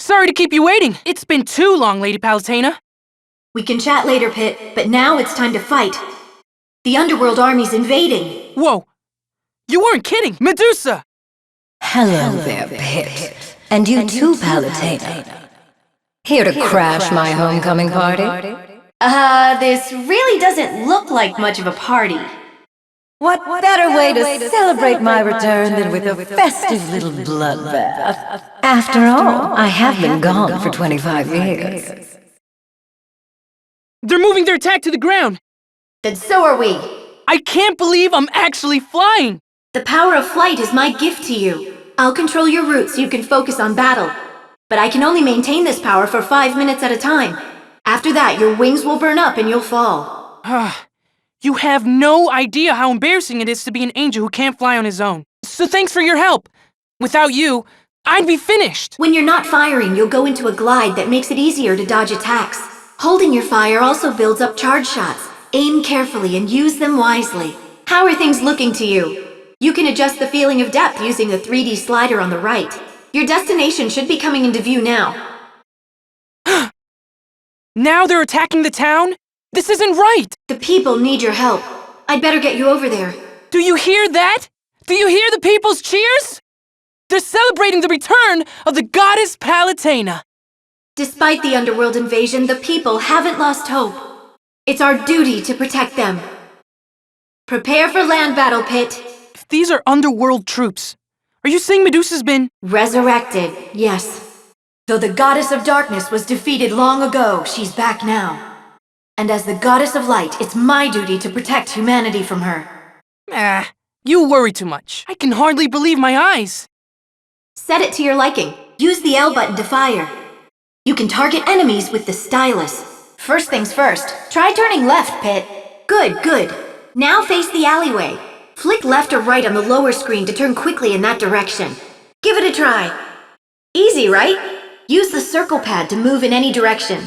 Sorry to keep you waiting. It's been too long, Lady Palutena. We can chat later, Pit, but now it's time to fight. The Underworld army's invading. Whoa! You weren't kidding! Medusa! Hello there, Pit. And you too, Palutena. Here to crash my homecoming party? This really doesn't look like much of a party. What better way to celebrate my return than with a festive little bloodbath? After all, I have been gone for 25 years. They're moving their attack to the ground! Then so are we. I can't believe I'm actually flying! The power of flight is my gift to you. I'll control your route so you can focus on battle. But I can only maintain this power for 5 minutes at a time. After that, your wings will burn up and you'll fall. You have no idea how embarrassing it is to be an angel who can't fly on his own. So thanks for your help. Without you, I'd be finished. When you're not firing, you'll go into a glide that makes it easier to dodge attacks. Holding your fire also builds up charge shots. Aim carefully and use them wisely. How are things looking to you? You can adjust the feeling of depth using the 3D slider on the right. Your destination should be coming into view now. Now they're attacking the town? This isn't right! The people need your help. I'd better get you over there. Do you hear that? Do you hear the people's cheers? They're celebrating the return of the goddess Palutena. Despite the Underworld invasion, the people haven't lost hope. It's our duty to protect them. Prepare for land battle, Pit. If these are Underworld troops, are you saying Medusa's been resurrected? Yes. Though the goddess of darkness was defeated long ago, she's back now. And as the goddess of light, it's my duty to protect humanity from her. You worry too much. I can hardly believe my eyes. Set it to your liking. Use the L button to fire. You can target enemies with the stylus. First things first, try turning left, Pit. Good, good. Now face the alleyway. Flick left or right on the lower screen to turn quickly in that direction. Give it a try. Easy, right? Use the circle pad to move in any direction.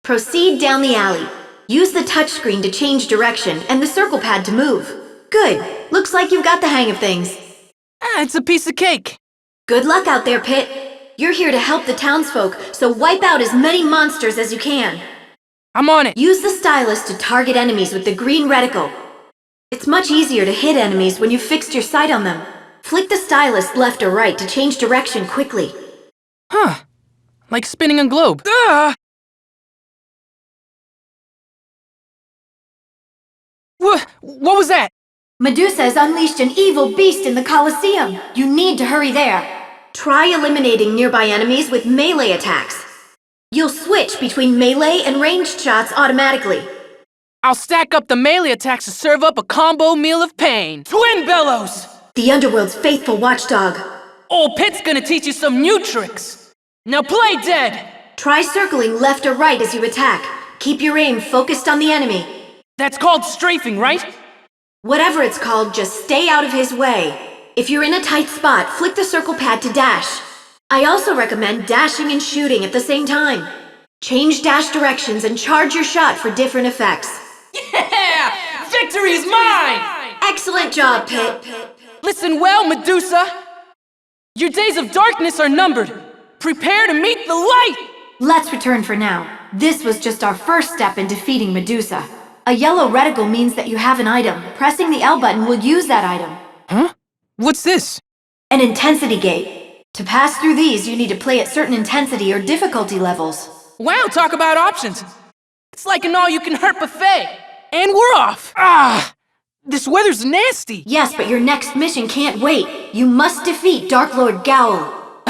Proceed down the alley. Use the touchscreen to change direction and the circle pad to move. Good. Looks like you've got the hang of things. It's a piece of cake. Good luck out there, Pit. You're here to help the townsfolk, so wipe out as many monsters as you can. I'm on it. Use the stylus to target enemies with the green reticle. It's much easier to hit enemies when you've fixed your sight on them. Flick the stylus left or right to change direction quickly. Like spinning a globe. What was that? Medusa has unleashed an evil beast in the Colosseum. You need to hurry there. Try eliminating nearby enemies with melee attacks. You'll switch between melee and ranged shots automatically. I'll stack up the melee attacks to serve up a combo meal of pain. Twin Bellows! The Underworld's faithful watchdog. Old Pit's gonna teach you some new tricks. Now play dead! Try circling left or right as you attack. Keep your aim focused on the enemy. That's called strafing, right? Whatever it's called, just stay out of his way. If you're in a tight spot, flick the circle pad to dash. I also recommend dashing and shooting at the same time. Change dash directions and charge your shot for different effects. Yeah! Victory is mine! Excellent job, Pit. Listen well, Medusa. Your days of darkness are numbered. Prepare to meet the light! Let's return for now. This was just our first step in defeating Medusa. A yellow reticle means that you have an item. Pressing the L button will use that item. Huh? What's this? An intensity gate. To pass through these, you need to play at certain intensity or difficulty levels. Wow, talk about options. It's like an all-you-can-hurt buffet. And we're off. This weather's nasty. Yes, but your next mission can't wait. You must defeat Dark Lord Gowl.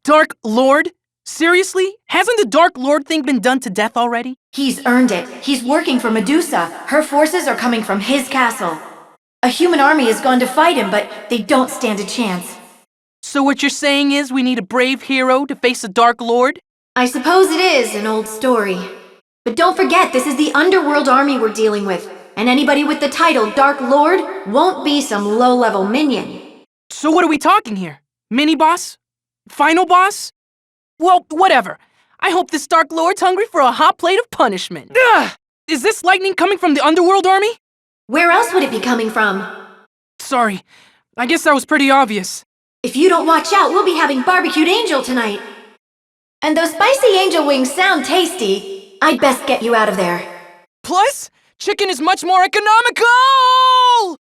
Dark Lord? Seriously? Hasn't the Dark Lord thing been done to death already? He's earned it. He's working for Medusa. Her forces are coming from his castle. A human army has gone to fight him, but they don't stand a chance. So what you're saying is we need a brave hero to face the Dark Lord? I suppose it is an old story. But don't forget, this is the Underworld army we're dealing with, and anybody with the title Dark Lord won't be some low-level minion. So what are we talking here? Mini-boss? Final boss? Well, whatever. I hope this Dark Lord's hungry for a hot plate of punishment. Is this lightning coming from the Underworld army? Where else would it be coming from? Sorry. I guess that was pretty obvious. If you don't watch out, we'll be having barbecued angel tonight. And those spicy angel wings sound tasty. I'd best get you out of there. Plus, chicken is much more economical!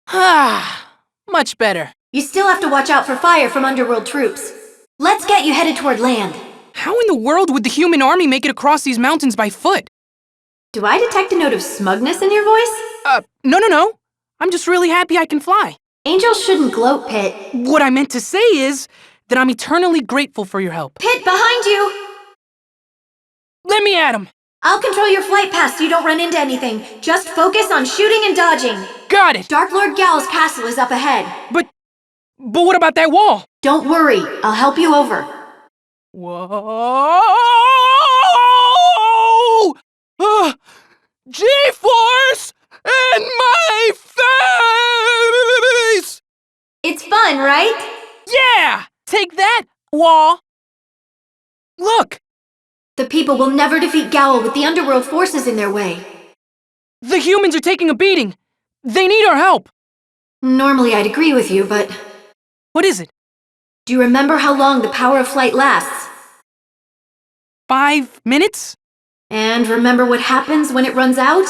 Ah, much better. You still have to watch out for fire from underworld troops. Let's get you headed toward land. How in the world would the human army make it across these mountains by foot? Do I detect a note of smugness in your voice? No. I'm just really happy I can fly. Angels shouldn't gloat, Pit. What I meant to say is that I'm eternally grateful for your help. Pit, behind you! Let me at him. I'll control your flight path so you don't run into anything. Just focus on shooting and dodging. Got it. Dark Lord Gal's castle is up ahead. But what about that wall? Don't worry, I'll help you over. Whoa! G-force in my face! It's fun, right? Yeah! Take that, wall! Look! The people will never defeat Gowl with the underworld forces in their way. The humans are taking a beating. They need our help. Normally I'd agree with you, but... What is it? Do you remember how long the power of flight lasts? 5 minutes? And remember what happens when it runs out?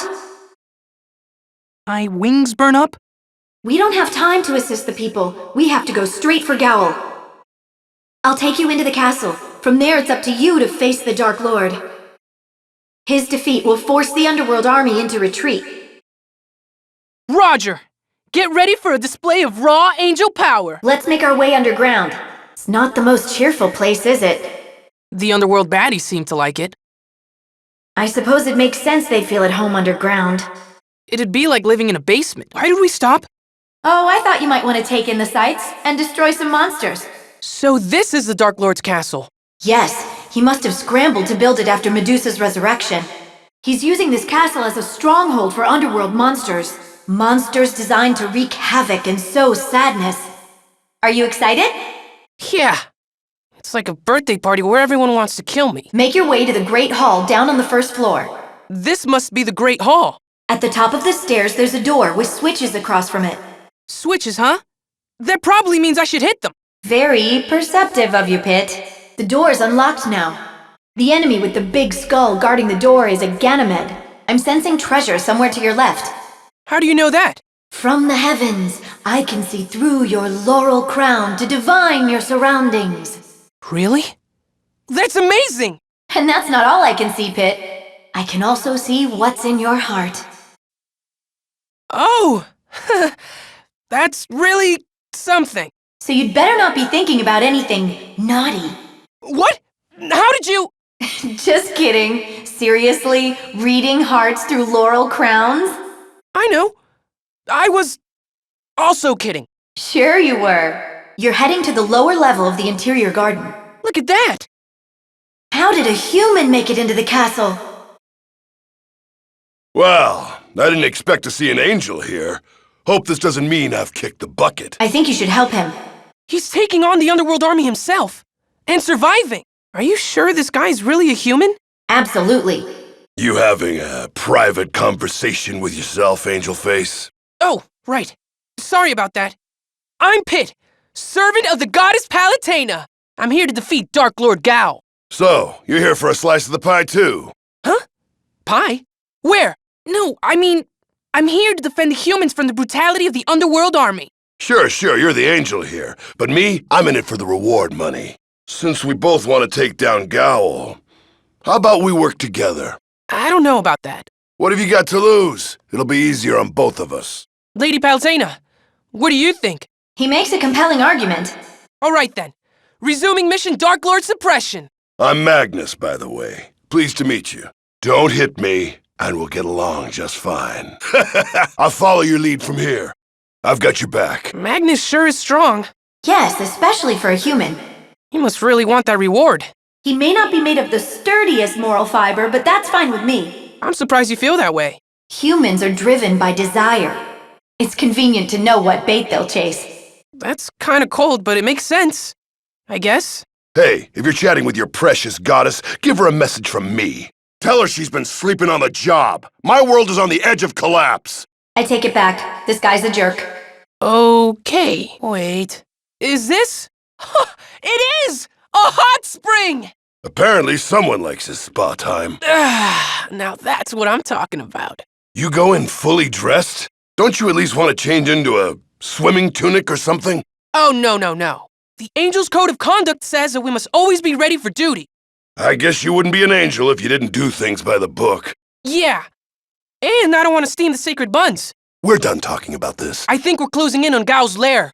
My wings burn up? We don't have time to assist the people. We have to go straight for Gowl. I'll take you into the castle. From there, it's up to you to face the Dark Lord. His defeat will force the underworld army into retreat. Roger! Get ready for a display of raw angel power! Let's make our way underground. It's not the most cheerful place, is it? The underworld baddies seem to like it. I suppose it makes sense they'd feel at home underground. It'd be like living in a basement. Why did we stop? Oh, I thought you might want to take in the sights and destroy some monsters. So this is the Dark Lord's castle. Yes, he must have scrambled to build it after Medusa's resurrection. He's using this castle as a stronghold for underworld monsters. Monsters designed to wreak havoc and sow sadness. Are you excited? Yeah. It's like a birthday party where everyone wants to kill me. Make your way to the Great Hall down on the first floor. This must be the Great Hall. At the top of the stairs, there's a door with switches across from it. Switches, huh? That probably means I should hit them. Very perceptive of you, Pit. The door's unlocked now. The enemy with the big skull guarding the door is a Ganymed. I'm sensing treasure somewhere to your left. How do you know that? From the heavens, I can see through your laurel crown to divine your surroundings. Really? That's amazing! And that's not all I can see, Pit. I can also see what's in your heart. Oh! That's really something. So you'd better not be thinking about anything naughty. What? How did you... Just kidding. Seriously? Reading hearts through laurel crowns? I know. I was also kidding. Sure you were. You're heading to the lower level of the interior garden. Look at that! How did a human make it into the castle? Well, I didn't expect to see an angel here. Hope this doesn't mean I've kicked the bucket. I think you should help him. He's taking on the underworld army himself. And surviving. Are you sure this guy's really a human? Absolutely. You having a private conversation with yourself, Angel Face? Oh, right. Sorry about that. I'm Pit, servant of the goddess Palatena. I'm here to defeat Dark Lord Gowl. So, you're here for a slice of the pie too? Huh? Pie? Where? No, I mean, I'm here to defend the humans from the brutality of the underworld army. Sure, you're the angel here. But me, I'm in it for the reward money. Since we both want to take down Gowl, how about we work together? I don't know about that. What have you got to lose? It'll be easier on both of us. Lady Palatena, what do you think? He makes a compelling argument. All right then. Resuming mission Dark Lord Suppression. I'm Magnus, by the way. Pleased to meet you. Don't hit me, and we'll get along just fine. I'll follow your lead from here. I've got your back. Magnus sure is strong. Yes, especially for a human. He must really want that reward. He may not be made of the sturdiest moral fiber, but that's fine with me. I'm surprised you feel that way. Humans are driven by desire. It's convenient to know what bait they'll chase. That's kinda cold, but it makes sense. I guess. Hey, if you're chatting with your precious goddess, give her a message from me. Tell her she's been sleeping on the job. My world is on the edge of collapse. I take it back. This guy's a jerk. Okay. Wait. Is this? It is! Uprising! Apparently someone likes his spa time. Now that's what I'm talking about. You go in fully dressed? Don't you at least want to change into a swimming tunic or something? Oh, no. The Angel's Code of Conduct says that we must always be ready for duty. I guess you wouldn't be an angel if you didn't do things by the book. Yeah. And I don't want to steam the sacred buns. We're done talking about this. I think we're closing in on Gao's lair.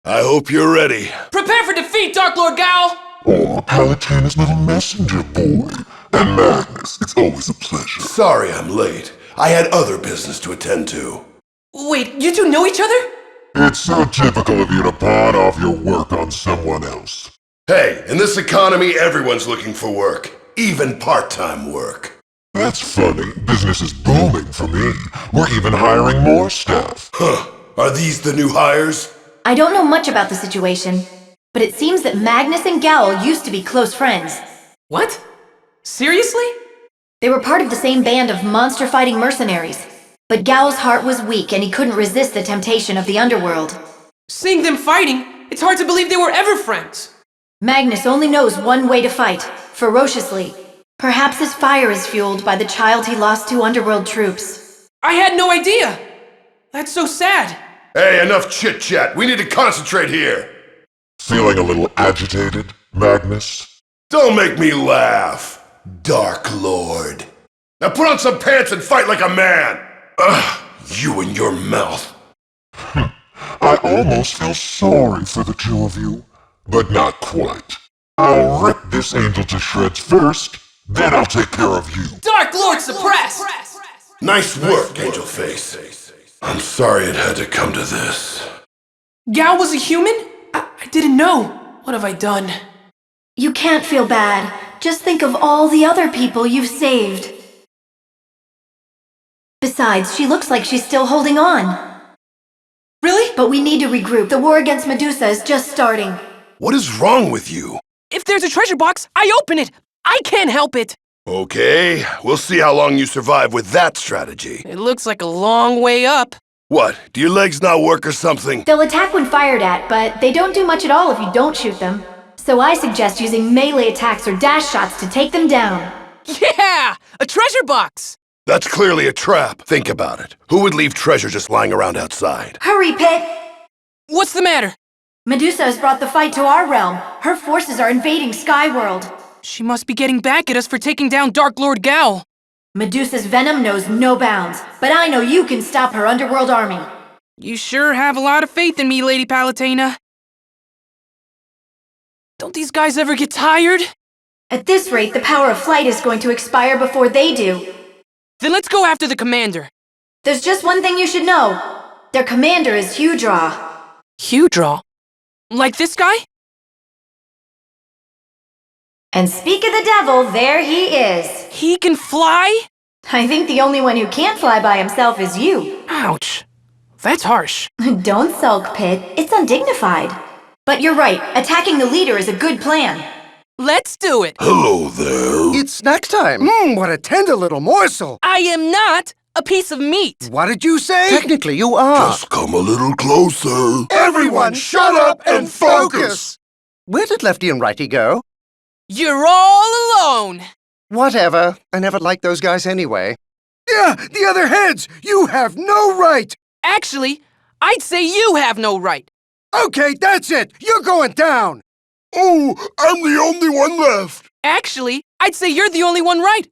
I hope you're ready. Prepare for defeat, Dark Lord Gao! Oh, Palutina's little messenger boy. And Magnus, it's always a pleasure. Sorry I'm late. I had other business to attend to. Wait, you two know each other? It's so typical of you to pawn off your work on someone else. Hey, in this economy, everyone's looking for work. Even part-time work. That's funny. Business is booming for me. We're even hiring more staff. Huh. Are these the new hires? I don't know much about the situation, but it seems that Magnus and Gowl used to be close friends. What? Seriously? They were part of the same band of monster-fighting mercenaries. But Gowl's heart was weak and he couldn't resist the temptation of the underworld. Seeing them fighting, it's hard to believe they were ever friends. Magnus only knows one way to fight, ferociously. Perhaps his fire is fueled by the child he lost to underworld troops. I had no idea. That's so sad. Hey, enough chit-chat. We need to concentrate here. Feeling a little agitated, Magnus? Don't make me laugh, Dark Lord. Now put on some pants and fight like a man. Ugh, you and your mouth. I almost feel sorry for the two of you, but not quite. I'll rip this angel to shreds first, then I'll take care of you. Dark Lord suppressed! Nice work, Angel Face. I'm sorry it had to come to this. Gao was a human? I didn't know. What have I done? You can't feel bad. Just think of all the other people you've saved. Besides, she looks like she's still holding on. Really? But we need to regroup. The war against Medusa is just starting. What is wrong with you? If there's a treasure box, I open it! I can't help it! Okay, we'll see how long you survive with that strategy. It looks like a long way up. What, do your legs not work or something? They'll attack when fired at, but they don't do much at all if you don't shoot them. So I suggest using melee attacks or dash shots to take them down. Yeah! A treasure box! That's clearly a trap. Think about it. Who would leave treasure just lying around outside? Hurry, Pit! What's the matter? Medusa has brought the fight to our realm. Her forces are invading Skyworld. She must be getting back at us for taking down Dark Lord Gao. Medusa's venom knows no bounds, but I know you can stop her underworld army. You sure have a lot of faith in me, Lady Palutena. Don't these guys ever get tired? At this rate, the power of flight is going to expire before they do. Then let's go after the commander. There's just one thing you should know. Their commander is Hudraw. Hudraw? Like this guy? And speak of the devil, there he is. He can fly? I think the only one who can't fly by himself is you. Ouch. That's harsh. Don't sulk, Pit. It's undignified. But you're right. Attacking the leader is a good plan. Let's do it. Hello there. It's snack time. What a tender little morsel. I am not a piece of meat. What did you say? Technically, you are. Just come a little closer. Everyone, shut up and focus. Where did Lefty and Righty go? You're all alone. Whatever. I never liked those guys anyway. Yeah, the other heads! You have no right! Actually, I'd say you have no right. Okay, that's it! You're going down! Oh, I'm the only one left. Actually, I'd say you're the only one right.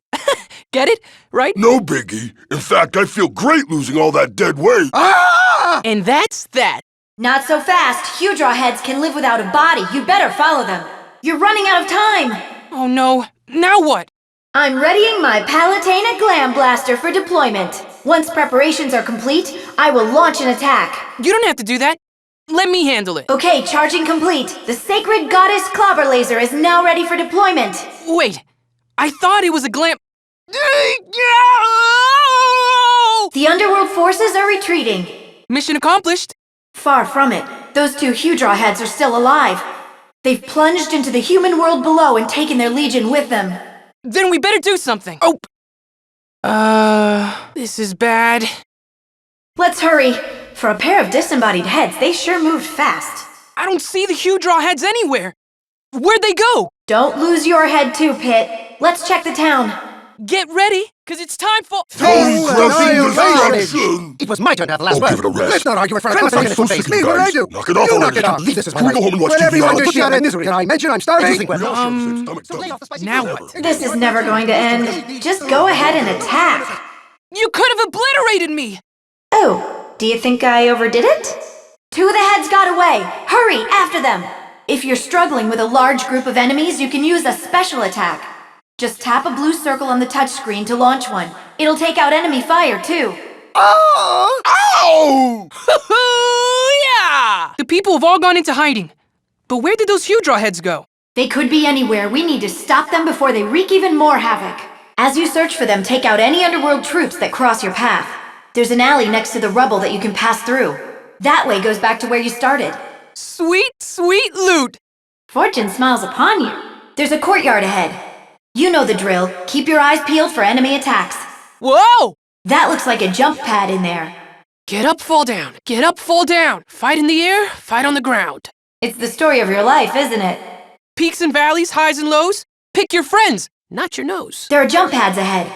Get it? Right? No biggie. In fact, I feel great losing all that dead weight. Ah! And that's that. Not so fast. Hudraw heads can live without a body. You better follow them. You're running out of time. Oh no. Now what? I'm readying my Palutena Glam Blaster for deployment. Once preparations are complete, I will launch an attack. You don't have to do that. Let me handle it. Okay, charging complete. The Sacred Goddess Clobber Laser is now ready for deployment. Wait. I thought it was a glam... The underworld forces are retreating. Mission accomplished. Far from it. Those two Hudraw heads are still alive. They've plunged into the human world below and taken their legion with them. Then we better do something. Oh. This is bad. Let's hurry. For a pair of disembodied heads, they sure moved fast. I don't see the Hudraw heads anywhere. Where'd they go? Don't lose your head too, Pit. Let's check the town. Get ready, cause it's time for... Total crushing annihilation! destruction! It was my turn to have the last Oh, word. give it a rest. Let's not argue in front of I'm Clemson in so his sick face. of you Leave what I guys. do. Knock it off You already. knock it off. This is Can we go home and watch When TV everyone now? just shout in misery, and I mention I'm starving. Now what? This is never going to end. Just go ahead and attack. You could have obliterated me! Oh, do you think I overdid it? Two of the heads got away. Hurry, after them. If you're struggling with a large group of enemies, you can use a special attack. Just tap a blue circle on the touchscreen to launch one. It'll take out enemy fire, too. Oh! Ow! Yeah! The people have all gone into hiding. But where did those Hydra heads go? They could be anywhere. We need to stop them before they wreak even more havoc. As you search for them, take out any underworld troops that cross your path. There's an alley next to the rubble that you can pass through. That way goes back to where you started. Sweet, sweet loot! Fortune smiles upon you. There's a courtyard ahead. You know the drill. Keep your eyes peeled for enemy attacks. Whoa! That looks like a jump pad in there. Get up, fall down. Get up, fall down. Fight in the air, fight on the ground. It's the story of your life, isn't it? Peaks and valleys, highs and lows. Pick your friends, not your nose. There are jump pads ahead.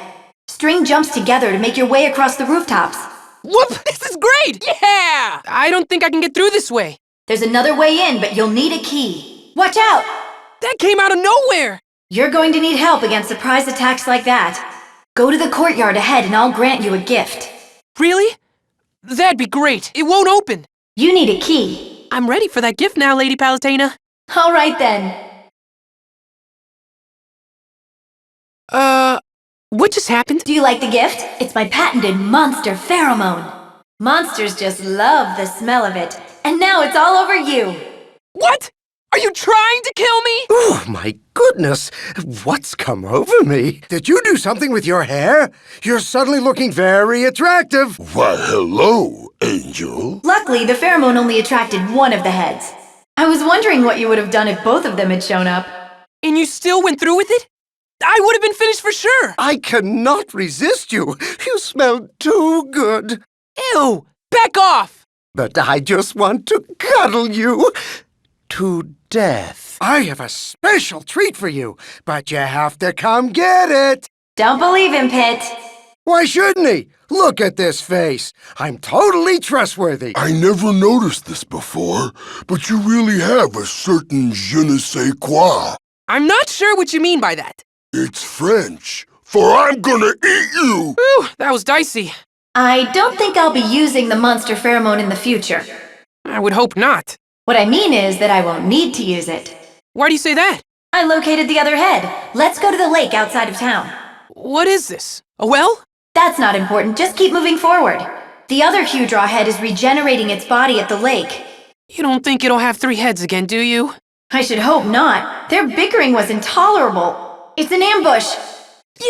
String jumps together to make your way across the rooftops. Whoop! This is great! Yeah! I don't think I can get through this way. There's another way in, but you'll need a key. Watch out! That came out of nowhere! You're going to need help against surprise attacks like that. Go to the courtyard ahead and I'll grant you a gift. Really? That'd be great. It won't open. You need a key. I'm ready for that gift now, Lady Palutena. All right then. What just happened? Do you like the gift? It's my patented monster pheromone. Monsters just love the smell of it. And now it's all over you. What? Are you trying to kill me? Oh, my goodness. What's come over me? Did you do something with your hair? You're suddenly looking very attractive. Why, hello, Angel. Luckily, the pheromone only attracted one of the heads. I was wondering what you would have done if both of them had shown up. And you still went through with it? I would have been finished for sure. I cannot resist you. You smell too good. Ew! Back off! But I just want to cuddle you to death. I have a special treat for you, but you have to come get it. Don't believe him, Pit. Why shouldn't he? Look at this face. I'm totally trustworthy. I never noticed this before, but you really have a certain je ne sais quoi. I'm not sure what you mean by that. It's French, for I'm gonna eat you! Whew, that was dicey. I don't think I'll be using the monster pheromone in the future. I would hope not. What I mean is that I won't need to use it. Why do you say that? I located the other head. Let's go to the lake outside of town. What is this? A well? That's not important. Just keep moving forward. The other Hydra head is regenerating its body at the lake. You don't think it'll have 3 heads again, do you? I should hope not. Their bickering was intolerable. It's an ambush.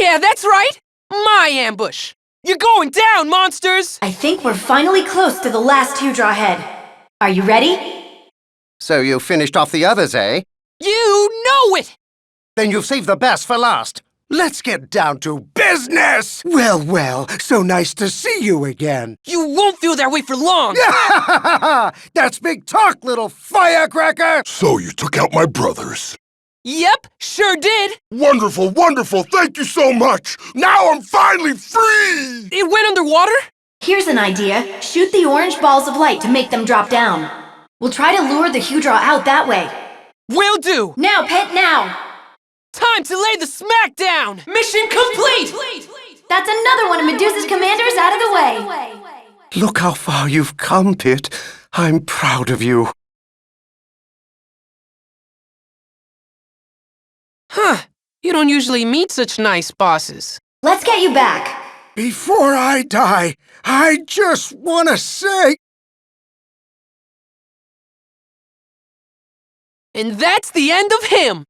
Yeah, that's right! My ambush! You're going down, monsters! I think we're finally close to the last Hydra head. Are you ready? So you finished off the others, eh? You know it! Then you've saved the best for last. Let's get down to business! Well, well, so nice to see you again. You won't feel that way for long! That's big talk, little firecracker! So you took out my brothers. Yep, sure did! Wonderful, wonderful, thank you so much! Now I'm finally free! It went underwater? Here's an idea. Shoot the orange balls of light to make them drop down. We'll try to lure the Hydra out that way. Will do! Now, Pit, now! Time to lay the smack down! Mission complete! That's another one of Medusa's commanders out of the way. Look how far you've come, Pit. I'm proud of you. Huh, you don't usually meet such nice bosses. Let's get you back. Before I die, I just want to say... And that's the end of him!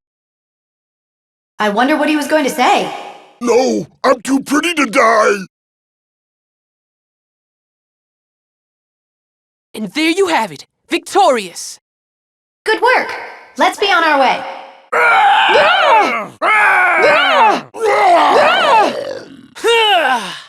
I wonder what he was going to say. No, I'm too pretty to die! And there you have it, victorious! Good work. Let's be on our way.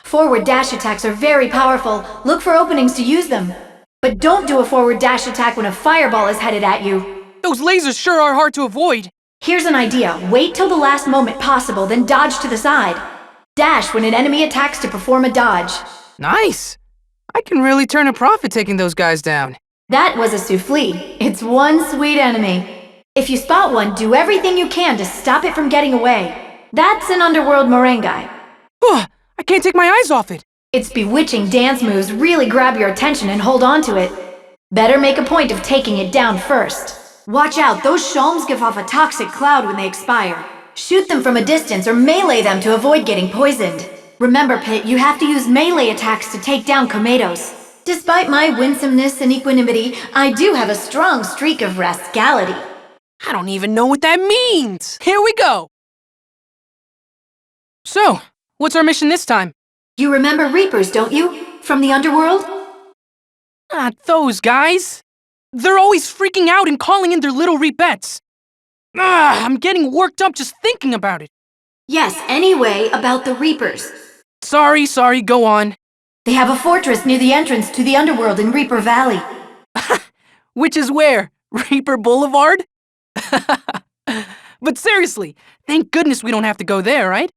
Forward dash attacks are very powerful. Look for openings to use them. But don't do a forward dash attack when a fireball is headed at you. Those lasers sure are hard to avoid. Here's an idea. Wait till the last moment possible, then dodge to the side. Dash when an enemy attacks to perform a dodge. Nice! I can really turn a profit taking those guys down. That was a souffle. It's one sweet enemy. If you spot one, do everything you can to stop it from getting away. That's an underworld merengue. I can't take my eyes off it. Its bewitching dance moves really grab your attention and hold on to it. Better make a point of taking it down first. Watch out, those shawms give off a toxic cloud when they expire. Shoot them from a distance or melee them to avoid getting poisoned. Remember, Pit, you have to use melee attacks to take down Kometos. Despite my winsomeness and equanimity, I do have a strong streak of rascality. I don't even know what that means. Here we go. So, what's our mission this time? You remember Reapers, don't you? From the underworld? Not those guys. They're always freaking out and calling in their little repettes. I'm getting worked up just thinking about it. Yes, anyway, about the Reapers. Sorry, go on. They have a fortress near the entrance to the underworld in Reaper Valley. Which is where? Reaper Boulevard? But seriously, thank goodness we don't have to go there, right?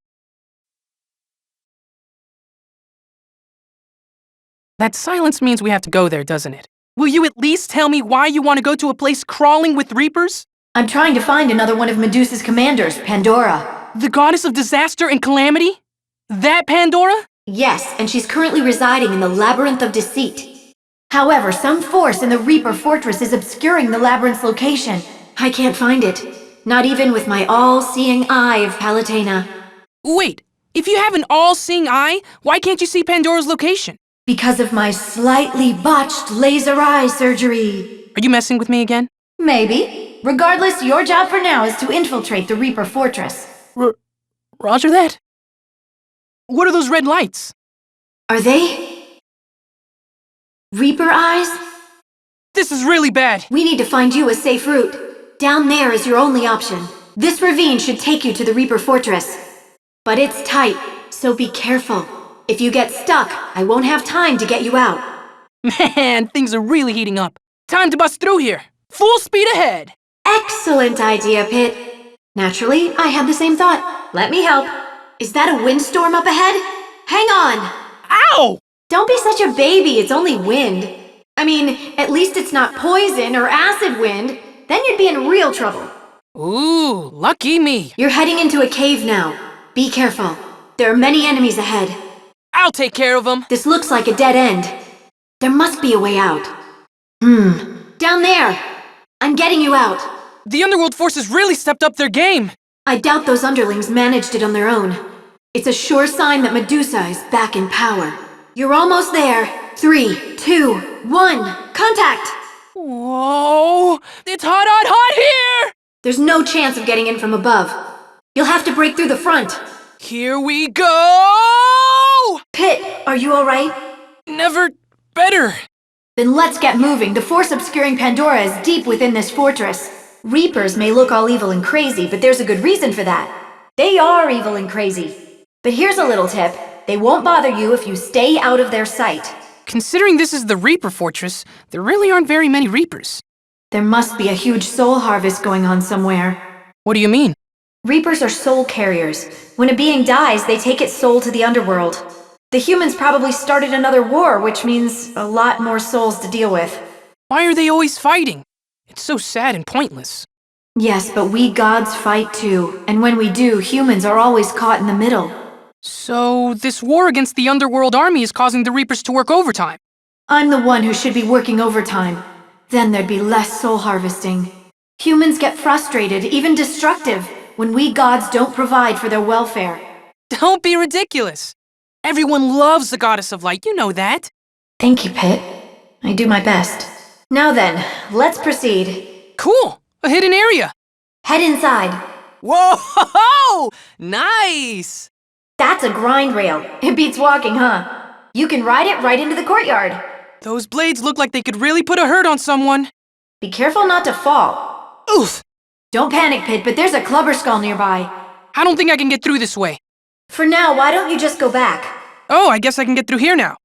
That silence means we have to go there, doesn't it? Will you at least tell me why you want to go to a place crawling with Reapers? I'm trying to find another one of Medusa's commanders, Pandora. The goddess of disaster and calamity? That Pandora? Yes, and she's currently residing in the Labyrinth of Deceit. However, some force in the Reaper Fortress is obscuring the labyrinth's location. I can't find it. Not even with my all-seeing eye of Palatena. Wait, if you have an all-seeing eye, why can't you see Pandora's location? Because of my slightly botched laser eye surgery. Are you messing with me again? Maybe. Regardless, your job for now is to infiltrate the Reaper Fortress. Roger that. What are those red lights? Are they Reaper eyes? This is really bad. We need to find you a safe route. Down there is your only option. This ravine should take you to the Reaper Fortress. But it's tight, so be careful. If you get stuck, I won't have time to get you out. Man, things are really heating up. Time to bust through here. Full speed ahead. Excellent idea, Pit. Naturally, I had the same thought. Let me help. Is that a windstorm up ahead? Hang on! Ow! Don't be such a baby, it's only wind. I mean, at least it's not poison or acid wind. Then you'd be in real trouble. Ooh, lucky me. You're heading into a cave now. Be careful. There are many enemies ahead. I'll take care of them. This looks like a dead end. There must be a way out. Down there! I'm getting you out. The underworld forces really stepped up their game. I doubt those underlings managed it on their own. It's a sure sign that Medusa is back in power. You're almost there. 3, 2, 1, contact! Whoa! It's hot here! There's no chance of getting in from above. You'll have to break through the front. Here we go! Pit, are you alright? Never better. Then let's get moving. The force obscuring Pandora is deep within this fortress. Reapers may look all evil and crazy, but there's a good reason for that. They are evil and crazy. But here's a little tip. They won't bother you if you stay out of their sight. Considering this is the Reaper Fortress, there really aren't very many Reapers. There must be a huge soul harvest going on somewhere. What do you mean? Reapers are soul carriers. When a being dies, they take its soul to the underworld. The humans probably started another war, which means a lot more souls to deal with. Why are they always fighting? It's so sad and pointless. Yes, but we gods fight too, and when we do, humans are always caught in the middle. So, this war against the underworld army is causing the Reapers to work overtime. I'm the one who should be working overtime. Then there'd be less soul harvesting. Humans get frustrated, even destructive, when we gods don't provide for their welfare. Don't be ridiculous. Everyone loves the Goddess of Light, you know that. Thank you, Pit. I do my best. Now then, let's proceed. Cool, a hidden area. Head inside. Whoa, nice. That's a grind rail. It beats walking, huh? You can ride it right into the courtyard. Those blades look like they could really put a hurt on someone. Be careful not to fall. Oof. Don't panic, Pit, but there's a clubber skull nearby. I don't think I can get through this way. For now, why don't you just go back? Oh, I guess I can get through here now.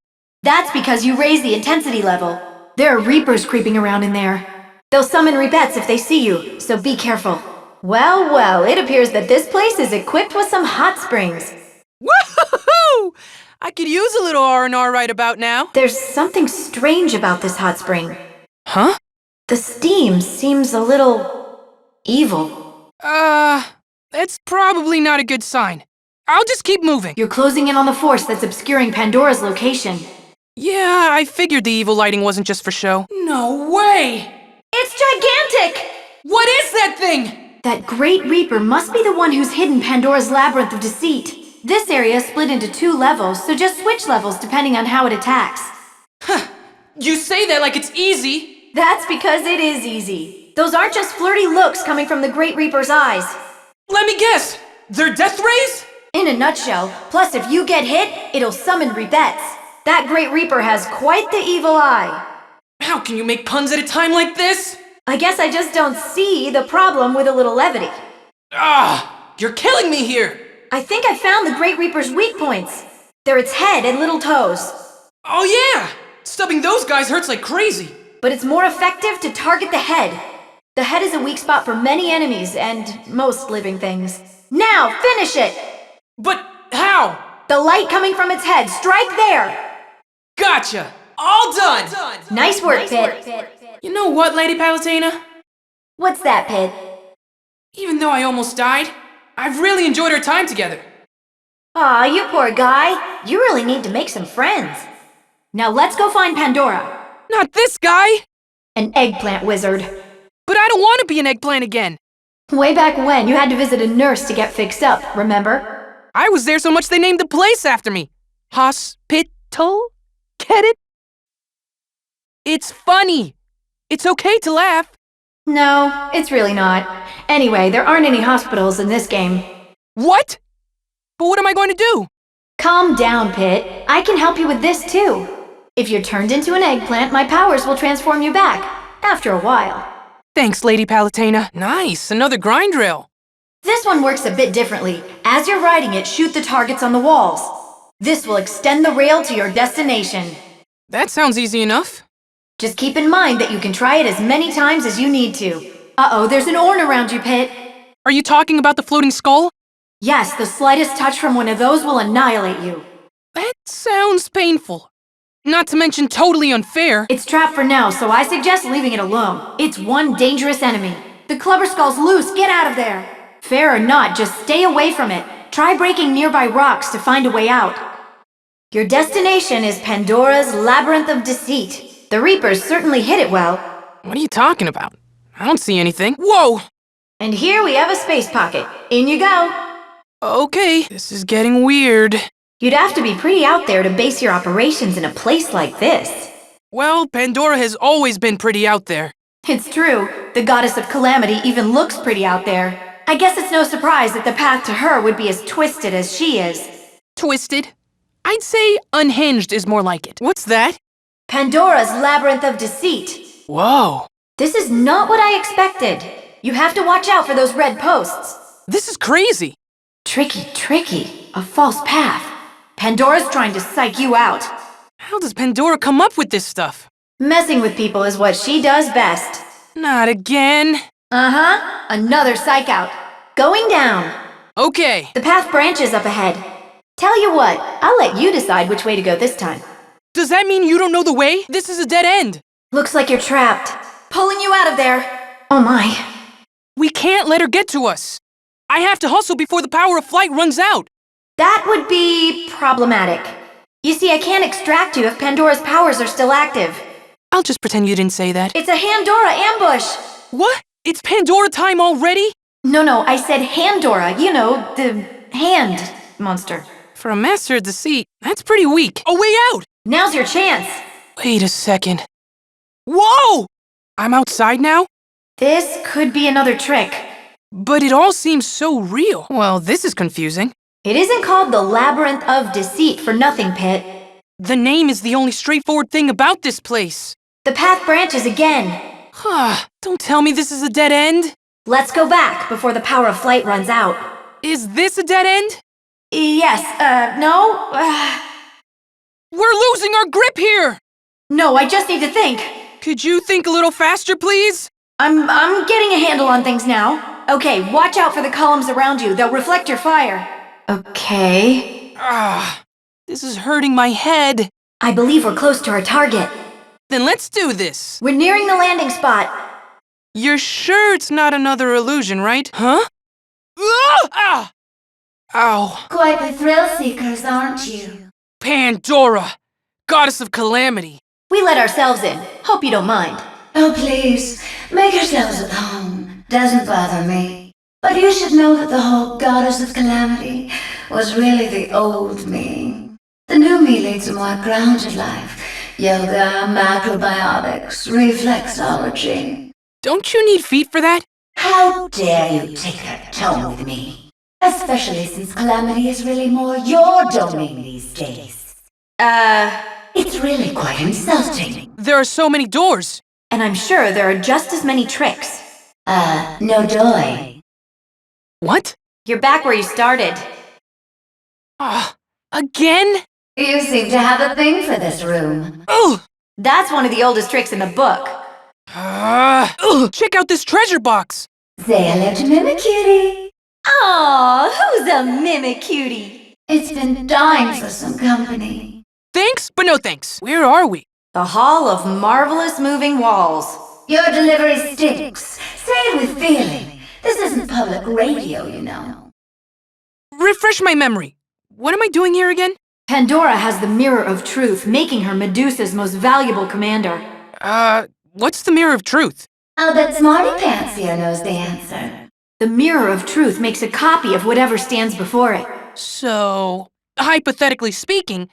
That's because you raised the intensity level. There are Reapers creeping around in there. They'll summon Repettes if they see you, so be careful. Well, well, it appears that this place is equipped with some hot springs. Woohoo! I could use a little R&R right about now. There's something strange about this hot spring. Huh? The steam seems a little evil. It's probably not a good sign. I'll just keep moving. You're closing in on the force that's obscuring Pandora's location. Yeah, I figured the evil lighting wasn't just for show. No way! It's gigantic! What is that thing? That Great Reaper must be the one who's hidden Pandora's labyrinth of deceit. This area is split into 2 levels, so just switch levels depending on how it attacks. Huh. You say that like it's easy. That's because it is easy. Those aren't just flirty looks coming from the Great Reaper's eyes. Let me guess. They're death rays? In a nutshell, plus if you get hit, it'll summon repeats. That Great Reaper has quite the evil eye. How can you make puns at a time like this? I guess I just don't see the problem with a little levity. You're killing me here. I think I found the Great Reaper's weak points. They're its head and little toes. Oh yeah! Stubbing those guys hurts like crazy. But it's more effective to target the head. The head is a weak spot for many enemies and most living things. Now, finish it! But how? The light coming from its head, strike there! Gotcha! All done! Nice work, Pit. You know what, Lady Palutena? What's that, Pit? Even though I almost died, I've really enjoyed our time together. Aw, you poor guy. You really need to make some friends. Now let's go find Pandora. Not this guy! An eggplant wizard. But I don't want to be an eggplant again. Way back when, you had to visit a nurse to get fixed up, remember? I was there so much they named the place after me. Hospital? Get it? It's funny. It's okay to laugh. No, it's really not. Anyway, there aren't any hospitals in this game. What? But what am I going to do? Calm down, Pit. I can help you with this too. If you're turned into an eggplant, my powers will transform you back. After a while. Thanks, Lady Palutena. Nice, another grind rail. This one works a bit differently. As you're riding it, shoot the targets on the walls. This will extend the rail to your destination. That sounds easy enough. Just keep in mind that you can try it as many times as you need to. Uh-oh, there's an orn around you, Pit. Are you talking about the floating skull? Yes, the slightest touch from one of those will annihilate you. That sounds painful. Not to mention totally unfair. It's trapped for now, so I suggest leaving it alone. It's one dangerous enemy. The Clubber Skull's loose, get out of there! Fair or not, just stay away from it. Try breaking nearby rocks to find a way out. Your destination is Pandora's Labyrinth of Deceit. The Reapers certainly hit it well. What are you talking about? I don't see anything. Whoa! And here we have a space pocket. In you go. Okay, this is getting weird. You'd have to be pretty out there to base your operations in a place like this. Well, Pandora has always been pretty out there. It's true. The goddess of calamity even looks pretty out there. I guess it's no surprise that the path to her would be as twisted as she is. Twisted? I'd say unhinged is more like it. What's that? Pandora's Labyrinth of Deceit. Whoa. This is not what I expected. You have to watch out for those red posts. This is crazy. Tricky, tricky. A false path. Pandora's trying to psych you out. How does Pandora come up with this stuff? Messing with people is what she does best. Not again. Uh-huh. Another psych out. Going down. Okay. The path branches up ahead. Tell you what, I'll let you decide which way to go this time. Does that mean you don't know the way? This is a dead end. Looks like you're trapped. Pulling you out of there. Oh my. We can't let her get to us. I have to hustle before the power of flight runs out. That would be problematic. You see, I can't extract you if Pandora's powers are still active. I'll just pretend you didn't say that. It's a Handora ambush! What? It's Pandora time already? No, I said Handora. You know, the hand monster. For a master of deceit, that's pretty weak. A way out! Now's your chance. Wait a second. Whoa! I'm outside now? This could be another trick. But it all seems so real. Well, this is confusing. It isn't called the Labyrinth of Deceit for nothing, Pit. The name is the only straightforward thing about this place. The path branches again. Don't tell me this is a dead end. Let's go back before the power of flight runs out. Is this a dead end? Yes, no? We're losing our grip here! No, I just need to think. Could you think a little faster, please? I'm getting a handle on things now. Okay, watch out for the columns around you. They'll reflect your fire. Okay. This is hurting my head. I believe we're close to our target. Then let's do this. We're nearing the landing spot. You're sure it's not another illusion, right? Huh? Ah! Ow. Quite the thrill seekers, aren't you? Pandora, goddess of calamity. We let ourselves in. Hope you don't mind. Oh, please, make yourselves at home. Doesn't bother me. But you should know that the whole goddess of calamity was really the old me. The new me leads a more grounded life. Yoga, macrobiotics, reflexology. Don't you need feet for that? How dare you take that tone with me? Especially since calamity is really more your domain these days. It's really quite insulting. There are so many doors. And I'm sure there are just as many tricks. No doy. What? You're back where you started. Again? You seem to have a thing for this room. Ugh! That's one of the oldest tricks in the book. Check out this treasure box. Say hello to Mimicutie. Aw, who's a mimic cutie? It's been dying for some company. Thanks, but no thanks. Where are we? The Hall of Marvelous Moving Walls. Your delivery stinks. Say it with feeling. This isn't public radio, you know. Refresh my memory. What am I doing here again? Pandora has the Mirror of Truth, making her Medusa's most valuable commander. What's the Mirror of Truth? I'll bet Smarty Pants here knows the answer. The Mirror of Truth makes a copy of whatever stands before it. So, hypothetically speaking,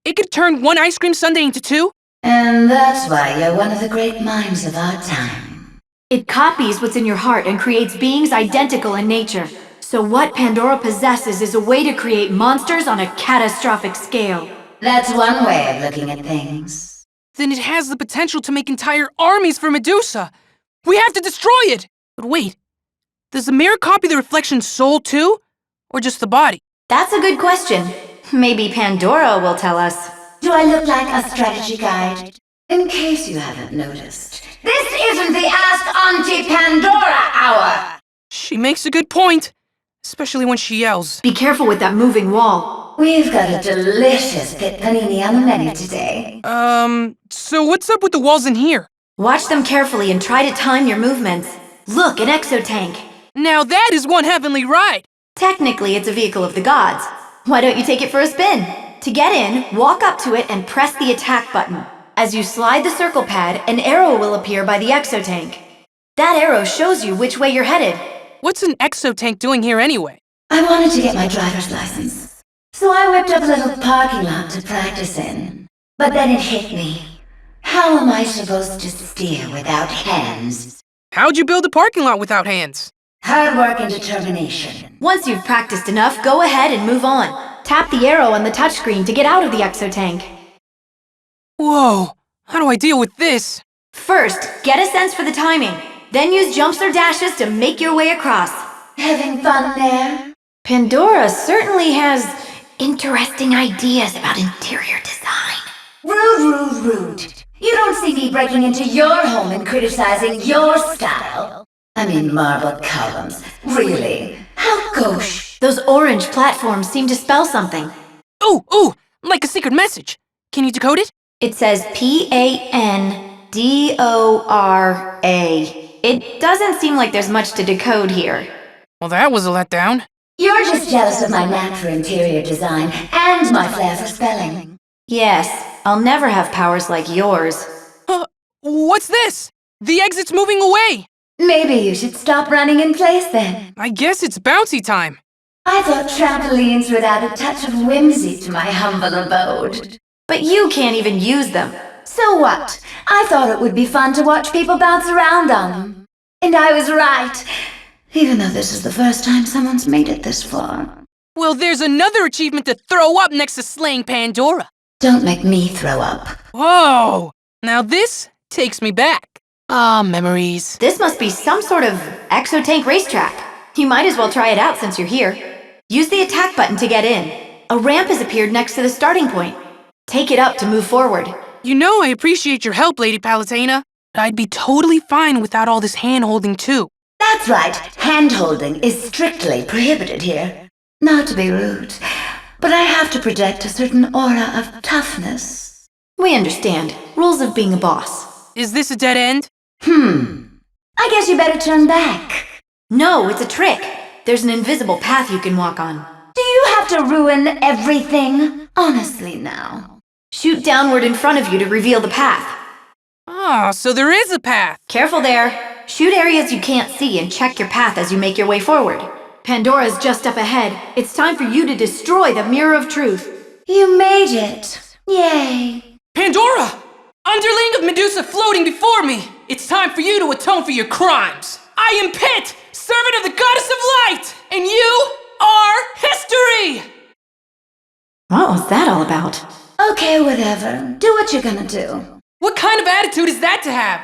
it could turn one ice cream sundae into two? And that's why you're one of the great minds of our time. It copies what's in your heart and creates beings identical in nature. So what Pandora possesses is a way to create monsters on a catastrophic scale. That's one way of looking at things. Then it has the potential to make entire armies for Medusa. We have to destroy it! But wait, does the mirror copy the reflection's soul too? Or just the body? That's a good question. Maybe Pandora will tell us. Do I look like a strategy guide? In case you haven't noticed, this isn't the Ask Auntie Pandora hour! She makes a good point, especially when she yells. Be careful with that moving wall. We've got a delicious pit panini on the menu today. So what's up with the walls in here? Watch them carefully and try to time your movements. Look, an exotank. Now that is one heavenly ride! Technically, it's a vehicle of the gods. Why don't you take it for a spin? To get in, walk up to it and press the attack button. As you slide the circle pad, an arrow will appear by the exotank. That arrow shows you which way you're headed. What's an exotank doing here anyway? I wanted to get my driver's license, so I whipped up a little parking lot to practice in. But then it hit me. How am I supposed to steer without hands? How'd you build a parking lot without hands? Hard work and determination. Once you've practiced enough, go ahead and move on. Tap the arrow on the touchscreen to get out of the exotank. Whoa, how do I deal with this? First, get a sense for the timing. Then use jumps or dashes to make your way across. Having fun there? Pandora certainly has interesting ideas about interior design. Rude. You don't see me breaking into your home and criticizing your style. I mean, marble columns. Really? How gauche. Those orange platforms seem to spell something. Ooh, like a secret message. Can you decode it? It says Pandora. It doesn't seem like there's much to decode here. Well, that was a letdown. You're just jealous of my knack for interior design and my flair for spelling. Yes, I'll never have powers like yours. What's this? The exit's moving away. Maybe you should stop running in place then. I guess it's bouncy time. I thought trampolines would add a touch of whimsy to my humble abode. But you can't even use them. So what? I thought it would be fun to watch people bounce around on them. And I was right. Even though this is the first time someone's made it this far. Well, there's another achievement to throw up next to slaying Pandora. Don't make me throw up. Whoa! Now this takes me back. Memories. This must be some sort of exotank racetrack. You might as well try it out since you're here. Use the attack button to get in. A ramp has appeared next to the starting point. Take it up to move forward. You know I appreciate your help, Lady Palutena. I'd be totally fine without all this hand-holding too. That's right, hand-holding is strictly prohibited here. Not to be rude, but I have to project a certain aura of toughness. We understand. Rules of being a boss. Is this a dead end? I guess you better turn back. No, it's a trick. There's an invisible path you can walk on. Do you have to ruin everything? Honestly now. Shoot downward in front of you to reveal the path. Ah, so there is a path. Careful there. Shoot areas you can't see and check your path as you make your way forward. Pandora's just up ahead. It's time for you to destroy the Mirror of Truth. You made it. Yay. Pandora! Underling of Medusa floating before me! It's time for you to atone for your crimes! I am Pit, servant of the Goddess of Light! And you are history! What was that all about? Okay, whatever. Do what you're gonna do. What kind of attitude is that to have?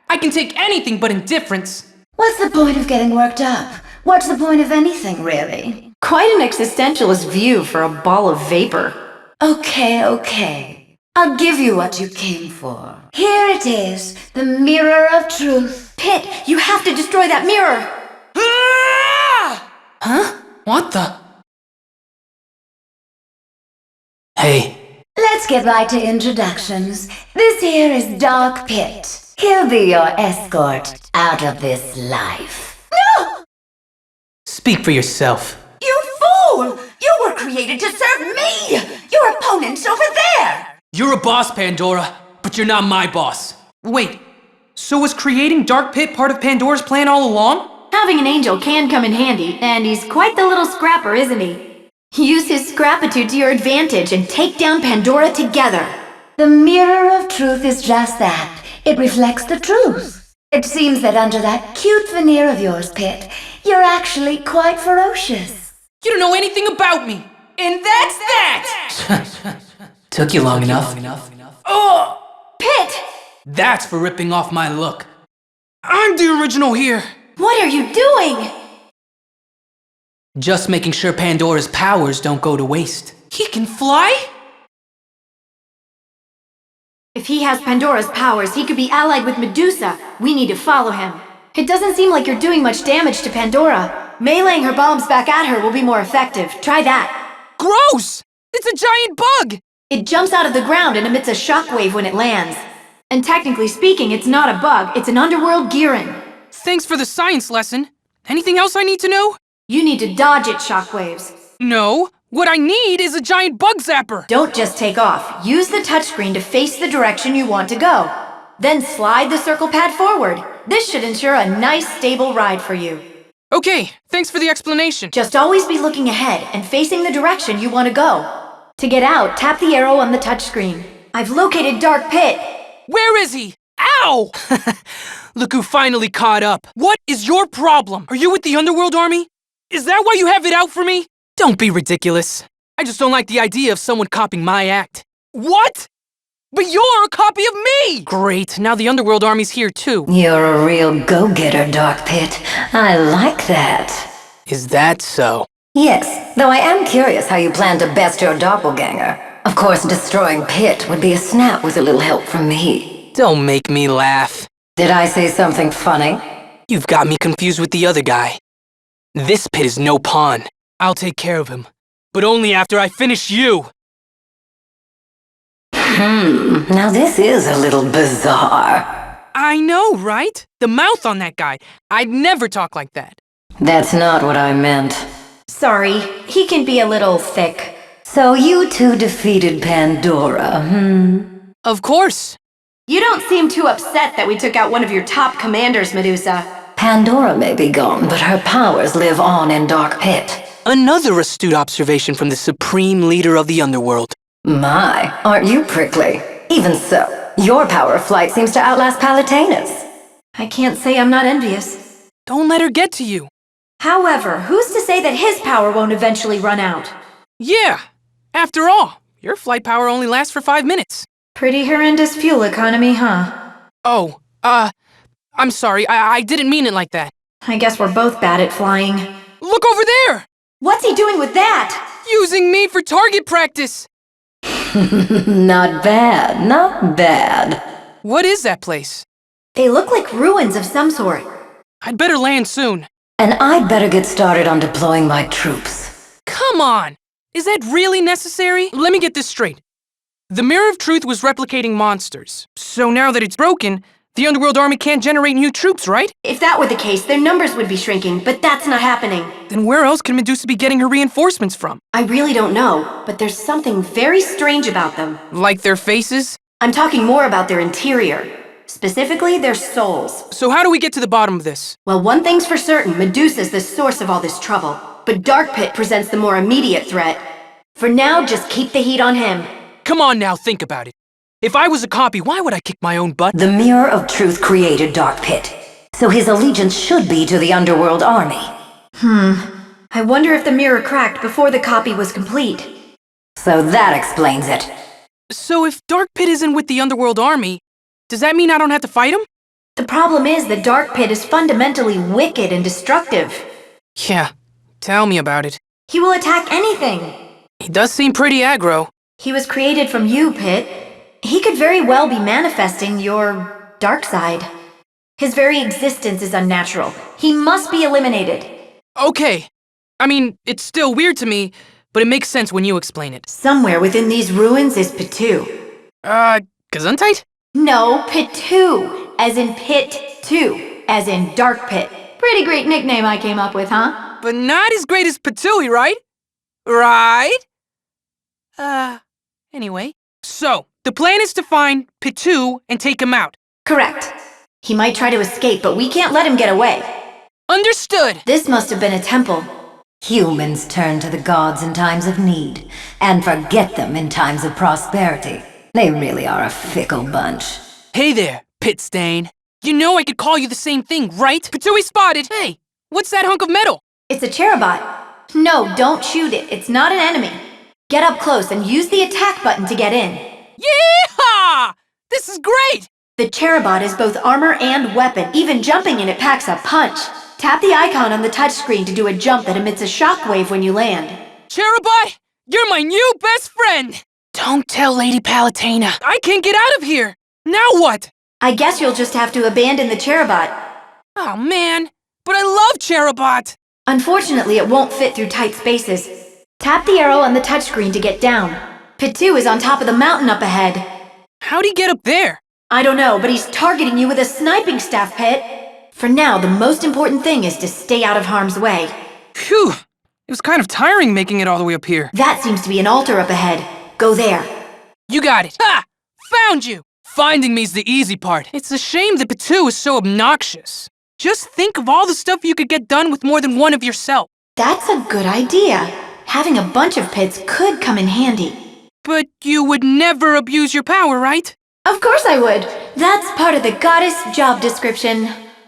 I can take anything but indifference. What's the point of getting worked up? What's the point of anything, really? Quite an existentialist view for a ball of vapor. Okay. I'll give you what you came for. Here it is, the Mirror of Truth. Pit, you have to destroy that mirror! Ah! Huh? What the? Hey. Let's get right to introductions. This here is Dark Pit. He'll be your escort out of this life. No! Speak for yourself. You fool! You were created to serve me! Your opponent's over there! You're a boss, Pandora, but you're not my boss. Wait, so was creating Dark Pit part of Pandora's plan all along? Having an angel can come in handy, and he's quite the little scrapper, isn't he? Use his scrapitude to your advantage and take down Pandora together. The Mirror of Truth is just that. It reflects the truth. It seems that under that cute veneer of yours, Pit, you're actually quite ferocious. You don't know anything about me, and that's that! Took you long enough. Ugh! Pit! That's for ripping off my look. I'm the original here. What are you doing? Just making sure Pandora's powers don't go to waste. He can fly? If he has Pandora's powers, he could be allied with Medusa. We need to follow him. It doesn't seem like you're doing much damage to Pandora. Meleeing her bombs back at her will be more effective. Try that. Gross! It's a giant bug! It jumps out of the ground and emits a shockwave when it lands. And technically speaking, it's not a bug, it's an underworld Giran. Thanks for the science lesson. Anything else I need to know? You need to dodge its shockwaves. No. What I need is a giant bug zapper. Don't just take off. Use the touchscreen to face the direction you want to go. Then slide the circle pad forward. This should ensure a nice, stable ride for you. Okay, thanks for the explanation. Just always be looking ahead and facing the direction you want to go. To get out, tap the arrow on the touchscreen. I've located Dark Pit. Where is he? Ow! Look who finally caught up. What is your problem? Are you with the Underworld Army? Is that why you have it out for me? Don't be ridiculous. I just don't like the idea of someone copying my act. What? But you're a copy of me! Great, now the Underworld Army's here too. You're a real go-getter, Dark Pit. I like that. Is that so? Yes, though I am curious how you plan to best your doppelganger. Of course, destroying Pit would be a snap with a little help from me. Don't make me laugh. Did I say something funny? You've got me confused with the other guy. This Pit is no pawn. I'll take care of him. But only after I finish you! Now this is a little bizarre. I know, right? The mouth on that guy. I'd never talk like that. That's not what I meant. Sorry, he can be a little thick. So you two defeated Pandora, Of course. You don't seem too upset that we took out one of your top commanders, Medusa. Pandora may be gone, but her powers live on in Dark Pit. Another astute observation from the supreme leader of the underworld. My, aren't you prickly? Even so, your power of flight seems to outlast Palutina's. I can't say I'm not envious. Don't let her get to you. However, who's to say that his power won't eventually run out? Yeah. After all, your flight power only lasts for 5 minutes. Pretty horrendous fuel economy, huh? Oh, I'm sorry. I didn't mean it like that. I guess we're both bad at flying. Look over there! What's he doing with that? Using me for target practice! Not bad, not bad. What is that place? They look like ruins of some sort. I'd better land soon. And I'd better get started on deploying my troops. Come on! Is that really necessary? Let me get this straight. The Mirror of Truth was replicating monsters. So now that it's broken, the Underworld Army can't generate new troops, right? If that were the case, their numbers would be shrinking, but that's not happening. Then where else can Medusa be getting her reinforcements from? I really don't know, but there's something very strange about them. Like their faces? I'm talking more about their interior. Specifically, their souls. So how do we get to the bottom of this? Well, one thing's for certain, Medusa's the source of all this trouble. But Dark Pit presents the more immediate threat. For now, just keep the heat on him. Come on now, think about it. If I was a copy, why would I kick my own butt? The Mirror of Truth created Dark Pit, so his allegiance should be to the Underworld Army. I wonder if the mirror cracked before the copy was complete. So that explains it. So if Dark Pit isn't with the Underworld Army, does that mean I don't have to fight him? The problem is the Dark Pit is fundamentally wicked and destructive. Yeah, tell me about it. He will attack anything. He does seem pretty aggro. He was created from you, Pit. He could very well be manifesting your dark side. His very existence is unnatural. He must be eliminated. Okay. I mean, it's still weird to me, but it makes sense when you explain it. Somewhere within these ruins is Pitu. Gesundheit? No, Pitu, as in Pit 2, as in Dark Pit. Pretty great nickname I came up with, huh? But not as great as Patui, right? Right? Anyway. So, the plan is to find Pitu and take him out. Correct. He might try to escape, but we can't let him get away. Understood! This must have been a temple. Humans turn to the gods in times of need, and forget them in times of prosperity. They really are a fickle bunch. Hey there, Pit Stain. You know I could call you the same thing, right? Patui spotted! Hey, what's that hunk of metal? It's a Cherubot. No, don't shoot it. It's not an enemy. Get up close and use the attack button to get in. Yeehaw! This is great! The Cherubot is both armor and weapon. Even jumping in it packs a punch. Tap the icon on the touchscreen to do a jump that emits a shockwave when you land. Cherubot, you're my new best friend! Don't tell Lady Palutena. I can't get out of here! Now what? I guess you'll just have to abandon the Cherubot. Oh man, but I love Cherubot! Unfortunately, it won't fit through tight spaces. Tap the arrow on the touchscreen to get down. Pitu is on top of the mountain up ahead. How'd he get up there? I don't know, but he's targeting you with a sniping staff, Pit. For now, the most important thing is to stay out of harm's way. Phew, it was kind of tiring making it all the way up here. That seems to be an altar up ahead. Go there. You got it. Ha! Found you! Finding me's the easy part. It's a shame that Pitu is so obnoxious. Just think of all the stuff you could get done with more than one of yourself. That's a good idea. Having a bunch of pits could come in handy. But you would never abuse your power, right? Of course I would. That's part of the goddess job description.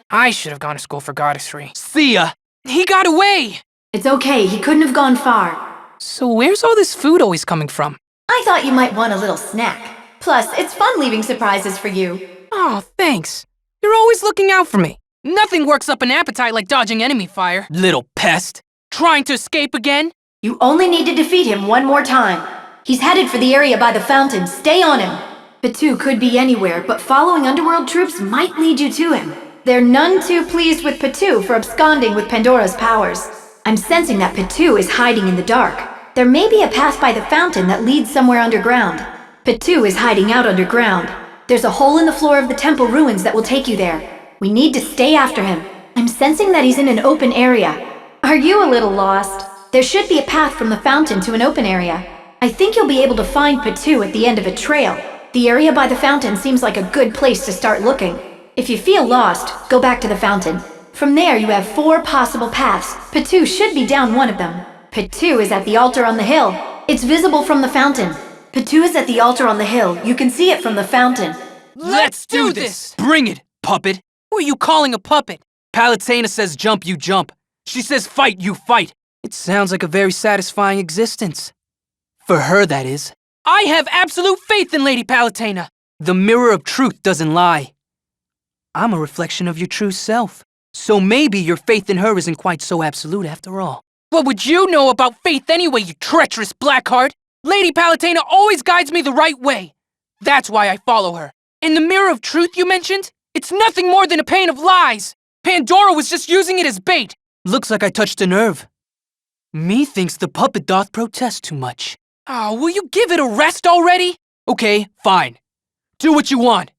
I should have gone to school for goddessry. See ya! He got away! It's okay, he couldn't have gone far. So where's all this food always coming from? I thought you might want a little snack. Plus, it's fun leaving surprises for you. Oh, thanks. You're always looking out for me. Nothing works up an appetite like dodging enemy fire, little pest. Trying to escape again? You only need to defeat him one more time. He's headed for the area by the fountain. Stay on him. Pitu could be anywhere, but following Underworld troops might lead you to him. They're none too pleased with Pitu for absconding with Pandora's powers. I'm sensing that Pitu is hiding in the dark. There may be a path by the fountain that leads somewhere underground. Pitu is hiding out underground. There's a hole in the floor of the temple ruins that will take you there. We need to stay after him. I'm sensing that he's in an open area. Are you a little lost? There should be a path from the fountain to an open area. I think you'll be able to find Pitu at the end of a trail. The area by the fountain seems like a good place to start looking. If you feel lost, go back to the fountain. From there you have 4 possible paths. Pitu should be down one of them. Pitu is at the altar on the hill. It's visible from the fountain. Pitu is at the altar on the hill. You can see it from the fountain. Let's do this! Bring it, puppet! Who are you calling a puppet? Palutena says jump, you jump. She says fight, you fight. It sounds like a very satisfying existence. For her, that is. I have absolute faith in Lady Palutena. The mirror of truth doesn't lie. I'm a reflection of your true self. So maybe your faith in her isn't quite so absolute after all. What would you know about faith anyway, you treacherous blackheart? Lady Palutena always guides me the right way. That's why I follow her. And the mirror of truth you mentioned? It's nothing more than a pane of lies. Pandora was just using it as bait. Looks like I touched a nerve. Methinks the puppet doth protest too much. Oh, will you give it a rest already? Okay, fine. Do what you want.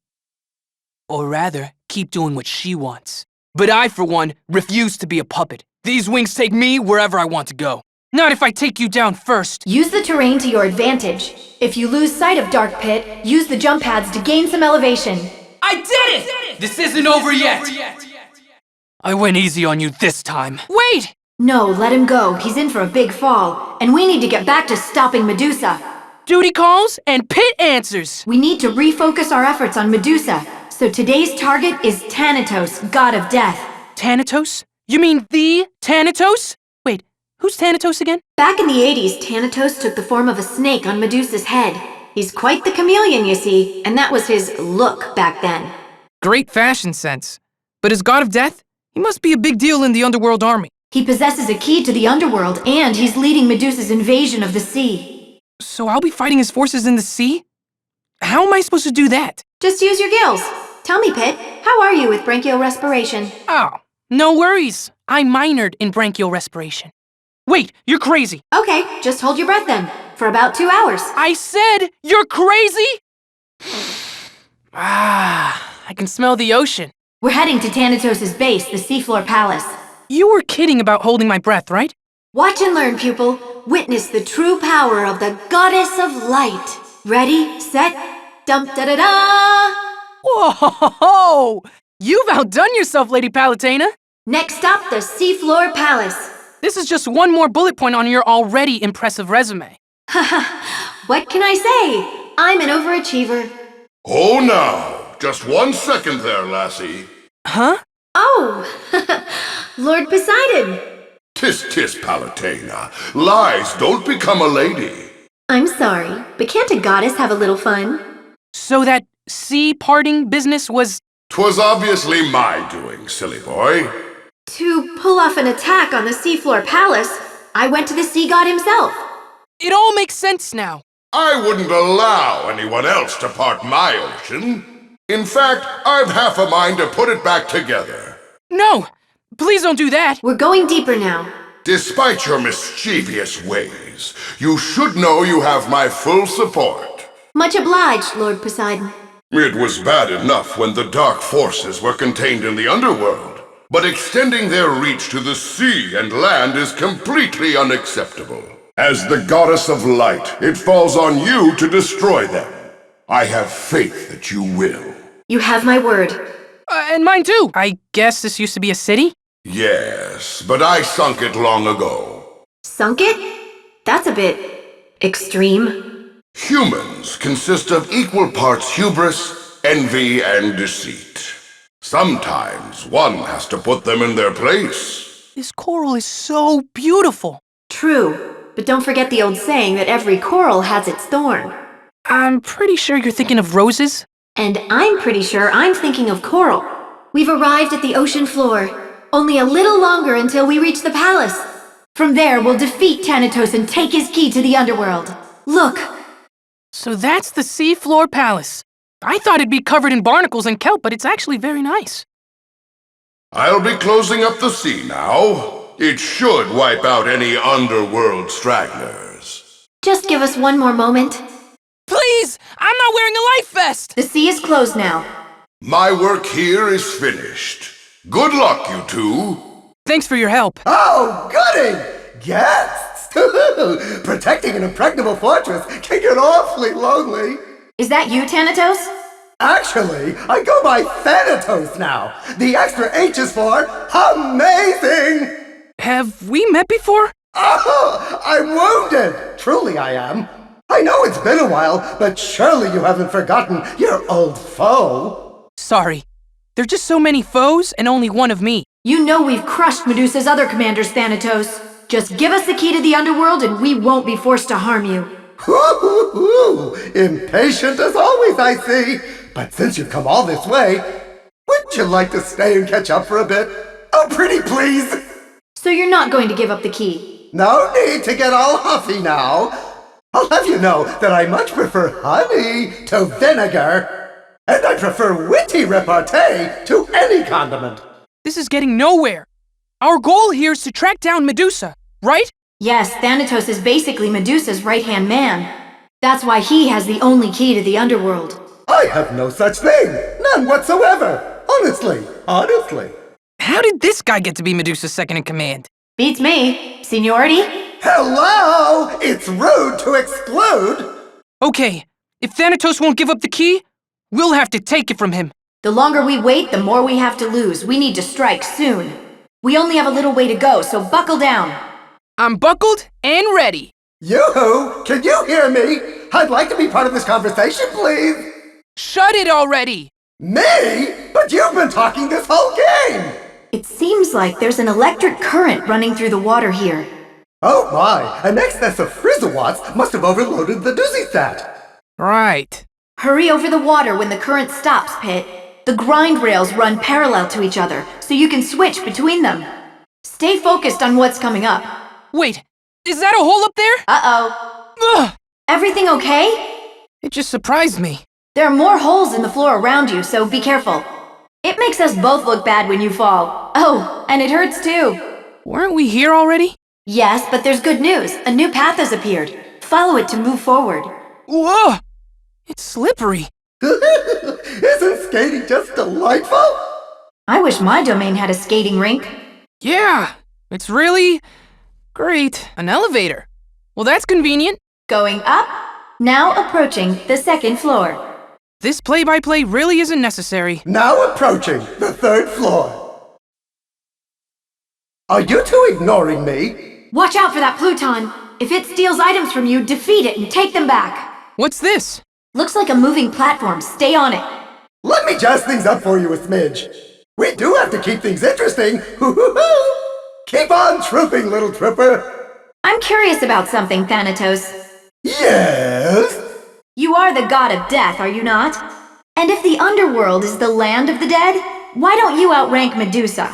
Or rather, keep doing what she wants. But I, for one, refuse to be a puppet. These wings take me wherever I want to go. Not if I take you down first. Use the terrain to your advantage. If you lose sight of Dark Pit, use the jump pads to gain some elevation. I did it! This isn't over yet. I went easy on you this time. Wait! No, let him go. He's in for a big fall. And we need to get back to stopping Medusa. Duty calls and Pit answers. We need to refocus our efforts on Medusa. So today's target is Thanatos, god of death. Thanatos? You mean the Thanatos? Wait, who's Thanatos again? Back in the 80s, Thanatos took the form of a snake on Medusa's head. He's quite the chameleon, you see, and that was his look back then. Great fashion sense. But as god of death, he must be a big deal in the underworld army. He possesses a key to the underworld, and he's leading Medusa's invasion of the sea. So I'll be fighting his forces in the sea? How am I supposed to do that? Just use your gills. Tell me, Pit, how are you with branchial respiration? Oh, no worries. I minored in branchial respiration. Wait, you're crazy. Okay, just hold your breath then, for about 2 hours. I said you're crazy? I can smell the ocean. We're heading to Thanatos' base, the Seafloor Palace. You were kidding about holding my breath, right? Watch and learn, pupil. Witness the true power of the Goddess of Light. Ready, set, dum-da-da-da! Whoa! You've outdone yourself, Lady Palutena. Next stop, the Seafloor Palace. This is just one more bullet point on your already impressive resume. What can I say? I'm an overachiever. Oh, now. Just 1 second there, lassie. Huh? Oh, Lord Poseidon. Tis, Palutena. Lies don't become a lady. I'm sorry, but can't a goddess have a little fun? So that sea parting business was... 'Twas obviously my doing, silly boy. To pull off an attack on the Seafloor Palace, I went to the sea god himself. It all makes sense now. I wouldn't allow anyone else to part my ocean. In fact, I've half a mind to put it back together. No! Please don't do that! We're going deeper now. Despite your mischievous ways, you should know you have my full support. Much obliged, Lord Poseidon. It was bad enough when the dark forces were contained in the underworld, but extending their reach to the sea and land is completely unacceptable. As the goddess of light, it falls on you to destroy them. I have faith that you will. You have my word. And mine too. I guess this used to be a city? Yes, but I sunk it long ago. Sunk it? That's a bit... extreme. Humans consist of equal parts hubris, envy, and deceit. Sometimes one has to put them in their place. This coral is so beautiful. True, but don't forget the old saying that every coral has its thorn. I'm pretty sure you're thinking of roses. And I'm pretty sure I'm thinking of coral. We've arrived at the ocean floor. Only a little longer until we reach the palace. From there, we'll defeat Thanatos and take his key to the underworld. Look! So that's the Seafloor Palace. I thought it'd be covered in barnacles and kelp, but it's actually very nice. I'll be closing up the sea now. It should wipe out any underworld stragglers. Just give us one more moment. Please! I'm not wearing a life vest! The sea is closed now. My work here is finished. Good luck, you two. Thanks for your help. Oh, goody! Guests! Protecting an impregnable fortress can get awfully lonely. Is that you, Thanatos? Actually, I go by Thanatos now. The extra H is for amazing! Have we met before? Oh, I'm wounded! Truly I am. I know it's been a while, but surely you haven't forgotten your old foe. Sorry. There are just so many foes and only one of me. You know we've crushed Medusa's other commanders, Thanatos. Just give us the key to the underworld and we won't be forced to harm you. Hoo-hoo-hoo! Impatient as always, I see. But since you've come all this way, wouldn't you like to stay and catch up for a bit? Oh, pretty please! So you're not going to give up the key? No need to get all huffy now. I'll have you know that I much prefer honey to vinegar. And I prefer witty repartee to any condiment. This is getting nowhere. Our goal here is to track down Medusa, right? Yes, Thanatos is basically Medusa's right-hand man. That's why he has the only key to the underworld. I have no such thing. None whatsoever. Honestly. How did this guy get to be Medusa's second-in-command? Beats me. Seniority? Hello! It's rude to exclude. Okay, if Thanatos won't give up the key, we'll have to take it from him. The longer we wait, the more we have to lose. We need to strike soon. We only have a little way to go, so buckle down. I'm buckled and ready. Yoo-hoo! Can you hear me? I'd like to be part of this conversation, please. Shut it already! Me? But you've been talking this whole game! It seems like there's an electric current running through the water here. Oh my, an excess of frizzlewatts must have overloaded the doozy stat. Right. Hurry over the water when the current stops, Pit. The grind rails run parallel to each other, so you can switch between them. Stay focused on what's coming up. Wait, is that a hole up there? Uh-oh. Ugh! Everything okay? It just surprised me. There are more holes in the floor around you, so be careful. It makes us both look bad when you fall. Oh, and it hurts too. Weren't we here already? Yes, but there's good news. A new path has appeared. Follow it to move forward. Whoa! It's slippery. Isn't skating just delightful? I wish my domain had a skating rink. Yeah, it's really great. An elevator. Well, that's convenient. Going up, now approaching the second floor. This play-by-play really isn't necessary. Now approaching the third floor. Are you two ignoring me? Watch out for that Pluton. If it steals items from you, defeat it and take them back. What's this? Looks like a moving platform. Stay on it. Let me jazz things up for you a smidge. We do have to keep things interesting. Keep on trooping, little trooper. I'm curious about something, Thanatos. Yes? You are the god of death, are you not? And if the underworld is the land of the dead, why don't you outrank Medusa?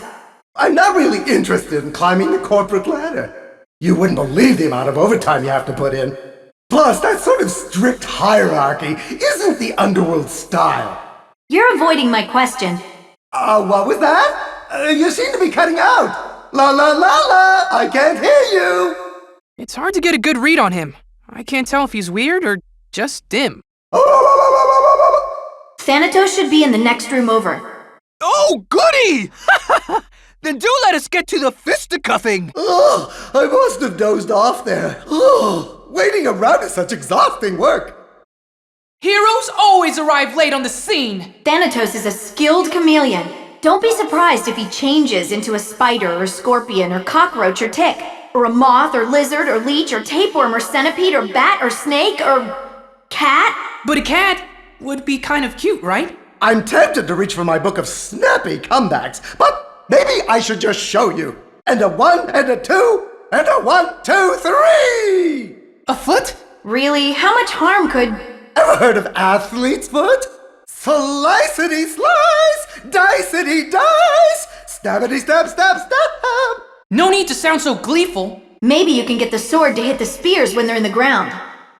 I'm not really interested in climbing the corporate ladder. You wouldn't believe the amount of overtime you have to put in. Plus, that sort of strict hierarchy isn't the underworld style. You're avoiding my question. What was that? You seem to be cutting out. La la la la, I can't hear you. It's hard to get a good read on him. I can't tell if he's weird or just dim. Thanatos should be in the next room over. Oh, goody! Then do let us get to the fisticuffing! Oh, I must have dozed off there. Oh, waiting around is such exhausting work. Heroes always arrive late on the scene. Thanatos is a skilled chameleon. Don't be surprised if he changes into a spider or scorpion or cockroach or tick, or a moth or lizard or leech or tapeworm or centipede or bat or snake or cat. But a cat would be kind of cute, right? I'm tempted to reach for my book of snappy comebacks, but maybe I should just show you. And a 1 and a 2 and a 1, 2, 3! A foot? Really? How much harm could... Ever heard of athlete's foot? Slicety slice, dicety dice, stabbity stab stab stab. No need to sound so gleeful. Maybe you can get the sword to hit the spears when they're in the ground.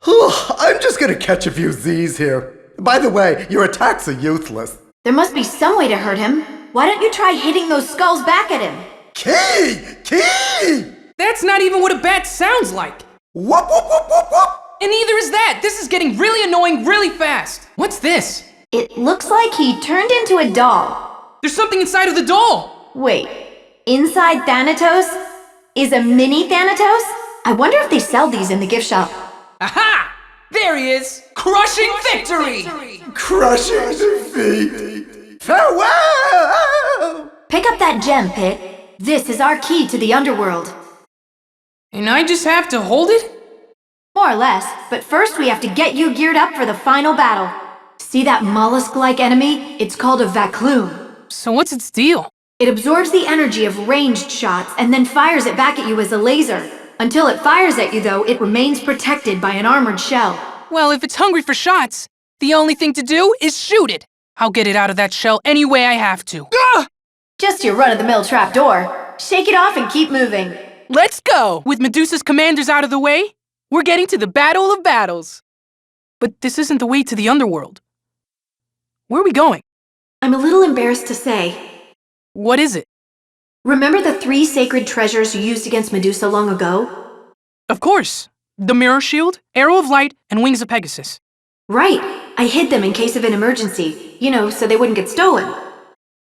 I'm just gonna catch a few Z's here. By the way, your attacks are useless. There must be some way to hurt him. Why don't you try hitting those skulls back at him? Key! That's not even what a bat sounds like. Whoop whoop whoop whoop whoop! And neither is that. This is getting really annoying really fast. What's this? It looks like he turned into a doll. There's something inside of the doll. Wait, inside Thanatos is a mini Thanatos? I wonder if they sell these in the gift shop. Aha! There he is! Crushing victory! Crushing defeat! Farewell! Pick up that gem, Pit. This is our key to the underworld. And I just have to hold it? More or less, but first we have to get you geared up for the final battle. See that mollusk-like enemy? It's called a Vacloon. So what's its deal? It absorbs the energy of ranged shots and then fires it back at you as a laser. Until it fires at you, though, it remains protected by an armored shell. Well, if it's hungry for shots, the only thing to do is shoot it. I'll get it out of that shell any way I have to. Ah! Just your run-of-the-mill trapdoor. Shake it off and keep moving. Let's go! With Medusa's commanders out of the way, we're getting to the battle of battles. But this isn't the way to the underworld. Where are we going? I'm a little embarrassed to say. What is it? Remember the 3 sacred treasures you used against Medusa long ago? Of course. The mirror shield, arrow of light, and wings of Pegasus. Right. I hid them in case of an emergency. You know, so they wouldn't get stolen.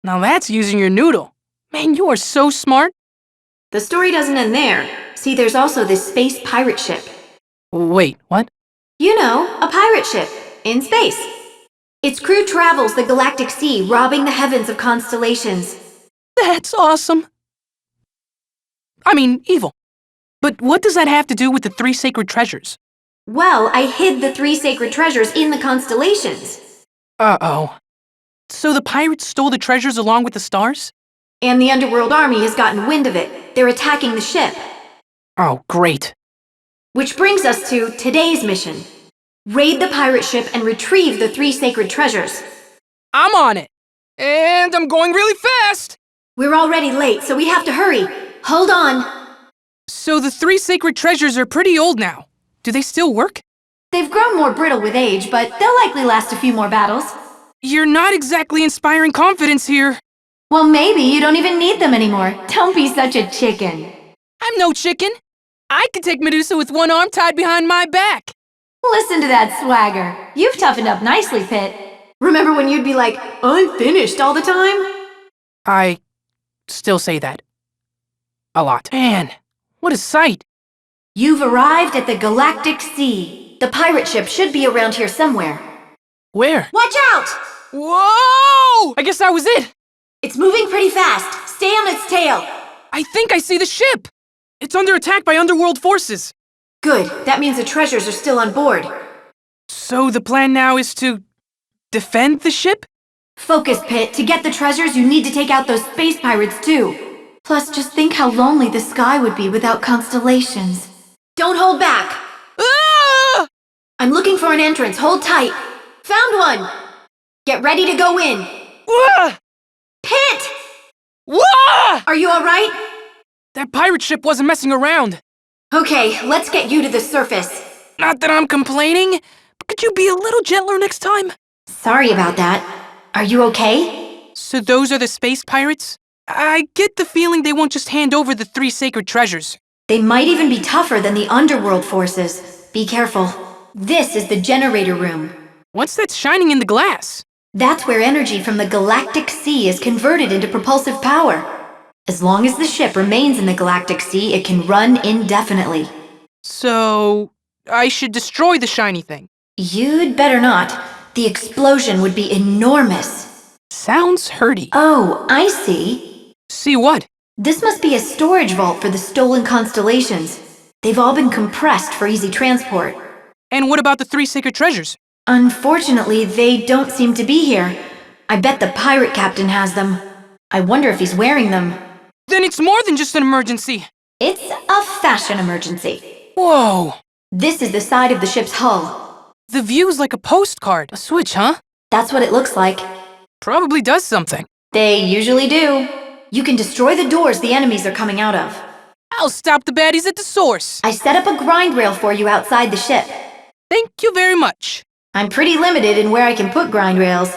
Now that's using your noodle. Man, you are so smart. The story doesn't end there. See, there's also this space pirate ship. Wait, what? You know, a pirate ship. In space. Its crew travels the galactic sea, robbing the heavens of constellations. That's awesome. I mean, evil. But what does that have to do with the 3 sacred treasures? Well, I hid the 3 sacred treasures in the constellations. Uh-oh. So the pirates stole the treasures along with the stars? And the underworld army has gotten wind of it. They're attacking the ship. Oh, great. Which brings us to today's mission. Raid the pirate ship and retrieve the 3 sacred treasures. I'm on it. And I'm going really fast. We're already late, so we have to hurry. Hold on. So the 3 sacred treasures are pretty old now. Do they still work? They've grown more brittle with age, but they'll likely last a few more battles. You're not exactly inspiring confidence here. Well, maybe you don't even need them anymore. Don't be such a chicken. I'm no chicken. I can take Medusa with one arm tied behind my back. Listen to that swagger. You've toughened up nicely, Pit. Remember when you'd be like, I'm finished all the time? I still say that. A lot. Man, what a sight. You've arrived at the Galactic Sea. The pirate ship should be around here somewhere. Where? Watch out! Whoa! I guess that was it. It's moving pretty fast. Stay on its tail. I think I see the ship. It's under attack by underworld forces. Good. That means the treasures are still on board. So the plan now is to defend the ship? Focus, Pit. To get the treasures, you need to take out those space pirates, too. Plus, just think how lonely the sky would be without constellations. Don't hold back. Ah! I'm looking for an entrance. Hold tight. Found one. Get ready to go in. Ah! Pit! Ah! Are you all right? That pirate ship wasn't messing around. Okay, let's get you to the surface. Not that I'm complaining, but could you be a little gentler next time? Sorry about that. Are you okay? So those are the space pirates? I get the feeling they won't just hand over the 3 sacred treasures. They might even be tougher than the underworld forces. Be careful. This is the generator room. What's that shining in the glass? That's where energy from the galactic sea is converted into propulsive power. As long as the ship remains in the galactic sea, it can run indefinitely. So, I should destroy the shiny thing. You'd better not. The explosion would be enormous. Sounds hurty. Oh, I see. See what? This must be a storage vault for the stolen constellations. They've all been compressed for easy transport. And what about the 3 sacred treasures? Unfortunately, they don't seem to be here. I bet the pirate captain has them. I wonder if he's wearing them. Then it's more than just an emergency. It's a fashion emergency. Whoa. This is the side of the ship's hull. The view's like a postcard. A switch, huh? That's what it looks like. Probably does something. They usually do. You can destroy the doors the enemies are coming out of. I'll stop the baddies at the source. I set up a grind rail for you outside the ship. Thank you very much. I'm pretty limited in where I can put grind rails.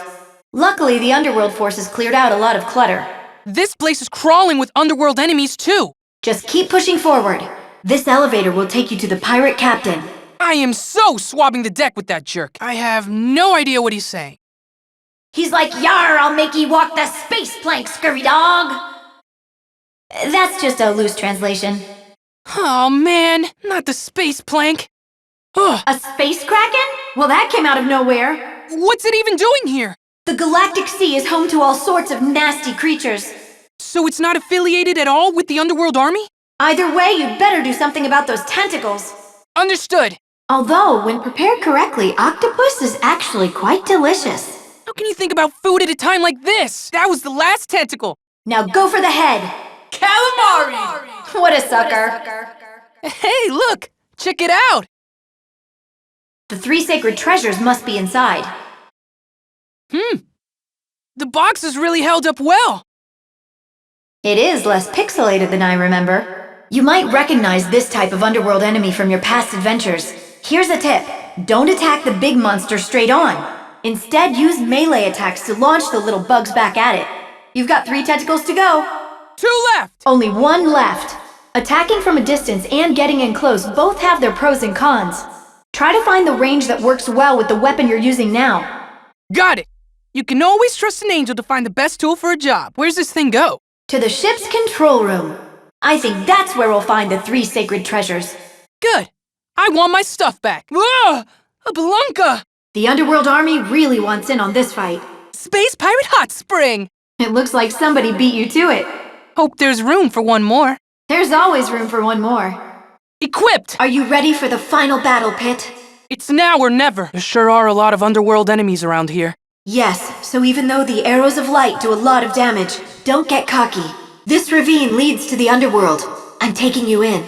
Luckily, the underworld forces cleared out a lot of clutter. This place is crawling with underworld enemies, too. Just keep pushing forward. This elevator will take you to the pirate captain. I am so swabbing the deck with that jerk. I have no idea what he's saying. He's like, "Yar, I'll make ye walk the space plank, scurvy dog." That's just a loose translation. Oh, man. Not the space plank. Ugh. A space kraken? Well, that came out of nowhere. What's it even doing here? The galactic sea is home to all sorts of nasty creatures. So it's not affiliated at all with the underworld army? Either way, you'd better do something about those tentacles. Understood. Although, when prepared correctly, octopus is actually quite delicious. How can you think about food at a time like this? That was the last tentacle. Now go for the head. Calamari! What a sucker. Hey, look! Check it out! The 3 sacred treasures must be inside. The box is really held up well. It is less pixelated than I remember. You might recognize this type of underworld enemy from your past adventures. Here's a tip. Don't attack the big monster straight on. Instead, use melee attacks to launch the little bugs back at it. You've got 3 tentacles to go. 2 left! Only 1 left. Attacking from a distance and getting in close both have their pros and cons. Try to find the range that works well with the weapon you're using now. Got it! You can always trust an angel to find the best tool for a job. Where's this thing go? To the ship's control room. I think that's where we'll find the 3 sacred treasures. Good. I want my stuff back. Whoa! A Blanca! The Underworld Army really wants in on this fight. Space Pirate Hot Spring! It looks like somebody beat you to it. Hope there's room for one more. There's always room for one more. Equipped! Are you ready for the final battle, Pit? It's now or never. There sure are a lot of underworld enemies around here. Yes, so even though the arrows of light do a lot of damage, don't get cocky. This ravine leads to the underworld. I'm taking you in.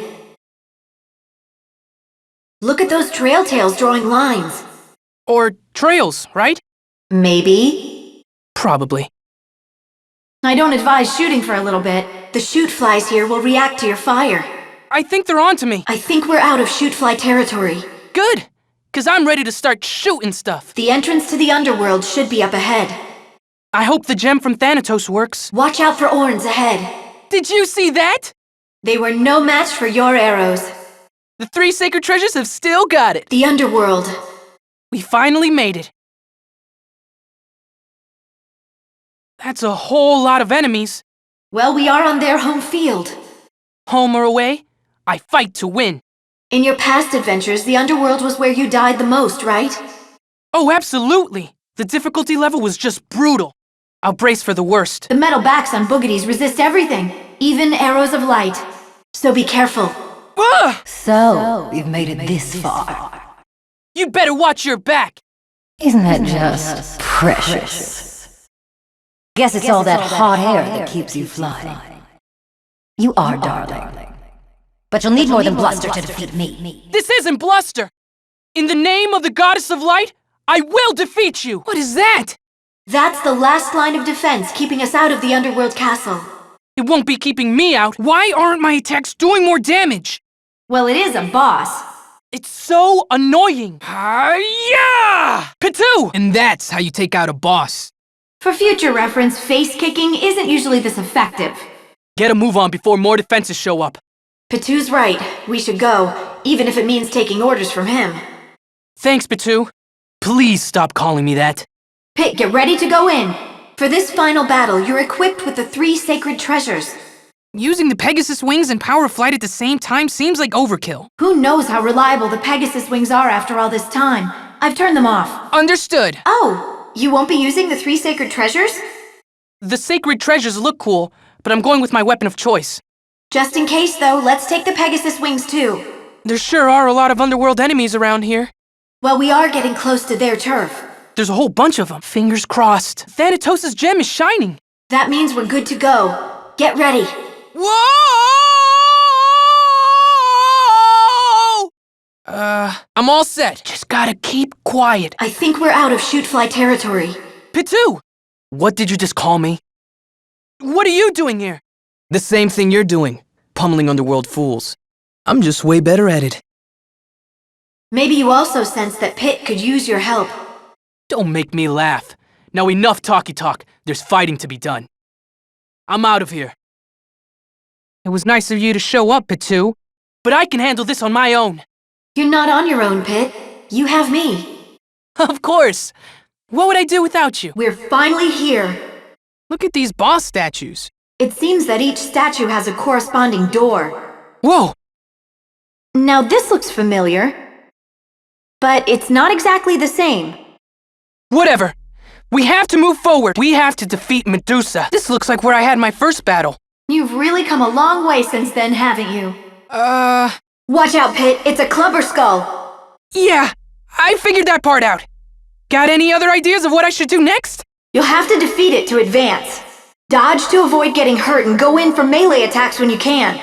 Look at those trail tails drawing lines. Or trails, right? Maybe. Probably. I don't advise shooting for a little bit. The shoot flies here will react to your fire. I think they're onto me. I think we're out of shoot fly territory. Good, 'cause I'm ready to start shooting stuff. The entrance to the underworld should be up ahead. I hope the gem from Thanatos works. Watch out for Orns ahead. Did you see that? They were no match for your arrows. The 3 sacred treasures have still got it. The underworld. We finally made it. That's a whole lot of enemies. Well, we are on their home field. Home or away, I fight to win. In your past adventures, the underworld was where you died the most, right? Oh, absolutely. The difficulty level was just brutal. I'll brace for the worst. The metal backs on boogeties resist everything, even arrows of light. So be careful. Ah! So, you've made it this far. You better watch your back. Isn't that just precious? Guess it's all that hot air that keeps you flying. You are, darling. But you'll need more than bluster to defeat me. This isn't bluster. In the name of the goddess of light, I will defeat you. What is that? That's the last line of defense keeping us out of the underworld castle. It won't be keeping me out. Why aren't my attacks doing more damage? Well, it is a boss. It's so annoying. Hi-ya! Pitu! And that's how you take out a boss. For future reference, face kicking isn't usually this effective. Get a move on before more defenses show up. Pitu's right. We should go, even if it means taking orders from him. Thanks, Pitu. Please stop calling me that. Pit, get ready to go in. For this final battle, you're equipped with the 3 sacred treasures. Using the Pegasus wings and power of flight at the same time seems like overkill. Who knows how reliable the Pegasus wings are after all this time? I've turned them off. Understood. Oh, you won't be using the 3 sacred treasures? The sacred treasures look cool, but I'm going with my weapon of choice. Just in case, though, let's take the Pegasus wings too. There sure are a lot of underworld enemies around here. Well, we are getting close to their turf. There's a whole bunch of them. Fingers crossed. Thanatos' gem is shining. That means we're good to go. Get ready. Whoa! I'm all set. Just gotta keep quiet. I think we're out of shoot fly territory. Pitu! What did you just call me? What are you doing here? The same thing you're doing. Pummeling underworld fools. I'm just way better at it. Maybe you also sense that Pit could use your help. Don't make me laugh. Now enough talky talk. There's fighting to be done. I'm out of here. It was nice of you to show up, Pitu, but I can handle this on my own. You're not on your own, Pit. You have me. Of course. What would I do without you? We're finally here. Look at these boss statues. It seems that each statue has a corresponding door. Whoa! Now this looks familiar, but it's not exactly the same. Whatever. We have to move forward. We have to defeat Medusa. This looks like where I had my first battle. You've really come a long way since then, haven't you? Watch out, Pit. It's a clubber skull. Yeah, I figured that part out. Got any other ideas of what I should do next? You'll have to defeat it to advance. Dodge to avoid getting hurt and go in for melee attacks when you can.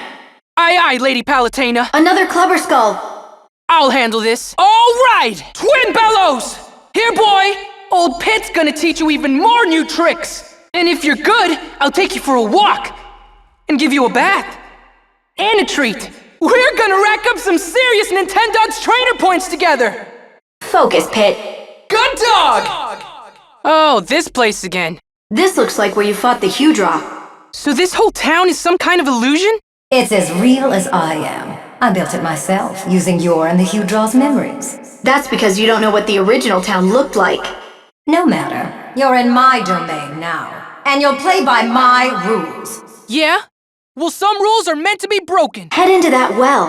Aye, aye, Lady Palatina. Another clubber skull. I'll handle this. All right! Twin bellows! Here, boy! Old Pit's gonna teach you even more new tricks. And if you're good, I'll take you for a walk. And give you a bath. And a treat. We're gonna rack up some serious Nintendogs trainer points together. Focus, Pit. Good dog! Oh, this place again. This looks like where you fought the Hudra. So this whole town is some kind of illusion? It's as real as I am. I built it myself, using your and the Hewdraw's memories. That's because you don't know what the original town looked like. No matter. You're in my domain now, and you'll play by my rules. Yeah? Well, some rules are meant to be broken. Head into that well.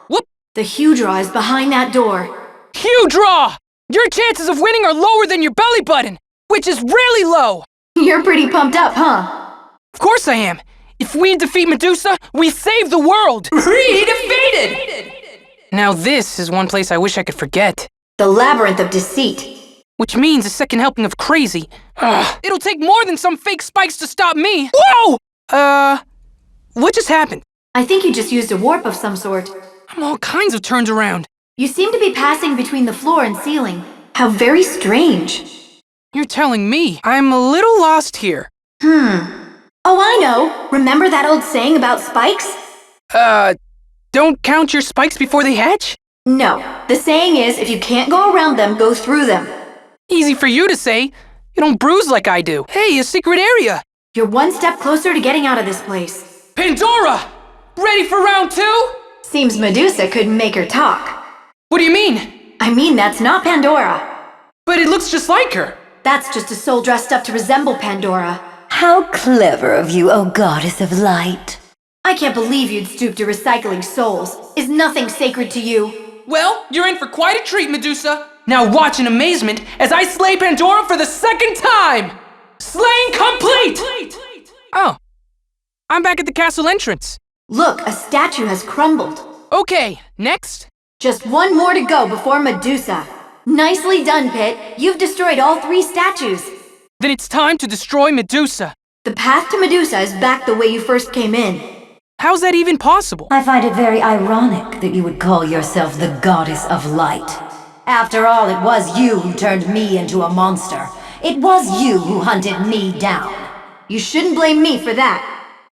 Whoop! The Hewdraw is behind that door. Hewdraw! Your chances of winning are lower than your belly button, which is really low. You're pretty pumped up, huh? Of course I am. If we defeat Medusa, we save the world. Redefeated! Now this is one place I wish I could forget. The Labyrinth of Deceit. Which means a second helping of crazy. Ugh, it'll take more than some fake spikes to stop me. Whoa! What just happened? I think you just used a warp of some sort. I'm all kinds of turned around. You seem to be passing between the floor and ceiling. How very strange. You're telling me I'm a little lost here. Oh, I know. Remember that old saying about spikes? Don't count your spikes before they hatch? No. The saying is, if you can't go around them, go through them. Easy for you to say. You don't bruise like I do. Hey, a secret area. You're one step closer to getting out of this place. Pandora! Ready for round 2? Seems Medusa couldn't make her talk. What do you mean? I mean, that's not Pandora. But it looks just like her. That's just a soul dressed up to resemble Pandora. How clever of you, O goddess of light. I can't believe you'd stoop to recycling souls. Is nothing sacred to you? Well, you're in for quite a treat, Medusa. Now watch in amazement as I slay Pandora for the second time! Slaying complete! Oh, I'm back at the castle entrance. Look, a statue has crumbled. Okay, next. Just one more to go before Medusa. Nicely done, Pit. You've destroyed all 3 statues. Then it's time to destroy Medusa. The path to Medusa is back the way you first came in. How's that even possible? I find it very ironic that you would call yourself the goddess of light. After all, it was you who turned me into a monster. It was you who hunted me down. You shouldn't blame me for that.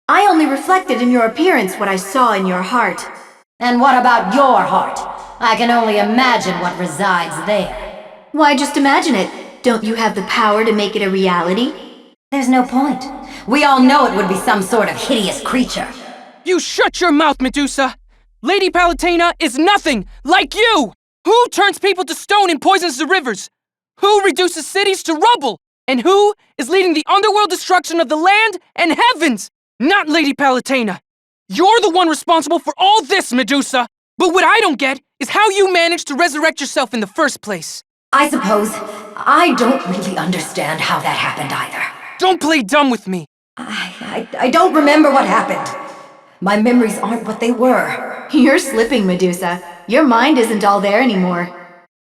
I only reflected in your appearance what I saw in your heart. And what about your heart? I can only imagine what resides there. Why, just imagine it. Don't you have the power to make it a reality? There's no point. We all know it would be some sort of hideous creature. You shut your mouth, Medusa! Lady Palutena is nothing like you! Who turns people to stone and poisons the rivers? Who reduces cities to rubble? And who is leading the underworld destruction of the land and heavens? Not Lady Palutena. You're the one responsible for all this, Medusa! But what I don't get is how you managed to resurrect yourself in the first place. I suppose I don't really understand how that happened either. Don't play dumb with me. I don't remember what happened. My memories aren't what they were. You're slipping, Medusa. Your mind isn't all there anymore.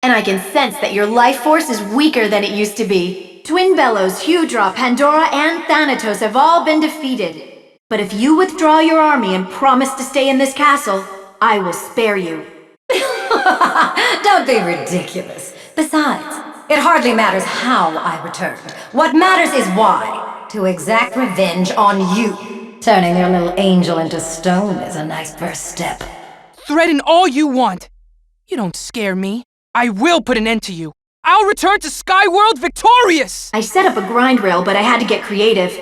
And I can sense that your life force is weaker than it used to be. Twin Bellows, Hewdra, Pandora, and Thanatos have all been defeated. But if you withdraw your army and promise to stay in this castle, I will spare you. Don't be ridiculous. Besides, it hardly matters how I return. What matters is why. To exact revenge on you. Turning your little angel into stone is a nice first step. Threaten all you want. You don't scare me. I will put an end to you. I'll return to Skyworld victorious! I set up a grind rail, but I had to get creative.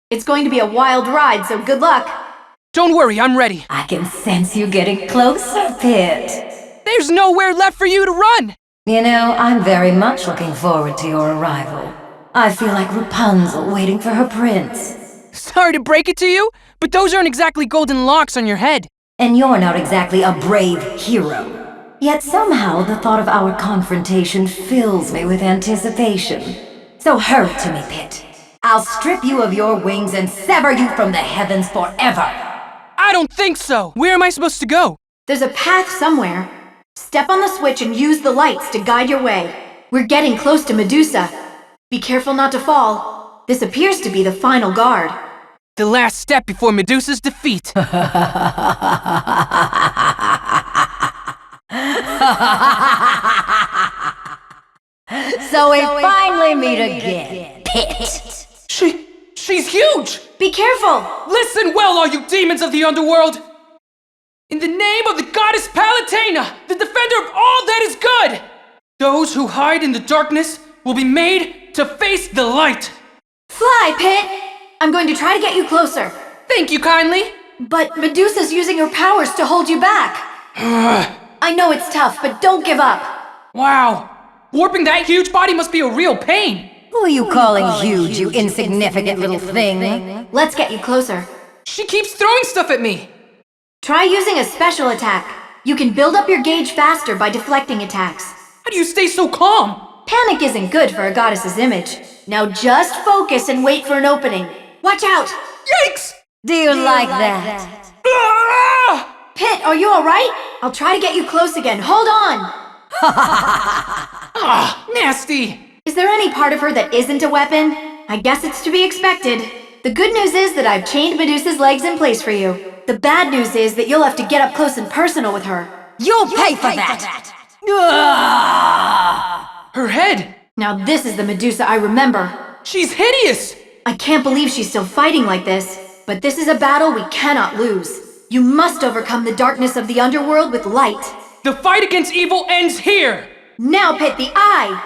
It's going to be a wild ride, so good luck. Don't worry, I'm ready. I can sense you getting closer, Pit. There's nowhere left for you to run! You know, I'm very much looking forward to your arrival. I feel like Rapunzel waiting for her prince. Sorry to break it to you, but those aren't exactly golden locks on your head. And you're not exactly a brave hero. Yet somehow the thought of our confrontation fills me with anticipation. So hurry to me, Pit. I'll strip you of your wings and sever you from the heavens forever. I don't think so. Where am I supposed to go? There's a path somewhere. Step on the switch and use the lights to guide your way. We're getting close to Medusa. Be careful not to fall. This appears to be the final guard. The last step before Medusa's defeat. So we finally meet again, Pit. She's huge! Be careful! Listen well, all you demons of the underworld! In the name of the goddess Palutena, the defender of all that is good, those who hide in the darkness will be made to face the light. Fly, Pit! I'm going to try to get you closer. Thank you kindly. But Medusa's using her powers to hold you back. I know it's tough, but don't give up. Wow. Warping that huge body must be a real pain. Who are you calling huge, you insignificant little thing? Let's get you closer. She keeps throwing stuff at me. Try using a special attack. You can build up your gauge faster by deflecting attacks. How do you stay so calm? Panic isn't good for a goddess's image. Now just focus and wait for an opening. Watch out! Yikes! Do you like that? Ah! Pit, are you alright? I'll try to get you close again. Hold on! Ah, nasty! Is there any part of her that isn't a weapon? I guess it's to be expected. The good news is that I've chained Medusa's legs in place for you. The bad news is that you'll have to get up close and personal with her. You'll pay for that! Her head! Now this is the Medusa I remember. She's hideous! I can't believe she's still fighting like this. But this is a battle we cannot lose. You must overcome the darkness of the underworld with light. The fight against evil ends here! Now Pit the eye!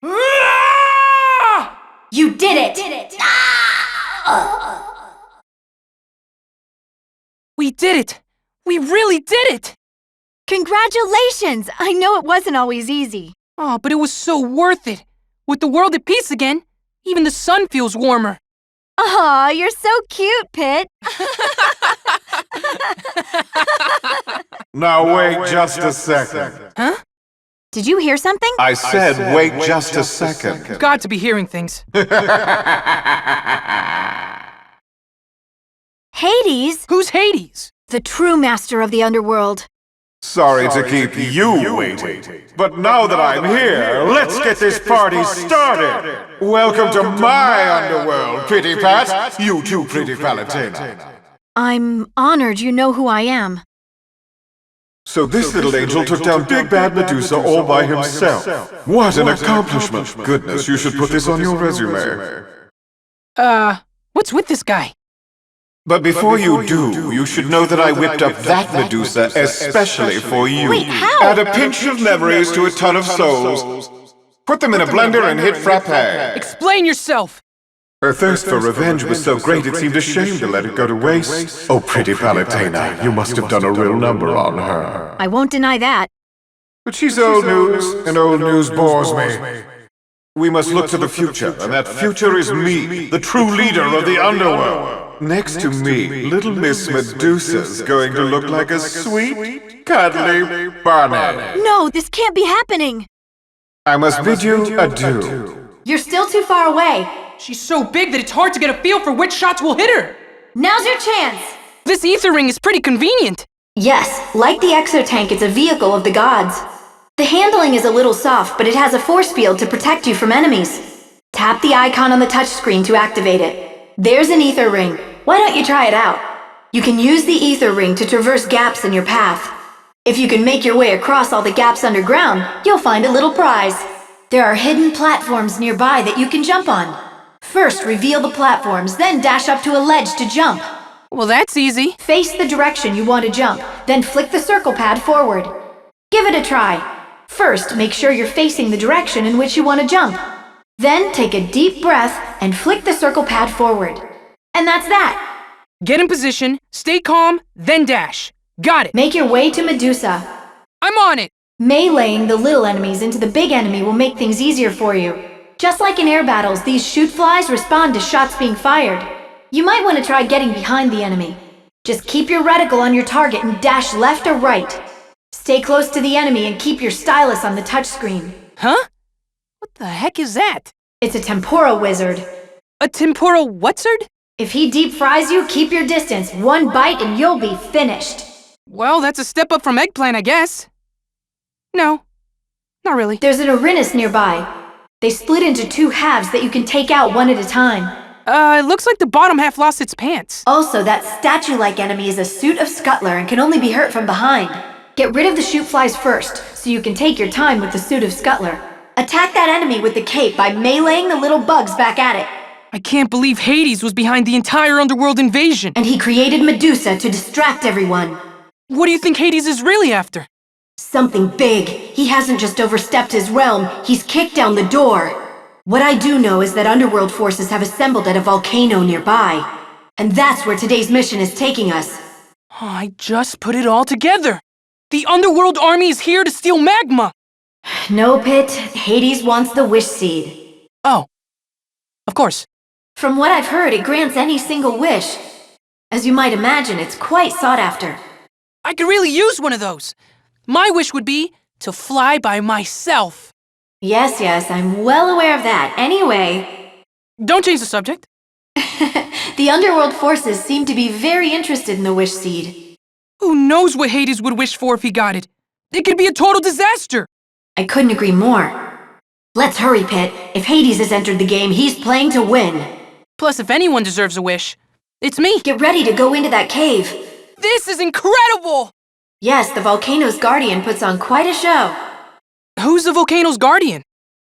Ah! You did it! We did it! We really did it! Congratulations! I know it wasn't always easy. Oh, but it was so worth it. With the world at peace again, even the sun feels warmer. Aw, you're so cute, Pit. Now wait just a second. Huh? Did you hear something? I said wait just a second. Got to be hearing things. Hades? Who's Hades? The true master of the underworld. Sorry to keep you waiting, but now that I'm here, let's get this party started. Welcome to my underworld, Pretty Pat. You too, Pretty Palutena. I'm honored you know who I am. So this little angel took down Big Bad Medusa all by himself. What an accomplishment. Goodness, you should put this on your resume. What's with this guy? But before you do, you should know that I whipped up that Medusa especially for you. Wait, how? Add a pinch of memories to a ton of souls. Put them in a blender and hit frappe. Explain yourself! Her thirst for revenge was so great it seemed a shame to let it go to waste. Oh, Pretty Palutena, you must have done a real number on her. I won't deny that. But she's old news, and old news bores me. We must look to the future, and that future is me, the true leader of the underworld. Next to me, little Miss Medusa's going to look like a sweet, cuddly bunny. No, this can't be happening. I must bid you adieu. You're still too far away. She's so big that it's hard to get a feel for which shots will hit her. Now's your chance! This ether ring is pretty convenient. Yes, like the exotank, it's a vehicle of the gods. The handling is a little soft, but it has a force field to protect you from enemies. Tap the icon on the touchscreen to activate it. There's an ether ring. Why don't you try it out? You can use the ether ring to traverse gaps in your path. If you can make your way across all the gaps underground, you'll find a little prize. There are hidden platforms nearby that you can jump on. First, reveal the platforms, then dash up to a ledge to jump. Well, that's easy. Face the direction you want to jump, then flick the circle pad forward. Give it a try. First, make sure you're facing the direction in which you want to jump. Then, take a deep breath and flick the circle pad forward. And that's that. Get in position, stay calm, then dash. Got it. Make your way to Medusa. I'm on it. Meleeing the little enemies into the big enemy will make things easier for you. Just like in air battles, these shoot flies respond to shots being fired. You might want to try getting behind the enemy. Just keep your reticle on your target and dash left or right. Stay close to the enemy and keep your stylus on the touchscreen. Huh? What the heck is that? It's a tempura wizard. A temporal whatzard? If he deep fries you, keep your distance. One bite and you'll be finished. Well, that's a step up from eggplant, I guess. No, not really. There's an Uranus nearby. They split into two halves that you can take out one at a time. It looks like the bottom half lost its pants. Also, that statue-like enemy is a suit of scuttler and can only be hurt from behind. Get rid of the shoot flies first, so you can take your time with the suit of scuttler. Attack that enemy with the cape by meleeing the little bugs back at it. I can't believe Hades was behind the entire underworld invasion. And he created Medusa to distract everyone. What do you think Hades is really after? Something big. He hasn't just overstepped his realm, he's kicked down the door. What I do know is that underworld forces have assembled at a volcano nearby. And that's where today's mission is taking us. I just put it all together. The Underworld Army is here to steal magma. No, Pit. Hades wants the wish seed. Oh, of course. From what I've heard, it grants any single wish. As you might imagine, it's quite sought after. I could really use one of those. My wish would be to fly by myself. Yes, I'm well aware of that. Anyway... Don't change the subject. The Underworld forces seem to be very interested in the wish seed. Who knows what Hades would wish for if he got it? It could be a total disaster. I couldn't agree more. Let's hurry, Pit. If Hades has entered the game, he's playing to win. Plus, if anyone deserves a wish, it's me. Get ready to go into that cave. This is incredible! Yes, the volcano's guardian puts on quite a show. Who's the volcano's guardian?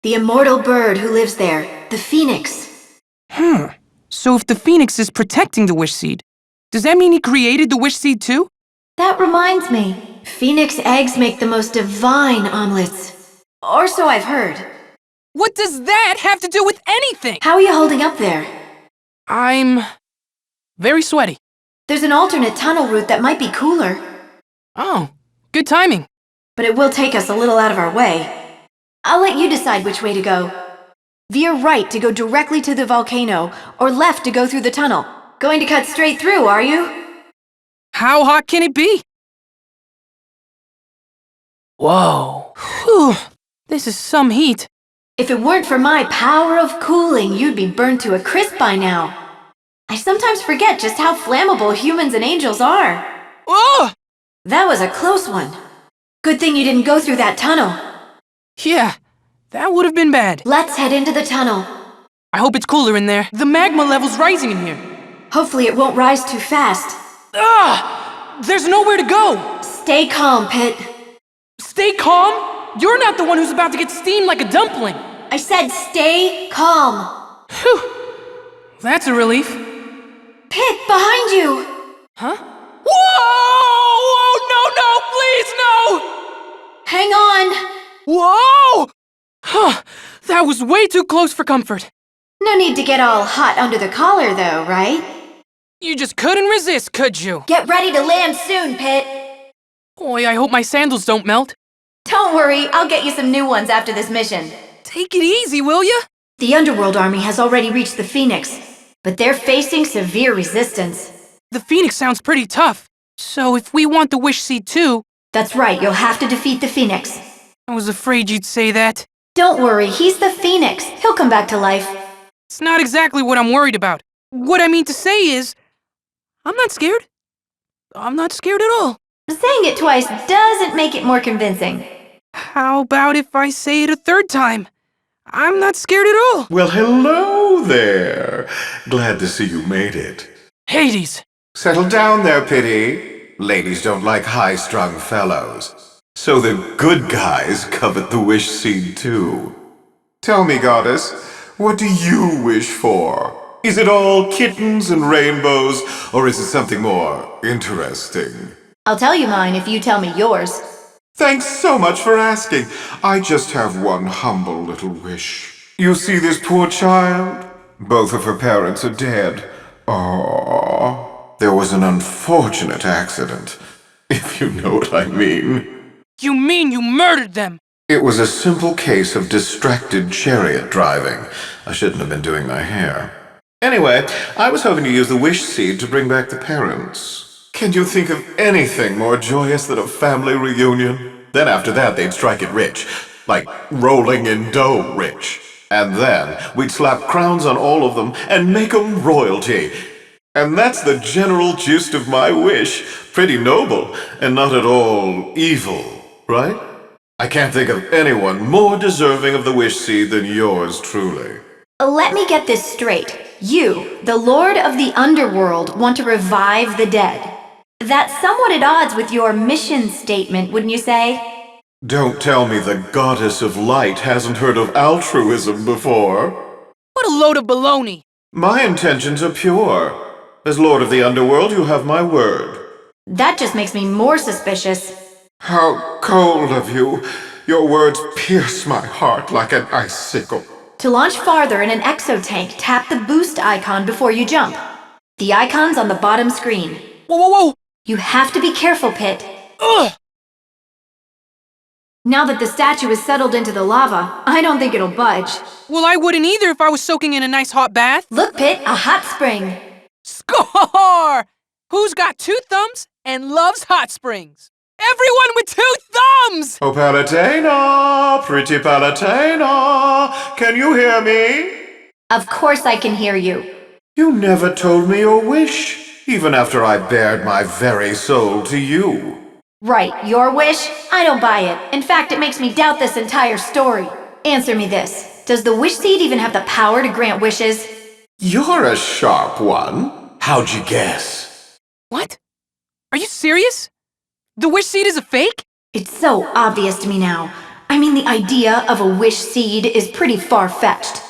The immortal bird who lives there, the Phoenix. So if the Phoenix is protecting the wish seed, does that mean he created the wish seed too? That reminds me. Phoenix eggs make the most divine omelets. Or so I've heard. What does that have to do with anything? How are you holding up there? I'm very sweaty. There's an alternate tunnel route that might be cooler. Oh, good timing. But it will take us a little out of our way. I'll let you decide which way to go. Veer right to go directly to the volcano, or left to go through the tunnel. Going to cut straight through, are you? How hot can it be? Whoa. Whew. This is some heat. If it weren't for my power of cooling, you'd be burned to a crisp by now. I sometimes forget just how flammable humans and angels are. Oh! That was a close one. Good thing you didn't go through that tunnel. Yeah, that would have been bad. Let's head into the tunnel. I hope it's cooler in there. The magma level's rising in here. Hopefully it won't rise too fast. There's nowhere to go. Stay calm, Pit. Stay calm? You're not the one who's about to get steamed like a dumpling. I said stay calm. Phew. That's a relief. Pit, behind you! Huh? Whoa! No, please, no! Hang on! Whoa! Huh. That was way too close for comfort. No need to get all hot under the collar, though, right? You just couldn't resist, could you? Get ready to land soon, Pit. Boy, I hope my sandals don't melt. Don't worry, I'll get you some new ones after this mission. Take it easy, will ya? The Underworld Army has already reached the Phoenix, but they're facing severe resistance. The Phoenix sounds pretty tough. So if we want the wish seed too... That's right, you'll have to defeat the Phoenix. I was afraid you'd say that. Don't worry, he's the Phoenix. He'll come back to life. It's not exactly what I'm worried about. What I mean to say is... I'm not scared. I'm not scared at all. Saying it twice doesn't make it more convincing. How about if I say it a third time? I'm not scared at all. Well, hello there. Glad to see you made it. Hades. Settle down there, Pity. Ladies don't like high-strung fellows. So the good guys covet the wish seed too. Tell me, goddess, what do you wish for? Is it all kittens and rainbows, or is it something more interesting? I'll tell you mine if you tell me yours. Thanks so much for asking. I just have one humble little wish. You see this poor child? Both of her parents are dead. Aww. There was an unfortunate accident, if you know what I mean. You mean you murdered them? It was a simple case of distracted chariot driving. I shouldn't have been doing my hair. Anyway, I was hoping to use the wish seed to bring back the parents. Can you think of anything more joyous than a family reunion? Then after that, they'd strike it rich. Like rolling in dough rich. And then we'd slap crowns on all of them and make 'em royalty. And that's the general gist of my wish. Pretty noble, and not at all evil, right? I can't think of anyone more deserving of the wish seed than yours truly. Let me get this straight. You, the Lord of the Underworld, want to revive the dead. That's somewhat at odds with your mission statement, wouldn't you say? Don't tell me the goddess of light hasn't heard of altruism before. What a load of baloney. My intentions are pure. As Lord of the Underworld, you have my word. That just makes me more suspicious. How cold of you. Your words pierce my heart like an icicle. To launch farther in an exotank, tap the boost icon before you jump. The icon's on the bottom screen. Whoa, whoa, whoa! You have to be careful, Pit. Ugh! Now that the statue is settled into the lava, I don't think it'll budge. Well, I wouldn't either if I was soaking in a nice hot bath. Look, Pit, a hot spring. Score! Who's got 2 thumbs and loves hot springs? Everyone with 2 thumbs! Oh, Palutena, pretty Palutena, can you hear me? Of course I can hear you. You never told me your wish, even after I bared my very soul to you. Right, your wish? I don't buy it. In fact, it makes me doubt this entire story. Answer me this. Does the wish seed even have the power to grant wishes? You're a sharp one. How'd you guess? What? Are you serious? The wish seed is a fake? It's so obvious to me now. I mean, the idea of a wish seed is pretty far-fetched.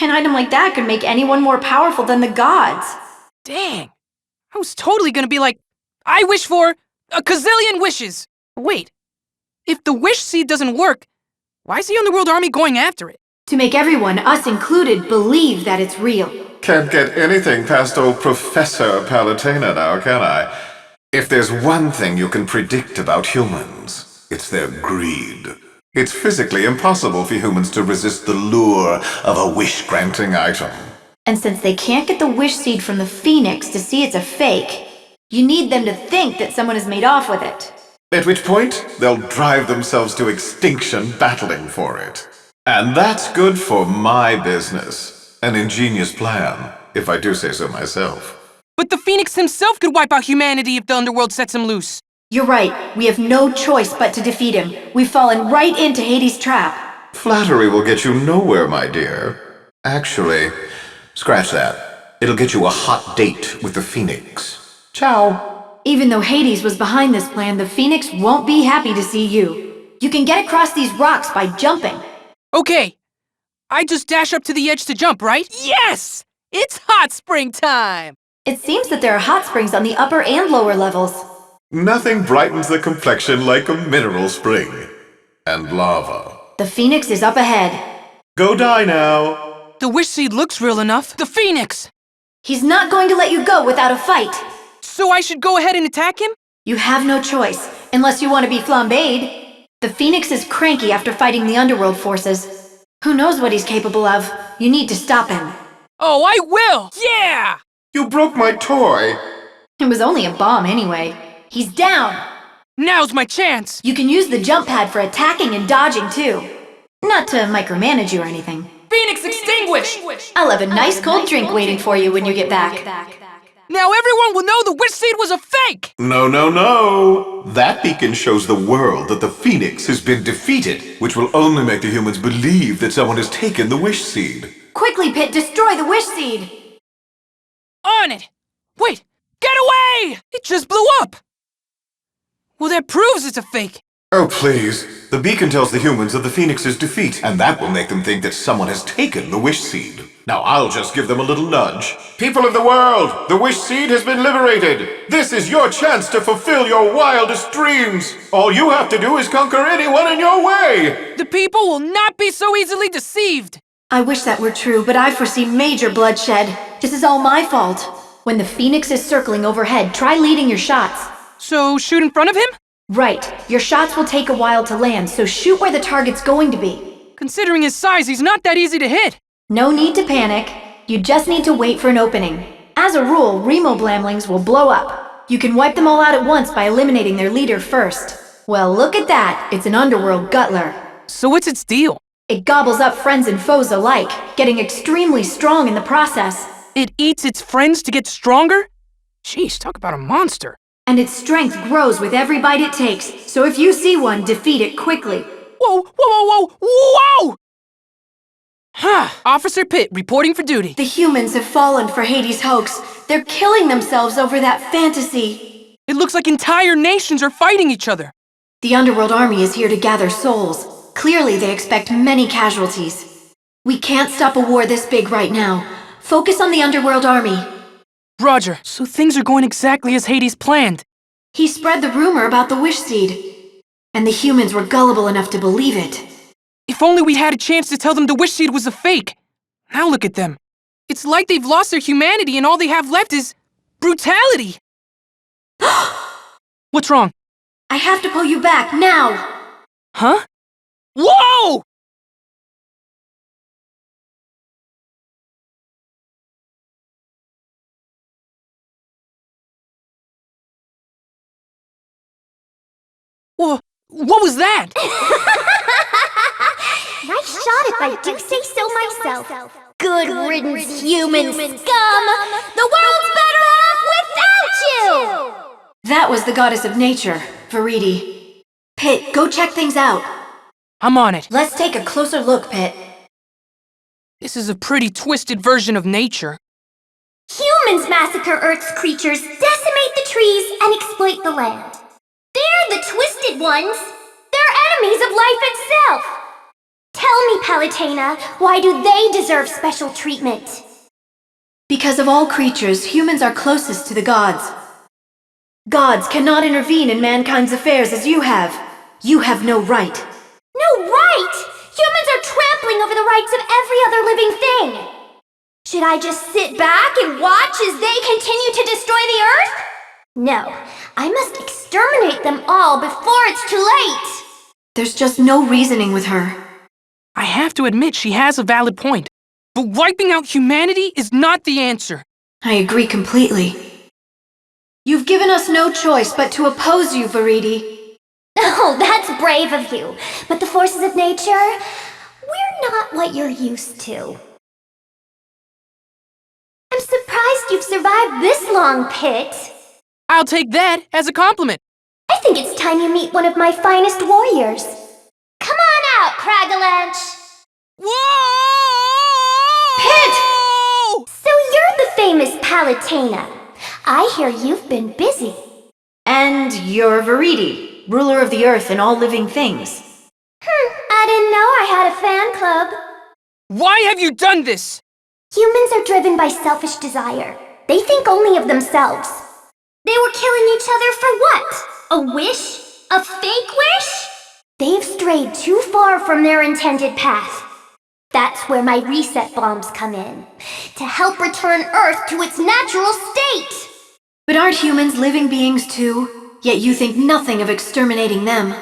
An item like that could make anyone more powerful than the gods. Dang. I was totally gonna be like, I wish for a gazillion wishes. Wait, if the wish seed doesn't work, why is the Underworld Army going after it? To make everyone, us included, believe that it's real. Can't get anything past old Professor Palutena now, can I? If there's one thing you can predict about humans, it's their greed. It's physically impossible for humans to resist the lure of a wish-granting item. And since they can't get the wish seed from the Phoenix to see it's a fake, you need them to think that someone has made off with it. At which point, they'll drive themselves to extinction battling for it. And that's good for my business. An ingenious plan, if I do say so myself. But the Phoenix himself could wipe out humanity if the Underworld sets him loose. You're right. We have no choice but to defeat him. We've fallen right into Hades' trap. Flattery will get you nowhere, my dear. Actually, scratch that. It'll get you a hot date with the Phoenix. Ciao. Even though Hades was behind this plan, the Phoenix won't be happy to see you. You can get across these rocks by jumping. Okay. I just dash up to the edge to jump, right? Yes! It's hot spring time! It seems that there are hot springs on the upper and lower levels. Nothing brightens the complexion like a mineral spring. And lava. The Phoenix is up ahead. Go die now. The wish seed looks real enough. The Phoenix! He's not going to let you go without a fight. So I should go ahead and attack him? You have no choice, unless you want to be flambéed. The Phoenix is cranky after fighting the Underworld forces. Who knows what he's capable of? You need to stop him. Oh, I will! Yeah! You broke my toy. It was only a bomb anyway. He's down! Now's my chance! You can use the jump pad for attacking and dodging too. Not to micromanage you or anything. Phoenix extinguish! I'll have a nice cold drink waiting for you when you get back. Now everyone will know the wish seed was a fake! No, no, no. That beacon shows the world that the Phoenix has been defeated, which will only make the humans believe that someone has taken the wish seed. Quickly, Pit, destroy the wish seed! On it! Wait! Get away! It just blew up! Well, that proves it's a fake. Oh, please. The beacon tells the humans of the Phoenix's defeat, and that will make them think that someone has taken the wish seed. Now I'll just give them a little nudge. People of the world, the wish seed has been liberated. This is your chance to fulfill your wildest dreams. All you have to do is conquer anyone in your way. The people will not be so easily deceived. I wish that were true, but I foresee major bloodshed. This is all my fault. When the Phoenix is circling overhead, try leading your shots. So, shoot in front of him? Right. Your shots will take a while to land, so shoot where the target's going to be. Considering his size, he's not that easy to hit. No need to panic. You just need to wait for an opening. As a rule, Remo Blamlings will blow up. You can wipe them all out at once by eliminating their leader first. Well, look at that. It's an underworld guttler. So what's its deal? It gobbles up friends and foes alike, getting extremely strong in the process. It eats its friends to get stronger? Jeez, talk about a monster. And its strength grows with every bite it takes, so if you see one, defeat it quickly. Whoa, whoa, whoa, whoa, whoa! Huh, Officer Pitt reporting for duty. The humans have fallen for Hades' hoax. They're killing themselves over that fantasy. It looks like entire nations are fighting each other. The Underworld Army is here to gather souls. Clearly, they expect many casualties. We can't stop a war this big right now. Focus on the Underworld Army. Roger, so things are going exactly as Hades planned. He spread the rumor about the wish seed. And the humans were gullible enough to believe it. If only we had a chance to tell them the wish seed was a fake. Now look at them. It's like they've lost their humanity and all they have left is Brutality! What's wrong? I have to pull you back, now! Huh? Whoa! What was that? Nice shot if I do say so myself. Good riddance, human scum! The world's better off without you! That was the goddess of nature, Veridi. Pit, go check things out. I'm on it. Let's take a closer look, Pit. This is a pretty twisted version of nature. Humans massacre Earth's creatures, decimate the trees, and exploit the land. They're the twisted ones. They're enemies of life itself. Tell me, Palutena, why do they deserve special treatment? Because of all creatures, humans are closest to the gods. Gods cannot intervene in mankind's affairs as you have. You have no right. No right? Humans are trampling over the rights of every other living thing. Should I just sit back and watch as they continue to destroy the Earth? No, I must exterminate them all before it's too late. There's just no reasoning with her. I have to admit she has a valid point. But wiping out humanity is not the answer. I agree completely. You've given us no choice but to oppose you, Veridi. Oh, that's brave of you. But the forces of nature, we're not what you're used to. I'm surprised you've survived this long, Pit. I'll take that as a compliment. I think it's time you meet one of my finest warriors. Come on out, Cragalanche! Whoa! Pit! So you're the famous Palutena. I hear you've been busy. And you're Veridi, ruler of the earth and all living things. I didn't know I had a fan club. Why have you done this? Humans are driven by selfish desire. They think only of themselves. They were killing each other for what? A wish? A fake wish? They've strayed too far from their intended path. That's where my reset bombs come in, to help return Earth to its natural state. But aren't humans living beings too? Yet you think nothing of exterminating them.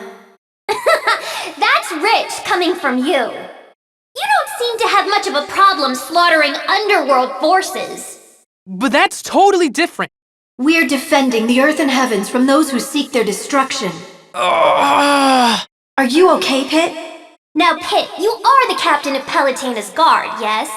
That's rich coming from you. You don't seem to have much of a problem slaughtering underworld forces. But that's totally different. We're defending the earth and heavens from those who seek their destruction. Ugh. Are you okay, Pit? Now, Pit, you are the captain of Palutena's guard, yes?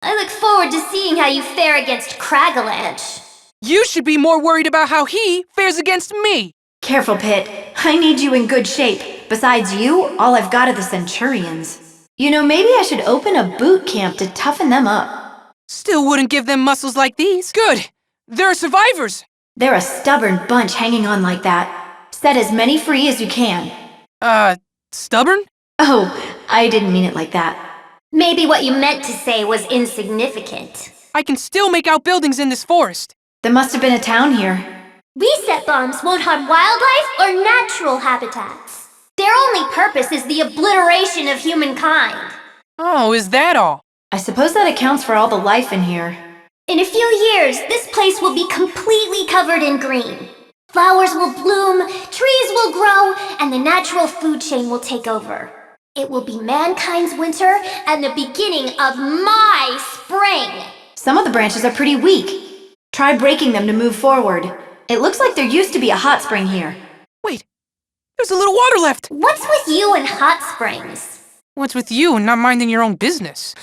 I look forward to seeing how you fare against Cragalanche. You should be more worried about how he fares against me. Careful, Pit. I need you in good shape. Besides you, all I've got are the Centurions. You know, maybe I should open a boot camp to toughen them up. Still wouldn't give them muscles like these. Good. They're survivors. They're a stubborn bunch hanging on like that. Set as many free as you can. Stubborn? Oh, I didn't mean it like that. Maybe what you meant to say was insignificant. I can still make out buildings in this forest. There must have been a town here. Reset bombs won't harm wildlife or natural habitats. Their only purpose is the obliteration of humankind. Oh, is that all? I suppose that accounts for all the life in here. In a few years, this place will be completely covered in green. Flowers will bloom, trees will grow, and the natural food chain will take over. It will be mankind's winter and the beginning of my spring. Some of the branches are pretty weak. Try breaking them to move forward. It looks like there used to be a hot spring here. Wait, there's a little water left. What's with you and hot springs? What's with you and not minding your own business?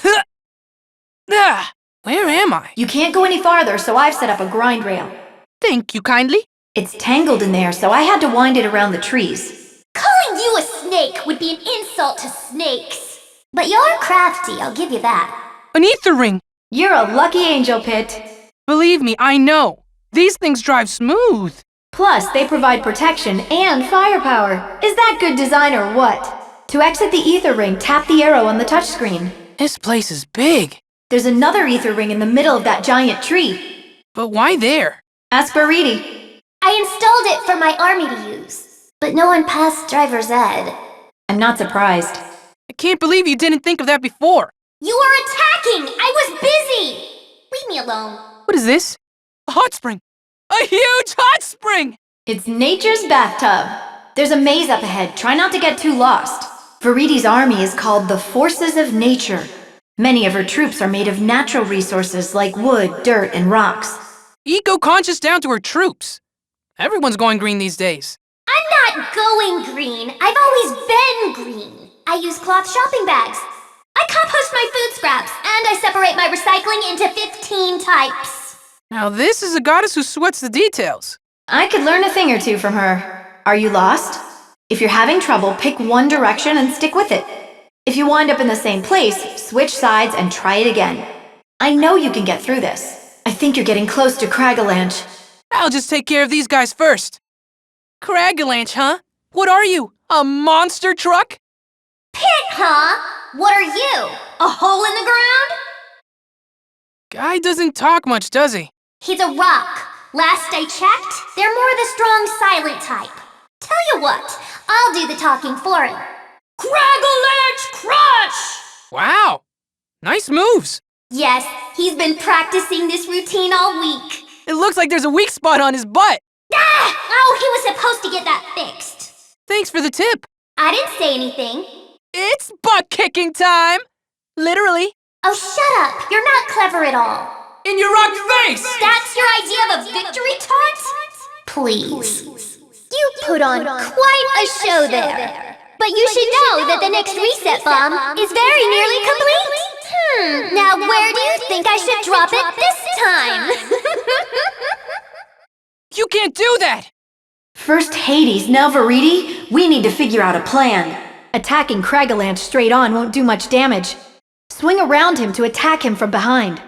Where am I? You can't go any farther, so I've set up a grind rail. Thank you kindly. It's tangled in there, so I had to wind it around the trees. Calling you a snake would be an insult to snakes. But you're crafty, I'll give you that. An ether ring. You're a lucky angel, Pit. Believe me, I know. These things drive smooth. Plus, they provide protection and firepower. Is that good design or what? To exit the ether ring, tap the arrow on the touchscreen. This place is big. There's another ether ring in the middle of that giant tree. But why there? Ask Baridi. I installed it for my army to use, but no one passed driver's ed. I'm not surprised. I can't believe you didn't think of that before. You were attacking! I was busy! Leave me alone. What is this? A hot spring. A huge hot spring! It's nature's bathtub. There's a maze up ahead. Try not to get too lost. Viridi's army is called the Forces of Nature. Many of her troops are made of natural resources like wood, dirt, and rocks. Eco-conscious down to her troops. Everyone's going green these days. I'm not going green. I've always been green. I use cloth shopping bags. I compost my food scraps, and I separate my recycling into 15 types. Now this is a goddess who sweats the details. I could learn a thing or two from her. Are you lost? If you're having trouble, pick one direction and stick with it. If you wind up in the same place, switch sides and try it again. I know you can get through this. I think you're getting close to Cragalanche. I'll just take care of these guys first. Cragalanche, huh? What are you? A monster truck? Pit, huh? What are you? A hole in the ground? Guy doesn't talk much, does he? He's a rock. Last I checked, they're more the strong silent type. Tell you what, I'll do the talking for him. Cragalanche Crush! Wow. Nice moves. Yes, he's been practicing this routine all week. It looks like there's a weak spot on his butt. Ah! Oh, he was supposed to get that fixed. Thanks for the tip. I didn't say anything. It's butt-kicking time. Literally. Oh, shut up. You're not clever at all. In your rock face! That's your idea of a victory taunt? Please. You put on quite a show there. But you should know that the next reset bomb is very nearly complete. Now where do you think I should drop it this time? You can't do that! First Hades, now Viridi. We need to figure out a plan. Attacking Cragalanche straight on won't do much damage. Swing around him to attack him from behind.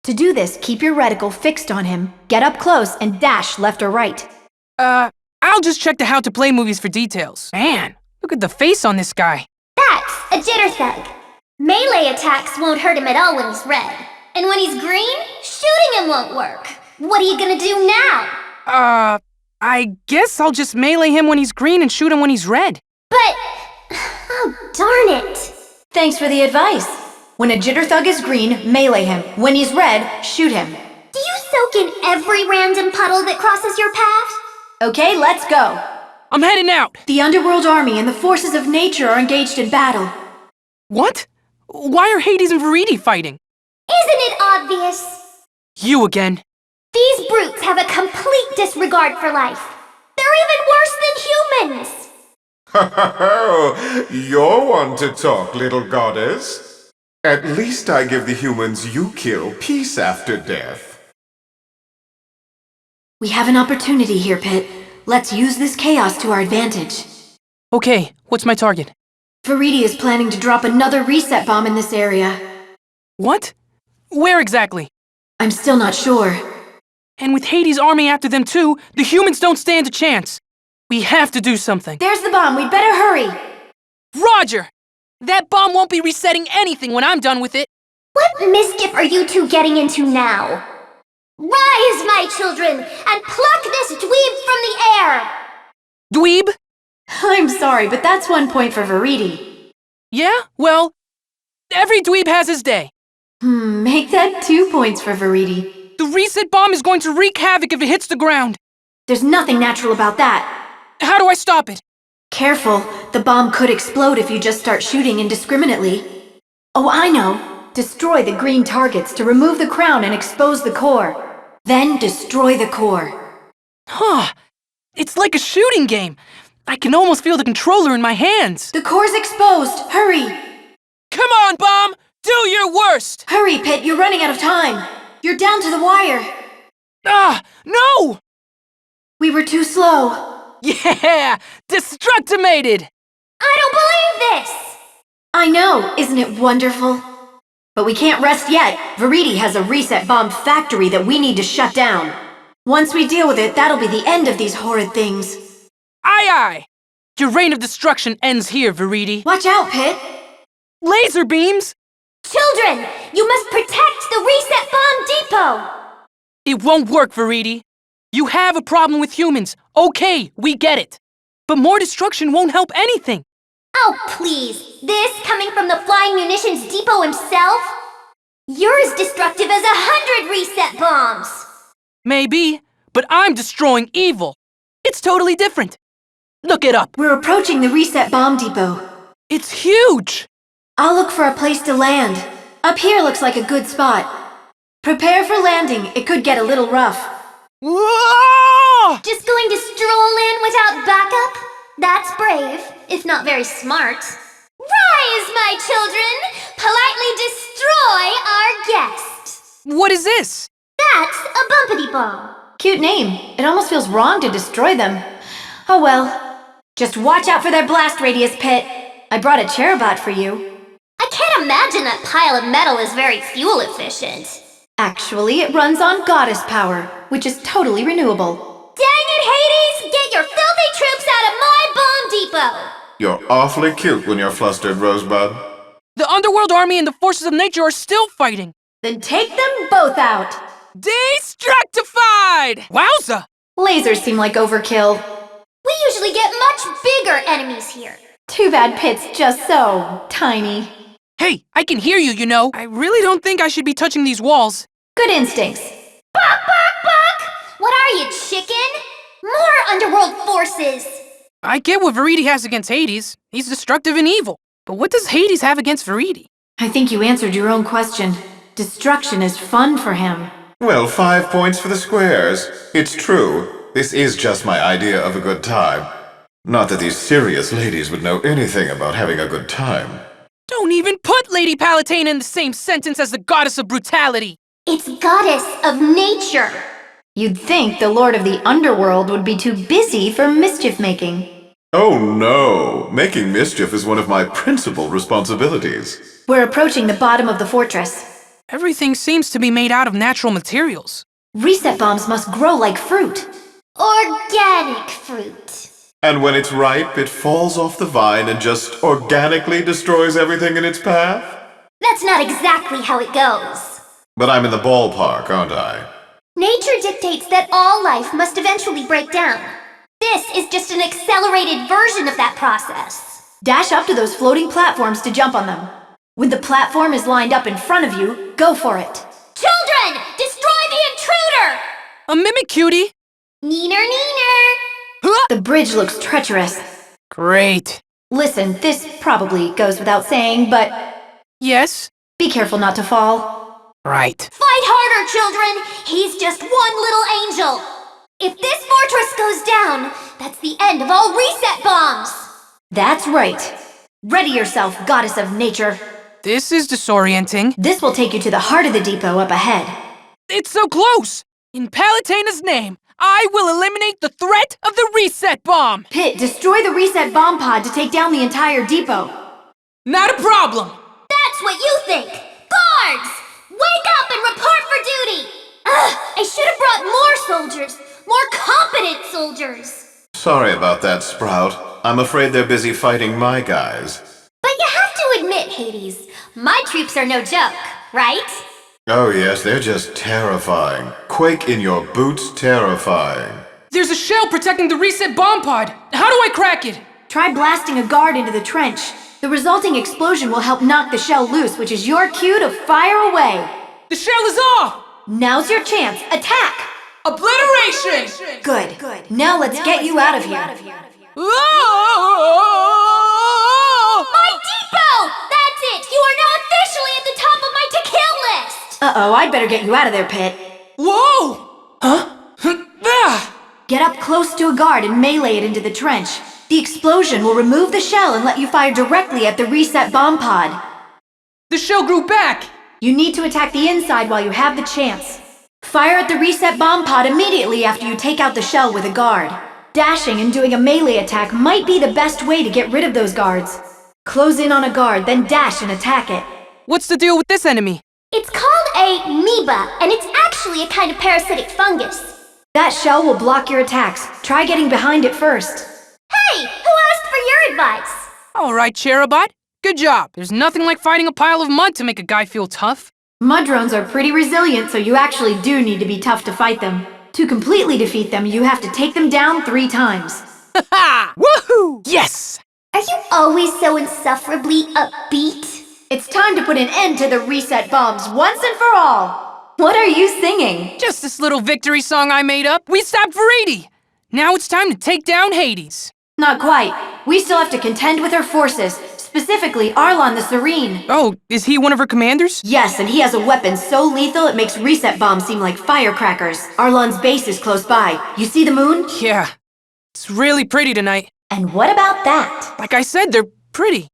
To do this, keep your reticle fixed on him, get up close, and dash left or right. I'll just check the How to Play movies for details. Man, look at the face on this guy. That's a jitter thug. Melee attacks won't hurt him at all when he's red. And when he's green, shooting him won't work. What are you gonna do now? I guess I'll just melee him when he's green and shoot him when he's red. But... oh, darn it. Thanks for the advice. When a jitter thug is green, melee him. When he's red, shoot him. Do you soak in every random puddle that crosses your path? Okay, let's go. I'm heading out. The Underworld Army and the Forces of Nature are engaged in battle. What? Why are Hades and Viridi fighting? Isn't it obvious? You again. These brutes have a complete disregard for life. They're even worse than humans. You're one to talk, little goddess. At least I give the humans you kill peace after death. We have an opportunity here, Pit. Let's use this chaos to our advantage. Okay, what's my target? Viridi is planning to drop another reset bomb in this area. What? Where exactly? I'm still not sure. And with Hades' army after them too, the humans don't stand a chance. We have to do something. There's the bomb. We'd better hurry. Roger! That bomb won't be resetting anything when I'm done with it. What mischief are you two getting into now? Rise, my children, and pluck this dweeb from the air! Dweeb? I'm sorry, but that's 1 point for Viridi. Yeah, well, every dweeb has his day. Make that 2 points for Viridi. The reset bomb is going to wreak havoc if it hits the ground. There's nothing natural about that. How do I stop it? Careful, the bomb could explode if you just start shooting indiscriminately. Oh, I know. Destroy the green targets to remove the crown and expose the core. Then destroy the core. Huh. It's like a shooting game. I can almost feel the controller in my hands. The core's exposed. Hurry! Come on, bomb! Do your worst! Hurry, Pit, you're running out of time. You're down to the wire. No! We were too slow. Yeah! Destructimated! I don't believe this! I know, isn't it wonderful? But we can't rest yet. Viridi has a reset bomb factory that we need to shut down. Once we deal with it, that'll be the end of these horrid things. Aye, aye! Your reign of destruction ends here, Viridi. Watch out, Pit! Laser beams! Children, you must protect the reset bomb depot! It won't work, Viridi. You have a problem with humans. Okay, we get it. But more destruction won't help anything. Oh, please. This coming from the Flying Munitions Depot himself? You're as destructive as 100 reset bombs! Maybe, but I'm destroying evil. It's totally different. Look it up. We're approaching the reset bomb depot. It's huge. I'll look for a place to land. Up here looks like a good spot. Prepare for landing. It could get a little rough. Whoa! Just going to stroll in without backup? That's brave, if not very smart. Rise, my children! Politely destroy our guest! What is this? That's a bumpity bomb. Cute name. It almost feels wrong to destroy them. Oh well. Just watch out for their blast radius, Pit. I brought a Cherubot for you. I can't imagine that pile of metal is very fuel efficient. Actually, it runs on goddess power, which is totally renewable. Dang it, Hades! Get your filthy troops out of my bomb depot! You're awfully cute when you're flustered, Rosebud. The Underworld Army and the forces of nature are still fighting. Then take them both out. Destructified! Wowza! Lasers seem like overkill. We usually get much bigger enemies here. Too bad Pit's just so tiny. Hey, I can hear you, you know. I really don't think I should be touching these walls. Good instincts. Bark, bark, bark! What are you, chicken? More underworld forces! I get what Viridi has against Hades. He's destructive and evil. But what does Hades have against Viridi? I think you answered your own question. Destruction is fun for him. Well, 5 points for the squares. It's true. This is just my idea of a good time. Not that these serious ladies would know anything about having a good time. Don't even put Lady Palatine in the same sentence as the goddess of brutality. It's goddess of nature. You'd think the Lord of the Underworld would be too busy for mischief-making. Oh no! Making mischief is one of my principal responsibilities. We're approaching the bottom of the fortress. Everything seems to be made out of natural materials. Reset bombs must grow like fruit. Organic fruit. And when it's ripe, it falls off the vine and just organically destroys everything in its path? That's not exactly how it goes. But I'm in the ballpark, aren't I? Nature dictates that all life must eventually break down. This is just an accelerated version of that process. Dash up to those floating platforms to jump on them. When the platform is lined up in front of you, go for it. Children, destroy the intruder! A mimic cutie? Neener, neener. The bridge looks treacherous. Great. Listen, this probably goes without saying, but Yes? be careful not to fall. Right. Fight harder, children! He's just one little angel! If this fortress goes down, that's the end of all reset bombs! That's right. Ready yourself, goddess of nature. This is disorienting. This will take you to the heart of the depot up ahead. It's so close! In Palutina's name, I will eliminate the threat of the reset bomb! Pit, destroy the reset bomb pod to take down the entire depot. Not a problem! That's what you think! Guards! Wake up and report for duty! Ugh, I should have brought more soldiers! More competent soldiers! Sorry about that, Sprout. I'm afraid they're busy fighting my guys. But you have to admit, Hades, my troops are no joke, right? Oh yes, they're just terrifying. Quake in your boots terrifying. There's a shell protecting the reset bomb pod! How do I crack it? Try blasting a guard into the trench. The resulting explosion will help knock the shell loose, which is your cue to fire away. The shell is off! Now's your chance. Attack! Obliteration! Good. Now let's get you out of here. Oh! My depot! That's it! You are now officially at the top of my to-kill list! Uh-oh, I'd better get you out of there, Pit. Whoa! Huh? Ah! Get up close to a guard and melee it into the trench. The explosion will remove the shell and let you fire directly at the reset bomb pod. The shell grew back! You need to attack the inside while you have the chance. Fire at the reset bomb pod immediately after you take out the shell with a guard. Dashing and doing a melee attack might be the best way to get rid of those guards. Close in on a guard, then dash and attack it. What's the deal with this enemy? It's called a amoeba, and it's actually a kind of parasitic fungus. That shell will block your attacks. Try getting behind it first. Hey, who asked for your advice? Alright, Cherubot. Good job. There's nothing like fighting a pile of mud to make a guy feel tough. Mud drones are pretty resilient, so you actually do need to be tough to fight them. To completely defeat them, you have to take them down 3 times. Ha! Woohoo! Yes! Are you always so insufferably upbeat? It's time to put an end to the reset bombs once and for all. What are you singing? Just this little victory song I made up. We stopped for 80. Now it's time to take down Hades. Not quite. We still have to contend with her forces, specifically Arlon the Serene. Oh, is he one of her commanders? Yes, and he has a weapon so lethal it makes reset bombs seem like firecrackers. Arlon's base is close by. You see the moon? Yeah. It's really pretty tonight. And what about that? Like I said, they're pretty.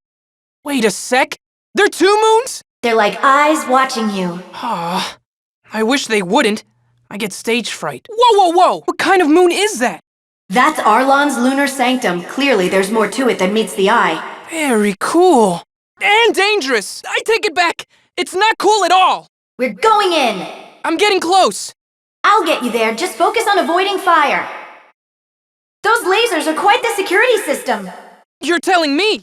Wait a sec. They're 2 moons? They're like eyes watching you. Ah, I wish they wouldn't. I get stage fright. Whoa, whoa, whoa! What kind of moon is that? That's Arlon's lunar sanctum. Clearly, there's more to it than meets the eye. Very cool. And dangerous. I take it back. It's not cool at all. We're going in. I'm getting close. I'll get you there. Just focus on avoiding fire. Those lasers are quite the security system. You're telling me?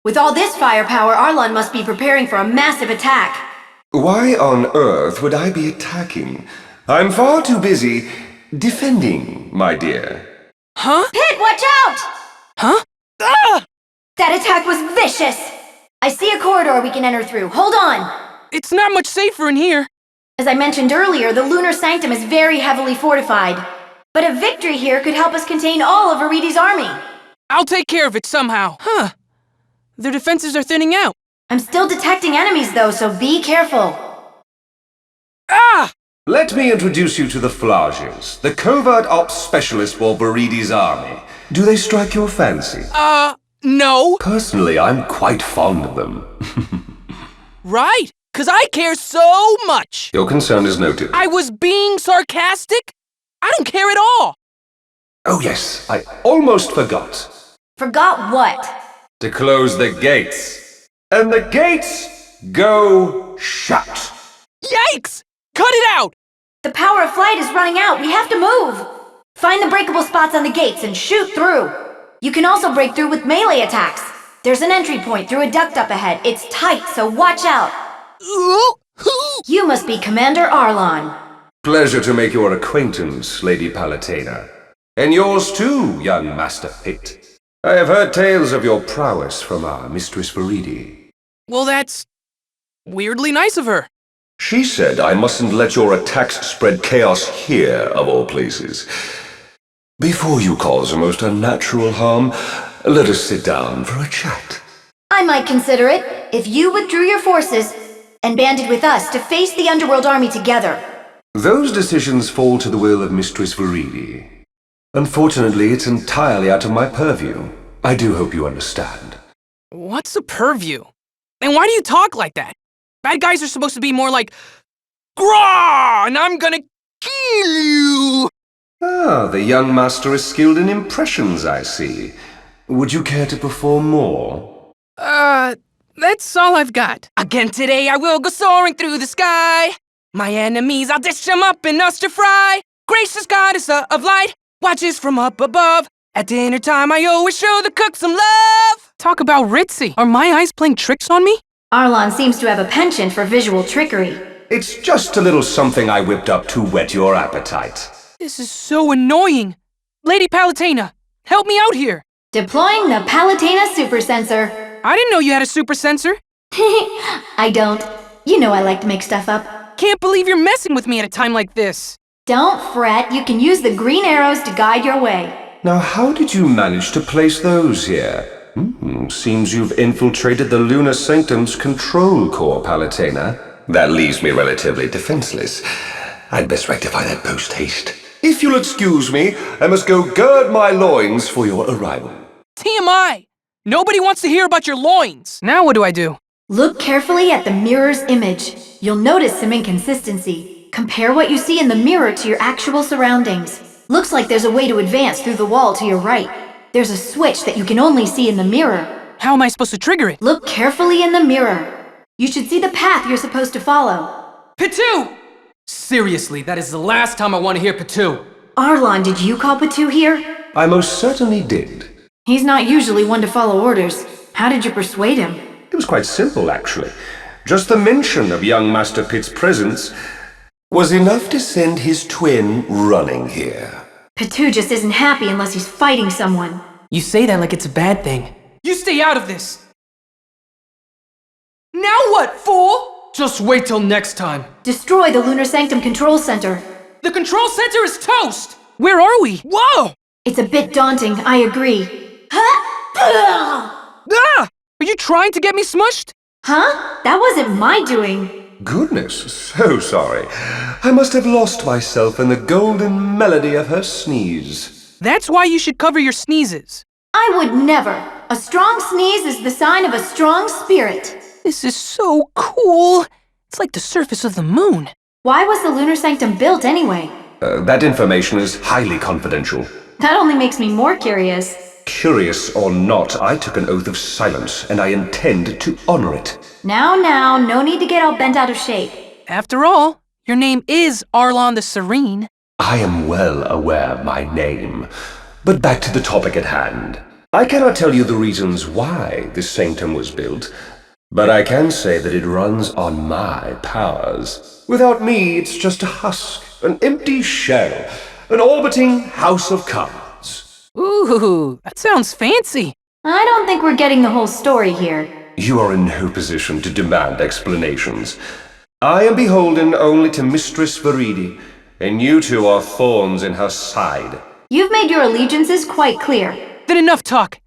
With all this firepower, Arlon must be preparing for a massive attack. Why on earth would I be attacking? I'm far too busy defending, my dear. Huh? Pit, watch out! Huh? Ah! That attack was vicious! I see a corridor we can enter through. Hold on! It's not much safer in here. As I mentioned earlier, the lunar sanctum is very heavily fortified. But a victory here could help us contain all of Aridi's army. I'll take care of it somehow. Huh. Their defenses are thinning out. I'm still detecting enemies though, so be careful. Ah! Let me introduce you to the Flages, the covert ops specialist for Baridi's army. Do they strike your fancy? No. Personally, I'm quite fond of them. Right, 'cause I care so much. Your concern is noted. I was being sarcastic. I don't care at all. Oh yes, I almost forgot. Forgot what? To close the gates. And the gates go shut. Yikes! Cut it out! The power of flight is running out. We have to move. Find the breakable spots on the gates and shoot through. You can also break through with melee attacks. There's an entry point through a duct up ahead. It's tight, so watch out. You must be Commander Arlon. Pleasure to make your acquaintance, Lady Palatena. And yours too, young Master Pit. I have heard tales of your prowess from our Mistress Veridi. Well, that's weirdly nice of her. She said I mustn't let your attacks spread chaos here, of all places. Before you cause a most unnatural harm, let us sit down for a chat. I might consider it if you withdrew your forces and banded with us to face the Underworld army together. Those decisions fall to the will of Mistress Veridi. Unfortunately, it's entirely out of my purview. I do hope you understand. What's a purview? And why do you talk like that? Bad guys are supposed to be more like, "Grah! And I'm gonna kill you!" Ah, the young master is skilled in impressions, I see. Would you care to perform more? That's all I've got. Again today I will go soaring through the sky. My enemies, I'll dish them up and us to fry. Gracious goddess of light, watches from up above. At dinner time I always show the cook some love. Talk about ritzy. Are my eyes playing tricks on me? Arlon seems to have a penchant for visual trickery. It's just a little something I whipped up to whet your appetite. This is so annoying. Lady Palatena, help me out here. Deploying the Palatena super sensor. I didn't know you had a super sensor. I don't. You know I like to make stuff up. Can't believe you're messing with me at a time like this. Don't fret, you can use the green arrows to guide your way. Now, how did you manage to place those here? Seems you've infiltrated the Lunar Sanctum's control core, Palatena. That leaves me relatively defenseless. I'd best rectify that post-haste. If you'll excuse me, I must go gird my loins for your arrival. TMI! Nobody wants to hear about your loins. Now what do I do? Look carefully at the mirror's image. You'll notice some inconsistency. Compare what you see in the mirror to your actual surroundings. Looks like there's a way to advance through the wall to your right. There's a switch that you can only see in the mirror. How am I supposed to trigger it? Look carefully in the mirror. You should see the path you're supposed to follow. Patu! Seriously, that is the last time I want to hear Patu. Arlon, did you call Patu here? I most certainly did. He's not usually one to follow orders. How did you persuade him? It was quite simple, actually. Just the mention of young Master Pitt's presence was enough to send his twin running here. Patu just isn't happy unless he's fighting someone. You say that like it's a bad thing. You stay out of this! Now what, fool? Just wait till next time. Destroy the Lunar Sanctum Control Center. The control center is toast! Where are we? Whoa! It's a bit daunting, I agree. Ah! Are you trying to get me smushed? Huh? That wasn't my doing. Goodness, so sorry. I must have lost myself in the golden melody of her sneeze. That's why you should cover your sneezes. I would never. A strong sneeze is the sign of a strong spirit. This is so cool. It's like the surface of the moon. Why was the Lunar Sanctum built anyway? That information is highly confidential. That only makes me more curious. Curious or not, I took an oath of silence, and I intend to honor it. Now, no need to get all bent out of shape. After all, your name is Arlon the Serene. I am well aware of my name. But back to the topic at hand. I cannot tell you the reasons why this sanctum was built, but I can say that it runs on my powers. Without me, it's just a husk, an empty shell, an orbiting house of cards. Ooh, that sounds fancy. I don't think we're getting the whole story here. You are in no position to demand explanations. I am beholden only to Mistress Veridi, and you two are thorns in her side. You've made your allegiances quite clear. Then enough talk.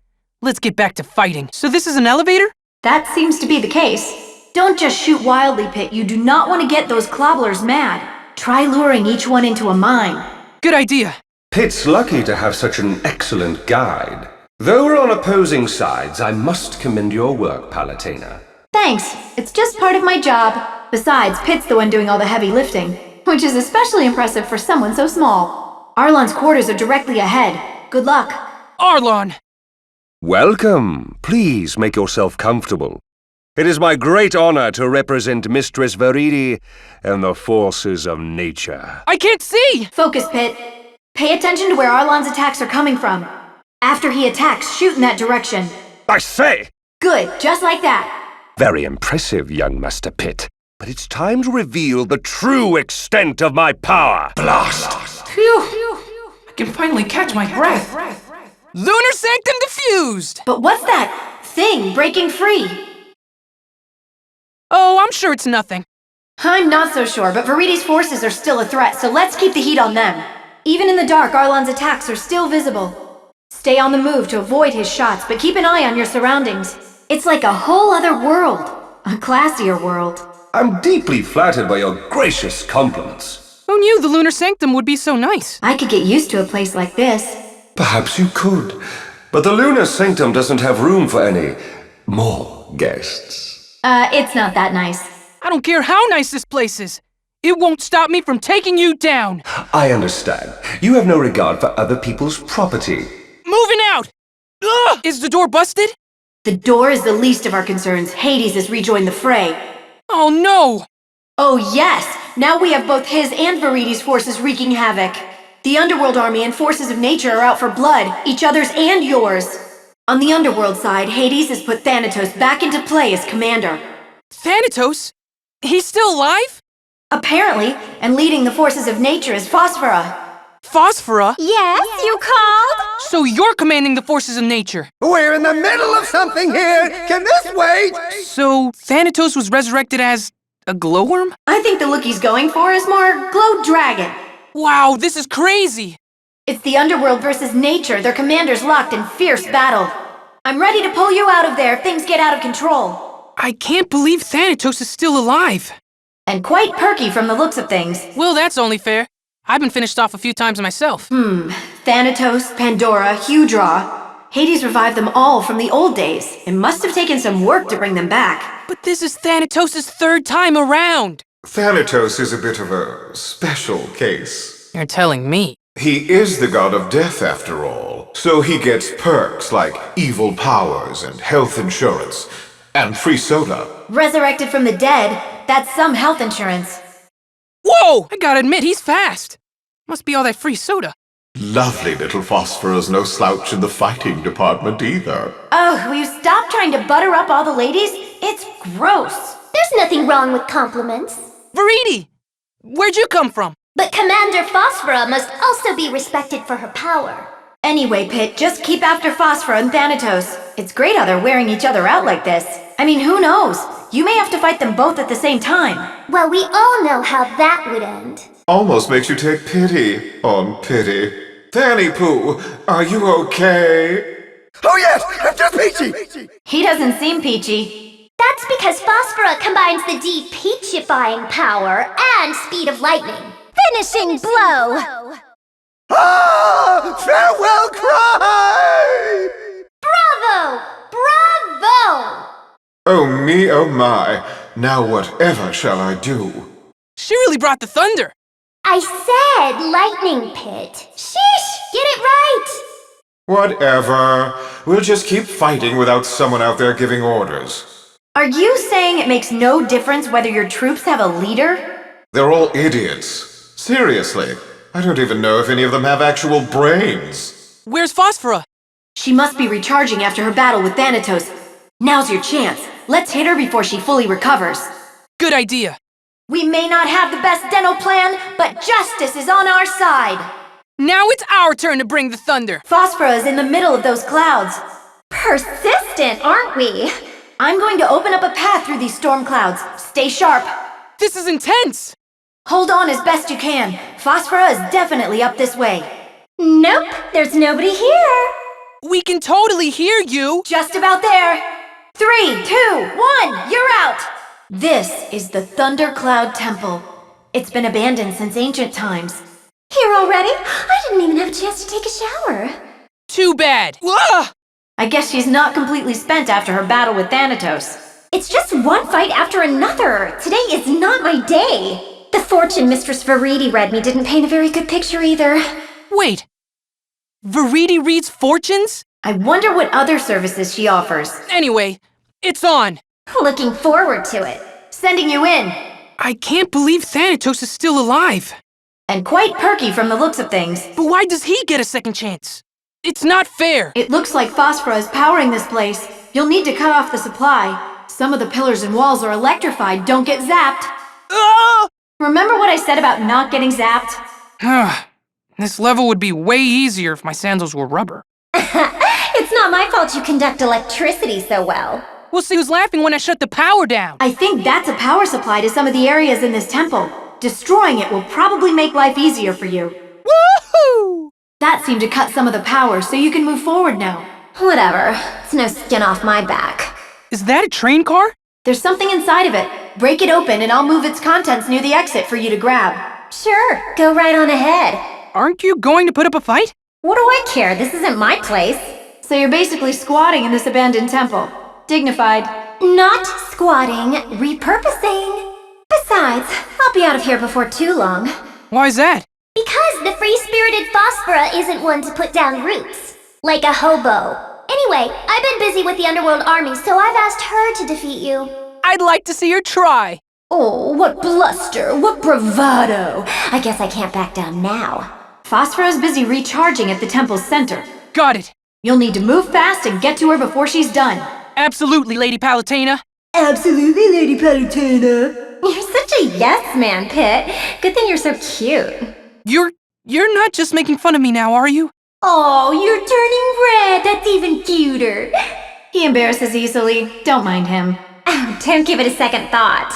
Let's get back to fighting. So this is an elevator? That seems to be the case. Don't just shoot wildly, Pit. You do not want to get those clobblers mad. Try luring each one into a mine. Good idea. Pitt's lucky to have such an excellent guide. Though we're on opposing sides, I must commend your work, Palutena. Thanks. It's just part of my job. Besides, Pitt's the one doing all the heavy lifting, which is especially impressive for someone so small. Arlon's quarters are directly ahead. Good luck. Arlon! Welcome. Please make yourself comfortable. It is my great honor to represent Mistress Veridi and the forces of nature. I can't see! Focus, Pitt. Pay attention to where Arlon's attacks are coming from. After he attacks, shoot in that direction. I say! Good, just like that. Very impressive, young Master Pitt. But it's time to reveal the true extent of my power. Blast! Phew! I can finally catch my breath. Lunar Sanctum diffused! But what's that thing breaking free? Oh, I'm sure it's nothing. I'm not so sure, but Veridi's forces are still a threat, so let's keep the heat on them. Even in the dark, Arlon's attacks are still visible. Stay on the move to avoid his shots, but keep an eye on your surroundings. It's like a whole other world. A classier world. I'm deeply flattered by your gracious compliments. Who knew the Lunar Sanctum would be so nice? I could get used to a place like this. Perhaps you could. But the Lunar Sanctum doesn't have room for any more guests. It's not that nice. I don't care how nice this place is. It won't stop me from taking you down. I understand. You have no regard for other people's property. Moving out! Ugh! Is the door busted? The door is the least of our concerns. Hades has rejoined the fray. Oh no! Oh yes! Now we have both his and Veridi's forces wreaking havoc. The Underworld Army and forces of nature are out for blood, each other's and yours. On the Underworld side, Hades has put Thanatos back into play as commander. Thanatos? He's still alive? Apparently, and leading the forces of nature is Phosphora. Phosphora? Yes, you called? So you're commanding the forces of nature. We're in the middle of something here! Can this wait? So Thanatos was resurrected as a glowworm? I think the look he's going for is more Glow Dragon. Wow, this is crazy! It's the Underworld versus nature, their commanders locked in fierce battle. I'm ready to pull you out of there if things get out of control. I can't believe Thanatos is still alive. And quite perky from the looks of things. Well, that's only fair. I've been finished off a few times myself. Thanatos, Pandora, Hudraw. Hades revived them all from the old days. It must have taken some work to bring them back. But this is Thanatos' third time around. Thanatos is a bit of a special case. You're telling me. He is the god of death, after all, so he gets perks like evil powers and health insurance, and free soda. Resurrected from the dead, that's some health insurance. Whoa! I gotta admit, he's fast. Must be all that free soda. Lovely little Phosphorus, no slouch in the fighting department either. Oh, will you stop trying to butter up all the ladies? It's gross. There's nothing wrong with compliments. Veridi! Where'd you come from? But Commander Phosphora must also be respected for her power. Anyway, Pit, just keep after Phosphora and Thanatos. It's great how they're wearing each other out like this. I mean, who knows? You may have to fight them both at the same time. Well, we all know how that would end. Almost makes you take pity on pity. Fanny Pooh, are you okay? Oh yes, I'm just peachy! He doesn't seem peachy. That's because Phosphora combines the de-peachifying power and speed of lightning. Finishing blow! Ah! Farewell cry! Bravo! Bravo! Oh me, oh my. Now whatever shall I do? She really brought the thunder. I said lightning pit. Sheesh! Get it right! Whatever. We'll just keep fighting without someone out there giving orders. Are you saying it makes no difference whether your troops have a leader? They're all idiots. Seriously. I don't even know if any of them have actual brains. Where's Phosphora? She must be recharging after her battle with Thanatos. Now's your chance. Let's hit her before she fully recovers. Good idea. We may not have the best dental plan, but justice is on our side. Now it's our turn to bring the thunder. Phosphora is in the middle of those clouds. Persistent, aren't we? I'm going to open up a path through these storm clouds. Stay sharp. This is intense. Hold on as best you can. Phosphora is definitely up this way. Nope, there's nobody here. We can totally hear you. Just about there. 3, 2, 1, you're out! This is the Thundercloud Temple. It's been abandoned since ancient times. Here already? I didn't even have a chance to take a shower. Too bad. Ugh! I guess she's not completely spent after her battle with Thanatos. It's just one fight after another. Today is not my day. The fortune Mistress Veridi read me didn't paint a very good picture either. Wait. Veridi reads fortunes? I wonder what other services she offers. Anyway, it's on. Looking forward to it. Sending you in. I can't believe Thanatos is still alive. And quite perky from the looks of things. But why does he get a second chance? It's not fair. It looks like Phosphora is powering this place. You'll need to cut off the supply. Some of the pillars and walls are electrified. Don't get zapped. Ah! Remember what I said about not getting zapped? This level would be way easier if my sandals were rubber. It's not my fault you conduct electricity so well. We'll see who's laughing when I shut the power down. I think that's a power supply to some of the areas in this temple. Destroying it will probably make life easier for you. Woohoo! That seemed to cut some of the power, so you can move forward now. Whatever. It's no skin off my back. Is that a train car? There's something inside of it. Break it open and I'll move its contents near the exit for you to grab. Sure, go right on ahead. Aren't you going to put up a fight? What do I care? This isn't my place. So you're basically squatting in this abandoned temple. Dignified. Not squatting, repurposing. Besides, I'll be out of here before too long. Why's that? Because the free-spirited Phosphora isn't one to put down roots. Like a hobo. Anyway, I've been busy with the Underworld Army, so I've asked her to defeat you. I'd like to see her try. Oh, what bluster, what bravado. I guess I can't back down now. Phosphora's busy recharging at the temple's center. Got it. You'll need to move fast and get to her before she's done. Absolutely, Lady Palutena. Absolutely, Lady Palutena. You're such a yes man, Pit. Good thing you're so cute. You're not just making fun of me now, are you? Oh, you're turning red. That's even cuter. He embarrasses easily. Don't mind him. Oh, don't give it a second thought.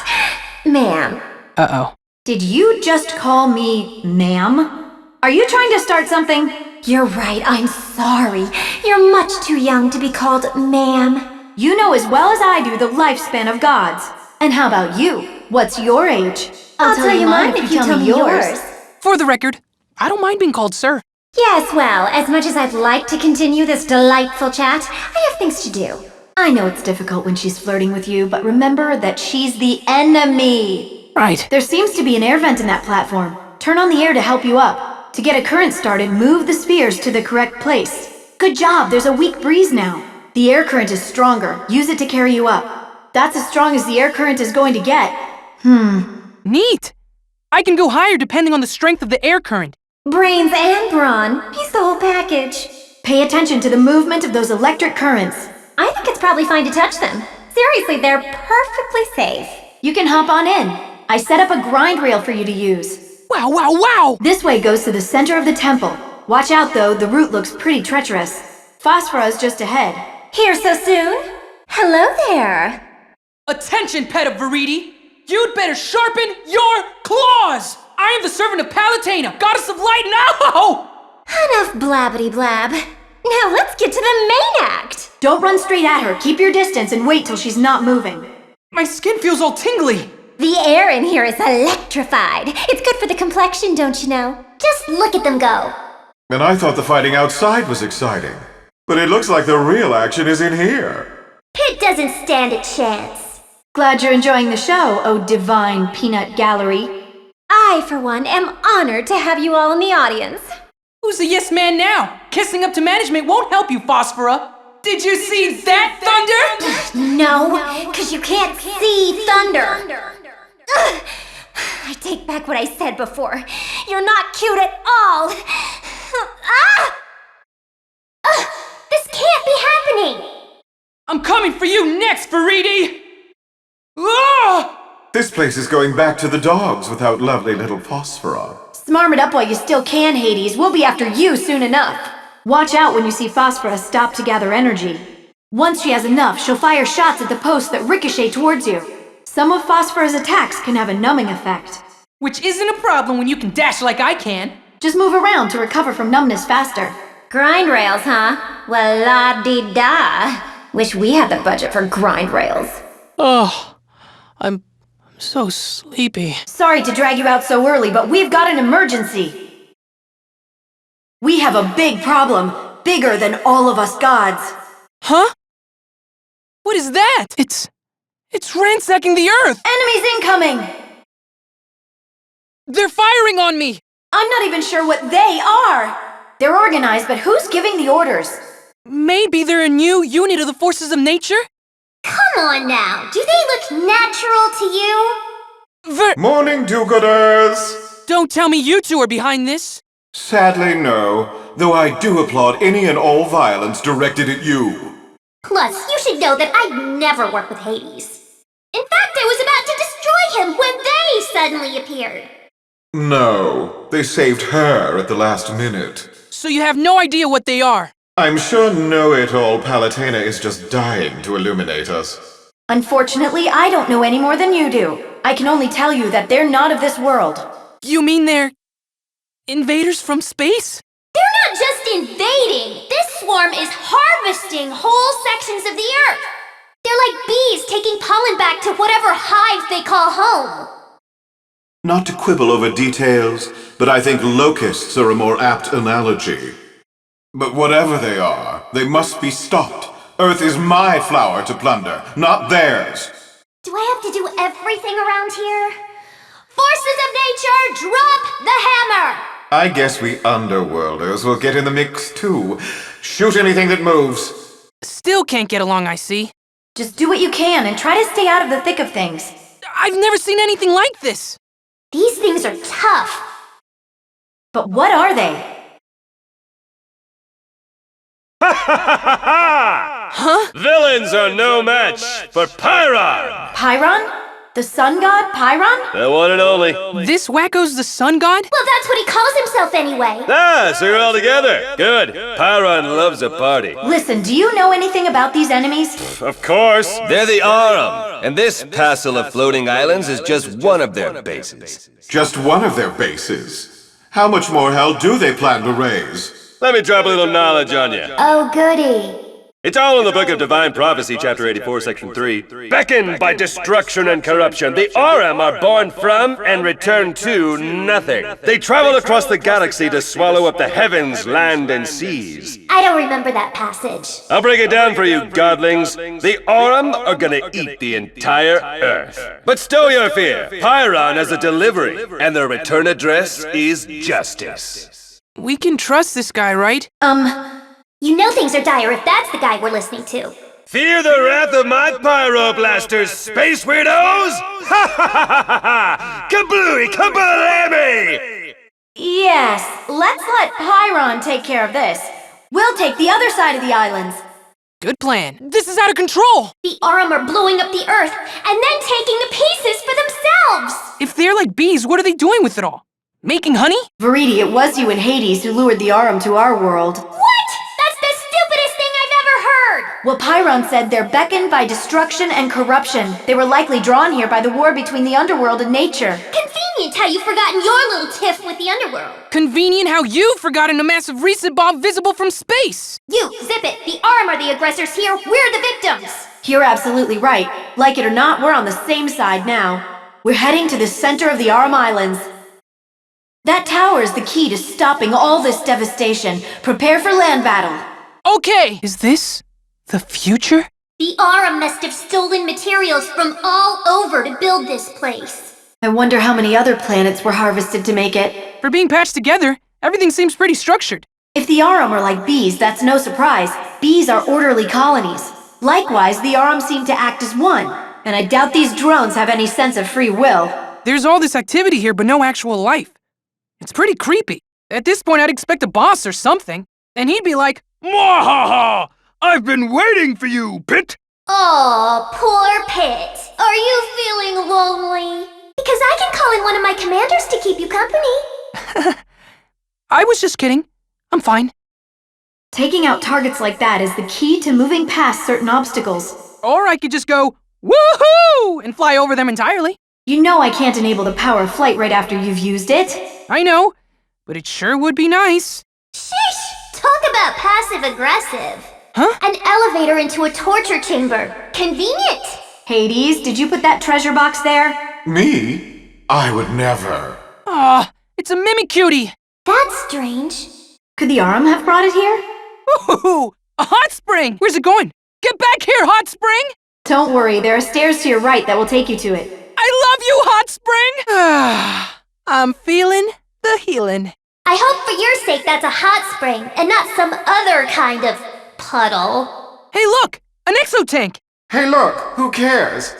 Ma'am. Uh-oh. Did you just call me ma'am? Are you trying to start something? You're right, I'm sorry. You're much too young to be called ma'am. You know as well as I do the lifespan of gods. And how about you? What's your age? I'll tell you mine if you tell me yours. For the record, I don't mind being called sir. Yes, well, as much as I'd like to continue this delightful chat, I have things to do. I know it's difficult when she's flirting with you, but remember that she's the enemy. Right. There seems to be an air vent in that platform. Turn on the air to help you up. To get a current started, move the spheres to the correct place. Good job, there's a weak breeze now. The air current is stronger. Use it to carry you up. That's as strong as the air current is going to get. Neat. I can go higher depending on the strength of the air current. Brains and brawn. He's the whole package. Pay attention to the movement of those electric currents. I think it's probably fine to touch them. Seriously, they're perfectly safe. You can hop on in. I set up a grind rail for you to use. Wow, wow, wow! This way goes to the center of the temple. Watch out though, the route looks pretty treacherous. Phosphora is just ahead. Here so soon? Hello there. Attention, pet of Veridi! You'd better sharpen your claws! I am the servant of Palutena, goddess of light and ow! Enough blabbity blab. Now let's get to the main act. Don't run straight at her. Keep your distance and wait till she's not moving. My skin feels all tingly. The air in here is electrified. It's good for the complexion, don't you know? Just look at them go. And I thought the fighting outside was exciting. But it looks like the real action is in here. Pit doesn't stand a chance. Glad you're enjoying the show, oh divine peanut gallery. I, for one, am honored to have you all in the audience. Who's the yes man now? Kissing up to management won't help you, Phosphora. Did you see that thunder? No, because you can't see thunder. Ugh. I take back what I said before. You're not cute at all. Ah! This can't be happening. I'm coming for you next, Veridi! Ah! This place is going back to the dogs without lovely little Phosphora. Smarm it up while you still can, Hades. We'll be after you soon enough. Watch out when you see Phosphora stop to gather energy. Once she has enough, she'll fire shots at the posts that ricochet towards you. Some of Phosphora's attacks can have a numbing effect. Which isn't a problem when you can dash like I can. Just move around to recover from numbness faster. Grind rails, huh? Well, la-di-da. Wish we had the budget for grind rails. Oh, I'm so sleepy. Sorry to drag you out so early, but we've got an emergency. We have a big problem, bigger than all of us gods. Huh? What is that? It's ransacking the earth! Enemies incoming! They're firing on me! I'm not even sure what they are! They're organized, but who's giving the orders? Maybe they're a new unit of the forces of nature? Come on now, do they look natural to you? Morning, do-gooders! Don't tell me you two are behind this. Sadly, no. Though I do applaud any and all violence directed at you. Plus, you should know that I'd never work with Hades. In fact, I was about to destroy him when they suddenly appeared. No, they saved her at the last minute. So you have no idea what they are? I'm sure know-it-all Palutena is just dying to illuminate us. Unfortunately, I don't know any more than you do. I can only tell you that they're not of this world. You mean they're invaders from space? They're not just invading. This swarm is harvesting whole sections of the earth. They're like bees taking pollen back to whatever hive they call home. Not to quibble over details, but I think locusts are a more apt analogy. But whatever they are, they must be stopped. Earth is my flower to plunder, not theirs. Do I have to do everything around here? Forces of nature, drop the hammer! I guess we underworlders will get in the mix too. Shoot anything that moves. Still can't get along, I see. Just do what you can and try to stay out of the thick of things. I've never seen anything like this. These things are tough. But what are they? Huh? Villains are no match for Pyron! Pyron? The sun god, Pyron? The one and only. This wacko's the sun god? Well, that's what he calls himself anyway. Ah, so you're all together. Good. Pyron loves a party. Listen, do you know anything about these enemies? Of course. They're the Arum, and this passel of floating islands is just one of their bases. Just one of their bases. How much more hell do they plan to raise? Let me drop a little knowledge on you. Oh, goody. It's all in the Book of Divine Prophecy, chapter 84, section 3. Beckoned by destruction and corruption, the Arum are born from and return to nothing. They travel across the galaxy to swallow up the heavens, land, and seas. I don't remember that passage. I'll break it down for you, godlings. The Arum are gonna eat the entire Earth. But stow your fear. Pyron has a delivery, and their return address is justice. We can trust this guy, right? You know things are dire if that's the guy we're listening to. Fear the wrath of my pyroblasters, space weirdos! Ha ha ha ha ha! Kablooey kabalami! Yes, let's let Pyron take care of this. We'll take the other side of the islands. Good plan. This is out of control! The Arum are blowing up the earth and then taking the pieces for themselves! If they're like bees, what are they doing with it all? Making honey? Veridi, it was you and Hades who lured the Arum to our world. What? That's the stupidest thing I've ever heard! Well, Pyron said they're beckoned by destruction and corruption. They were likely drawn here by the war between the underworld and nature. Convenient how you've forgotten your little tiff with the underworld. Convenient how you've forgotten a massive reset bomb visible from space. You, zip it. The Arum are the aggressors here. We're the victims. You're absolutely right. Like it or not, we're on the same side now. We're heading to the center of the Arum Islands. That tower is the key to stopping all this devastation. Prepare for land battle. Okay, is this the future? The Arum must have stolen materials from all over to build this place. I wonder how many other planets were harvested to make it. For being patched together, everything seems pretty structured. If the Arum are like bees, that's no surprise. Bees are orderly colonies. Likewise, the Arum seem to act as one, and I doubt these drones have any sense of free will. There's all this activity here, but no actual life. It's pretty creepy. At this point, I'd expect a boss or something, and he'd be like, Mwahaha! I've been waiting for you, Pit! Oh, poor Pit. Are you feeling lonely? Because I can call in one of my commanders to keep you company. I was just kidding. I'm fine. Taking out targets like that is the key to moving past certain obstacles. Or I could just go, woohoo! And fly over them entirely. You know I can't enable the power of flight right after you've used it. I know, but it sure would be nice. Sheesh! Talk about passive-aggressive. Huh? An elevator into a torture chamber. Convenient. Hades, did you put that treasure box there? Me? I would never. Aw, it's a Mimicutie. That's strange. Could the Arum have brought it here? Ooh, a hot spring! Where's it going? Get back here, hot spring! Don't worry, there are stairs to your right that will take you to it. I love you, hot spring! I'm feeling the healing. I hope for your sake that's a hot spring and not some other kind of puddle. Hey, look! An exotank! Hey, look, who cares?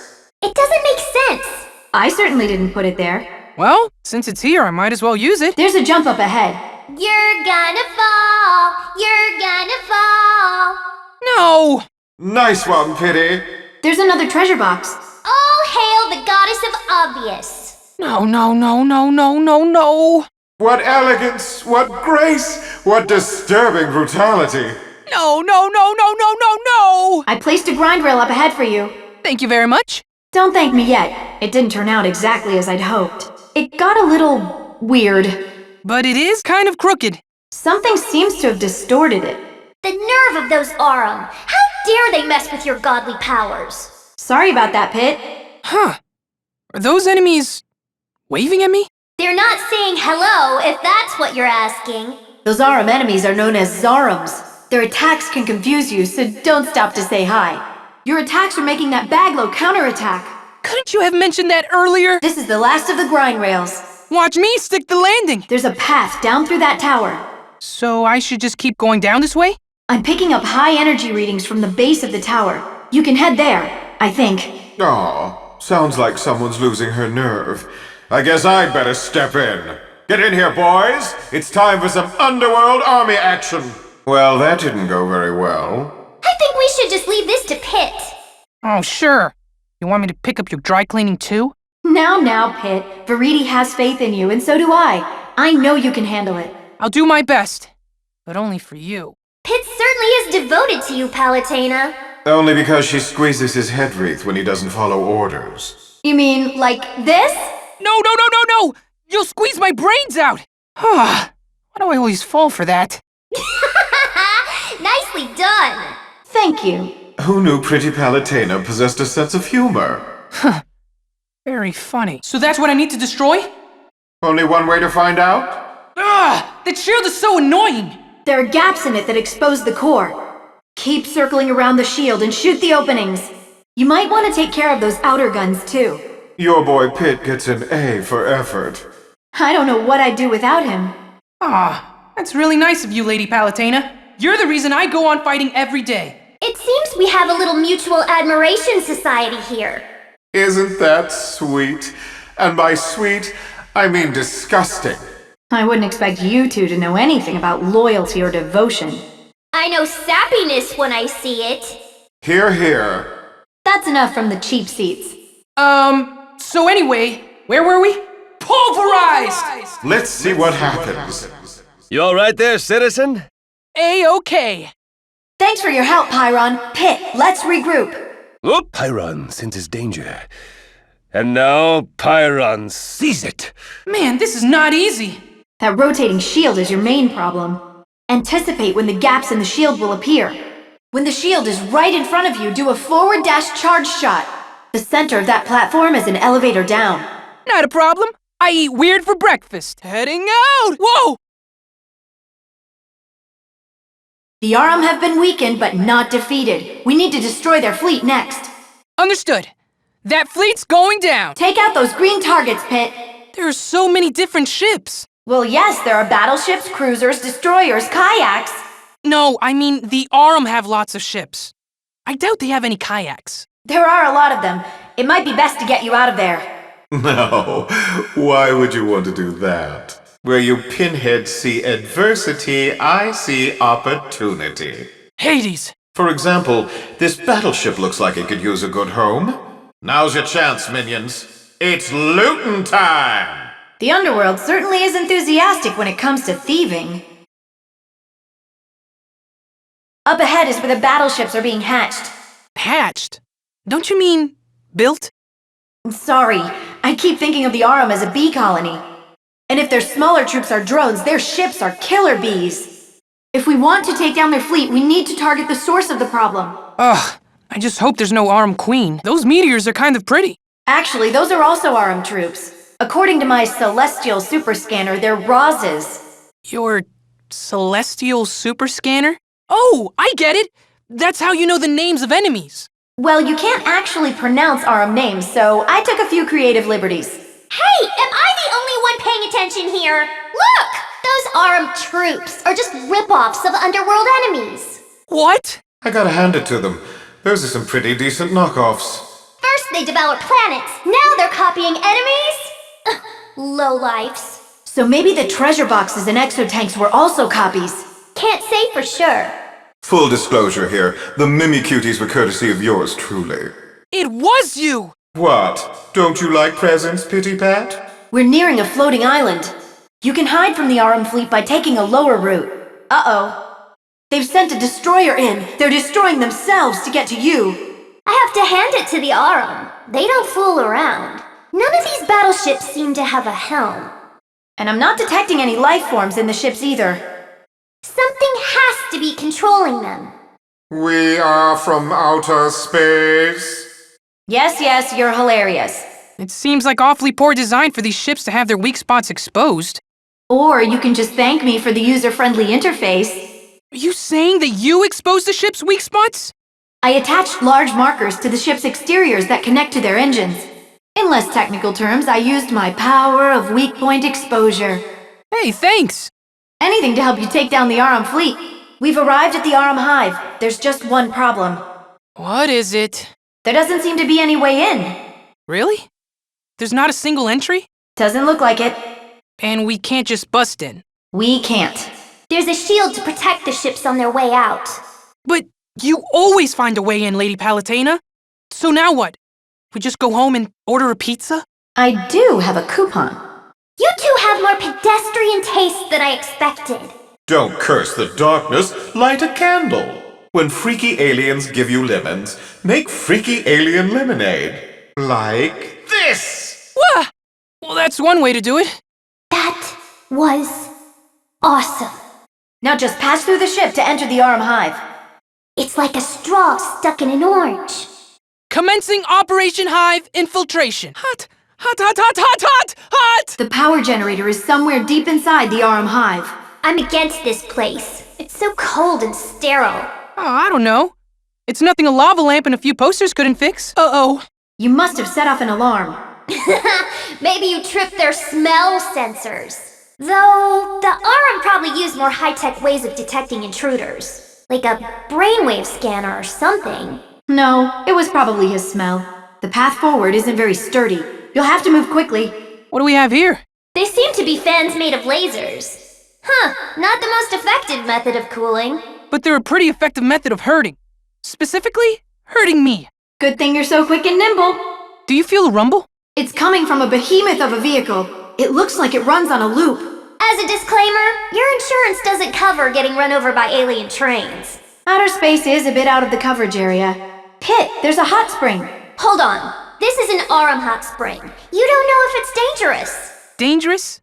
It doesn't make sense. I certainly didn't put it there. Well, since it's here, I might as well use it. There's a jump up ahead. You're gonna fall. You're gonna fall. No! Nice one, Pity. There's another treasure box. All hail the goddess of obvious. No, no, no, no, no, no, no! What elegance, what grace, what disturbing brutality. No, no, no, no, no, no, no! I placed a grind rail up ahead for you. Thank you very much. Don't thank me yet. It didn't turn out exactly as I'd hoped. It got a little weird. But it is kind of crooked. Something seems to have distorted it. The nerve of those Arum. How dare they mess with your godly powers? Sorry about that, Pit. Huh. Are those enemies waving at me? They're not saying hello, if that's what you're asking. Those Arum enemies are known as Zarums. Their attacks can confuse you, so don't stop to say hi. Your attacks are making that Baglow counterattack. Couldn't you have mentioned that earlier? This is the last of the grind rails. Watch me stick the landing. There's a path down through that tower. So I should just keep going down this way? I'm picking up high energy readings from the base of the tower. You can head there, I think. Aw, sounds like someone's losing her nerve. I guess I'd better step in. Get in here, boys. It's time for some underworld army action. Well, that didn't go very well. I think we should just leave this to Pit. Oh, sure. You want me to pick up your dry cleaning too? Now, Pit. Verity has faith in you, and so do I. I know you can handle it. I'll do my best. But only for you. Pit certainly is devoted to you, Palutena. Only because she squeezes his head wreath when he doesn't follow orders. You mean, like this? No, no, no, no, no! You'll squeeze my brains out! Why do I always fall for that? Nicely done. Thank you. Who knew pretty Palutena possessed a sense of humor? Very funny. So that's what I need to destroy? Only one way to find out? That shield is so annoying! There are gaps in it that expose the core. Keep circling around the shield and shoot the openings. You might want to take care of those outer guns, too. Your boy Pit gets an A for effort. I don't know what I'd do without him. That's really nice of you, Lady Palutena. You're the reason I go on fighting every day. It seems we have a little mutual admiration society here. Isn't that sweet? And by sweet, I mean disgusting. I wouldn't expect you two to know anything about loyalty or devotion. I know sappiness when I see it. Hear, hear. That's enough from the cheap seats. So anyway, where were we? Pulverized! Let's see what happens. You all right there, citizen? A-okay. Thanks for your help, Pyron. Pit, let's regroup. Oop, Pyron senses danger. And now, Pyron sees it. Man, this is not easy. That rotating shield is your main problem. Anticipate when the gaps in the shield will appear. When the shield is right in front of you, do a forward dash charge shot. The center of that platform is an elevator down. Not a problem. I eat weird for breakfast. Heading out! Whoa! The Arum have been weakened, but not defeated. We need to destroy their fleet next. Understood. That fleet's going down. Take out those green targets, Pit. There are so many different ships. Well, yes, there are battleships, cruisers, destroyers, kayaks. No, I mean, the Arum have lots of ships. I doubt they have any kayaks. There are a lot of them. It might be best to get you out of there. No, why would you want to do that? Where you pinheads see adversity, I see opportunity. Hades! For example, this battleship looks like it could use a good home. Now's your chance, minions. It's lootin' time! The underworld certainly is enthusiastic when it comes to thieving. Up ahead is where the battleships are being hatched. Hatched? Don't you mean built? Sorry, I keep thinking of the Arum as a bee colony. And if their smaller troops are drones, their ships are killer bees. If we want to take down their fleet, we need to target the source of the problem. Ugh, I just hope there's no Arum Queen. Those meteors are kind of pretty. Actually, those are also Arum troops. According to my celestial super scanner, they're Roz's. Your celestial super scanner? Oh, I get it! That's how you know the names of enemies. Well, you can't actually pronounce Arum names, so I took a few creative liberties. Hey, am I the only one paying attention here? Look! Those Arum troops are just rip-offs of underworld enemies. What? I gotta hand it to them. Those are some pretty decent knockoffs. First they developed planets, now they're copying enemies? Lowlifes. So maybe the treasure boxes and exotanks were also copies. Can't say for sure. Full disclosure here, the Mimicuties were courtesy of yours truly. It was you! What? Don't you like presents, Pity Pat? We're nearing a floating island. You can hide from the Arum fleet by taking a lower route. Uh-oh. They've sent a destroyer in. They're destroying themselves to get to you. I have to hand it to the Arum. They don't fool around. None of these battleships seem to have a helm. And I'm not detecting any life forms in the ships either. Something has to be controlling them. We are from outer space. Yes, you're hilarious. It seems like awfully poor design for these ships to have their weak spots exposed. Or you can just thank me for the user-friendly interface. Are you saying that you exposed the ship's weak spots? I attached large markers to the ship's exteriors that connect to their engines. In less technical terms, I used my power of weak point exposure. Hey, thanks! Anything to help you take down the Arum fleet. We've arrived at the Arum Hive. There's just one problem. What is it? There doesn't seem to be any way in. Really? There's not a single entry? Doesn't look like it. And we can't just bust in? We can't. There's a shield to protect the ships on their way out. But you always find a way in, Lady Palutena. So now what? We just go home and order a pizza? I do have a coupon. You two have more pedestrian taste than I expected. Don't curse the darkness, light a candle. When freaky aliens give you lemons, make freaky alien lemonade. Like this! Wah! Well, that's one way to do it. That was awesome. Now just pass through the ship to enter the Arum Hive. It's like a straw stuck in an orange. Commencing Operation Hive Infiltration. Hot, hot, hot, hot, hot, hot, hot! The power generator is somewhere deep inside the Arum Hive. I'm against this place. It's so cold and sterile. Oh, I don't know. It's nothing a lava lamp and a few posters couldn't fix. Uh-oh. You must have set off an alarm. Maybe you tripped their smell sensors. Though, the Arum probably use more high-tech ways of detecting intruders. Like a brainwave scanner or something. No, it was probably his smell. The path forward isn't very sturdy. You'll have to move quickly. What do we have here? They seem to be fans made of lasers. Huh, not the most effective method of cooling. But they're a pretty effective method of hurting. Specifically, hurting me. Good thing you're so quick and nimble. Do you feel a rumble? It's coming from a behemoth of a vehicle. It looks like it runs on a loop. As a disclaimer, your insurance doesn't cover getting run over by alien trains. Outer space is a bit out of the coverage area. Pit, there's a hot spring. Hold on. This is an Aurum hot spring. You don't know if it's dangerous. Dangerous?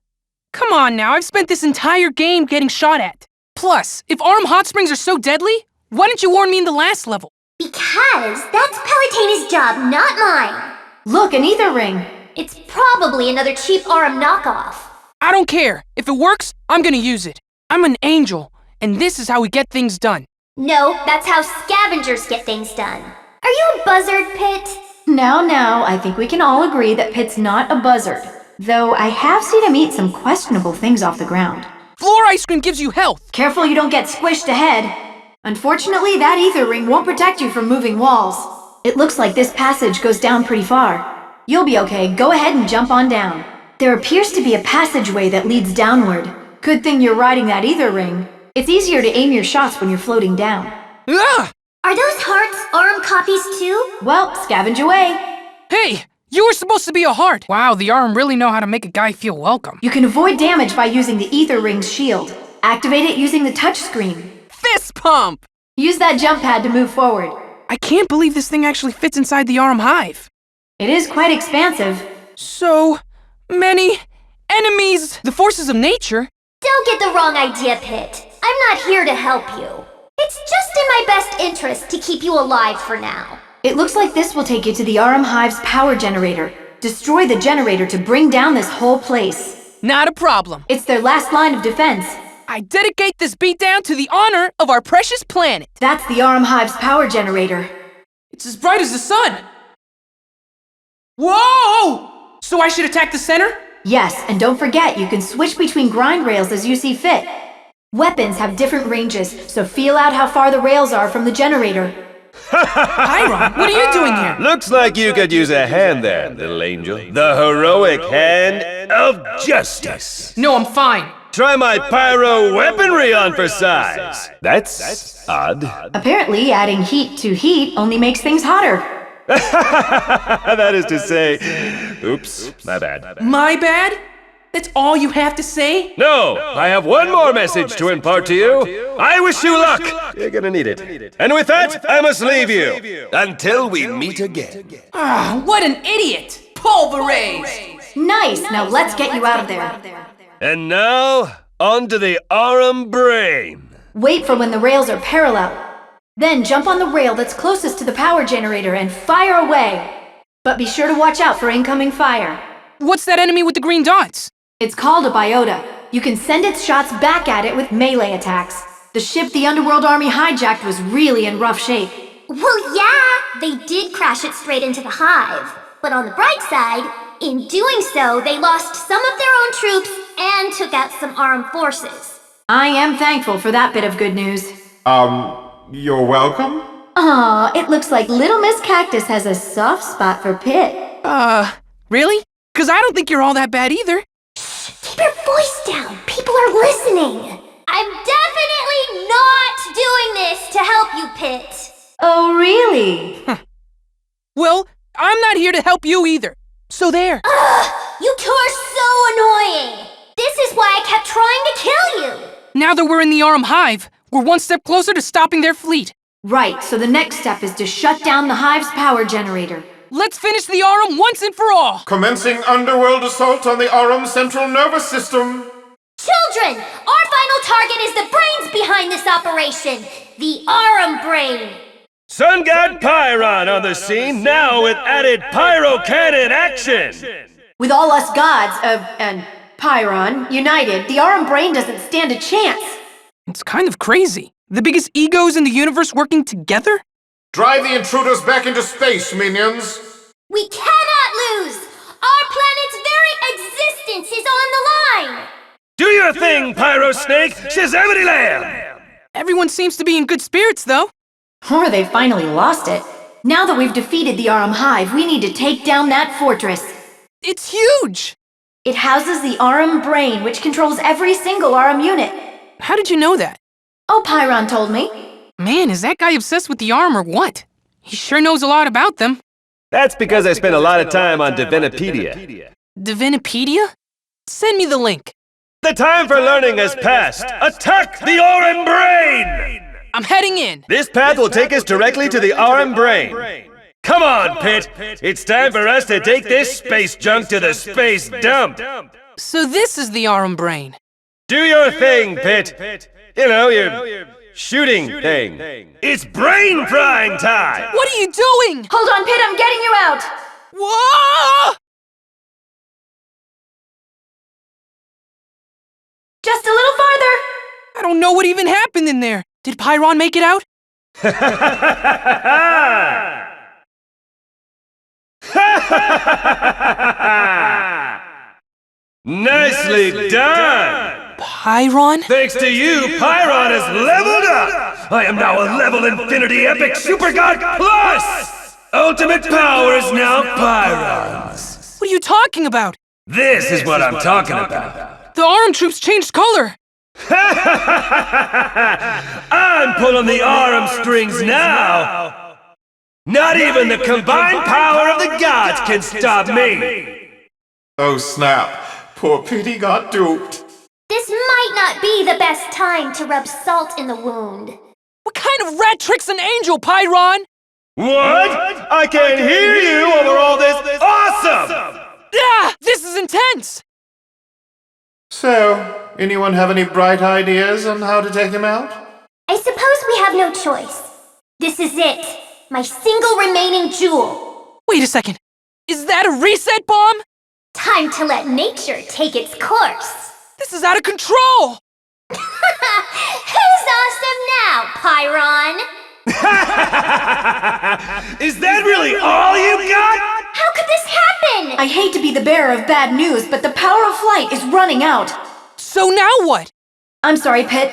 Come on now, I've spent this entire game getting shot at. Plus, if Aurum hot springs are so deadly, why didn't you warn me in the last level? Because that's Palutena's job, not mine. Look, an ether ring. It's probably another cheap Aurum knockoff. I don't care. If it works, I'm gonna use it. I'm an angel, and this is how we get things done. No, that's how scavengers get things done. Are you a buzzard, Pit? Now, I think we can all agree that Pit's not a buzzard. Though I have seen him eat some questionable things off the ground. Floor ice cream gives you health. Careful you don't get squished ahead. Unfortunately, that ether ring won't protect you from moving walls. It looks like this passage goes down pretty far. You'll be okay. Go ahead and jump on down. There appears to be a passageway that leads downward. Good thing you're riding that ether ring. It's easier to aim your shots when you're floating down. Ah! Are those hearts Aurum copies too? Well, scavenge away. Hey, you were supposed to be a heart. Wow, the Aurum really know how to make a guy feel welcome. You can avoid damage by using the ether ring's shield. Activate it using the touchscreen. Fist pump! Use that jump pad to move forward. I can't believe this thing actually fits inside the Aurum hive. It is quite expansive. So many enemies. The forces of nature. Don't get the wrong idea, Pit. I'm not here to help you. It's just in my best interest to keep you alive for now. It looks like this will take you to the Aurum hive's power generator. Destroy the generator to bring down this whole place. Not a problem. It's their last line of defense. I dedicate this beatdown to the honor of our precious planet. That's the Aurum hive's power generator. It's as bright as the sun. Whoa! So I should attack the center? Yes, and don't forget, you can switch between grind rails as you see fit. Weapons have different ranges, so feel out how far the rails are from the generator. Chiron, what are you doing here? Looks like you could use a hand there, little angel. The heroic hand of justice. No, I'm fine. Try my pyro weaponry on for size. That's odd. Apparently, adding heat to heat only makes things hotter. That is to say, oops, my bad. My bad? That's all you have to say? No, I have one more message to impart to you. I wish you luck. You're gonna need it. And with that, I must leave you. Until we meet again. Ah, what an idiot! Pulverize! Nice, now let's get you out of there. And now, on to the Aurum brain. Wait for when the rails are parallel. Then jump on the rail that's closest to the power generator and fire away. But be sure to watch out for incoming fire. What's that enemy with the green dots? It's called a biota. You can send its shots back at it with melee attacks. The ship the Underworld Army hijacked was really in rough shape. Well, yeah, they did crash it straight into the hive. But on the bright side, in doing so, they lost some of their own troops and took out some Aurum forces. I am thankful for that bit of good news. You're welcome? Aw, it looks like Little Miss Cactus has a soft spot for Pit. Really? 'Cause I don't think you're all that bad either. Keep your voice down. People are listening. I'm definitely not doing this to help you, Pit. Oh, really? Well, I'm not here to help you either. So there. Ugh, you two are so annoying. This is why I kept trying to kill you. Now that we're in the Aurum hive, we're one step closer to stopping their fleet. Right, so the next step is to shut down the hive's power generator. Let's finish the Aurum once and for all! Commencing underworld assault on the Aurum central nervous system. Children, our final target is the brains behind this operation. The Aurum brain. Sun God Pyron on the scene, now with added pyro cannon action! With all us gods, and Pyron, united, the Aurum brain doesn't stand a chance. It's kind of crazy. The biggest egos in the universe working together? Drive the intruders back into space, minions! We cannot lose! Our planet's very existence is on the line! Do your thing, Pyro Snake! Shazamity Lamb! Everyone seems to be in good spirits, though. Or they finally lost it. Now that we've defeated the Aurum hive, we need to take down that fortress. It's huge! It houses the Aurum brain, which controls every single Aurum unit. How did you know that? Oh, Pyron told me. Man, is that guy obsessed with the Aurum or what? He sure knows a lot about them. That's because I spent a lot of time on Divinipedia. Divinipedia? Send me the link. The time for learning has passed! Attack the Aurum brain! I'm heading in. This path will take us directly to the RM brain. Come on, Pit! It's time for us to take this space junk to the space dump! So this is the Arum Brain. Do your thing, Pit! You know, your shooting thing. It's brain frying time! What are you doing? Hold on, Pit, I'm getting you out! Whoa! Just a little farther! I don't know what even happened in there. Did Pyron make it out? Nicely done! Pyron? Thanks to you, Pyron has leveled up! I am now a level infinity epic super god plus! Ultimate power is now Pyron's. What are you talking about? This is what I'm talking about. The Arum troops changed color. I'm pulling the arm strings now! Not even the combined power of the gods can stop me! Oh snap, poor Pity got duped. This might not be the best time to rub salt in the wound. What kind of rat trick's an angel, Pyron? What? I can't hear you over all this awesome! Ah! This is intense! So, anyone have any bright ideas on how to take him out? I suppose we have no choice. This is it. My single remaining jewel. Wait a second. Is that a reset bomb? Time to let nature take its course. This is out of control! Who's awesome now, Pyron? Is that really all you got? How could this happen? I hate to be the bearer of bad news, but the power of flight is running out. So now what? I'm sorry, Pit.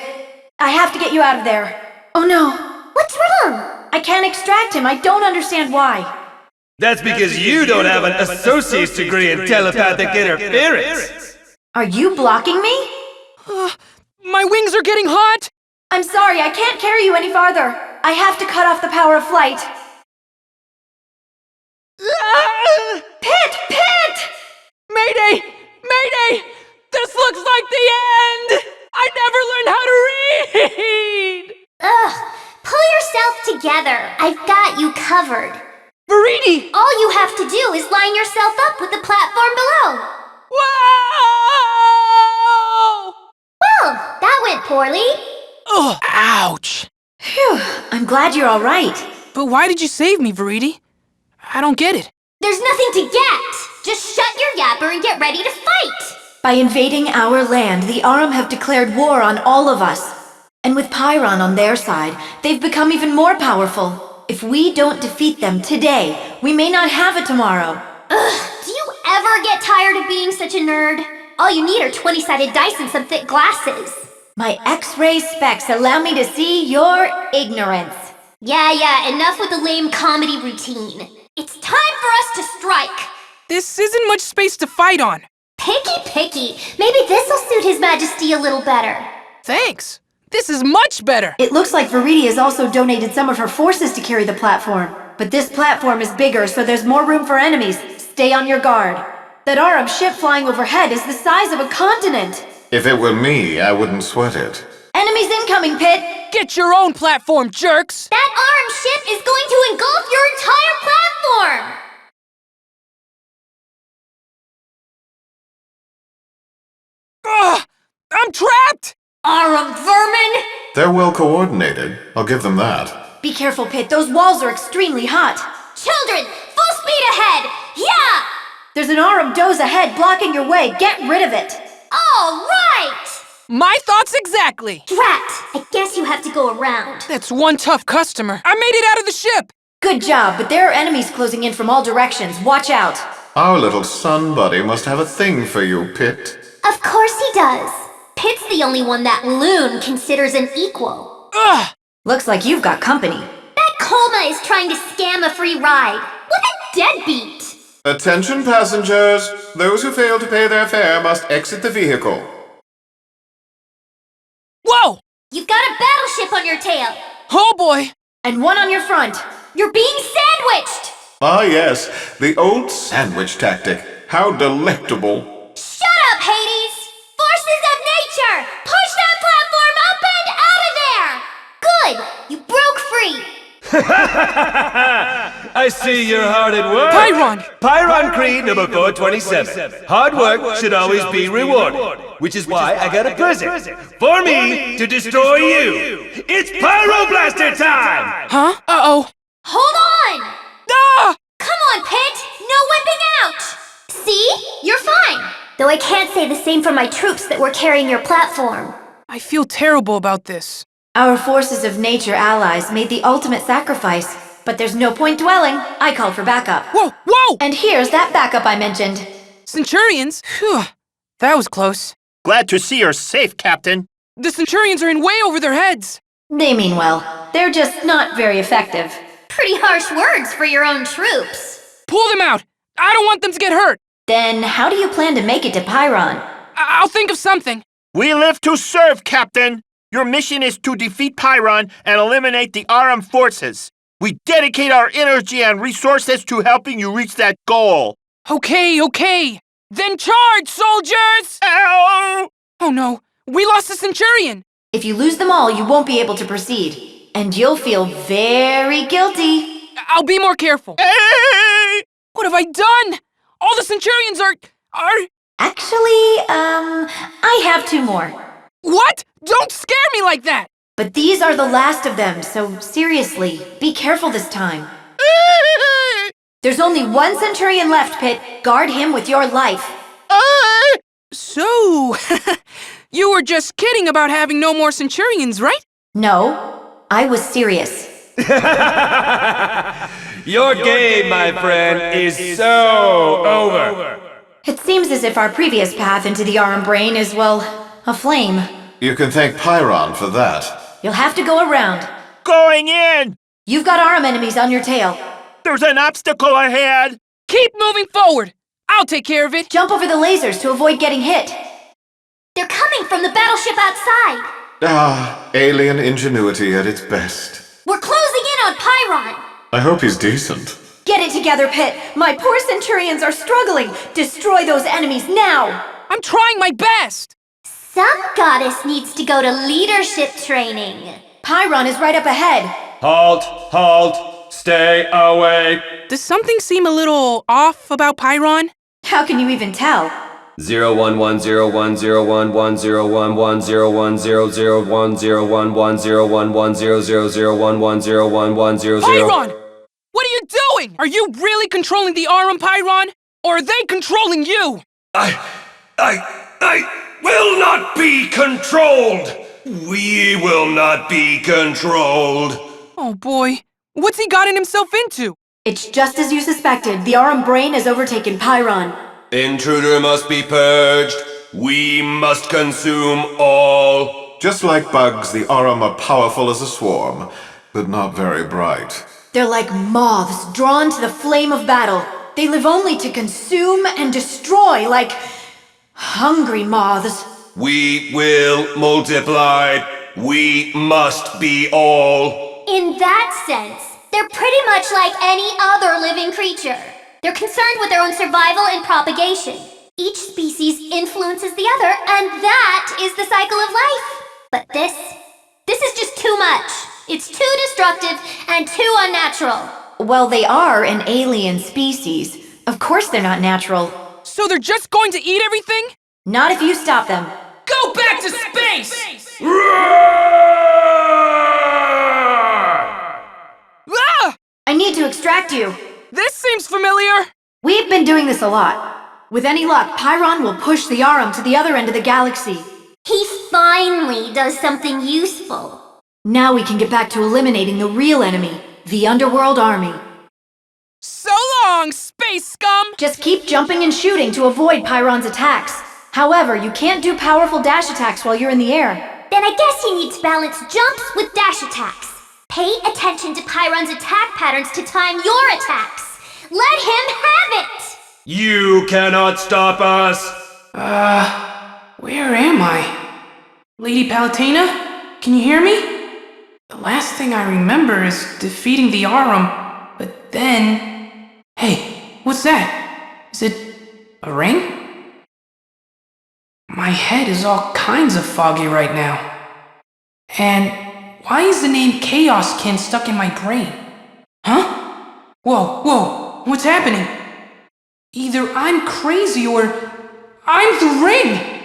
I have to get you out of there. Oh no. What's wrong? I can't extract him. I don't understand why. That's because you don't have an associate's degree in telepathic interference. Are you blocking me? My wings are getting hot! I'm sorry, I can't carry you any farther. I have to cut off the power of flight. Pit! Pit! Mayday! Mayday! This looks like the end! I never learned how to read! Ugh, pull yourself together. I've got you covered. Veridi! All you have to do is line yourself up with the platform below. Whoa! Well, that went poorly. Ugh, ouch! Phew, I'm glad you're all right. But why did you save me, Veridi? I don't get it. There's nothing to get. Just shut your yapper and get ready to fight. By invading our land, the Arum have declared war on all of us. And with Pyron on their side, they've become even more powerful. If we don't defeat them today, we may not have it tomorrow. Ugh, do you ever get tired of being such a nerd? All you need are 20-sided dice and some thick glasses. My X-ray specs allow me to see your ignorance. Yeah, enough with the lame comedy routine. It's time for us to strike. This isn't much space to fight on. Picky. Maybe this'll suit His Majesty a little better. Thanks. This is much better. It looks like Veridi has also donated some of her forces to carry the platform. But this platform is bigger, so there's more room for enemies. Stay on your guard. That Arum ship flying overhead is the size of a continent. If it were me, I wouldn't sweat it. Enemies incoming, Pit! Get your own platform, jerks! That armed ship is going to engulf your entire platform! Ugh! I'm trapped! Arum vermin! They're well coordinated, I'll give them that. Be careful, Pit. Those walls are extremely hot. Children, full speed ahead! Yeah! There's an Arum doze ahead blocking your way. Get rid of it. All right! My thoughts exactly! Drat! I guess you have to go around. That's one tough customer. I made it out of the ship! Good job, but there are enemies closing in from all directions. Watch out. Our little sun buddy must have a thing for you, Pit. Of course he does. Pit's the only one that Loon considers an equal. Ugh! Looks like you've got company. That Colma is trying to scam a free ride. What a deadbeat! Attention passengers! Those who fail to pay their fare must exit the vehicle. Whoa! You've got a battleship on your tail. Oh boy! And one on your front. You're being sandwiched! Ah yes, the old sandwich tactic. How delectable. Shut up, Hades! Forces of nature! Push that platform up and out of there! Good! I see you're hard at work. Pyron! Pyron Creed number 427. Hard work should always be rewarded, which is why I got a present for me to destroy you. It's Pyroblaster time! Huh? Uh-oh. Hold on! Ah! Come on, Pit! No whipping out! See? You're fine! Though I can't say the same for my troops that were carrying your platform. I feel terrible about this. Our forces of nature allies made the ultimate sacrifice, but there's no point dwelling. I called for backup. Whoa! Whoa! And here's that backup I mentioned. Centurions? Phew. That was close. Glad to see you're safe, Captain. The Centurions are in way over their heads. They mean well. They're just not very effective. Pretty harsh words for your own troops. Pull them out! I don't want them to get hurt! Then how do you plan to make it to Pyron? I'll think of something. We live to serve, Captain. Your mission is to defeat Pyron and eliminate the RM forces. We dedicate our energy and resources to helping you reach that goal. Okay. Then charge, soldiers! Ow! Oh no, we lost the Centurion! If you lose them all, you won't be able to proceed. And you'll feel very guilty. I'll be more careful. Hey! What have I done? All the Centurions are... Actually, I have 2 more. What? Don't scare me like that! But these are the last of them, so seriously, be careful this time. There's only 1 Centurion left, Pit. Guard him with your life. So, you were just kidding about having no more Centurions, right? No, I was serious. Your game, my friend, is so over. It seems as if our previous path into the Arum Brain is, well, a flame. You can thank Pyron for that. You'll have to go around. Going in! You've got Arum enemies on your tail. There's an obstacle ahead! Keep moving forward! I'll take care of it! Jump over the lasers to avoid getting hit. They're coming from the battleship outside! Alien ingenuity at its best. We're closing in on Pyron! I hope he's decent. Get it together, Pit! My poor Centurions are struggling! Destroy those enemies now! I'm trying my best! Some goddess needs to go to leadership training. Pyron is right up ahead. Halt! Stay away! Does something seem a little off about Pyron? How can you even tell? 011010101010101010101010101010101. Pyron! What are you doing? Are you really controlling the Arum, Pyron? Or are they controlling you? I will not be controlled! We will not be controlled! Oh boy, what's he gotten himself into? It's just as you suspected. The Arum Brain has overtaken Pyron. Intruder must be purged. We must consume all. Just like bugs, the Arum are powerful as a swarm, but not very bright. They're like moths drawn to the flame of battle. They live only to consume and destroy, like hungry moths. We will multiply. We must be all. In that sense, they're pretty much like any other living creature. They're concerned with their own survival and propagation. Each species influences the other, and that is the cycle of life. But this is just too much. It's too destructive and too unnatural. Well, they are an alien species. Of course they're not natural. So they're just going to eat everything? Not if you stop them. Go back to space! Ah! I need to extract you. This seems familiar. We've been doing this a lot. With any luck, Pyron will push the Arum to the other end of the galaxy. He finally does something useful. Now we can get back to eliminating the real enemy, the Underworld Army. So long, space scum! Just keep jumping and shooting to avoid Pyron's attacks. However, you can't do powerful dash attacks while you're in the air. Then I guess you need to balance jumps with dash attacks. Pay attention to Pyron's attack patterns to time your attacks. Let him have it! You cannot stop us! Where am I? Lady Palutena? Can you hear me? The last thing I remember is defeating the Arum, but then... Hey, what's that? Is it a ring? My head is all kinds of foggy right now. And why is the name Chaoskin stuck in my brain? Huh? Whoa, what's happening? Either I'm crazy or I'm the ring!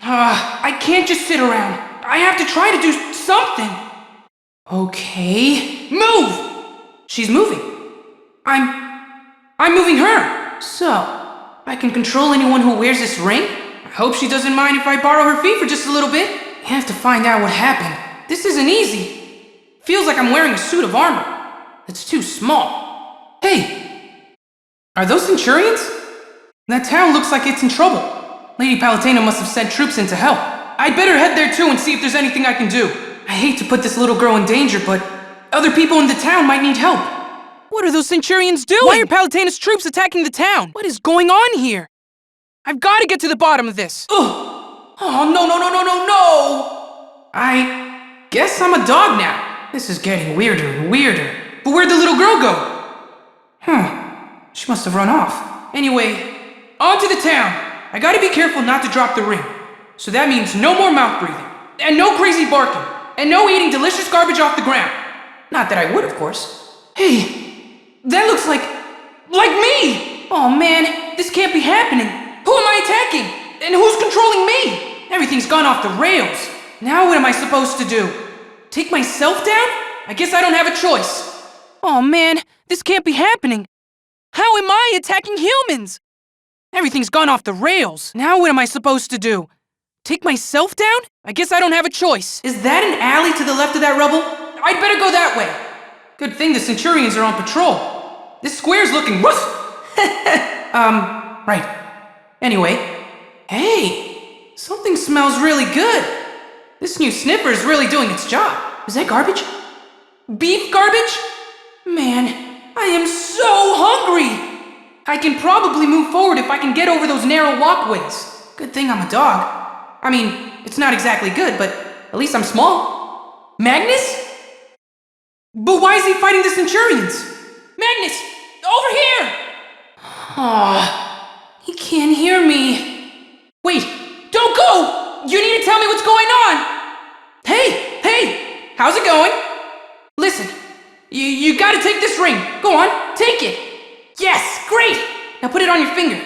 I can't just sit around. I have to try to do something. Okay, move! She's moving. I'm moving her. So, I can control anyone who wears this ring? I hope she doesn't mind if I borrow her feet for just a little bit. I have to find out what happened. This isn't easy. Feels like I'm wearing a suit of armor. It's too small. Hey, are those Centurions? That town looks like it's in trouble. Lady Palutena must have sent troops in to help. I'd better head there too and see if there's anything I can do. I hate to put this little girl in danger, but other people in the town might need help. What are those Centurions doing? Why are Palutena's troops attacking the town? What is going on here? I've got to get to the bottom of this. Ugh. Oh, no. I guess I'm a dog now. This is getting weirder and weirder. But where'd the little girl go? She must have run off. Anyway, on to the town. I gotta be careful not to drop the ring. So that means no more mouth breathing. And no crazy barking. And no eating delicious garbage off the ground. Not that I would, of course. Hey, that looks like me! Oh man, this can't be happening. Who am I attacking? And who's controlling me? Everything's gone off the rails. Now what am I supposed to do? Take myself down? I guess I don't have a choice. Oh man, this can't be happening. How am I attacking humans? Everything's gone off the rails. Now what am I supposed to do? Take myself down? I guess I don't have a choice. Is that an alley to the left of that rubble? I'd better go that way. Good thing the Centurions are on patrol. This square's looking rough. Right. Anyway. Hey, something smells really good. This new sniffer is really doing its job. Is that garbage? Beef garbage? Man, I am so hungry. I can probably move forward if I can get over those narrow walkways. Good thing I'm a dog. I mean, it's not exactly good, but at least I'm small. Magnus? But why is he fighting the Centurions? Magnus! Over here! He can't hear me. Wait, don't go! You need to tell me what's going on! Hey! How's it going? Listen, you gotta take this ring. Go on, take it. Yes, great! Now put it on your finger.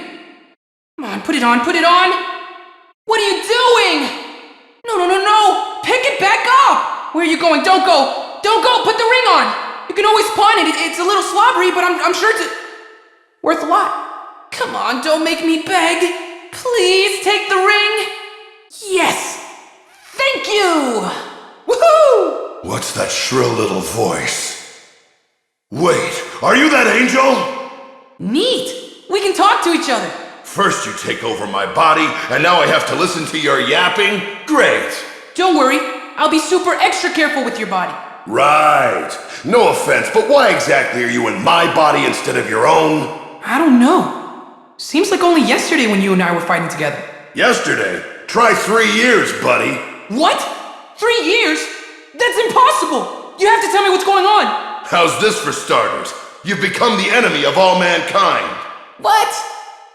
Come on, put it on. What are you doing? No. Pick it back up! Where are you going? Don't go! Put the ring on! You can always pawn it. It's a little slobbery, but I'm sure it's worth a lot. Come on, don't make me beg. Please take the ring. Yes! Thank you! Woohoo! What's that shrill little voice? Wait, are you that angel? Neat! We can talk to each other. First you take over my body, and now I have to listen to your yapping? Great! Don't worry, I'll be super extra careful with your body. Right. No offense, but why exactly are you in my body instead of your own? I don't know. Seems like only yesterday when you and I were fighting together. Yesterday? Try 3 years, buddy. What? 3 years? That's impossible! You have to tell me what's going on! How's this for starters? You've become the enemy of all mankind. What?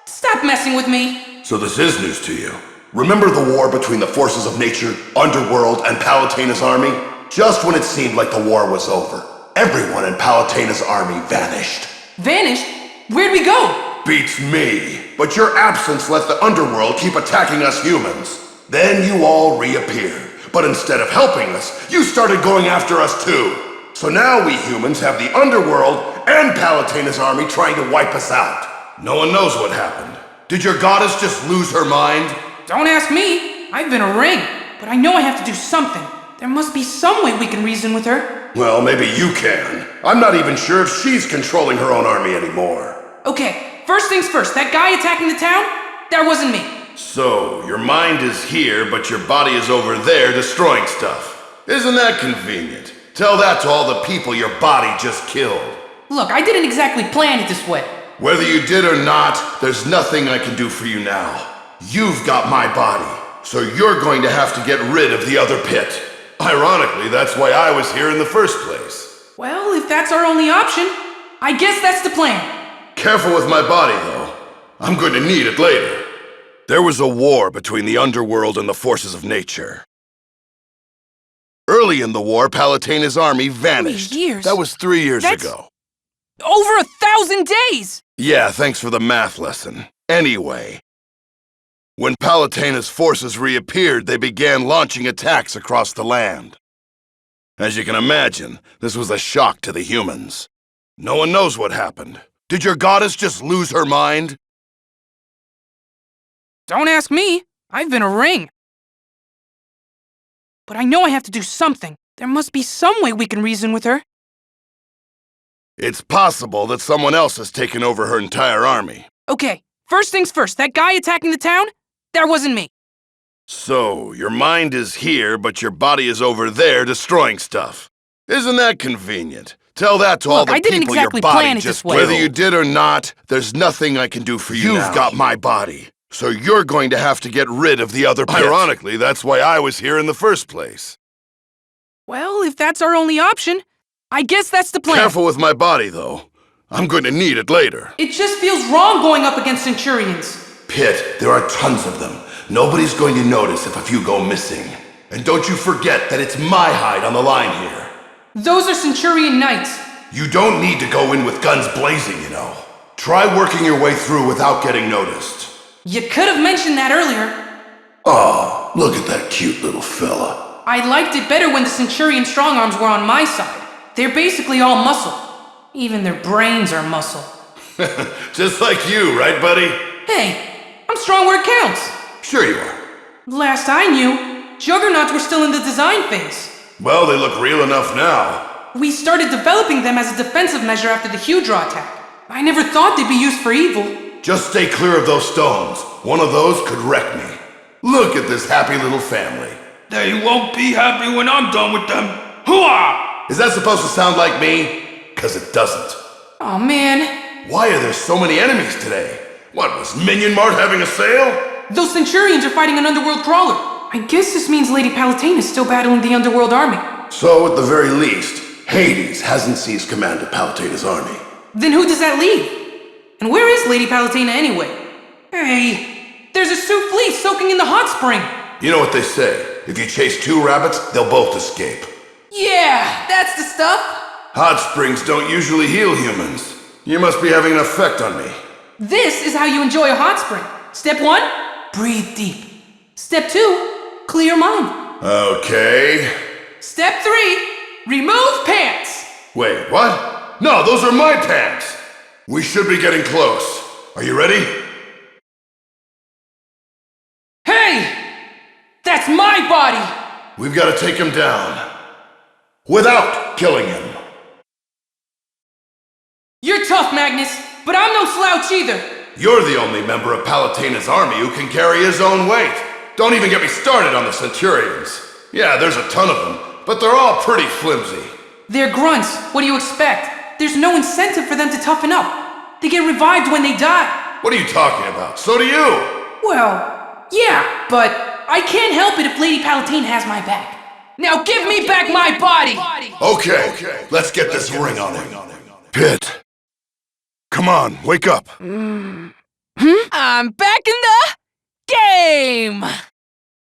Stop messing with me. So this is news to you. Remember the war between the forces of nature, Underworld, and Palutena's army? Just when it seemed like the war was over, everyone in Palutena's army vanished. Vanished? Where'd we go? Beats me. But your absence let the Underworld keep attacking us humans. Then you all reappeared. But instead of helping us, you started going after us too. So now we humans have the Underworld and Palutena's army trying to wipe us out. No one knows what happened. Did your goddess just lose her mind? Don't ask me. I've been a ring. But I know I have to do something. There must be some way we can reason with her. Well, maybe you can. I'm not even sure if she's controlling her own army anymore. Okay, first things first. That guy attacking the town? That wasn't me. So, your mind is here, but your body is over there destroying stuff. Isn't that convenient? Tell that to all the people your body just killed. Look, I didn't exactly plan it this way. Whether you did or not, there's nothing I can do for you now. You've got my body, so you're going to have to get rid of the other pit. Ironically, that's why I was here in the first place. Well, if that's our only option, I guess that's the plan. Careful with my body, though. I'm going to need it later. There was a war between the Underworld and the forces of nature. Early in the war, Palatena's army vanished. 3 years? That was 3 years That's ago. over 1,000 days! Yeah, thanks for the math lesson. Anyway, when Palatena's forces reappeared, they began launching attacks across the land. As you can imagine, this was a shock to the humans. No one knows what happened. Did your goddess just lose her mind? Don't ask me. I've been a ring. But I know I have to do something. There must be some way we can reason with her. It's possible that someone else has taken over her entire army. Okay, first things first. That guy attacking the town? That wasn't me. So, your mind is here, but your body is over there destroying stuff. Isn't that convenient? Tell that to all the I didn't people exactly your body plan it just this way. Whether you did or not, there's nothing I can do for you. You've got my body. So you're going to have to get rid of the other pit. Ironically, that's why I was here in the first place. Well, if that's our only option, I guess that's the plan. Careful with my body, though. I'm going to need it later. It just feels wrong going up against Centurions. Pit, there are tons of them. Nobody's going to notice if a few go missing. And don't you forget that it's my hide on the line here. Those are Centurion Knights. You don't need to go in with guns blazing, you know. Try working your way through without getting noticed. You could have mentioned that earlier. Oh, look at that cute little fella. I liked it better when the Centurion strongarms were on my side. They're basically all muscle. Even their brains are muscle. Just like you, right, buddy? Hey, I'm strong where it counts. Sure you are. Last I knew, Juggernauts were still in the design phase. Well, they look real enough now. We started developing them as a defensive measure after the Hydra attack. I never thought they'd be used for evil. Just stay clear of those stones. One of those could wreck me. Look at this happy little family. They won't be happy when I'm done with them. Hooah! Is that supposed to sound like me? 'Cause it doesn't. Oh man. Why are there so many enemies today? What, was Minion Mart having a sale? Those Centurions are fighting an underworld crawler. I guess this means Lady Palatine is still battling the underworld army. So, at the very least, Hades hasn't seized command of Palatine's army. Then who does that leave? And where is Lady Palatina anyway? Hey, there's a souffle soaking in the hot spring. You know what they say, if you chase two rabbits, they'll both escape. Yeah, that's the stuff. Hot springs don't usually heal humans. You must be having an effect on me. This is how you enjoy a hot spring. Step 1, breathe deep. Step 2, clear your mind. Okay. Step 3, remove pants. Wait, what? No, those are my pants! We should be getting close. Are you ready? Hey! That's my body! We've got to take him down. Without killing him. You're tough, Magnus, but I'm no slouch either. You're the only member of Palatina's army who can carry his own weight. Don't even get me started on the Centurions. Yeah, there's a ton of them, but they're all pretty flimsy. They're grunts. What do you expect? There's no incentive for them to toughen up. They get revived when they die. What are you talking about? So do you. Well, yeah, but I can't help it if Lady Palatine has my back. Now give me back my body! Okay, let's get this ring on him. Pit. Come on, wake up. I'm back in the game!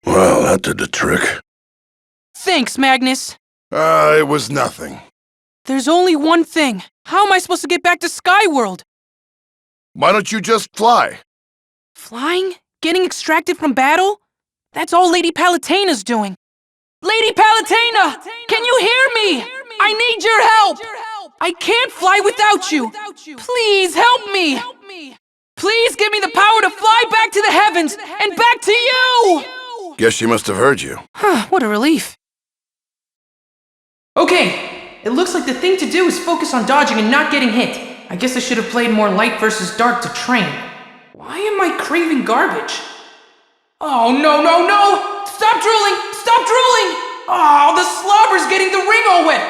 Well, that did the trick. Thanks, Magnus. It was nothing. There's only one thing. How am I supposed to get back to Skyworld? Why don't you just fly? Flying? Getting extracted from battle? That's all Lady Palatina's doing. Lady Palatina! Can you hear me? I need your help! I can't fly without you! Please help me! Please give me the power to fly back to the heavens and back to you! Guess she must have heard you. What a relief. Okay, it looks like the thing to do is focus on dodging and not getting hit. I guess I should have played more light versus dark to train. Why am I craving garbage? Oh, no, no, no! Stop drooling! Stop drooling! Oh, the slobber's getting the ring all wet!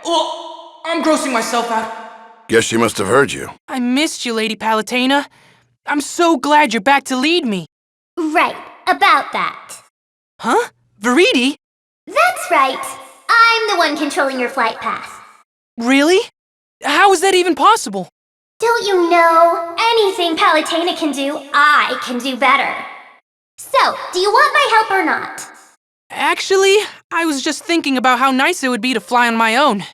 Oh, I'm grossing myself out. Guess she must have heard you. I missed you, Lady Palatina. I'm so glad you're back to lead me. Right, about that. Huh? Veridi? That's right. I'm the one controlling your flight path. Really? How is that even possible? Don't you know? Anything Palatina can do, I can do better. So, do you want my help or not? Actually, I was just thinking about how nice it would be to fly on my own.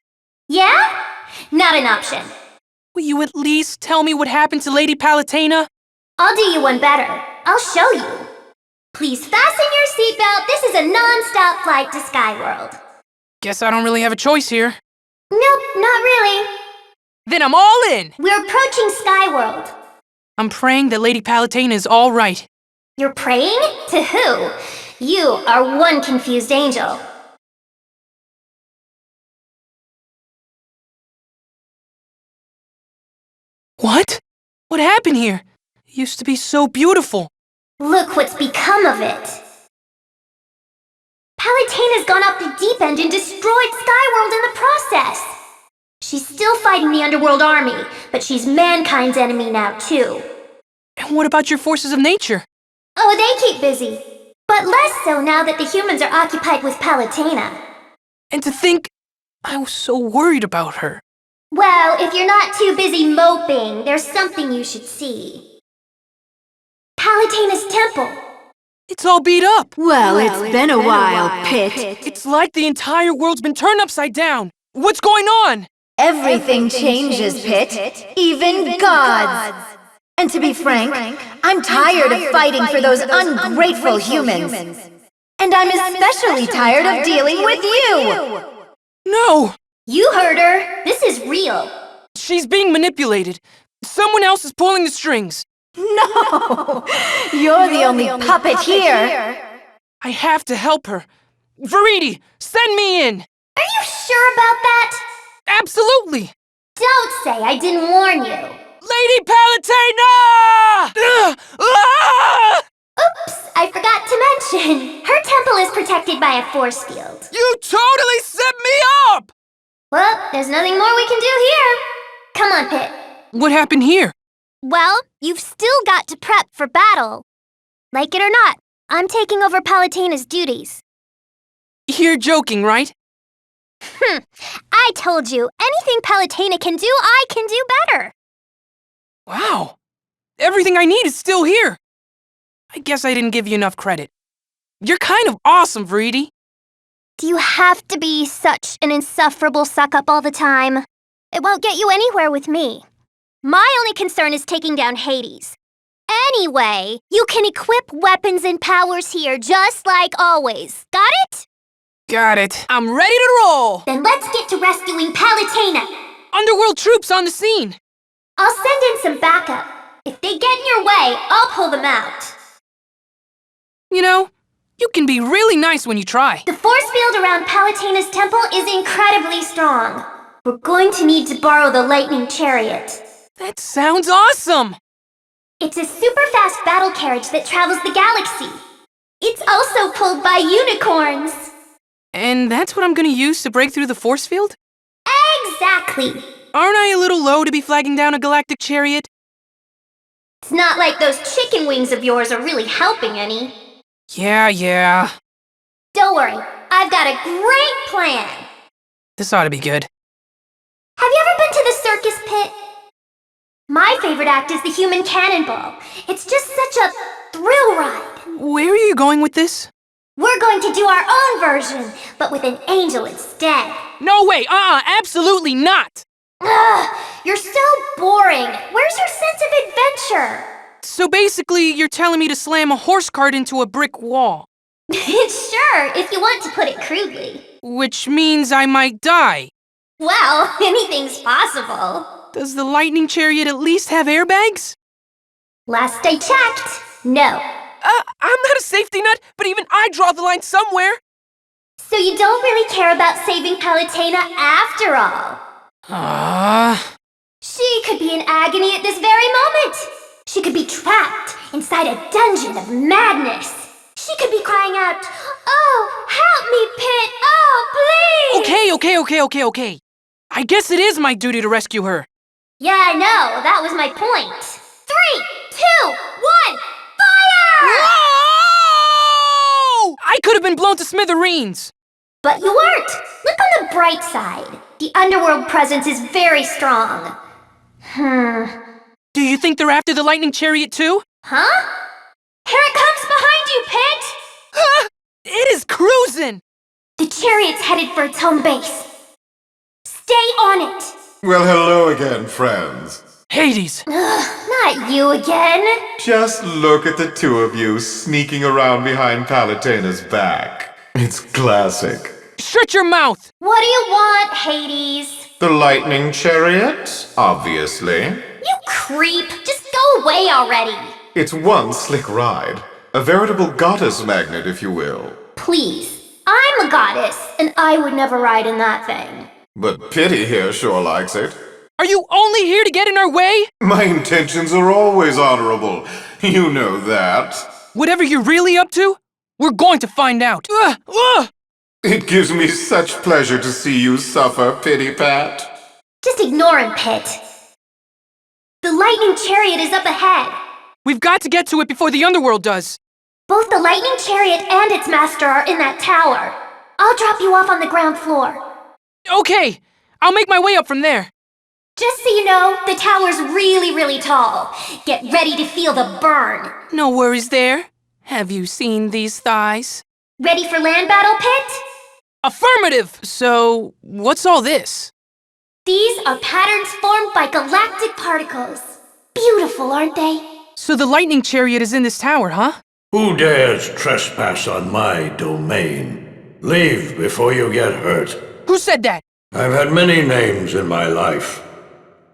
Yeah? Not an option. Will you at least tell me what happened to Lady Palutena? I'll do you one better. I'll show you. Please fasten your seatbelt. This is a non-stop flight to Skyworld. Guess I don't really have a choice here. Nope, not really. Then I'm all in! We're approaching Skyworld. I'm praying that Lady Palutena is all right. You're praying? To who? You are one confused angel. What? What happened here? It used to be so beautiful. Look what's become of it. Palutena's gone off the deep end and destroyed Skyworld in the process. She's still fighting the Underworld Army, but she's mankind's enemy now, too. And what about your forces of nature? Oh, they keep busy. But less so now that the humans are occupied with Palutena. And to think, I was so worried about her. Well, if you're not too busy moping, there's something you should see. Palutena's temple. It's all beat up. Well, it's been a while, Pit. It's like the entire world's been turned upside down. What's going on? Everything changes, Pit. Even gods. And to be frank, I'm tired of fighting for those ungrateful humans. And I'm especially tired of dealing with you. No! You heard her. This is real. She's being manipulated. Someone else is pulling the strings. No! You're the only puppet here. I have to help her. Veridi, send me in! Are you sure about that? Absolutely! Don't say I didn't warn you. Lady Palutena! Oops, I forgot to mention. Her temple is protected by a force field. You totally set me up! Well, there's nothing more we can do here. Come on, Pit. What happened here? Well, you've still got to prep for battle. Like it or not, I'm taking over Palutena's duties. You're joking, right? I told you, anything Palutena can do, I can do better. Wow. Everything I need is still here. I guess I didn't give you enough credit. You're kind of awesome, Veridi. Do you have to be such an insufferable suck-up all the time? It won't get you anywhere with me. My only concern is taking down Hades. Anyway, you can equip weapons and powers here just like always. Got it? Got it. I'm ready to roll! Then let's get to rescuing Palutena. Underworld troops on the scene! I'll send in some backup. If they get in your way, I'll pull them out. You know, you can be really nice when you try. The force field around Palutena's temple is incredibly strong. We're going to need to borrow the lightning chariot. That sounds awesome! It's a super-fast battle carriage that travels the galaxy. It's also pulled by unicorns. And that's what I'm gonna use to break through the force field? Exactly. Aren't I a little low to be flagging down a galactic chariot? It's not like those chicken wings of yours are really helping any. Yeah. Don't worry, I've got a great plan. This ought to be good. Have you ever been to the circus pit? My favorite act is the human cannonball. It's just such a thrill ride. Where are you going with this? We're going to do our own version, but with an angel instead. No way! Absolutely not! Ugh, you're so boring. Where's your sense of adventure? So basically, you're telling me to slam a horse cart into a brick wall. Sure, if you want to put it crudely. Which means I might die. Well, anything's possible. Does the lightning chariot at least have airbags? Last I checked, no. I'm not a safety nut, but even I draw the line somewhere. So you don't really care about saving Palutena after all? She could be in agony at this very moment. She could be trapped inside a dungeon of madness. She could be crying out, "Oh, help me, Pit! Oh, please!" Okay. I guess it is my duty to rescue her. Yeah, I know. That was my point. 3, 2, 1, fire! Whoa! I could have been blown to smithereens. But you weren't. Look on the bright side. The underworld presence is very strong. Do you think they're after the lightning chariot too? Huh? Here it comes behind you, Pit! It is cruising! The chariot's headed for its home base. Stay on it! Well, hello again, friends. Hades! Not you again! Just look at the two of you sneaking around behind Palatena's back. It's classic. Shut your mouth! What do you want, Hades? The lightning chariot, obviously. You creep! Just go away already! It's one slick ride. A veritable goddess magnet, if you will. Please. I'm a goddess, and I would never ride in that thing. But Pity here sure likes it. Are you only here to get in our way? My intentions are always honorable. You know that. Whatever you're really up to, we're going to find out. It gives me such pleasure to see you suffer, Pity Pat. Just ignore him, Pit. The lightning chariot is up ahead. We've got to get to it before the underworld does. Both the lightning chariot and its master are in that tower. I'll drop you off on the ground floor. Okay, I'll make my way up from there. Just so you know, the tower's really, really tall. Get ready to feel the burn. No worries there. Have you seen these thighs? Ready for land battle, Pit? Affirmative! So, what's all this? These are patterns formed by galactic particles. Beautiful, aren't they? So the lightning chariot is in this tower, huh? Who dares trespass on my domain? Leave before you get hurt. Who said that? I've had many names in my life,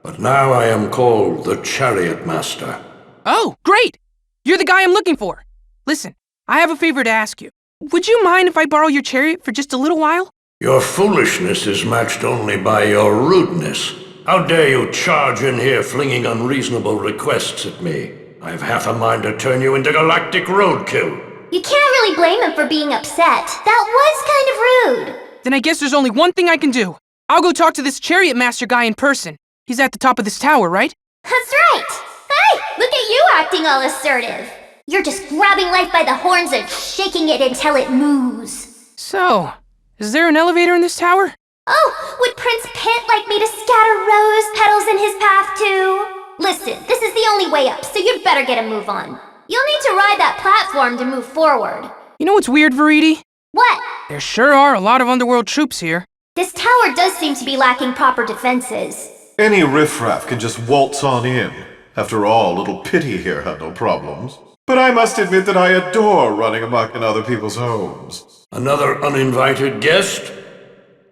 but now I am called the Chariot Master. Oh, great! You're the guy I'm looking for. Listen, I have a favor to ask you. Would you mind if I borrow your chariot for just a little while? Your foolishness is matched only by your rudeness. How dare you charge in here flinging unreasonable requests at me? I've half a mind to turn you into galactic roadkill. You can't really blame him for being upset. That was kind of rude. Then I guess there's only one thing I can do. I'll go talk to this chariot master guy in person. He's at the top of this tower, right? That's right. Hey, look at you acting all assertive. You're just grabbing life by the horns and shaking it until it moves. So, is there an elevator in this tower? Oh, would Prince Pit like me to scatter rose petals in his path too? Listen, this is the only way up, so you'd better get a move on. You'll need to ride that platform to move forward. You know what's weird, Verity? What? There sure are a lot of underworld troops here. This tower does seem to be lacking proper defenses. Any riffraff can just waltz on in. After all, little Pity here had no problems. But I must admit that I adore running amok in other people's homes. Another uninvited guest?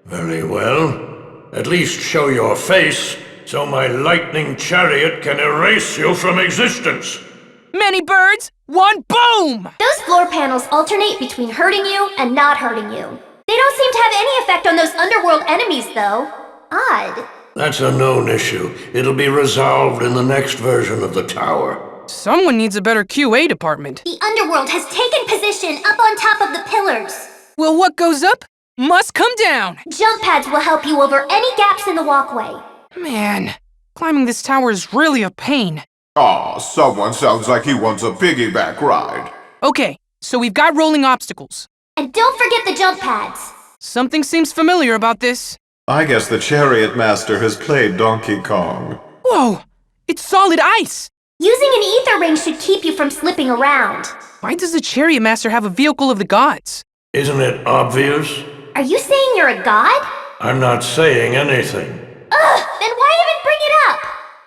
Very well. At least show your face, so my lightning chariot can erase you from existence. Many birds, one boom! Those floor panels alternate between hurting you and not hurting you. They don't seem to have any effect on those underworld enemies, though. Odd. That's a known issue. It'll be resolved in the next version of the tower. Someone needs a better QA department. The underworld has taken position up on top of the pillars. Well, what goes up must come down. Jump pads will help you over any gaps in the walkway. Man, climbing this tower is really a pain. Aw, someone sounds like he wants a piggyback ride. Okay, so we've got rolling obstacles. And don't forget the jump pads. Something seems familiar about this. I guess the Chariot Master has played Donkey Kong. Whoa, it's solid ice. Using an ether ring should keep you from slipping around. Why does the Chariot Master have a vehicle of the gods? Isn't it obvious? Are you saying you're a god? I'm not saying anything. Ugh, then why even bring it up?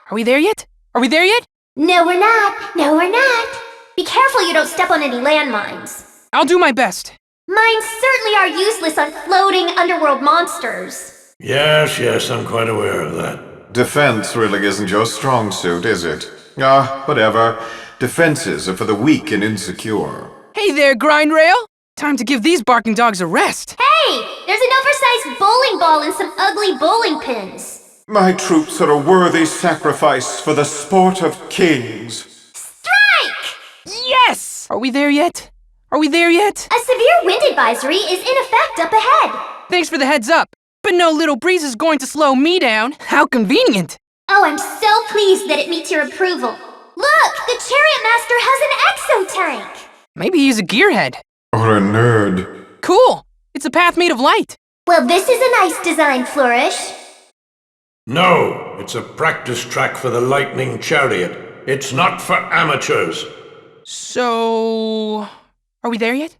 Are we there yet? Are we there yet? No, we're not. No, we're not. Be careful you don't step on any landmines. I'll do my best. Mines certainly are useless on floating underworld monsters. Yes, I'm quite aware of that. Defense really isn't your strong suit, is it? Ah, whatever. Defenses are for the weak and insecure. Hey there, grind rail. Time to give these barking dogs a rest. Hey, there's an oversized bowling ball and some ugly bowling pins. My troops are a worthy sacrifice for the sport of kings. Strike! Yes! Are we there yet? Are we there yet? A severe wind advisory is in effect up ahead. Thanks for the heads up. But no little breeze is going to slow me down. How convenient. Oh, I'm so pleased that it meets your approval. Look, the Chariot Master has an exotank. Maybe he's a gearhead. Or a nerd. Cool. It's a path made of light. Well, this is a nice design, Flourish. No, it's a practice track for the lightning chariot. It's not for amateurs. So... Are we there yet?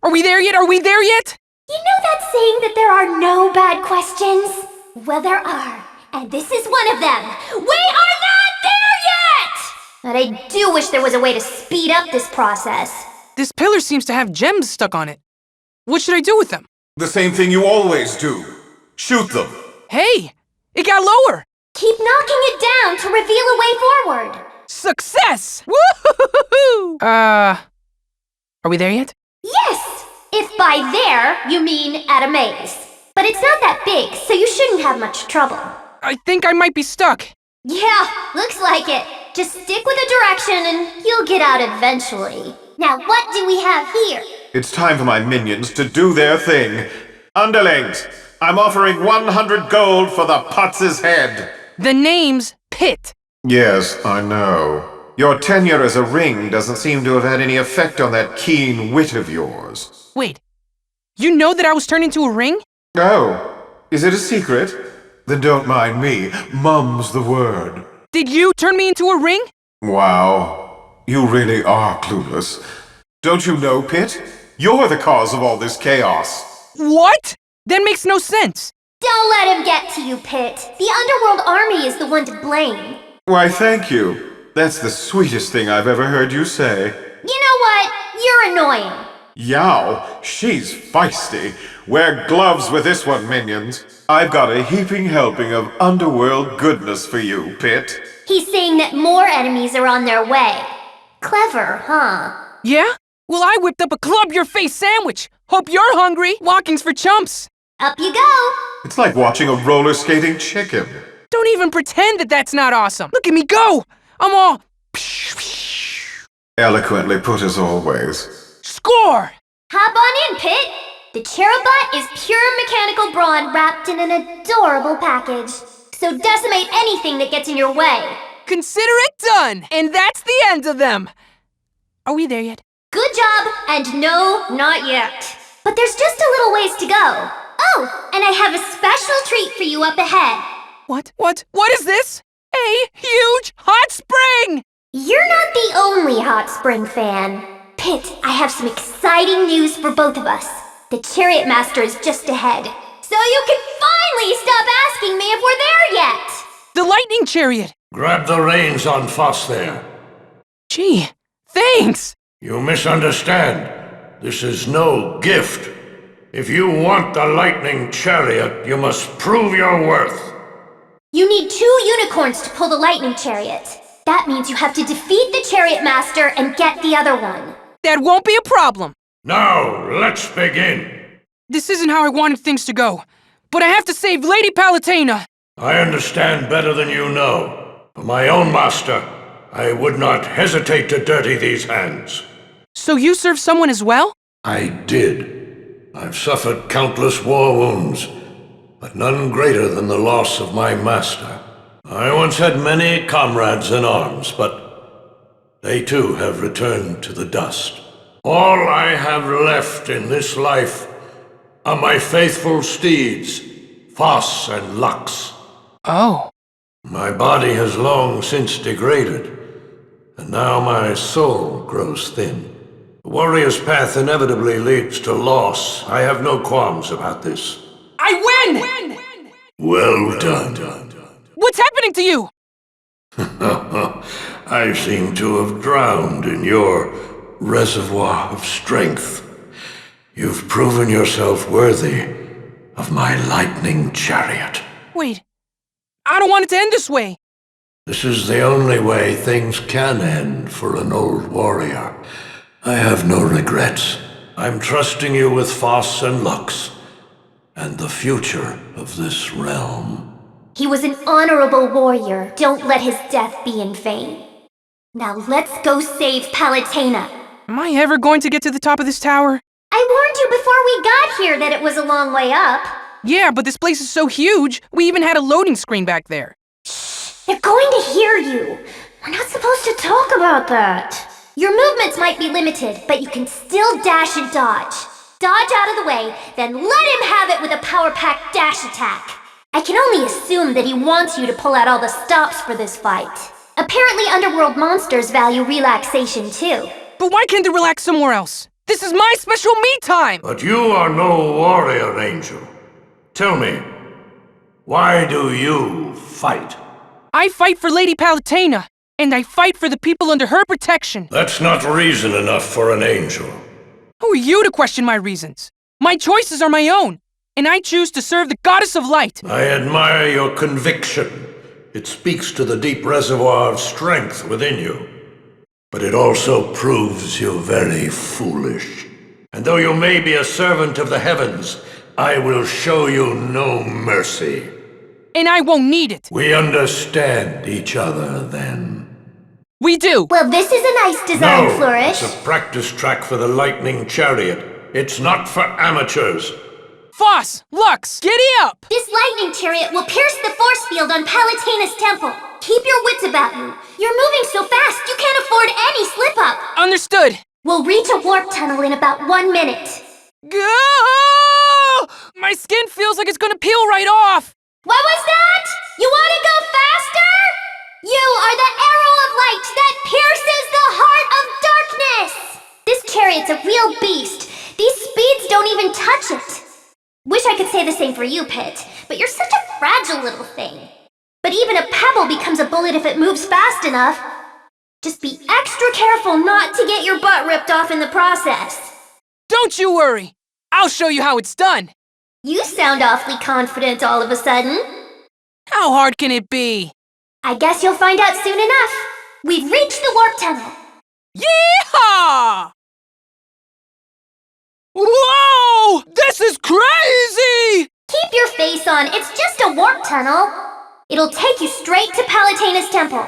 Are we there yet? Are we there yet? You know that saying that there are no bad questions? Well, there are, and this is one of them. We are not there yet! But I do wish there was a way to speed up this process. This pillar seems to have gems stuck on it. What should I do with them? The same thing you always do. Shoot them. Hey! It got lower! Keep knocking it down to reveal a way forward. Success! Woo-hoo-hoo-hoo! Are we there yet? Yes! If by there, you mean at a maze. But it's not that big, so you shouldn't have much trouble. I think I might be stuck. Yeah, looks like it. Just stick with the direction and you'll get out eventually. Now what do we have here? It's time for my minions to do their thing. Underlings, I'm offering 100 gold for the Putz's head. The name's Pit. Yes, I know. Your tenure as a ring doesn't seem to have had any effect on that keen wit of yours. Wait, you know that I was turned into a ring? Oh, is it a secret? Then don't mind me. Mum's the word. Did you turn me into a ring? Wow, you really are clueless. Don't you know, Pit? You're the cause of all this chaos. What? That makes no sense. Don't let him get to you, Pit. The Underworld Army is the one to blame. Why, thank you. That's the sweetest thing I've ever heard you say. You know what? You're annoying. Yow, she's feisty. Wear gloves with this one, minions. I've got a heaping helping of underworld goodness for you, Pit. He's saying that more enemies are on their way. Clever, huh? Yeah? Well, I whipped up a club-your-face sandwich. Hope you're hungry. Walking's for chumps. Up you go. It's like watching a roller skating chicken. Don't even pretend that that's not awesome. Look at me go. I'm all... Eloquently put as always. Score! Hop on in, Pit. The Cherubot is pure mechanical brawn wrapped in an adorable package. So decimate anything that gets in your way. Consider it done! And that's the end of them! Are we there yet? Good job, and no, not yet. But there's just a little ways to go. Oh, and I have a special treat for you up ahead. What is this? A huge hot spring! You're not the only hot spring fan. Pit, I have some exciting news for both of us. The Chariot Master is just ahead. So you can finally stop asking me if we're there yet! The lightning chariot! Grab the reins on Foss there. Gee, thanks! You misunderstand. This is no gift. If you want the lightning chariot, you must prove your worth. You need 2 unicorns to pull the lightning chariot. That means you have to defeat the Chariot Master and get the other one. That won't be a problem. Now, let's begin. This isn't how I wanted things to go, but I have to save Lady Palutena. I understand better than you know. For my own master, I would not hesitate to dirty these hands. So you serve someone as well? I did. I've suffered countless war wounds, but none greater than the loss of my master. I once had many comrades in arms, but they too have returned to the dust. All I have left in this life are my faithful steeds, Foss and Lux. Oh. My body has long since degraded, and now my soul grows thin. The warrior's path inevitably leads to loss. I have no qualms about this. I win! Well done. What's happening to you? I seem to have drowned in your reservoir of strength. You've proven yourself worthy of my lightning chariot. Wait, I don't want it to end this way. This is the only way things can end for an old warrior. I have no regrets. I'm trusting you with Foss and Lux, and the future of this realm. He was an honorable warrior. Don't let his death be in vain. Now let's go save Palutena. Am I ever going to get to the top of this tower? I warned you before we got here that it was a long way up. Yeah, but this place is so huge, we even had a loading screen back there. Shh! They're going to hear you. We're not supposed to talk about that. Your movements might be limited, but you can still dash and dodge. Dodge out of the way, then let him have it with a power-packed dash attack. I can only assume that he wants you to pull out all the stops for this fight. Apparently underworld monsters value relaxation too. But why can't they relax somewhere else? This is my special me time! But you are no warrior, Angel. Tell me, why do you fight? I fight for Lady Palutena, and I fight for the people under her protection. That's not reason enough for an angel. Who are you to question my reasons? My choices are my own, and I choose to serve the Goddess of Light. I admire your conviction. It speaks to the deep reservoir of strength within you. But it also proves you very foolish. And though you may be a servant of the heavens, I will show you no mercy. And I won't need it. We understand each other, then. We do. Well, this is a nice design, No, Flourish. it's a practice track for the lightning chariot. It's not for amateurs. Foss! Lux! Giddy up! This lightning chariot will pierce the force field on Palutena's temple. Keep your wits about you. You're moving so fast, you can't afford any slip-up. Understood. We'll reach a warp tunnel in about 1 minute. Go! My skin feels like it's gonna peel right off. What was that? You want to go faster? You are the arrow of light that pierces the heart of darkness! This chariot's a real beast. These speeds don't even touch it. Wish I could say the same for you, Pit, but you're such a fragile little thing. But even a pebble becomes a bullet if it moves fast enough. Just be extra careful not to get your butt ripped off in the process. Don't you worry. I'll show you how it's done. You sound awfully confident all of a sudden. How hard can it be? I guess you'll find out soon enough. We've reached the warp tunnel. Yeehaw! Whoa! This is crazy! Keep your face on. It's just a warp tunnel. It'll take you straight to Palutena's temple.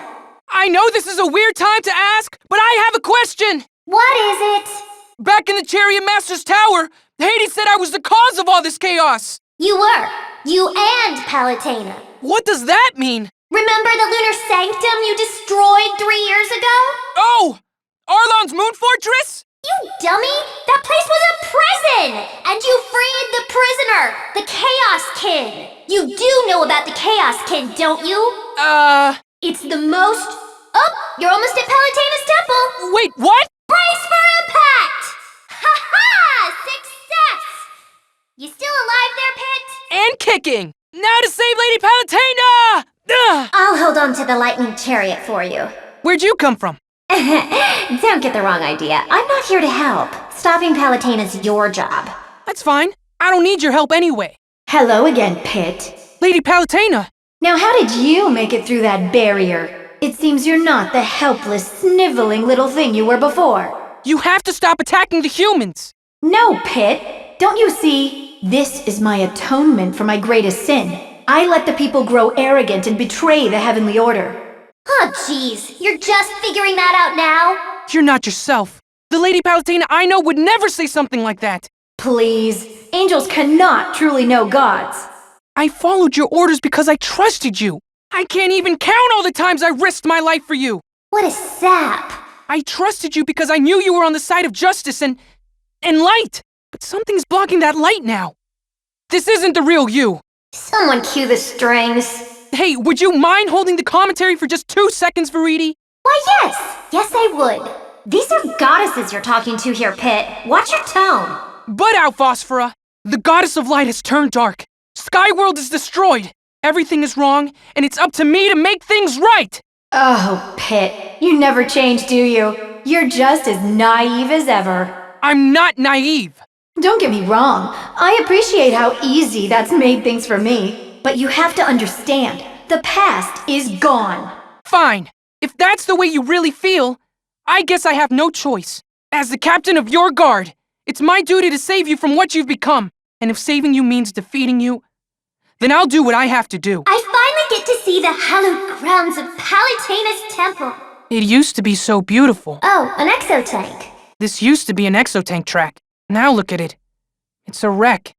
I know this is a weird time to ask, but I have a question. What is it? Back in the Chariot Master's tower, Hades said I was the cause of all this chaos. You were. You and Palutena. What does that mean? Remember the lunar sanctum you destroyed 3 years ago? Oh! Arlon's moon fortress? You dummy! That place was a prison! And you freed the prisoner, the Chaos Kin! You do know about the Chaos Kin, don't you? It's the most... Oh, you're almost at Palutena's temple! Wait, what? Brace for impact! Ha-ha! Success! You still alive there, Pit? And kicking! Now to save Lady Palutena! Ugh. I'll hold on to the lightning chariot for you. Where'd you come from? Don't get the wrong idea. I'm not here to help. Stopping Palutena's your job. That's fine. I don't need your help anyway. Hello again, Pit. Lady Palutena! Now how did you make it through that barrier? It seems you're not the helpless, sniveling little thing you were before. You have to stop attacking the humans! No, Pit. Don't you see? This is my atonement for my greatest sin. I let the people grow arrogant and betray the heavenly order. Oh, jeez. You're just figuring that out now? You're not yourself. The Lady Palutena I know would never say something like that. Please. Angels cannot truly know gods. I followed your orders because I trusted you. I can't even count all the times I risked my life for you. What a sap. I trusted you because I knew you were on the side of justice and light. But something's blocking that light now. This isn't the real you. Someone cue the strings. Hey, would you mind holding the commentary for just 2 seconds, Verity? Why, yes. Yes, I would. These are goddesses you're talking to here, Pit. Watch your tone. Butt out, Phosphora. The goddess of light has turned dark. Skyworld is destroyed. Everything is wrong, and it's up to me to make things right. Oh, Pit. You never change, do you? You're just as naive as ever. I'm not naive. Don't get me wrong. I appreciate how easy that's made things for me. But you have to understand, the past is gone. Fine. If that's the way you really feel, I guess I have no choice. As the captain of your guard, it's my duty to save you from what you've become. And if saving you means defeating you, then I'll do what I have to do. I finally get to see the hallowed grounds of Palutena's temple. It used to be so beautiful. Oh, an exotank. This used to be an exotank track. Now look at it. It's a wreck.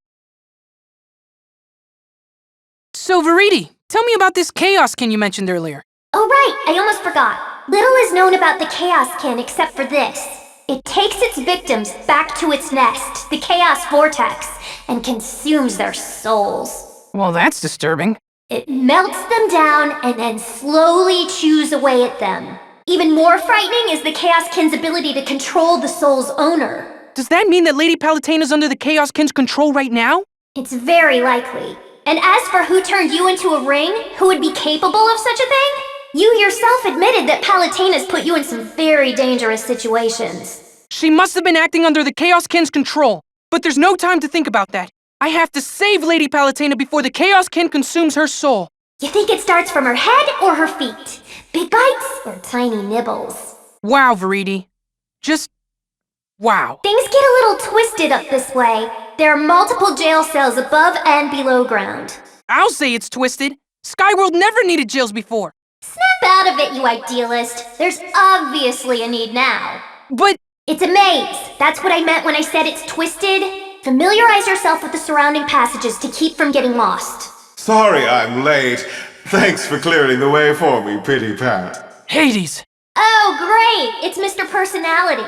So, Verity, tell me about this Chaos Kin you mentioned earlier. Oh, right, I almost forgot. Little is known about the Chaos Kin except for this. It takes its victims back to its nest, the Chaos Vortex, and consumes their souls. Well, that's disturbing. It melts them down and then slowly chews away at them. Even more frightening is the Chaos Kin's ability to control the soul's owner. Does that mean that Lady Palatena's under the Chaos Kin's control right now? It's very likely. And as for who turned you into a ring, who would be capable of such a thing, you yourself admitted that Palatena's put you in some very dangerous situations. She must have been acting under the Chaos Kin's control. But there's no time to think about that. I have to save Lady Palatena before the Chaos Kin consumes her soul. You think it starts from her head or her feet? Big bites or tiny nibbles? Wow, Veridi. Just wow. Things get a little twisted up this way. There are multiple jail cells above and below ground. I'll say it's twisted. Skyworld never needed jails before. Snap out of it, you idealist. There's obviously a need now. But it's a maze. That's what I meant when I said it's twisted. Familiarize yourself with the surrounding passages to keep from getting lost. Sorry I'm late. Thanks for clearing the way for me, Pity Pat. Hades! Oh, great! It's Mr. Personality.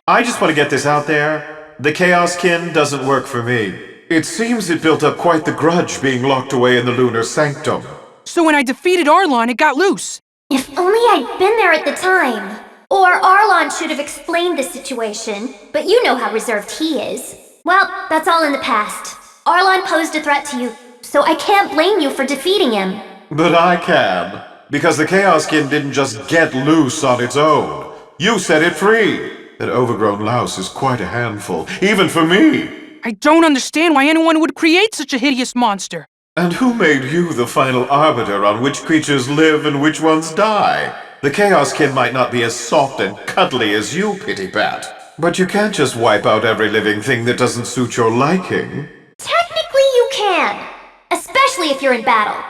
I just want to get this out there. The Chaos Kin doesn't work for me. It seems it built up quite the grudge being locked away in the Lunar Sanctum. So when I defeated Arlon, it got loose. If only I'd been there at the time. Or Arlon should have explained the situation, but you know how reserved he is. Well, that's all in the past. Arlon posed a threat to you, so I can't blame you for defeating him. But I can. Because the Chaos Kin didn't just get loose on its own. You set it free. That overgrown louse is quite a handful, even for me. I don't understand why anyone would create such a hideous monster. And who made you the final arbiter on which creatures live and which ones die? The Chaos Kin might not be as soft and cuddly as you, Pity Pat. But you can't just wipe out every living thing that doesn't suit your liking. Technically you can. Especially if you're in battle.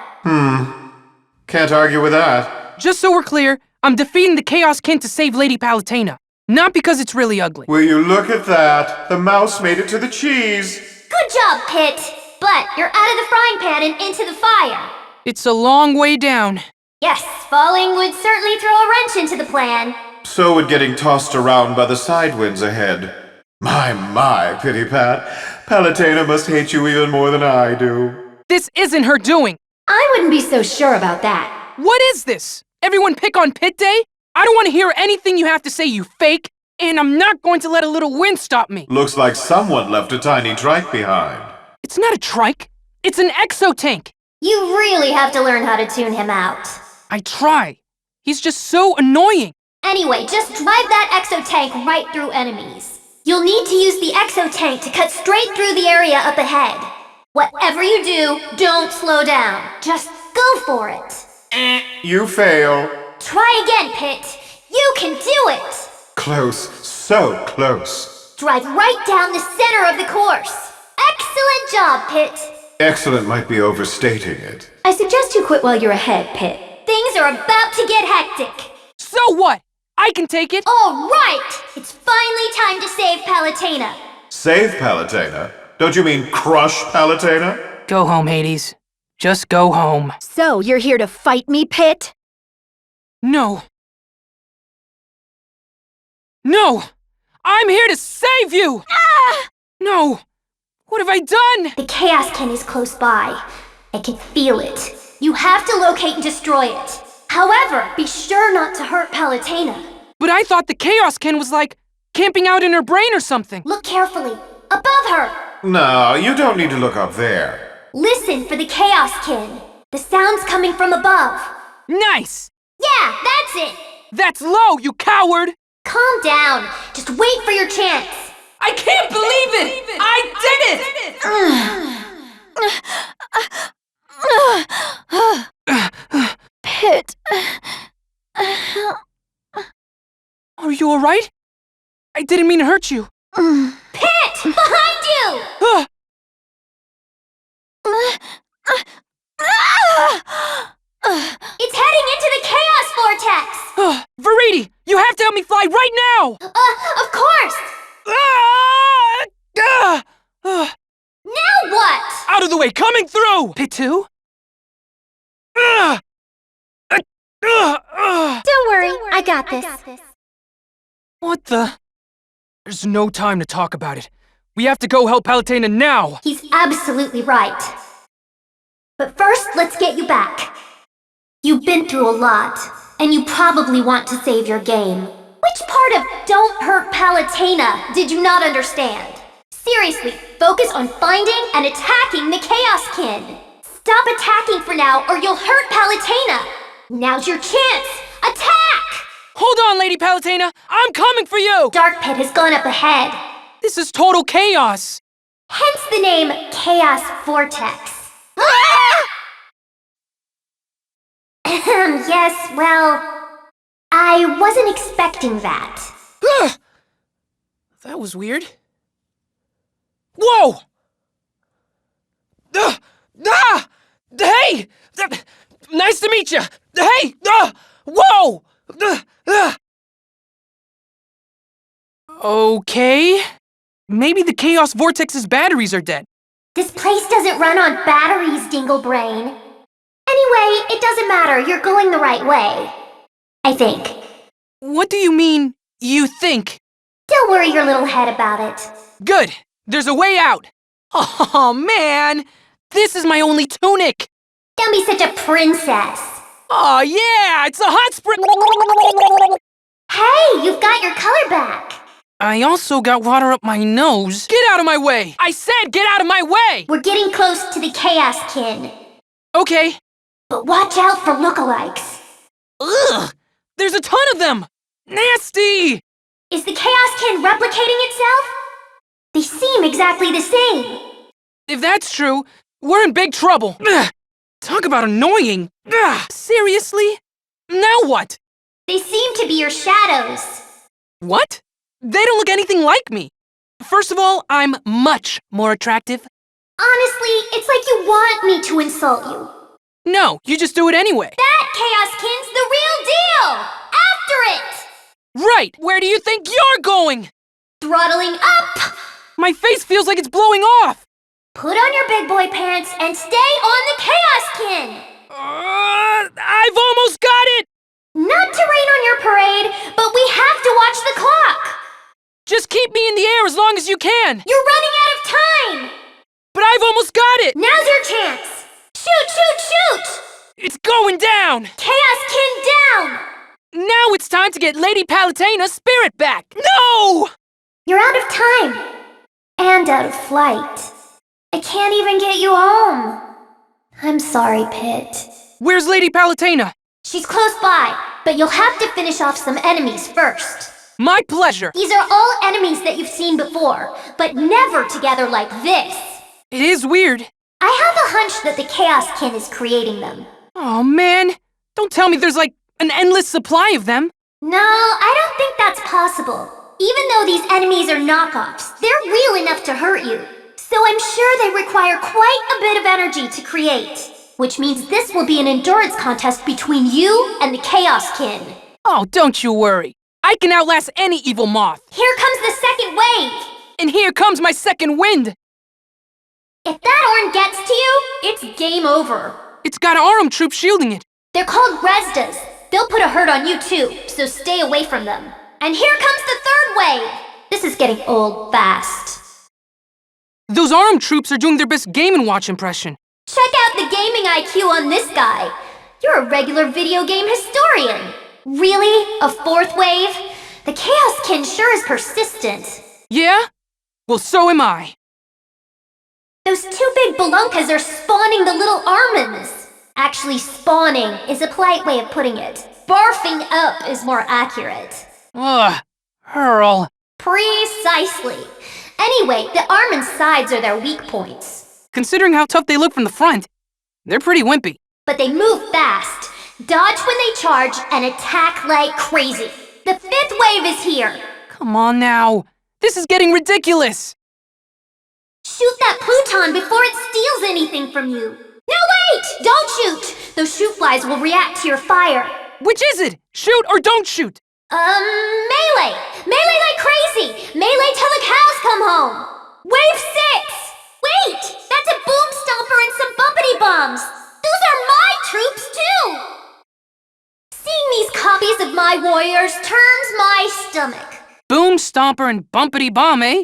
Can't argue with that. Just so we're clear, I'm defeating the Chaos Kin to save Lady Palatena. Not because it's really ugly. Will you look at that? The mouse made it to the cheese. Good job, Pit. But you're out of the frying pan and into the fire. It's a long way down. Yes, falling would certainly throw a wrench into the plan. So would getting tossed around by the side winds ahead. My, Pity Pat. Palatena must hate you even more than I do. This isn't her doing. I wouldn't be so sure about that. What is this? Everyone pick on Pit Day? I don't want to hear anything you have to say, you fake. And I'm not going to let a little wind stop me. Looks like someone left a tiny trike behind. It's not a trike. It's an exotank. You really have to learn how to tune him out. I try. He's just so annoying. Anyway, just drive that exotank right through enemies. You'll need to use the exotank to cut straight through the area up ahead. Whatever you do, don't slow down. Just go for it. You fail. Try again, Pit. You can do it. Close, so close. Drive right down the center of the course. Excellent job, Pit. Excellent might be overstating it. I suggest you quit while you're ahead, Pit. Things are about to get hectic. So what? I can take it. All right. It's finally time to save Palatena. Save Palatena? Don't you mean crush Palatena? Go home, Hades. Just go home. So, you're here to fight me, Pit? No. No! I'm here to save you! Ah! No! What have I done? The Chaos Kin is close by. I can feel it. You have to locate and destroy it. However, be sure not to hurt Palatena. But I thought the Chaos Kin was like camping out in her brain or something. Look carefully. Above her. No, you don't need to look up there. Listen for the Chaos Kin. The sound's coming from above. Nice! Yeah, that's it. That's low, you coward! Calm down. Just wait for your chance. I can't believe it! I did it! Pit. Are you alright? I didn't mean to hurt you. Pit! Behind you! It's heading into the Chaos Vortex! Veridi, you have to help me fly right now! Of course! Now what? Out of the way, coming through! Pit 2? Don't worry, I got this. What the? There's no time to talk about it. We have to go help Palatena now! He's absolutely right. But first, let's get you back. You've been through a lot, and you probably want to save your game. Which part of Don't Hurt Palutena did you not understand? Seriously, focus on finding and attacking the Chaos Kin. Stop attacking for now or you'll hurt Palutena. Now's your chance. Attack! Hold on, Lady Palutena. I'm coming for you! Dark Pit has gone up ahead. This is total chaos. Hence the name Chaos Vortex. Yes, well, I wasn't expecting that. That was weird. Whoa! Hey! Nice to meet you! Hey! Whoa! Okay. Maybe the Chaos Vortex's batteries are dead. This place doesn't run on batteries, Dinglebrain. Anyway, it doesn't matter. You're going the right way. I think. What do you mean, you think? Don't worry your little head about it. Good. There's a way out. Oh, man! This is my only tunic! Don't be such a princess. Oh, yeah! It's a hot spring! Hey, you've got your color back. I also got water up my nose. Get out of my way! I said get out of my way! We're getting close to the Chaos Kin. Okay. But watch out for lookalikes. Ugh! There's a ton of them! Nasty! Is the Chaos Kin replicating itself? They seem exactly the same. If that's true, we're in big trouble. Ugh. Talk about annoying. Ugh. Seriously? Now what? They seem to be your shadows. What? They don't look anything like me. First of all, I'm much more attractive. Honestly, it's like you want me to insult you. No, you just do it anyway. That Chaos Kin's the real deal! After it! Right! Where do you think you're going? Throttling up! My face feels like it's blowing off! Put on your big boy pants and stay on the Chaos Kin! I've almost got it! Not to rain on your parade, but we have to watch the clock! Just keep me in the air as long as you can! You're running out of time! But I've almost got it! Now's your chance! Shoot, shoot, shoot! It's going down! Chaos Kin down! Now it's time to get Lady Palutena's spirit back! No! You're out of time. And out of flight. I can't even get you home. I'm sorry, Pit. Where's Lady Palutena? She's close by, but you'll have to finish off some enemies first. My pleasure! These are all enemies that you've seen before, but never together like this. It is weird. I have a hunch that the Chaos Kin is creating them. Oh, man. Don't tell me there's like an endless supply of them. No, I don't think that's possible. Even though these enemies are knockoffs, they're real enough to hurt you. So I'm sure they require quite a bit of energy to create. Which means this will be an endurance contest between you and the Chaos Kin. Oh, don't you worry. I can outlast any evil moth. Here comes the second wave. And here comes my second wind. If that Orn gets to you, it's game over. It's got Arum troops shielding it. They're called Rezdas. They'll put a hurt on you too, so stay away from them. And here comes the third wave. This is getting old fast. Those Arum troops are doing their best Game & Watch impression. Check out the gaming IQ on this guy. You're a regular video game historian. Really? A fourth wave? The Chaos Kin sure is persistent. Yeah? Well, so am I. Those two big balunkas are spawning the little Armans. Actually, spawning is a polite way of putting it. Barfing up is more accurate. Ugh, Hurl. Precisely. Anyway, the Arman's sides are their weak points. Considering how tough they look from the front, they're pretty wimpy. But they move fast, dodge when they charge, and attack like crazy. The fifth wave is here. Come on now. This is getting ridiculous. Shoot that Pluton before it steals anything from you. No, wait! Don't shoot! Those shoot flies will react to your fire. Which is it? Shoot or don't shoot? Melee! Melee like crazy! Melee till the cows come home! Wave 6! Wait! That's a boom stomper and some bumpity bombs! Those are my troops, too! Seeing these copies of my warriors turns my stomach. Boom Stomper and Bumpity Bomb, eh?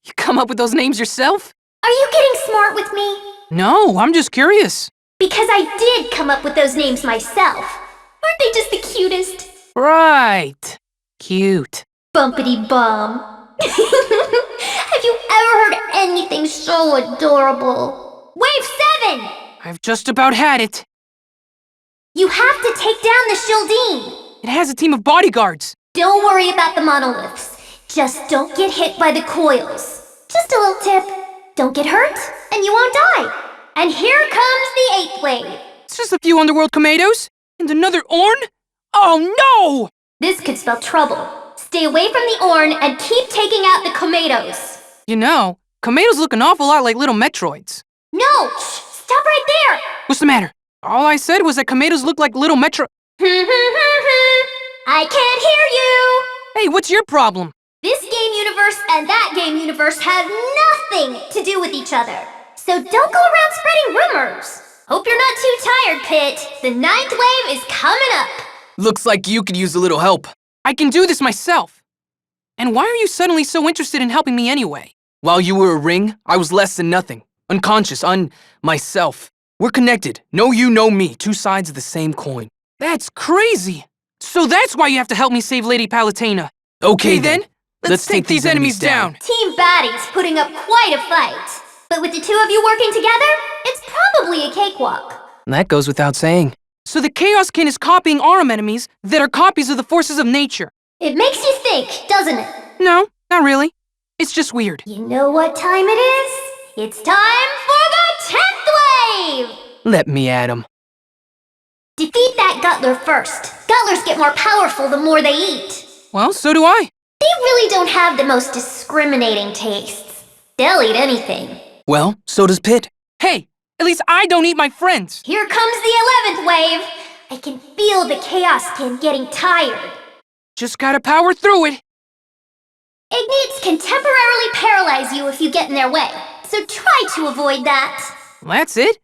You come up with those names yourself? Are you getting smart with me? No, I'm just curious. Because I did come up with those names myself. Aren't they just the cutest? Right. Cute. Bumpity bum. Have you ever heard anything so adorable? Wave 7! I've just about had it. You have to take down the Shieldine. It has a team of bodyguards. Don't worry about the monoliths. Just don't get hit by the coils. Just a little tip. Don't get hurt, and you won't die. And here comes the 8th wave. It's just a few underworld tomatoes. And another Orn? Oh no! This could spell trouble. Stay away from the Orn and keep taking out the tomatoes. You know, tomatoes look an awful lot like little Metroids. No! Shh, stop right there! What's the matter? All I said was that tomatoes look like little Metro... I can't hear you! Hey, what's your problem? This game universe and that game universe have nothing to do with each other. So don't go around spreading rumors. Hope you're not too tired, Pit. The 9th wave is coming up. Looks like you could use a little help. I can do this myself. And why are you suddenly so interested in helping me anyway? While you were a ring, I was less than nothing. Unconscious, myself. We're connected. Know you, know me. Two sides of the same coin. That's crazy. So that's why you have to help me save Lady Palutena. Okay then. Let's take these enemies down. Team Baddie's putting up quite a fight. But with the two of you working together, it's probably a cakewalk. That goes without saying. So the Chaos Kin is copying Aurum enemies that are copies of the forces of nature. It makes you think, doesn't it? No, not really. It's just weird. You know what time it is? It's time for the 10th wave! Let me at him. Defeat that Guttler first. Guttlers get more powerful the more they eat. Well, so do I. They really don't have the most discriminating tastes. They'll eat anything. Well, so does Pit. Hey, at least I don't eat my friends. Here comes the 11th wave. I can feel the Chaos Kin getting tired. Just gotta power through it. Ignites can temporarily paralyze you if you get in their way, so try to avoid that. That's it?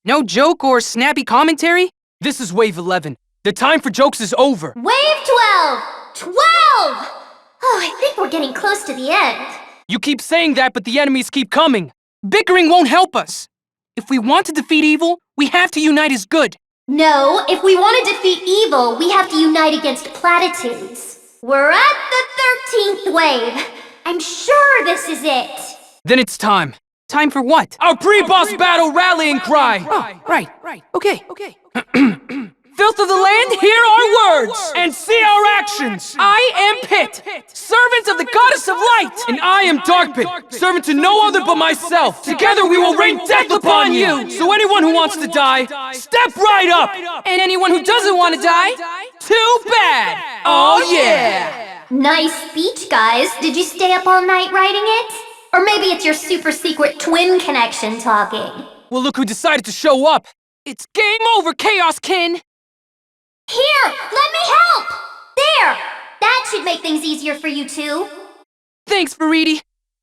No joke or snappy commentary? This is Wave 11. The time for jokes is over. Wave 12! 12! Oh, I think we're getting close to the end. You keep saying that, but the enemies keep coming. Bickering won't help us. If we want to defeat evil, we have to unite as good. No, if we want to defeat evil, we have to unite against platitudes. We're at the 13th wave. I'm sure this is it. Then it's time. Time for what? Our pre-boss battle rallying cry! Oh, right. Okay. Filth of the land, hear our words and see our actions. I am Pit, servant of the goddess of light, and I am Dark Pit, servant to no other but myself. Together we will rain death upon you. So anyone who wants to die, step right up. And anyone who doesn't want to die, too bad. Oh yeah. Nice speech, guys. Did you stay up all night writing it? Or maybe it's your super secret twin connection talking. Well, look who decided to show up. It's game over, Chaos Kin. Here, let me help! There! That should make things easier for you two. Thanks, Faridi.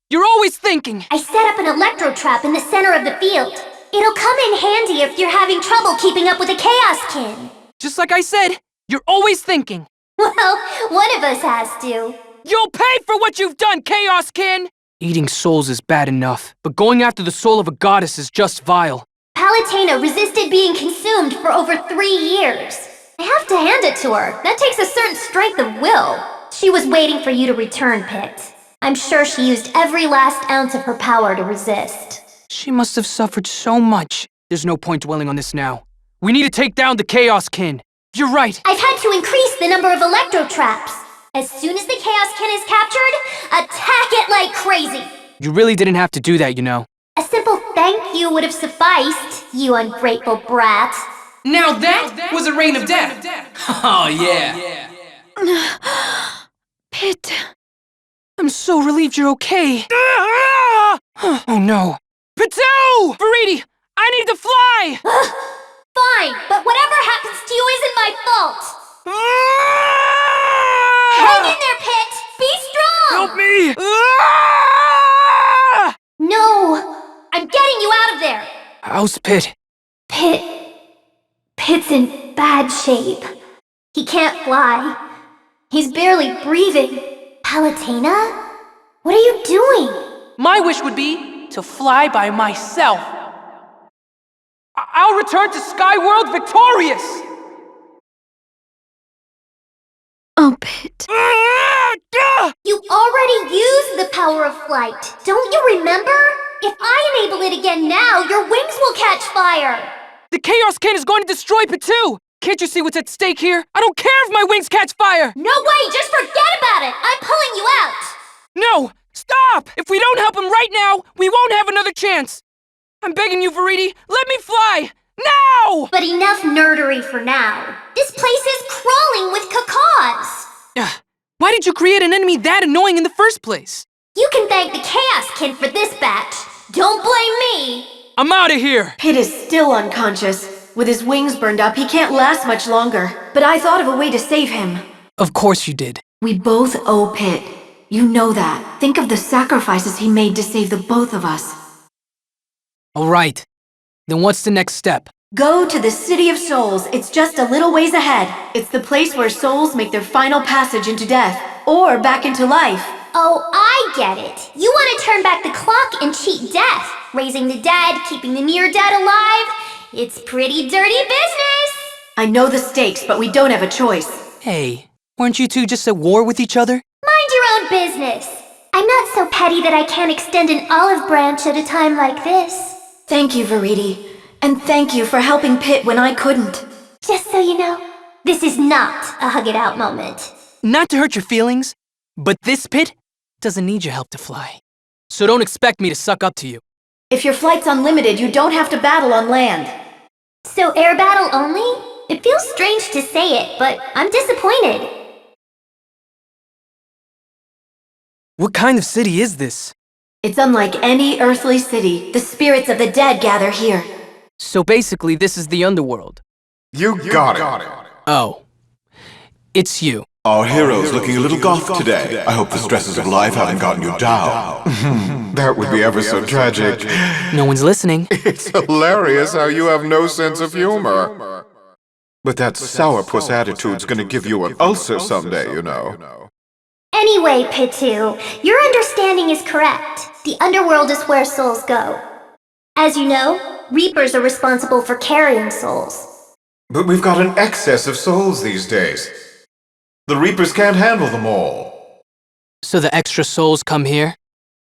You're always thinking. I set up an electro trap in the center of the field. It'll come in handy if you're having trouble keeping up with the Chaos Kin. Just like I said, you're always thinking. Well, one of us has to. You'll pay for what you've done, Chaos Kin! Eating souls is bad enough, but going after the soul of a goddess is just vile. Palutena resisted being consumed for over 3 years. I have to hand it to her. That takes a certain strength of will. She was waiting for you to return, Pit. I'm sure she used every last ounce of her power to resist. She must have suffered so much. There's no point dwelling on this now. We need to take down the Chaos Kin. You're right. I've had to increase the number of electro traps. As soon as the Chaos Kin is captured, attack it like crazy. You really didn't have to do that, you know. A simple thank you would have sufficed, you ungrateful brat. Now that was a rain of death. Oh, yeah. Pit. I'm so relieved you're okay. Oh, no. Pitou! Faridi, I need to fly! Fine, but whatever happens to you isn't my fault. Hang in there, Pit! Be strong! Help me! No! I'm getting you out of there! How's Pit? Pit's in bad shape. He can't fly. He's barely breathing. Palutena? What are you doing? My wish would be to fly by myself. I'll return to Skyworld victorious! Oh, Pit. flight. Don't you remember? If I enable it again now, your wings will catch fire! The Chaos King is going to destroy Patu! Can't you see what's at stake here? I don't care if my wings catch fire! No way! Just forget about it! I'm pulling you out! No! Stop! If we don't help him right now, we won't have another chance! I'm begging you, Veriti, let me fly! Now! But enough nerdery for now. This place is crawling with cacaws! Why did you create an enemy that annoying in the first place? You can thank the Chaos King for this batch. Don't blame me! I'm out of here! Pit is still unconscious. With his wings burned up, he can't last much longer. But I thought of a way to save him. Of course you did. We both owe Pit. You know that. Think of the sacrifices he made to save the both of us. All right. Then what's the next step? Go to the City of Souls. It's just a little ways ahead. It's the place where souls make their final passage into death, or back into life. Oh, I get it. You want to turn back the clock and cheat death. Raising the dead, keeping the near-dead alive. It's pretty dirty business. I know the stakes, but we don't have a choice. Hey, weren't you two just at war with each other? Mind your own business. I'm not so petty that I can't extend an olive branch at a time like this. Thank you, Veriti. And thank you for helping Pit when I couldn't. Just so you know, this is not a hug-it-out moment. Not to hurt your feelings, but this Pit doesn't need your help to fly. So don't expect me to suck up to you. If your flight's unlimited, you don't have to battle on land. So air battle only? It feels strange to say it, but I'm disappointed. What kind of city is this? It's unlike any earthly city. The spirits of the dead gather here. So basically, this is the underworld. You got it. Oh. It's you. Our hero's looking a little goth today. I hope the stresses of life haven't gotten you down. That would be ever so tragic. No one's listening. It's hilarious how you have no sense of humor. But that sourpuss attitude's gonna give you an ulcer someday, you know. Anyway, Pitu, your understanding is correct. The underworld is where souls go. As you know, Reapers are responsible for carrying souls. But we've got an excess of souls these days. The Reapers can't handle them all. So the extra souls come here?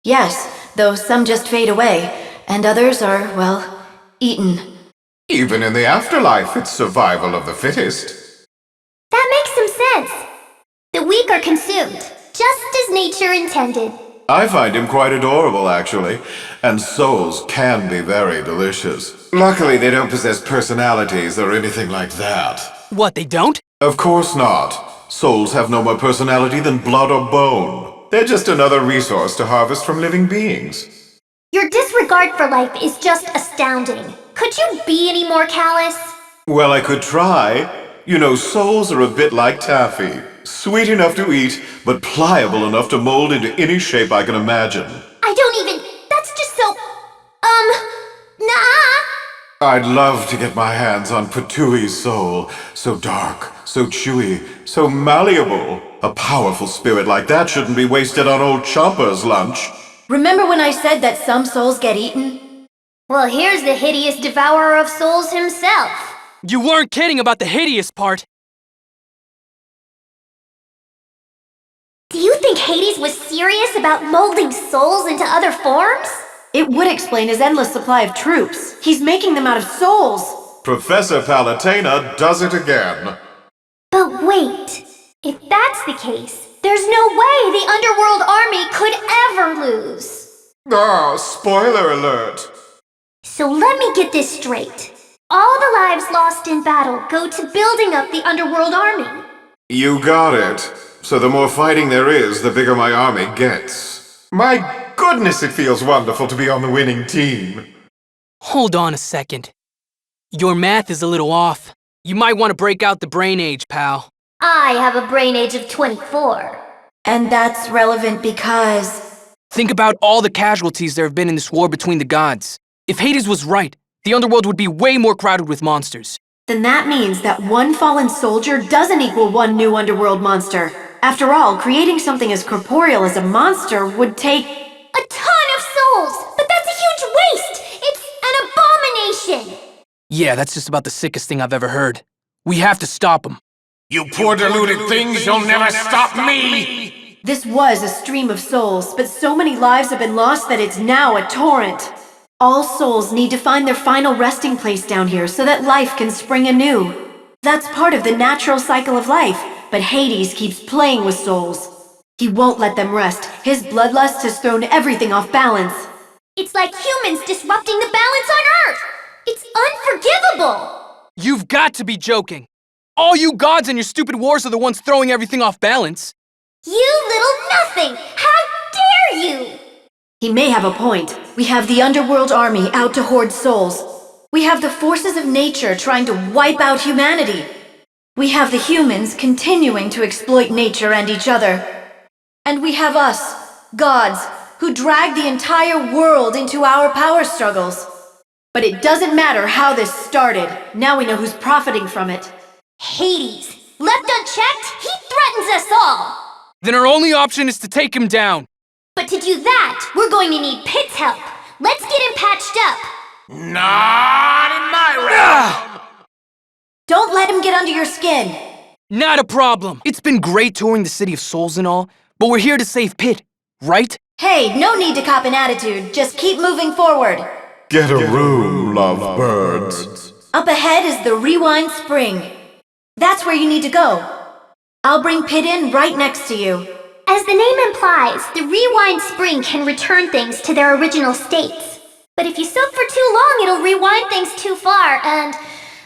Yes, though some just fade away, and others are, well, eaten. Even in the afterlife, it's survival of the fittest. That makes some sense. The weak are consumed, just as nature intended. I find him quite adorable, actually, and souls can be very delicious. Luckily, they don't possess personalities or anything like that. What, they don't? Of course not. Souls have no more personality than blood or bone. They're just another resource to harvest from living beings. Your disregard for life is just astounding. Could you be any more callous? Well, I could try. You know, souls are a bit like taffy. Sweet enough to eat, but pliable enough to mold into any shape I can imagine. I don't even... That's just so... Nah. I'd love to get my hands on Patui's soul. So dark, so chewy, so malleable. A powerful spirit like that shouldn't be wasted on old Chompa's lunch. Remember when I said that some souls get eaten? Well, here's the hideous devourer of souls himself. You weren't kidding about the hideous part. Do you think Hades was serious about molding souls into other forms? It would explain his endless supply of troops. He's making them out of souls. Professor Palutena does it again. But wait, if that's the case, there's no way the Underworld army could ever lose. Ah, spoiler alert. So let me get this straight. All the lives lost in battle go to building up the Underworld army. You got it. So the more fighting there is, the bigger my army gets. My goodness, it feels wonderful to be on the winning team. Hold on a second. Your math is a little off. You might want to break out the brain age, pal. I have a brain age of 24. And that's relevant because... Think about all the casualties there have been in this war between the gods. If Hades was right, the underworld would be way more crowded with monsters. Then that means that one fallen soldier doesn't equal one new underworld monster. After all, creating something as corporeal as a monster would take... A ton of souls! But that's a huge waste! It's an abomination! Yeah, that's just about the sickest thing I've ever heard. We have to stop him. You poor deluded things, you'll never stop me! This was a stream of souls, but so many lives have been lost that it's now a torrent. All souls need to find their final resting place down here so that life can spring anew. That's part of the natural cycle of life, but Hades keeps playing with souls. He won't let them rest. His bloodlust has thrown everything off balance. It's like humans disrupting the balance on Earth! It's unforgivable! You've got to be joking! All you gods and your stupid wars are the ones throwing everything off balance. You little nothing! How dare you! He may have a point. We have the underworld army out to hoard souls. We have the forces of nature trying to wipe out humanity. We have the humans continuing to exploit nature and each other. And we have us, gods, who drag the entire world into our power struggles. But it doesn't matter how this started. Now we know who's profiting from it. Hades! Left unchecked, he threatens us all! Then our only option is to take him down. But to do that, we're going to need Pit's help. Let's get him patched up. Not in my realm! Don't let him get under your skin. Not a problem. It's been great touring the City of Souls and all, but we're here to save Pit, right? Hey, no need to cop an attitude. Just keep moving forward. Get a room, lovebirds. Up ahead is the Rewind Spring. That's where you need to go. I'll bring Pit in right next to you. As the name implies, the Rewind Spring can return things to their original states. But if you soak for too long, it'll rewind things too far, and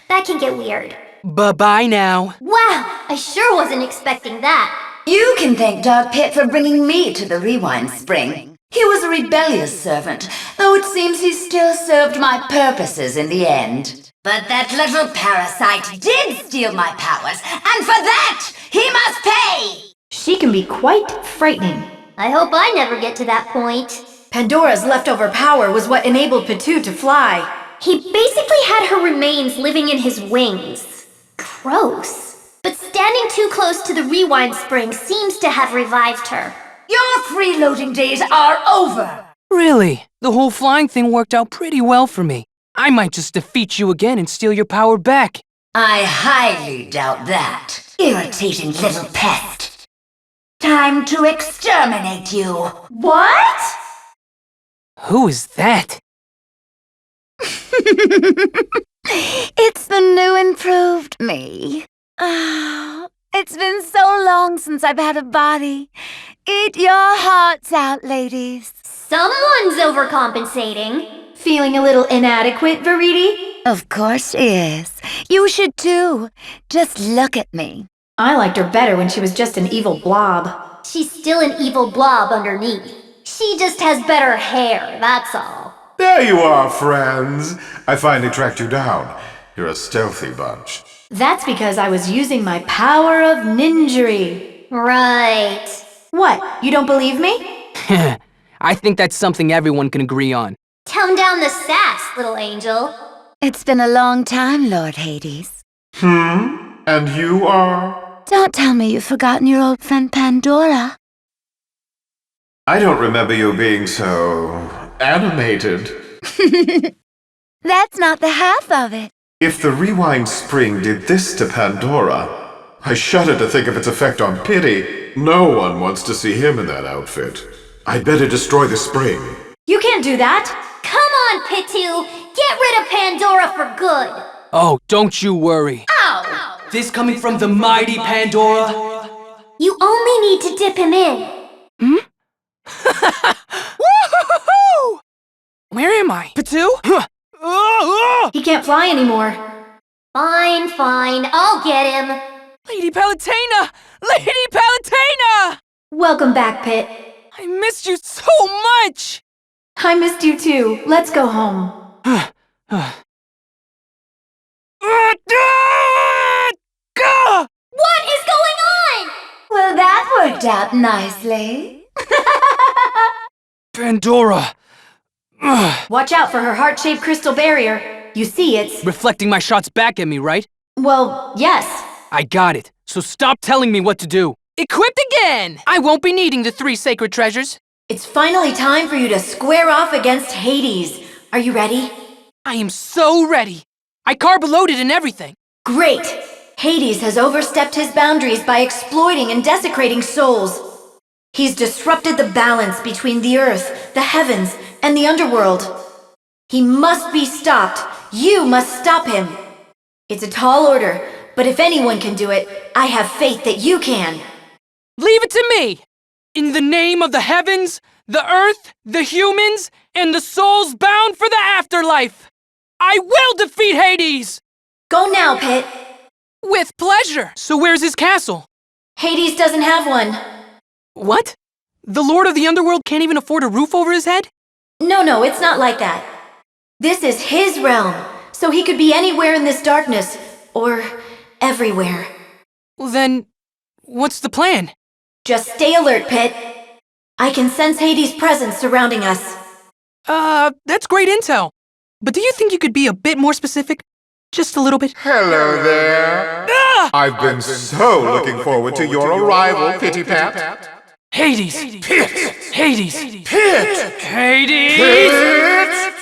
that can get weird. Bye-bye now. Wow, I sure wasn't expecting that. You can thank Dark Pit for bringing me to the Rewind Spring. He was a rebellious servant, though it seems he still served my purposes in the end. But that little parasite did steal my powers, and for that, he must pay! She can be quite frightening. I hope I never get to that point. Pandora's leftover power was what enabled Pitu to fly. He basically had her remains living in his wings. Gross. But standing too close to the Rewind Spring seems to have revived her. Your freeloading days are over! Really? The whole flying thing worked out pretty well for me. I might just defeat you again and steal your power back. I highly doubt that. Irritating little pest. Time to exterminate you. What? Who is that? It's the new improved me. Oh, it's been so long since I've had a body. Eat your hearts out, ladies. Someone's overcompensating. Feeling a little inadequate, Verity? Of course she is. You should too. Just look at me. I liked her better when she was just an evil blob. She's still an evil blob underneath. She just has better hair, that's all. There you are, friends. I finally tracked you down. You're a stealthy bunch. That's because I was using my power of ninjury. Right. What, you don't believe me? I think that's something everyone can agree on. Tone down the sass, little angel. It's been a long time, Lord Hades. And you are? Don't tell me you've forgotten your old friend Pandora. I don't remember you being so animated. That's not the half of it. If the Rewind Spring did this to Pandora, I shudder to think of its effect on Pity. No one wants to see him in that outfit. I'd better destroy the spring. You can't do that. Come on, Pitu. Get rid of Pandora for good. Oh, don't you worry. Ow! This coming from the mighty Pandora? You only need to dip him in. Woo-hoo-hoo-hoo! Where am I? Pitu? He can't fly anymore. Fine, I'll get him. Lady Palutena! Lady Palutena! Welcome back, Pit. I missed you so much! I missed you too. Let's go home. What is going on? Well, that worked out nicely. Pandora! Watch out for her heart-shaped crystal barrier. You see, it's... Reflecting my shots back at me, right? Well, yes. I got it. So stop telling me what to do. Equipped again! I won't be needing the 3 sacred treasures. It's finally time for you to square off against Hades. Are you ready? I am so ready. I carb-loaded and everything. Great! Hades has overstepped his boundaries by exploiting and desecrating souls. He's disrupted the balance between the earth, the heavens, and the underworld. He must be stopped. You must stop him. It's a tall order, but if anyone can do it, I have faith that you can. Leave it to me! In the name of the heavens, the earth, the humans, and the souls bound for the afterlife, I will defeat Hades! Go now, Pit. With pleasure. So where's his castle? Hades doesn't have one. What? The Lord of the Underworld can't even afford a roof over his head? No, it's not like that. This is his realm, so he could be anywhere in this darkness, or everywhere. Well, then, what's the plan? Just stay alert, Pit. I can sense Hades' presence surrounding us. That's great intel. But do you think you could be a bit more specific? Just a little bit? Hello there. Ah! I've been so looking forward to your arrival, Pitty Pat. Hades! Pit! Hades! Pit! Hades! Pit!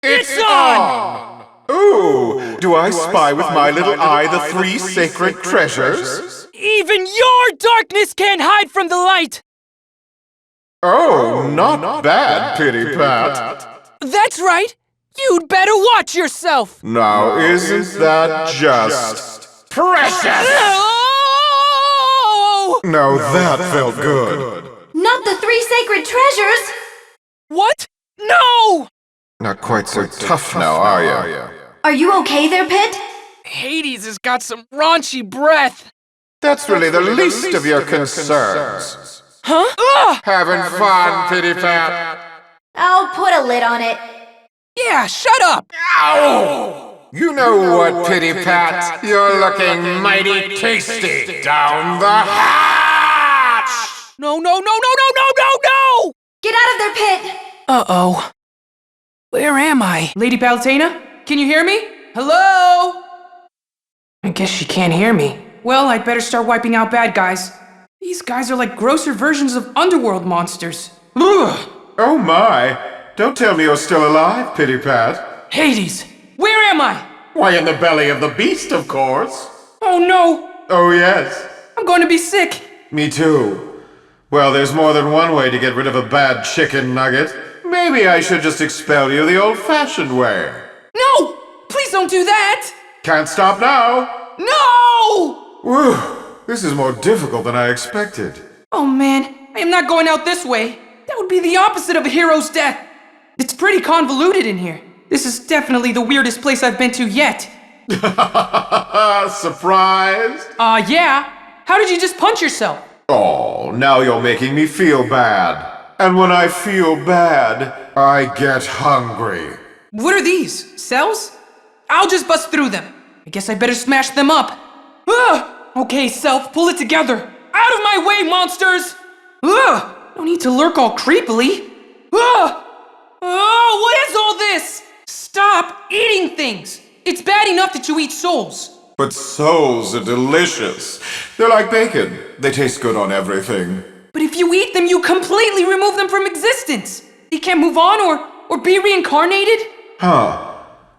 It's on! Ooh, do I spy with my little eye the 3 sacred treasures? Even your darkness can't hide from the light! Oh, not bad, Pitty Pat. That's right! You'd better watch yourself! Now, isn't that just precious? Oh! Now that felt good. Not the 3 sacred treasures! What? No! Not quite so tough now, are you? Are you okay there, Pit? Hades has got some raunchy breath. That's really the least of your concerns. Huh? Having fun, Pitty Pat? I'll put a lid on it. Yeah, shut up! Ow! You know what, Pitty Pat? You're looking mighty tasty down the hatch! No! Get out of there, Pit! Uh-oh. Where am I? Lady Palutena? Can you hear me? Hello? I guess she can't hear me. Well, I'd better start wiping out bad guys. These guys are like grosser versions of underworld monsters. Ugh! Oh my! Don't tell me you're still alive, Pitty Pat. Hades! Where am I? Why, in the belly of the beast, of course. Oh no! Oh yes. I'm going to be sick. Me too. Well, there's more than one way to get rid of a bad chicken nugget. Maybe I should just expel you the old-fashioned way. No! Please don't do that! Can't stop now. No! Whew, this is more difficult than I expected. Oh man, I am not going out this way. That would be the opposite of a hero's death. It's pretty convoluted in here. This is definitely the weirdest place I've been to yet. Surprised? Yeah. How did you just punch yourself? Oh, now you're making me feel bad. And when I feel bad, I get hungry. What are these? Cells? I'll just bust through them. I guess I better smash them up. Ugh! Okay, self, pull it together. Out of my way, monsters! Ugh! No need to lurk all creepily. Ugh! Oh, what is all this? Stop eating things! It's bad enough that you eat souls. But souls are delicious. They're like bacon. They taste good on everything. But if you eat them, you completely remove them from existence. They can't move on or be reincarnated? Huh.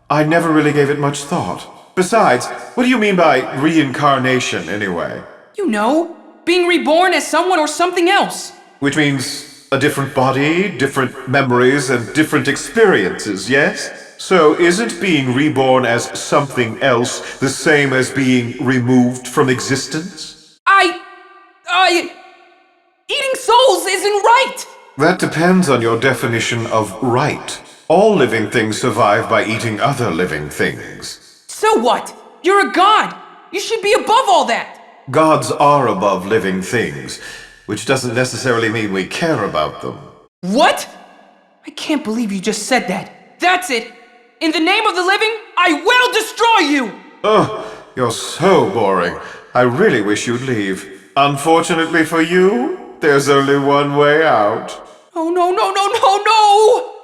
I never really gave it much thought. Besides, what do you mean by reincarnation, anyway? You know, being reborn as someone or something else. Which means a different body, different memories, and different experiences, yes? So isn't being reborn as something else the same as being removed from existence? Eating souls isn't right! That depends on your definition of right. All living things survive by eating other living things. So what? You're a god! You should be above all that! Gods are above living things, which doesn't necessarily mean we care about them. What? I can't believe you just said that. That's it! In the name of the living, I will destroy you! Ugh, you're so boring. I really wish you'd leave. Unfortunately for you, there's only one way out. Oh no!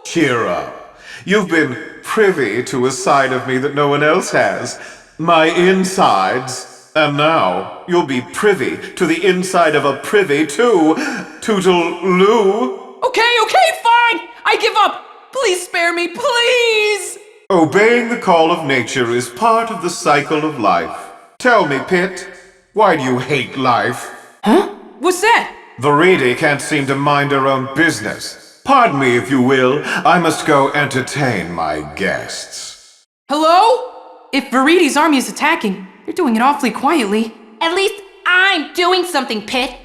Cheer up. You've been privy to a side of me that no one else has. My insides. And now, you'll be privy to the inside of a privy too. Toodle-loo. Okay, fine! I give up! Please spare me, please! Obeying the call of nature is part of the cycle of life. Tell me, Pit, why do you hate life? Huh? What's that? Veridi can't seem to mind her own business. Pardon me, if you will. I must go entertain my guests. Hello? If Veridi's army is attacking, they're doing it awfully quietly. At least I'm doing something, Pit.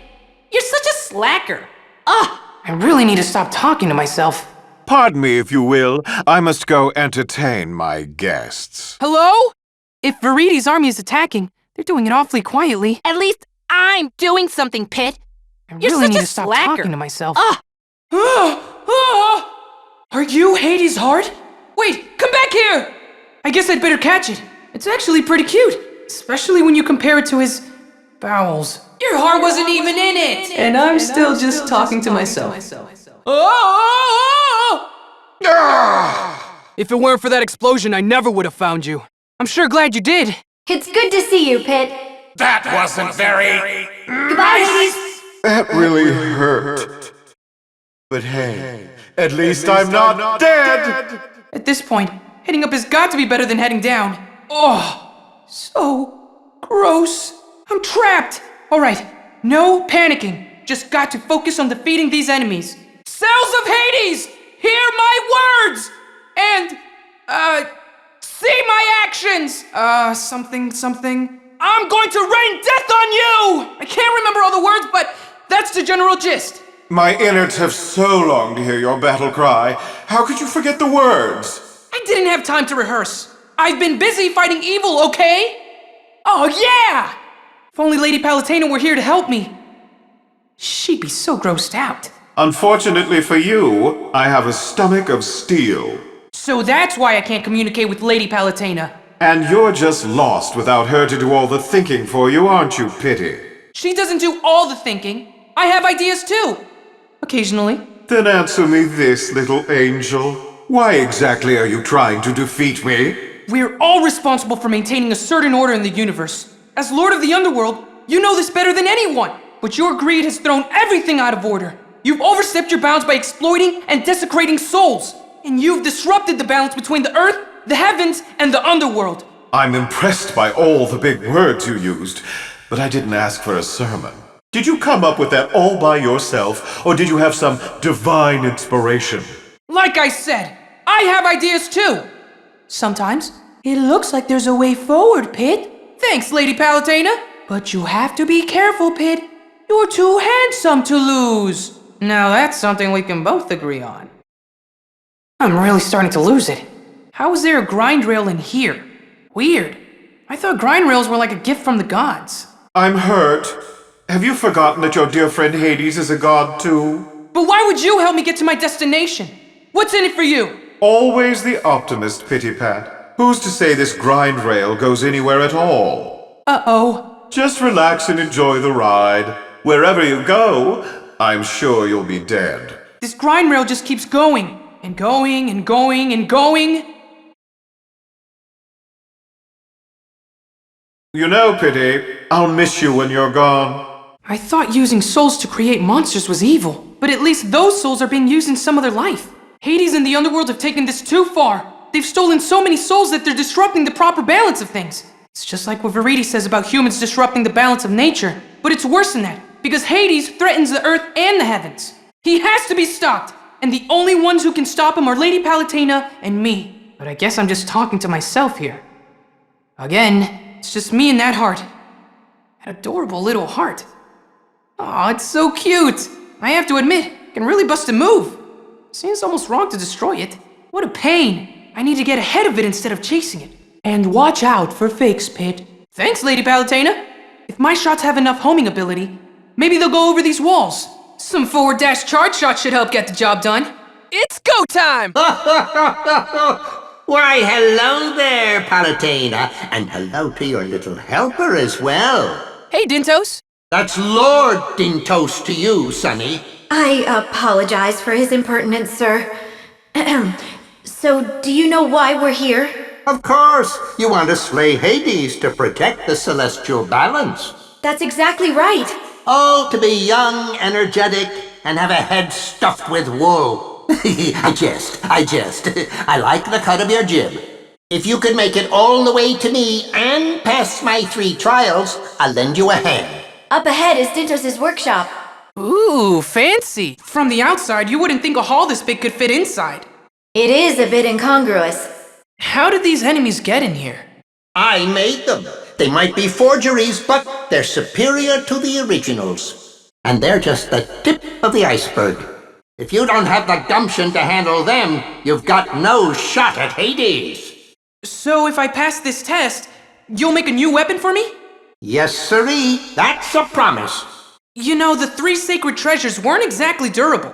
You're such a slacker. Ugh! I really need to stop talking to myself. Pardon me, if you will. I must go entertain my guests. Hello? If Veridi's army is attacking, they're doing it awfully quietly. At least I'm doing something, Pit. I You're really such need a to stop slacker. talking to myself. Ugh! Are you Hades' heart? Wait, come back here! I guess I'd better catch it. It's actually pretty cute, especially when you compare it to his bowels. Your heart wasn't even in it! And I'm still just talking to myself. If it weren't for that explosion, I never would have found you. I'm sure glad you did. It's good to see you, Pit. That wasn't very... Goodbye, Hades. That really hurt. But hey, at least I'm not dead! At this point, heading up has got to be better than heading down. Oh, so gross. I'm trapped. All right, no panicking. Just got to focus on defeating these enemies. Cells of Hades, hear my words! And, see my actions! Something. I'm going to rain death on you! I can't remember all the words, but that's the general gist. My innards have so longed to hear your battle cry. How could you forget the words? I didn't have time to rehearse. I've been busy fighting evil, okay? Oh, yeah! If only Lady Palutena were here to help me. She'd be so grossed out. Unfortunately for you, I have a stomach of steel. So that's why I can't communicate with Lady Palutena. And you're just lost without her to do all the thinking for you, aren't you, Pity? She doesn't do all the thinking. I have ideas too. Occasionally. Then answer me this, little angel. Why exactly are you trying to defeat me? We're all responsible for maintaining a certain order in the universe. As Lord of the Underworld, you know this better than anyone. But your greed has thrown everything out of order. You've overstepped your bounds by exploiting and desecrating souls. And you've disrupted the balance between the earth, the heavens, and the underworld. I'm impressed by all the big words you used, but I didn't ask for a sermon. Did you come up with that all by yourself, or did you have some divine inspiration? Like I said, I have ideas too. Sometimes it looks like there's a way forward, Pit. Thanks, Lady Palutena. But you have to be careful, Pit. You're too handsome to lose. Now that's something we can both agree on. I'm really starting to lose it. How is there a grind rail in here? Weird. I thought grind rails were like a gift from the gods. I'm hurt. Have you forgotten that your dear friend Hades is a god too? But why would you help me get to my destination? What's in it for you? Always the optimist, Pity Pat. Who's to say this grind rail goes anywhere at all? Uh-oh. Just relax and enjoy the ride. Wherever you go, I'm sure you'll be dead. This grind rail just keeps going. And going and going and going. You know, Pity, I'll miss you when you're gone. I thought using souls to create monsters was evil, but at least those souls are being used in some other life. Hades and the underworld have taken this too far. They've stolen so many souls that they're disrupting the proper balance of things. It's just like what Veridi says about humans disrupting the balance of nature. But it's worse than that, because Hades threatens the earth and the heavens. He has to be stopped, and the only ones who can stop him are Lady Palutena and me. But I guess I'm just talking to myself here. Again, it's just me and that heart. That adorable little heart. Aw, it's so cute. I have to admit, it can really bust a move. Seems almost wrong to destroy it. What a pain. I need to get ahead of it instead of chasing it. And watch out for fakes, Pit. Thanks, Lady Palutena. If my shots have enough homing ability, maybe they'll go over these walls. Some forward dash charge shots should help get the job done. It's go time! Why, hello there, Palutena, and hello to your little helper as well. Hey, Dintos. That's Lord Dintos to you, Sonny. I apologize for his impertinence, sir. So, do you know why we're here? Of course, you want to slay Hades to protect the celestial balance. That's exactly right. Oh, to be young, energetic, and have a head stuffed with wool. I jest. I like the cut of your jib. If you could make it all the way to me and pass my 3 trials, I'll lend you a hand. Up ahead is Dintos' workshop. Ooh, fancy. From the outside, you wouldn't think a hall this big could fit inside. It is a bit incongruous. How did these enemies get in here? I made them. They might be forgeries, but they're superior to the originals. And they're just the tip of the iceberg. If you don't have the gumption to handle them, you've got no shot at Hades. So if I pass this test, you'll make a new weapon for me? Yes, sirree. That's a promise. You know, the 3 sacred treasures weren't exactly durable.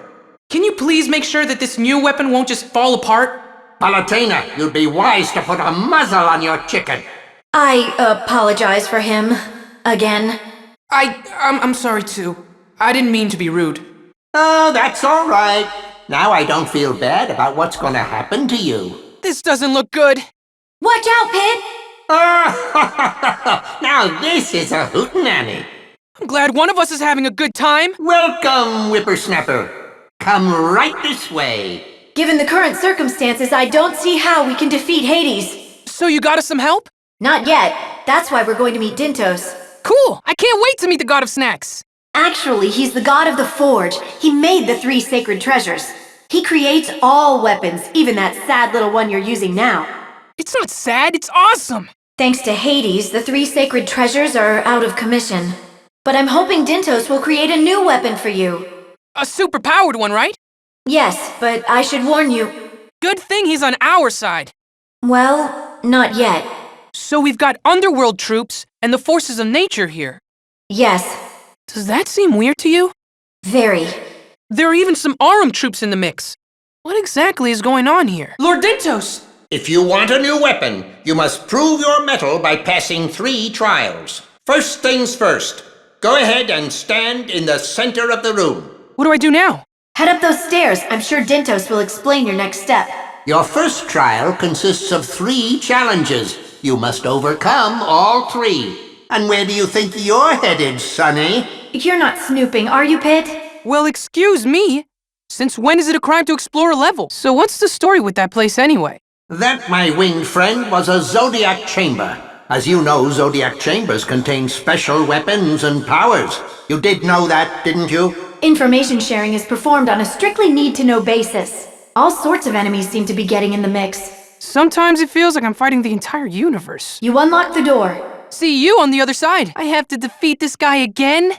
Can you please make sure that this new weapon won't just fall apart? Palutena, you'd be wise to put a muzzle on your chicken. I apologize for him. Again. I'm sorry too. I didn't mean to be rude. Oh, that's all right. Now I don't feel bad about what's gonna happen to you. This doesn't look good. Watch out, Pit! Now this is a hootenanny. I'm glad one of us is having a good time. Welcome, whippersnapper. Come right this way. Given the current circumstances, I don't see how we can defeat Hades. So you got us some help? Not yet. That's why we're going to meet Dintos. Cool! I can't wait to meet the god of snacks. Actually, he's the god of the forge. He made the 3 sacred treasures. He creates all weapons, even that sad little one you're using now. It's not sad, it's awesome! Thanks to Hades, the 3 sacred treasures are out of commission. But I'm hoping Dintos will create a new weapon for you. A super-powered one, right? Yes, but I should warn you. Good thing he's on our side. Well, not yet. So we've got underworld troops and the forces of nature here. Yes. Does that seem weird to you? Very. There are even some Arum troops in the mix. What exactly is going on here? Lord Dintos! If you want a new weapon, you must prove your mettle by passing 3 trials. First things first. Go ahead and stand in the center of the room. What do I do now? Head up those stairs. I'm sure Dintos will explain your next step. Your first trial consists of 3 challenges. You must overcome all 3. And where do you think you're headed, Sonny? You're not snooping, are you, Pit? Well, excuse me. Since when is it a crime to explore a level? So what's the story with that place anyway? That, my winged friend, was a Zodiac Chamber. As you know, Zodiac Chambers contain special weapons and powers. You did know that, didn't you? Information sharing is performed on a strictly need-to-know basis. All sorts of enemies seem to be getting in the mix. Sometimes it feels like I'm fighting the entire universe. You unlock the door. See you on the other side. I have to defeat this guy again?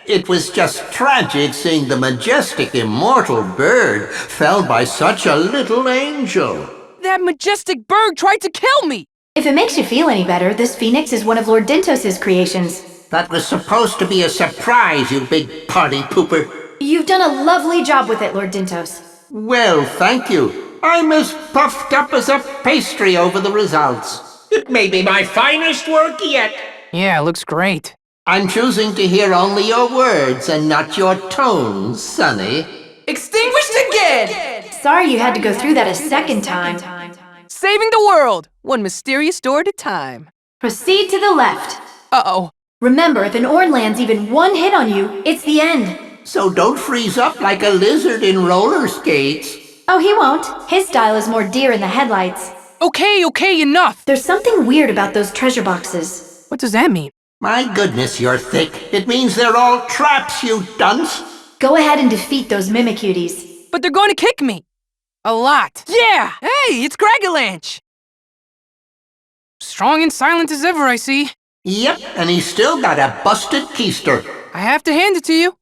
It was just tragic seeing the majestic immortal bird felled by such a little angel. That majestic bird tried to kill me! If it makes you feel any better, this phoenix is one of Lord Dintos' creations. That was supposed to be a surprise, you big party pooper. You've done a lovely job with it, Lord Dintos. Well, thank you. I'm as puffed up as a pastry over the results. It may be my finest work yet. Yeah, it looks great. I'm choosing to hear only your words and not your tones, Sonny. Extinguished again! Sorry you had to go through that a second time. Saving the world, one mysterious door at a time. Proceed to the left. Uh-oh. Remember, if an Orn lands even 1 hit on you, it's the end. So don't freeze up like a lizard in roller skates. Oh, he won't. His style is more deer in the headlights. Okay, enough. There's something weird about those treasure boxes. What does that mean? My goodness, you're thick. It means they're all traps, you dunce. Go ahead and defeat those Mimicuties. But they're going to kick me. A lot. Yeah! Hey, it's Cragalanch! Strong and silent as ever, I see. Yep, and he's still got a busted keister. I have to hand it to you.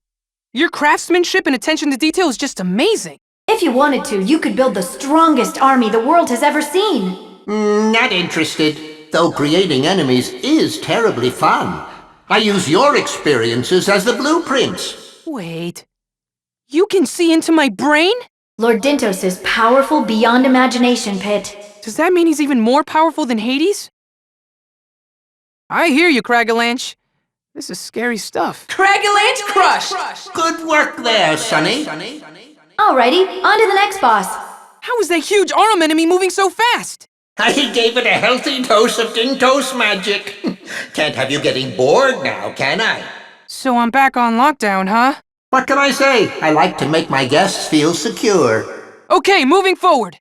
Your craftsmanship and attention to detail is just amazing. If you wanted to, you could build the strongest army the world has ever seen. Not interested, though creating enemies is terribly fun. I use your experiences as the blueprints. Wait. You can see into my brain? Lord Dintos is powerful beyond imagination, Pit. Does that mean he's even more powerful than Hades? I hear you, Cragalanch. This is scary stuff. Cragalanch crushed! Good work there, Sonny. Alrighty, on to the next boss. How is that huge Arum enemy moving so fast? I gave it a healthy dose of Dintos magic. Can't have you getting bored now, can I? So I'm back on lockdown, huh? What can I say? I like to make my guests feel secure. Okay, moving forward.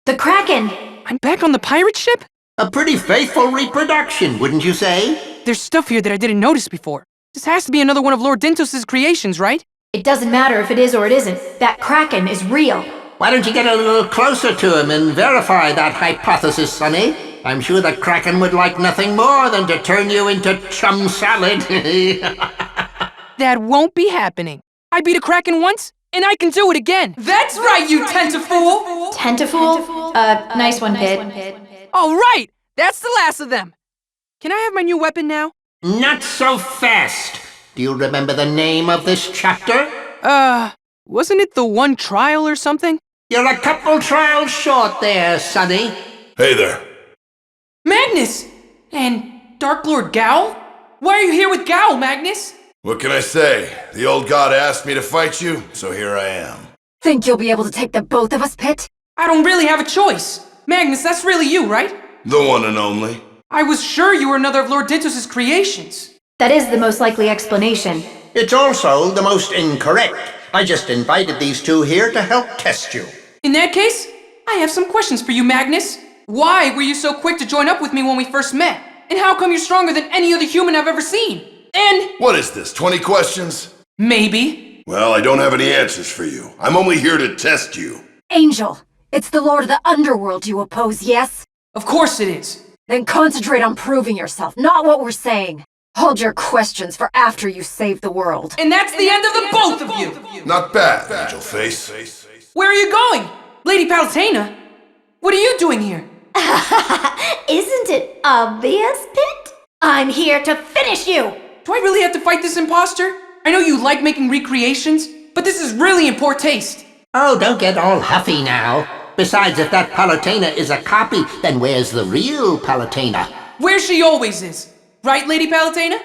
The Kraken! I'm back on the pirate ship? A pretty faithful reproduction, wouldn't you say? There's stuff here that I didn't notice before. This has to be another one of Lord Dintos' creations, right? It doesn't matter if it is or it isn't. That Kraken is real. Why don't you get a little closer to him and verify that hypothesis, Sonny? I'm sure the Kraken would like nothing more than to turn you into chum salad. That won't be happening. I beat a Kraken once, and I can do it again. That's right, you tentafool! Tentafool? Nice one, Pit. All right, that's the last of them. Can I have my new weapon now? Not so fast. Do you remember the name of this chapter? Wasn't it the one trial or something? You're a couple trials short there, Sonny. Hey there. Magnus! And Dark Lord Gowl? Why are you here with Gowl, Magnus? What can I say? The old god asked me to fight you, so here I am. Think you'll be able to take the both of us, Pit? I don't really have a choice. Magnus, that's really you, right? The one and only. I was sure you were another of Lord Dintos' creations. That is the most likely explanation. It's also the most incorrect. I just invited these two here to help test you. In that case, I have some questions for you, Magnus. Why were you so quick to join up with me when we first met? And how come you're stronger than any other human I've ever seen? And... What is this, 20 questions? Maybe. Well, I don't have any answers for you. I'm only here to test you. Angel, it's the Lord of the Underworld you oppose, yes? Of course it is. Then concentrate on proving yourself, not what we're saying. Hold your questions for after you save the world. And that's the end of the both of you! Not bad, Angel Face. Where are you going? Lady Palutena? What are you doing here? Isn't it obvious, Pit? I'm here to finish you! Do I really have to fight this imposter? I know you like making recreations, but this is really in poor taste. Oh, don't get all huffy now. Besides, if that Palutena is a copy, then where's the real Palutena? Where she always is. Right, Lady Palutena?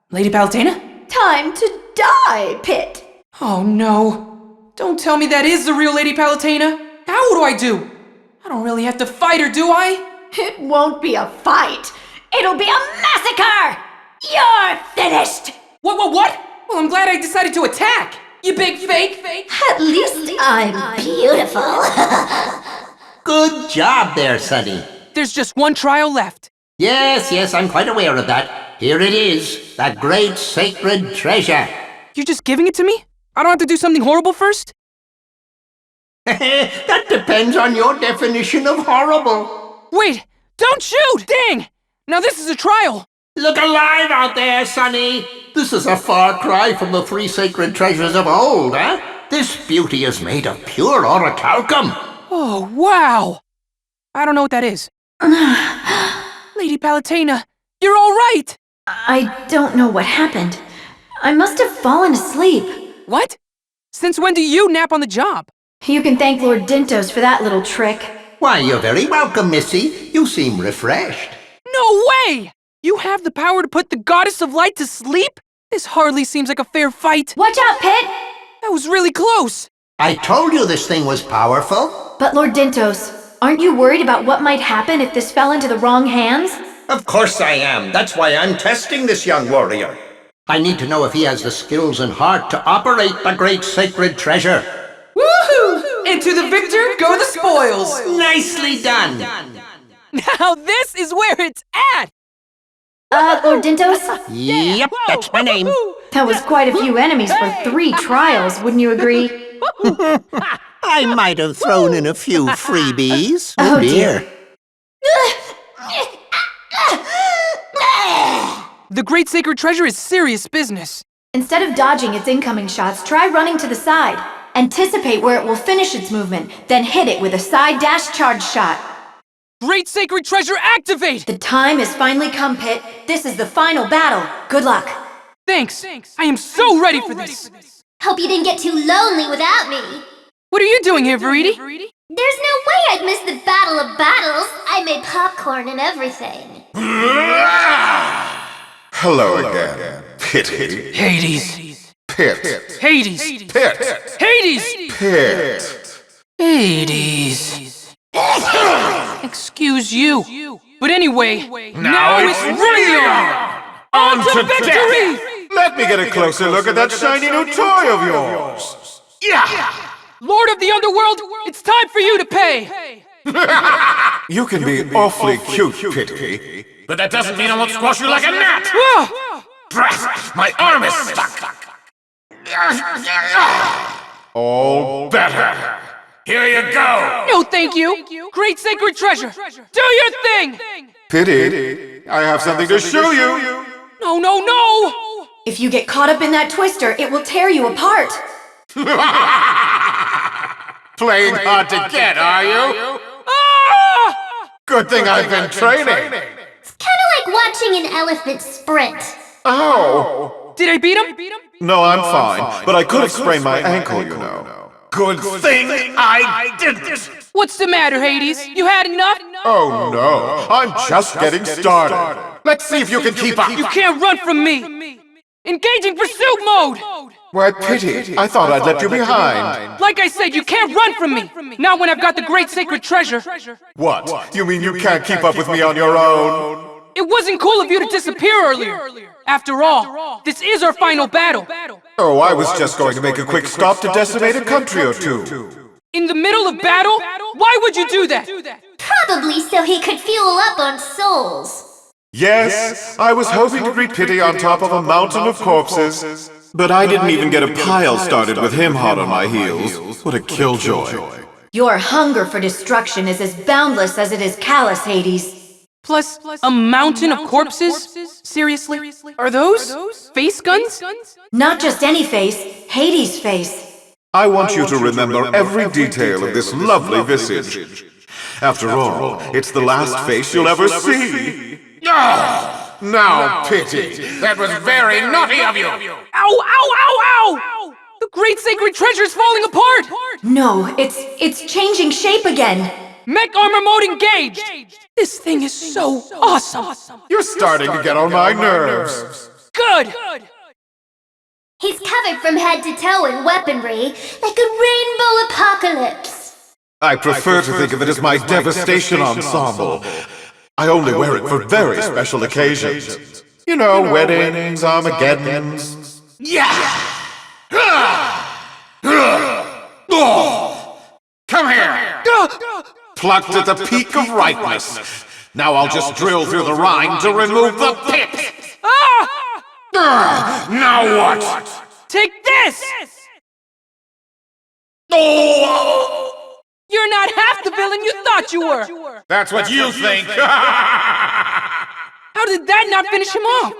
Lady Palutena? Time to die, Pit! Oh no. Don't tell me that is the real Lady Palutena. How do I do? I don't really have to fight her, do I? It won't be a fight. It'll be a massacre! You're finished! What? Well, I'm glad I decided to attack. You big fake. At least I'm beautiful. Good job there, Sonny. There's just one trial left. Yes, I'm quite aware of that. Here it is, that great sacred treasure. You're just giving it to me? I don't have to do something horrible first? That depends on your definition of horrible. Wait! Don't shoot! Dang! Now this is a trial! Look alive out there, Sonny! This is a far cry from the three sacred treasures of old, eh? This beauty is made of pure orichalcum. Oh, wow! I don't know what that is. Lady Palutena, you're all right! I don't know what happened. I must have fallen asleep. What? Since when do you nap on the job? You can thank Lord Dintos for that little trick. Why, you're very welcome, Missy. You seem refreshed. No way! You have the power to put the Goddess of Light to sleep? This hardly seems like a fair fight. Watch out, Pit! That was really close. I told you this thing was powerful. But Lord Dintos, aren't you worried about what might happen if this fell into the wrong hands? Of course I am. That's why I'm testing this young warrior. I need to know if he has the skills and heart to operate the great sacred treasure. Woohoo! And to the victor go the spoils! Nicely done. Now this is where it's at! Lord Dintos? Yep, that's my name. That was quite a few enemies for 3 trials, wouldn't you agree? I might have thrown in a few freebies. Oh dear. The Great Sacred Treasure is serious business. Instead of dodging its incoming shots, try running to the side. Anticipate where it will finish its movement, then hit it with a side dash charge shot. Great Sacred Treasure activate! The time has finally come, Pit. This is the final battle. Good luck. Thanks. I am so ready for this. Hope you didn't get too lonely without me. What are you doing here, Verity? There's no way I'd miss the Battle of Battles. I made popcorn and everything. Hello again, Pity. Hades. Pit. Hades. Pit. Hades! Pit. Hades. Excuse you. But anyway, now it's really on to victory! death! Let me get a closer look at that shiny new toy of yours. Yeah! Lord of the Underworld, it's time for you to pay! You can be awfully cute, Pity. But that doesn't mean I won't squash you like a gnat! Drat! My arm is stuck! All better. Here you go! No, thank you. Great sacred treasure. Do your thing. Pity. I have something to show you. No, no, no! If you get caught up in that twister, it will tear you apart. Playing hard to get, are you? Ah! Good thing I've been training. It's kinda like watching an elephant sprint. Oh! Did I beat him? No, I'm fine, but I could have sprained my ankle, you know. Good thing I didn't! What's the matter, Hades? You had enough? Oh no, I'm just getting started. Let's see if you can keep up. You can't run from me. Engaging pursuit mode! Why, pity. I thought I'd left you behind. Like I said, you can't run from me! Not when I've got the great sacred treasure. What? You mean you can't keep up with me on your own? It wasn't cool of you to disappear earlier. After all, this is our final battle. Oh, I was just going to make a quick stop to decimate a country or two. In the middle of battle? Why would you do that? Probably so he could fuel up on souls. Yes, I was hoping to greet Pity on top of a mountain of corpses. But I didn't even get a pile started with him hot on my heels. What a killjoy. Your hunger for destruction is as boundless as it is callous, Hades. Plus, a mountain of corpses? Seriously? Are those face guns? Not just any face, Hades' face. I want you to remember every detail of this lovely visage. After all, it's the last face you'll ever see. Now, Pity, that was very naughty of you. Ow, ow, ow, ow! The great sacred treasure's falling apart! No, it's changing shape again. Mech armor mode engaged! This thing is so awesome! You're starting to get on my nerves. Good! He's covered from head to toe in weaponry, like a rainbow apocalypse. I prefer to think of it as my devastation ensemble. I only wear it for very special occasions. You know, weddings, Armageddons. Yeah! Come here! Plucked at the peak of ripeness. Now I'll just drill through the rind to remove the pit. Now what? Take this! You're not half the villain you thought you were! That's what you think! How did that not finish him off?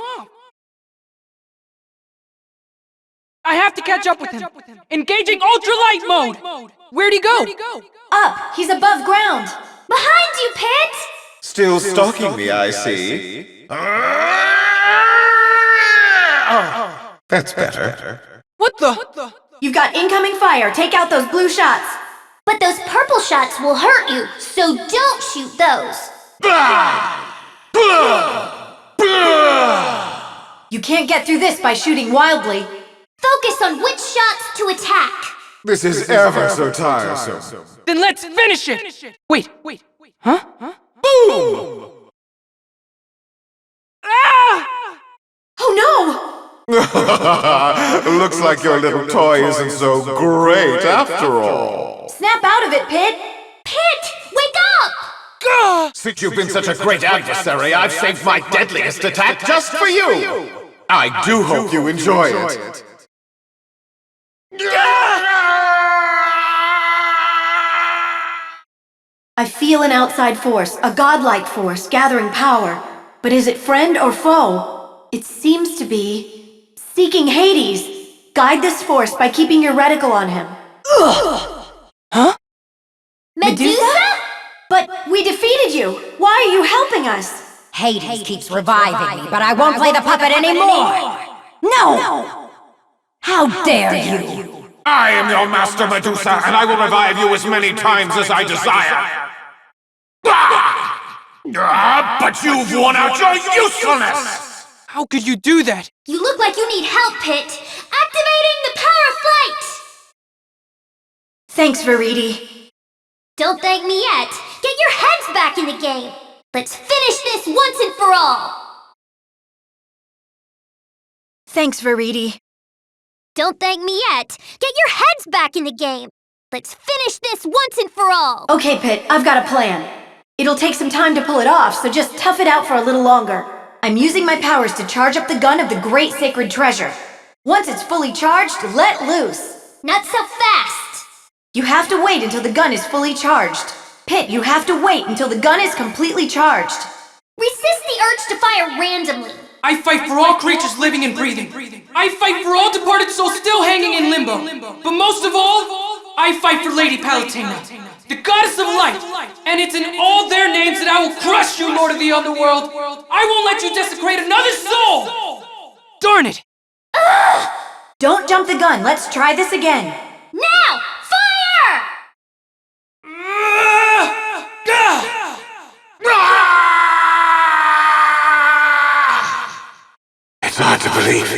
I have to catch up with him. Engaging ultralight mode! Where'd he go? Up! He's above ground! Behind you, Pit! Still stalking me, I see. That's better. What the? You've got incoming fire. Take out those blue shots. But those purple shots will hurt you, so don't shoot those. You can't get through this by shooting wildly. Focus on which shots to attack. This is ever so tiresome. Then let's finish it! Wait. Huh? Boom! Ah! Oh no! Looks like your little toy isn't so great after all. Snap out of it, Pit! Pit, wake up! Since you've been such a great adversary, I've saved my deadliest attack just for you! I do hope you enjoy it. I feel an outside force, a godlike force, gathering power. But is it friend or foe? It seems to be... seeking Hades. Guide this force by keeping your reticle on him. Huh? Medusa? But we defeated you! Why are you helping us? Hades keeps reviving me, but I won't play the puppet anymore! No! How dare you! I am your master, Medusa, and I will revive you as many times as I desire. But you've worn out your usefulness! How could you do that? You look like you need help, Pit. Activating the power of flight! Thanks, Veridi. Don't thank me yet. Get your heads back in the game. Let's finish this once and for all. Thanks, Veridi. Don't thank me yet. Get your heads back in the game. Let's finish this once and for all. Okay, Pit, I've got a plan. It'll take some time to pull it off, so just tough it out for a little longer. I'm using my powers to charge up the gun of the great sacred treasure. Once it's fully charged, let loose. Not so fast! You have to wait until the gun is fully charged. Pit, you have to wait until the gun is completely charged. Resist the urge to fire randomly. I fight for all creatures living and breathing. I fight for all departed souls still hanging in limbo. But most of all, I fight for Lady Palutena, the goddess of light. And it's in all their names that I will crush you, Lord of the Underworld. I won't let you desecrate another soul! Darn it! Don't jump the gun. Let's try this again. Now! Fire! It's hard to believe,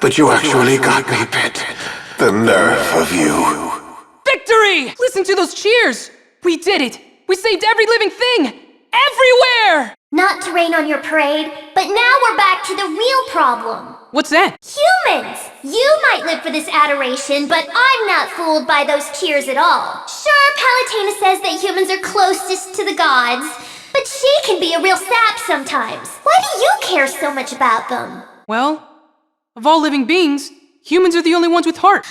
but you actually got me, Pit. The nerve of you. Victory! Listen to those cheers! We did it! We saved every living thing! Everywhere! Not to rain on your parade, but now we're back to the real problem. What's that? Humans! You might live for this adoration, but I'm not fooled by those cheers at all. Sure, Palutena says that humans are closest to the gods, but she can be a real sap sometimes. Why do you care so much about them? Well, of all living beings, humans are the only ones with heart.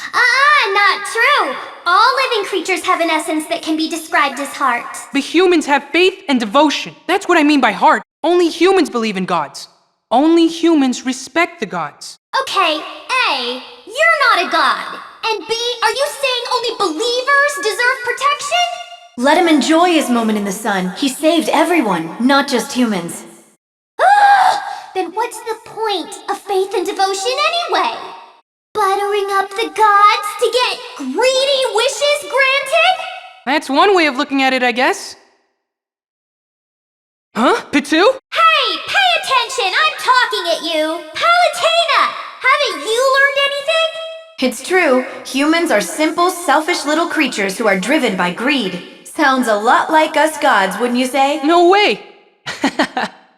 Not true. All living creatures have an essence that can be described as heart. But humans have faith and devotion. That's what I mean by heart. Only humans believe in gods. Only humans respect the gods. Okay, A, you're not a god. And B, are you saying only believers deserve protection? Let him enjoy his moment in the sun. He saved everyone, not just humans. Then what's the point of faith and devotion anyway? Buttering up the gods to get greedy wishes granted? That's one way of looking at it, I guess. Huh? Pitu? Hey, pay attention! I'm talking at you! Palutena! Haven't you learned anything? It's true. Humans are simple, selfish little creatures who are driven by greed. Sounds a lot like us gods, wouldn't you say? No way!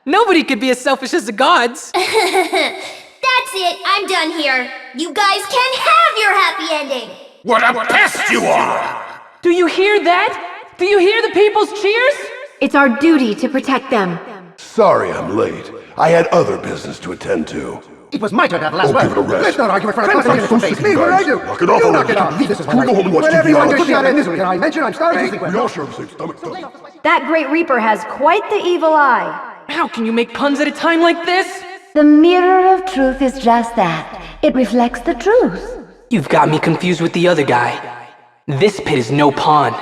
Nobody could be as selfish as the gods. That's it, I'm done here. You guys can have your happy ending. What a pest you are! Do you hear that? Do you hear the people's cheers? It's our duty to protect them. Sorry I'm late. I had other business to attend to. It was my turn to have the last word. Give it a rest. Let's not argue in front of I'm so face. sick, Leave what I guys. do. Knock it off You already. knock it off. Leave this is Can we go home and watch When TV? everyone I'll goes put out you in on. misery, and I mention I'm starving. We all share the same stomach, though. That Great Reaper has quite the evil eye. How can you make puns at a time like this? The mirror of truth is just that. It reflects the truth. You've got me confused with the other guy. This pit is no pawn.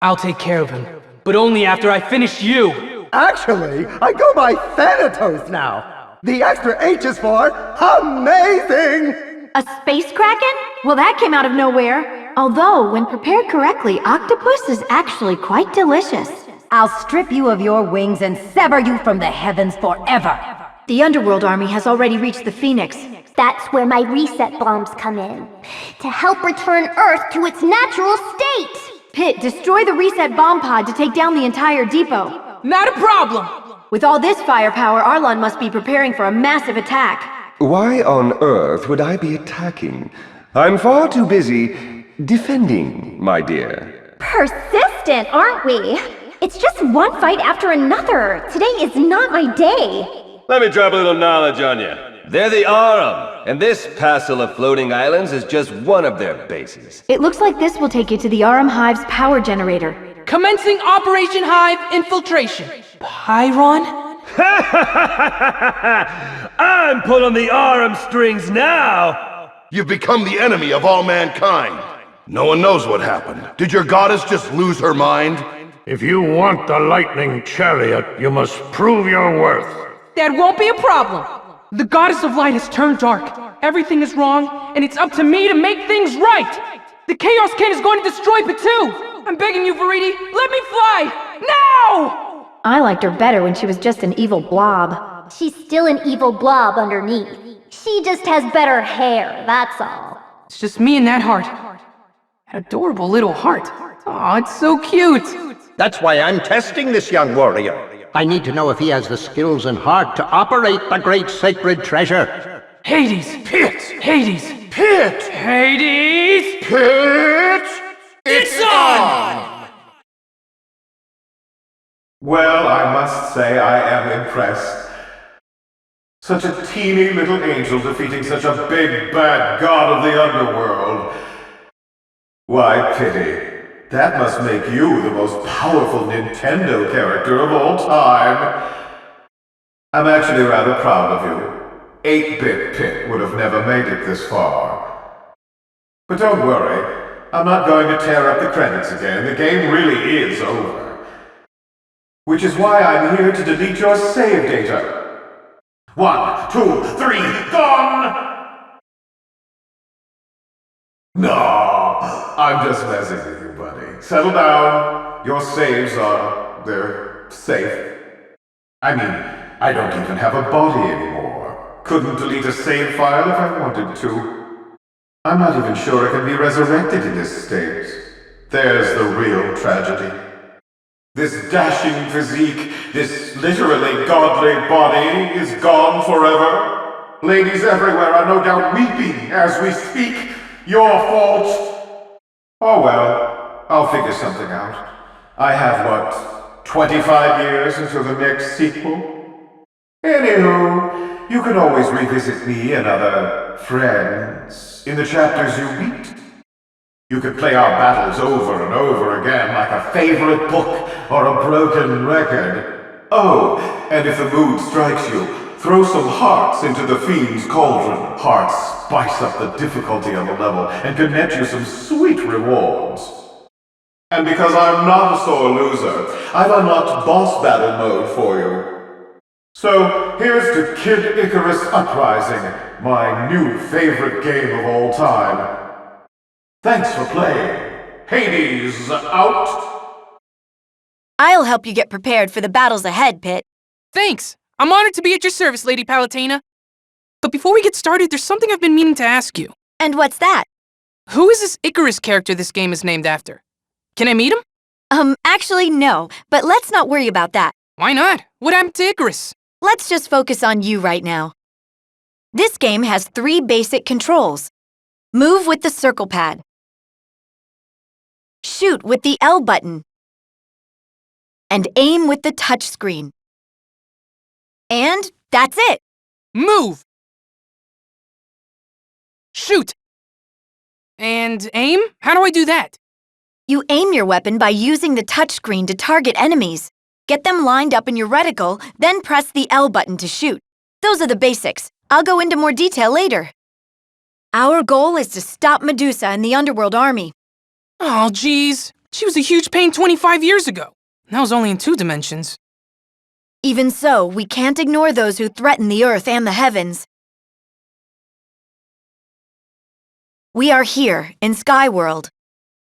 I'll take care of him, but only after I finish you. Actually, I go by Thanatos now. The extra H is for amazing! A space kraken? Well, that came out of nowhere. Although, when prepared correctly, octopus is actually quite delicious. I'll strip you of your wings and sever you from the heavens forever. The Underworld Army has already reached the Phoenix. That's where my reset bombs come in. To help return Earth to its natural state. Pit, destroy the reset bomb pod to take down the entire depot. Not a problem! With all this firepower, Arlon must be preparing for a massive attack. Why on earth would I be attacking? I'm far too busy defending, my dear. Persistent, aren't we? It's just one fight after another. Today is not my day. Let me drop a little knowledge on you. They're the Arum, and this passel of floating islands is just one of their bases. It looks like this will take you to the Arum Hive's power generator. Commencing Operation Hive infiltration. Pyron? I'm pulling the Arum strings now! You've become the enemy of all mankind. No one knows what happened. Did your goddess just lose her mind? If you want the lightning chariot, you must prove your worth. That won't be a problem. The goddess of light has turned dark. Everything is wrong, and it's up to me to make things right. The Chaos King is going to destroy Pitu. I'm begging you, Veriti, let me fly! Now! I liked her better when she was just an evil blob. She's still an evil blob underneath. She just has better hair, that's all. It's just me and that heart. That adorable little heart. Aw, it's so cute. That's why I'm testing this young warrior. I need to know if he has the skills and heart to operate the great sacred treasure. Hades! Pit! Hades! Pit! Hades! Pit! It's on! Well, I must say I am impressed. Such a teeny little angel defeating such a big bad god of the underworld. Why, pity. That must make you the most powerful Nintendo character of all time. I'm actually rather proud of you. 8-bit Pit would have never made it this far. But don't worry, I'm not going to tear up the credits again. The game really is over. Which is why I'm here to delete your save data. 1, 2, 3, gone! No, I'm just messing with you, buddy. Settle down. Your saves they're safe. I mean, I don't even have a body anymore. Couldn't delete a save file if I wanted to. I'm not even sure I can be resurrected in this state. There's the real tragedy. This dashing physique, this literally godly body is gone forever. Ladies everywhere are no doubt weeping as we speak. Your fault. Oh well, I'll figure something out. I have, what, 25 years until the next sequel? Anywho, you can always revisit me and other friends in the chapters you meet. You could play our battles over and over again like a favorite book or a broken record. Oh, and if the mood strikes you, throw some hearts into the Fiend's Cauldron. Hearts spice up the difficulty of the level and can net you some sweet rewards. And because I'm not a sore loser, I've unlocked boss battle mode for you. So, here's to Kid Icarus Uprising, my new favorite game of all time. Thanks for playing. Hades out! I'll help you get prepared for the battles ahead, Pit. Thanks! I'm honored to be at your service, Lady Palutena. But before we get started, there's something I've been meaning to ask you. And what's that? Who is this Icarus character this game is named after? Can I meet him? Actually, no. But let's not worry about that. Why not? What happened to Icarus? Let's just focus on you right now. This game has 3 basic controls. Move with the circle pad. Shoot with the L button. And aim with the touch screen. And that's it. Move! Shoot! And aim? How do I do that? You aim your weapon by using the touchscreen to target enemies. Get them lined up in your reticle, then press the L button to shoot. Those are the basics. I'll go into more detail later. Our goal is to stop Medusa and the Underworld Army. Oh, geez. She was a huge pain 25 years ago. That was only in 2 dimensions. Even so, we can't ignore those who threaten the Earth and the heavens. We are here, in Skyworld.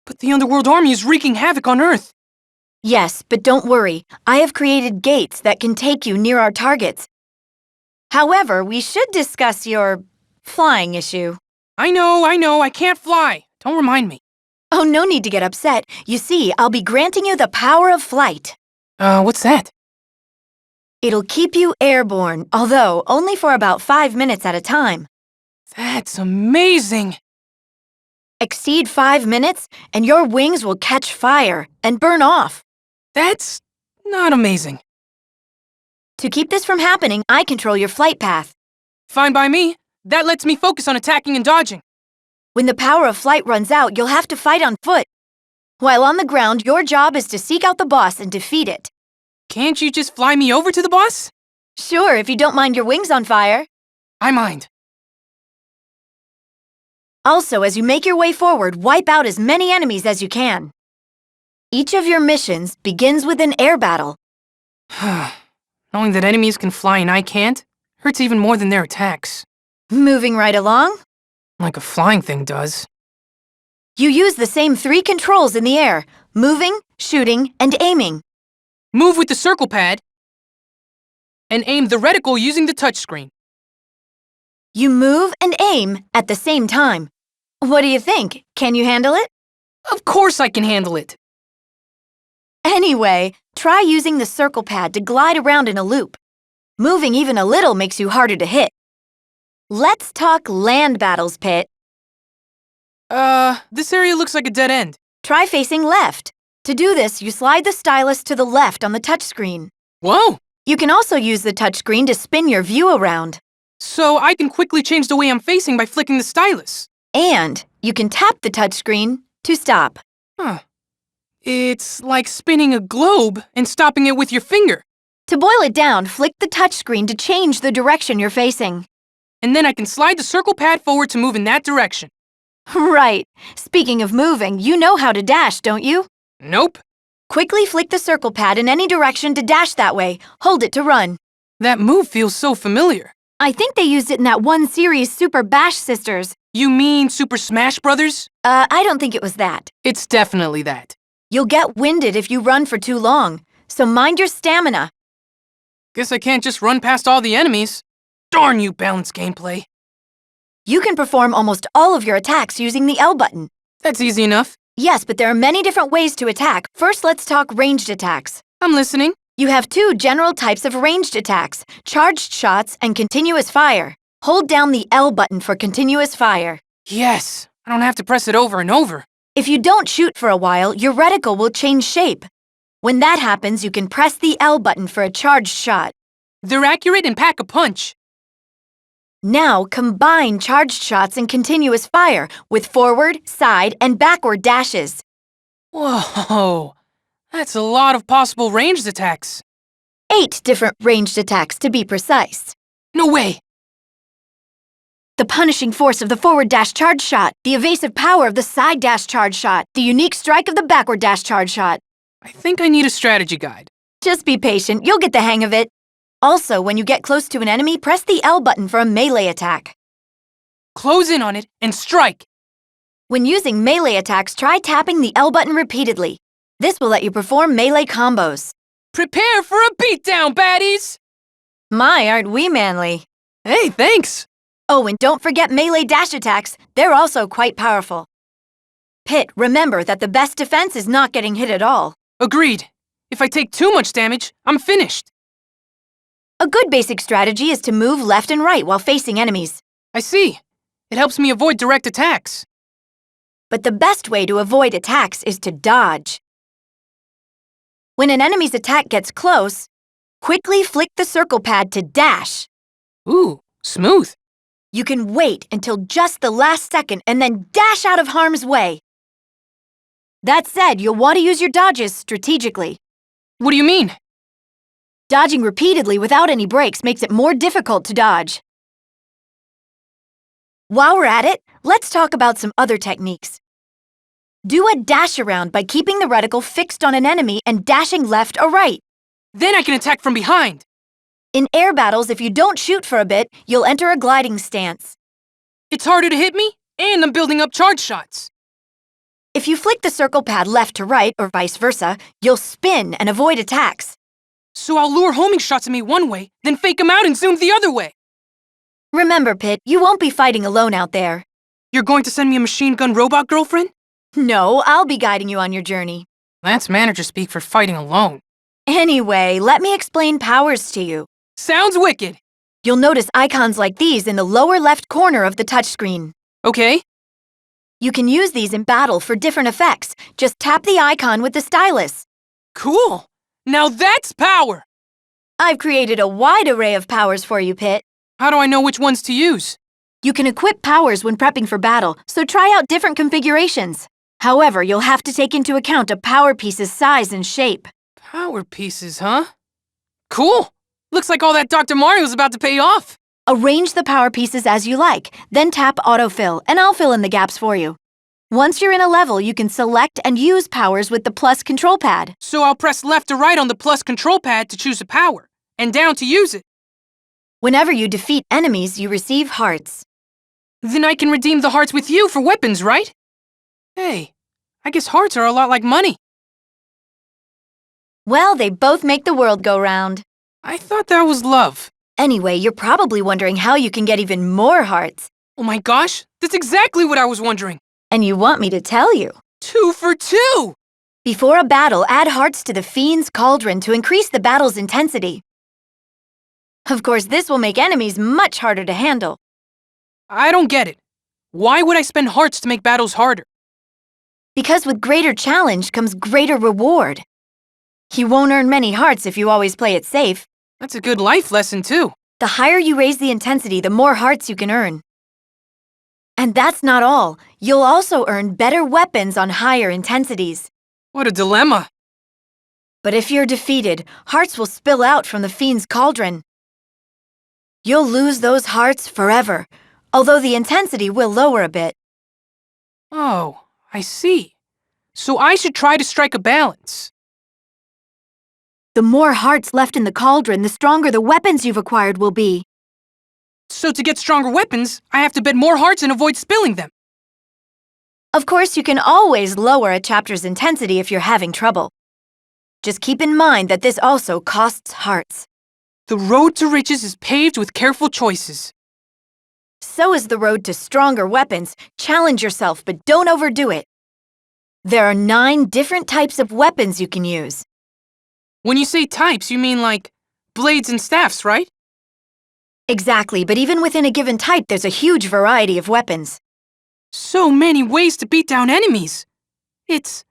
But the Underworld Army is wreaking havoc on Earth. Yes, but don't worry. I have created gates that can take you near our targets. However, we should discuss your flying issue. I know, I can't fly. Don't remind me. Oh, no need to get upset. You see, I'll be granting you the power of flight. What's that? It'll keep you airborne, although only for about 5 minutes at a time. That's amazing! Exceed 5 minutes, and your wings will catch fire and burn off. That's not amazing. To keep this from happening, I control your flight path. Fine by me. That lets me focus on attacking and dodging. When the power of flight runs out, you'll have to fight on foot. While on the ground, your job is to seek out the boss and defeat it. Can't you just fly me over to the boss? Sure, if you don't mind your wings on fire. I mind. Also, as you make your way forward, wipe out as many enemies as you can. Each of your missions begins with an air battle. Knowing that enemies can fly and I can't, hurts even more than their attacks. Moving right along? Like a flying thing does. You use the same 3 controls in the air: moving, shooting, and aiming. Move with the circle pad, and aim the reticle using the touchscreen. You move and aim at the same time. What do you think? Can you handle it? Of course I can handle it. Anyway, try using the circle pad to glide around in a loop. Moving even a little makes you harder to hit. Let's talk land battles, Pit. This area looks like a dead end. Try facing left. To do this, you slide the stylus to the left on the touchscreen. Whoa! You can also use the touchscreen to spin your view around. So I can quickly change the way I'm facing by flicking the stylus. And you can tap the touchscreen to stop. Huh. It's like spinning a globe and stopping it with your finger. To boil it down, flick the touchscreen to change the direction you're facing. And then I can slide the circle pad forward to move in that direction. Right. Speaking of moving, you know how to dash, don't you? Nope. Quickly flick the circle pad in any direction to dash that way. Hold it to run. That move feels so familiar. I think they used it in that one series, Super Bash Sisters. You mean Super Smash Brothers? I don't think it was that. It's definitely that. You'll get winded if you run for too long, so mind your stamina. Guess I can't just run past all the enemies. Darn you, balanced gameplay. You can perform almost all of your attacks using the L button. That's easy enough. Yes, but there are many different ways to attack. First, let's talk ranged attacks. I'm listening. You have two general types of ranged attacks, charged shots and continuous fire. Hold down the L button for continuous fire. Yes, I don't have to press it over and over. If you don't shoot for a while, your reticle will change shape. When that happens, you can press the L button for a charged shot. They're accurate and pack a punch. Now, combine charged shots and continuous fire with forward, side, and backward dashes. Whoa, that's a lot of possible ranged attacks. 8 different ranged attacks, to be precise. No way. The punishing force of the forward dash charge shot, the evasive power of the side dash charge shot, the unique strike of the backward dash charge shot. I think I need a strategy guide. Just be patient, you'll get the hang of it. Also, when you get close to an enemy, press the L button for a melee attack. Close in on it and strike. When using melee attacks, try tapping the L button repeatedly. This will let you perform melee combos. Prepare for a beatdown, baddies! My, aren't we manly? Hey, thanks! Oh, and don't forget melee dash attacks. They're also quite powerful. Pit, remember that the best defense is not getting hit at all. Agreed. If I take too much damage, I'm finished. A good basic strategy is to move left and right while facing enemies. I see. It helps me avoid direct attacks. But the best way to avoid attacks is to dodge. When an enemy's attack gets close, quickly flick the circle pad to dash. Ooh, smooth. You can wait until just the last second and then dash out of harm's way. That said, you'll want to use your dodges strategically. What do you mean? Dodging repeatedly without any breaks makes it more difficult to dodge. While we're at it, let's talk about some other techniques. Do a dash around by keeping the reticle fixed on an enemy and dashing left or right. Then I can attack from behind. In air battles, if you don't shoot for a bit, you'll enter a gliding stance. It's harder to hit me, and I'm building up charge shots. If you flick the circle pad left to right, or vice versa, you'll spin and avoid attacks. So I'll lure homing shots at me one way, then fake them out and zoom the other way. Remember, Pit, you won't be fighting alone out there. You're going to send me a machine gun robot girlfriend? No, I'll be guiding you on your journey. That's manager speak for fighting alone. Anyway, let me explain powers to you. Sounds wicked. You'll notice icons like these in the lower left corner of the touchscreen. Okay. You can use these in battle for different effects. Just tap the icon with the stylus. Cool. Now that's power! I've created a wide array of powers for you, Pit. How do I know which ones to use? You can equip powers when prepping for battle, so try out different configurations. However, you'll have to take into account a power piece's size and shape. Power pieces, huh? Cool! Looks like all that Dr. Mario's about to pay off. Arrange the power pieces as you like, then tap autofill, and I'll fill in the gaps for you. Once you're in a level, you can select and use powers with the plus control pad. So I'll press left or right on the plus control pad to choose a power, and down to use it. Whenever you defeat enemies, you receive hearts. Then I can redeem the hearts with you for weapons, right? Hey, I guess hearts are a lot like money. Well, they both make the world go round. I thought that was love. Anyway, you're probably wondering how you can get even more hearts. Oh my gosh, that's exactly what I was wondering. And you want me to tell you. 2 for 2! Before a battle, add hearts to the Fiend's Cauldron to increase the battle's intensity. Of course, this will make enemies much harder to handle. I don't get it. Why would I spend hearts to make battles harder? Because with greater challenge comes greater reward. You won't earn many hearts if you always play it safe. That's a good life lesson, too. The higher you raise the intensity, the more hearts you can earn. And that's not all. You'll also earn better weapons on higher intensities. What a dilemma. But if you're defeated, hearts will spill out from the fiend's cauldron. You'll lose those hearts forever, although the intensity will lower a bit. Oh, I see. So I should try to strike a balance. The more hearts left in the cauldron, the stronger the weapons you've acquired will be. So to get stronger weapons, I have to bet more hearts and avoid spilling them. Of course, you can always lower a chapter's intensity if you're having trouble. Just keep in mind that this also costs hearts. The road to riches is paved with careful choices. So is the road to stronger weapons. Challenge yourself, but don't overdo it. There are 9 different types of weapons you can use. When you say types, you mean like blades and staffs, right? Exactly, but even within a given type, there's a huge variety of weapons. So many ways to beat down enemies. It's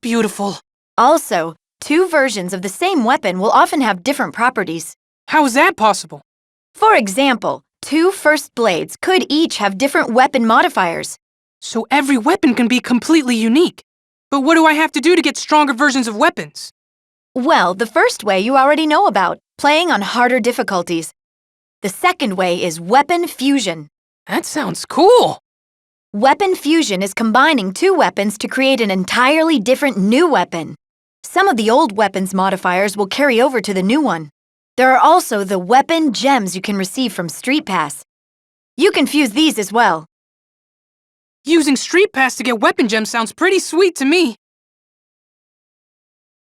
beautiful. Also, 2 versions of the same weapon will often have different properties. How is that possible? For example, 2 first blades could each have different weapon modifiers. So every weapon can be completely unique. But what do I have to do to get stronger versions of weapons? Well, the first way you already know about, playing on harder difficulties. The second way is weapon fusion. That sounds cool. Weapon fusion is combining 2 weapons to create an entirely different new weapon. Some of the old weapons modifiers will carry over to the new one. There are also the weapon gems you can receive from Street Pass. You can fuse these as well. Using Street Pass to get weapon gems sounds pretty sweet to me.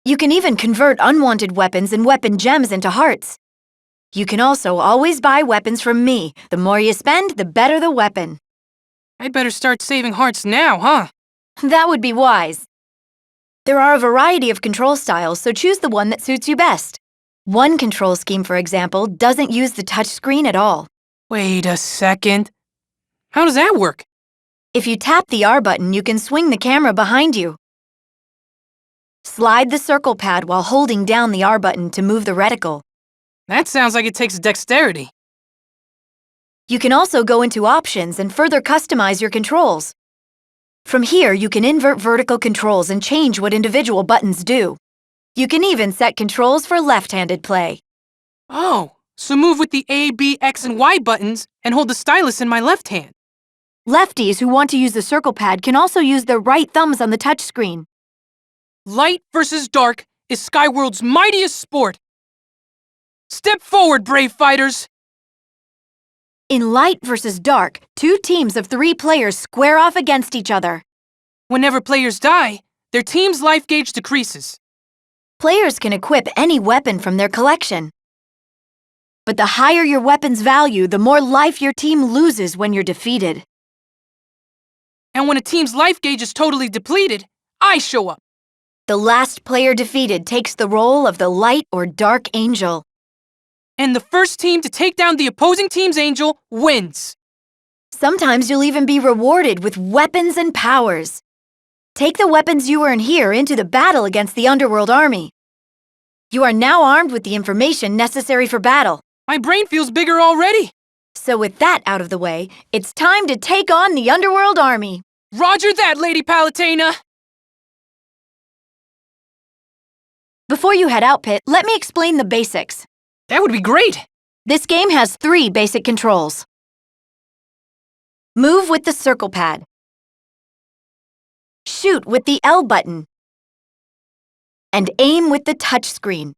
You can even convert unwanted weapons and weapon gems into hearts. You can also always buy weapons from me. The more you spend, the better the weapon. I'd better start saving hearts now, huh? That would be wise. There are a variety of control styles, so choose the one that suits you best. One control scheme, for example, doesn't use the touchscreen at all. Wait a second. How does that work? If you tap the R button, you can swing the camera behind you. Slide the circle pad while holding down the R button to move the reticle. That sounds like it takes dexterity. You can also go into options and further customize your controls. From here, you can invert vertical controls and change what individual buttons do. You can even set controls for left-handed play. Oh, so move with the A, B, X, and Y buttons and hold the stylus in my left hand. Lefties who want to use the circle pad can also use their right thumbs on the touchscreen. Light versus dark is Skyworld's mightiest sport. Step forward, brave fighters! In light versus dark, 2 teams of 3 players square off against each other. Whenever players die, their team's life gauge decreases. Players can equip any weapon from their collection. But the higher your weapon's value, the more life your team loses when you're defeated. And when a team's life gauge is totally depleted, I show up. The last player defeated takes the role of the light or dark angel. And the first team to take down the opposing team's angel wins. Sometimes you'll even be rewarded with weapons and powers. Take the weapons you earn here into the battle against the Underworld army. You are now armed with the information necessary for battle. My brain feels bigger already. So with that out of the way, it's time to take on the Underworld army. Roger that, Lady Palutena! Before you head out, Pit, let me explain the basics. That would be great! This game has 3 basic controls. Move with the circle pad. Shoot with the L button. And aim with the touchscreen.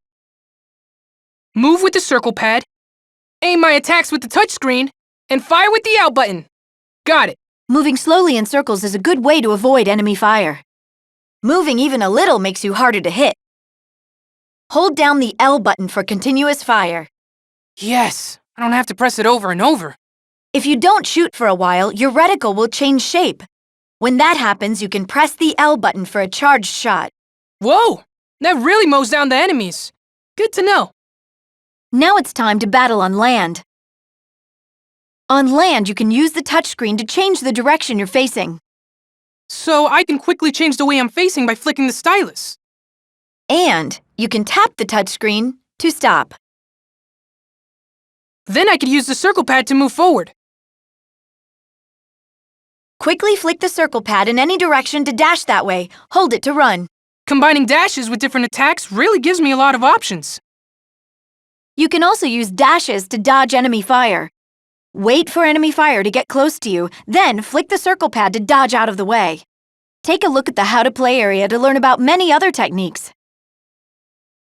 Move with the circle pad, aim my attacks with the touchscreen, and fire with the L button. Got it. Moving slowly in circles is a good way to avoid enemy fire. Moving even a little makes you harder to hit. Hold down the L button for continuous fire. Yes, I don't have to press it over and over. If you don't shoot for a while, your reticle will change shape. When that happens, you can press the L button for a charged shot. Whoa! That really mows down the enemies. Good to know. Now it's time to battle on land. On land, you can use the touchscreen to change the direction you're facing. So I can quickly change the way I'm facing by flicking the stylus. And you can tap the touchscreen to stop. Then I could use the circle pad to move forward. Quickly flick the circle pad in any direction to dash that way. Hold it to run. Combining dashes with different attacks really gives me a lot of options. You can also use dashes to dodge enemy fire. Wait for enemy fire to get close to you, then flick the circle pad to dodge out of the way. Take a look at the How to Play area to learn about many other techniques.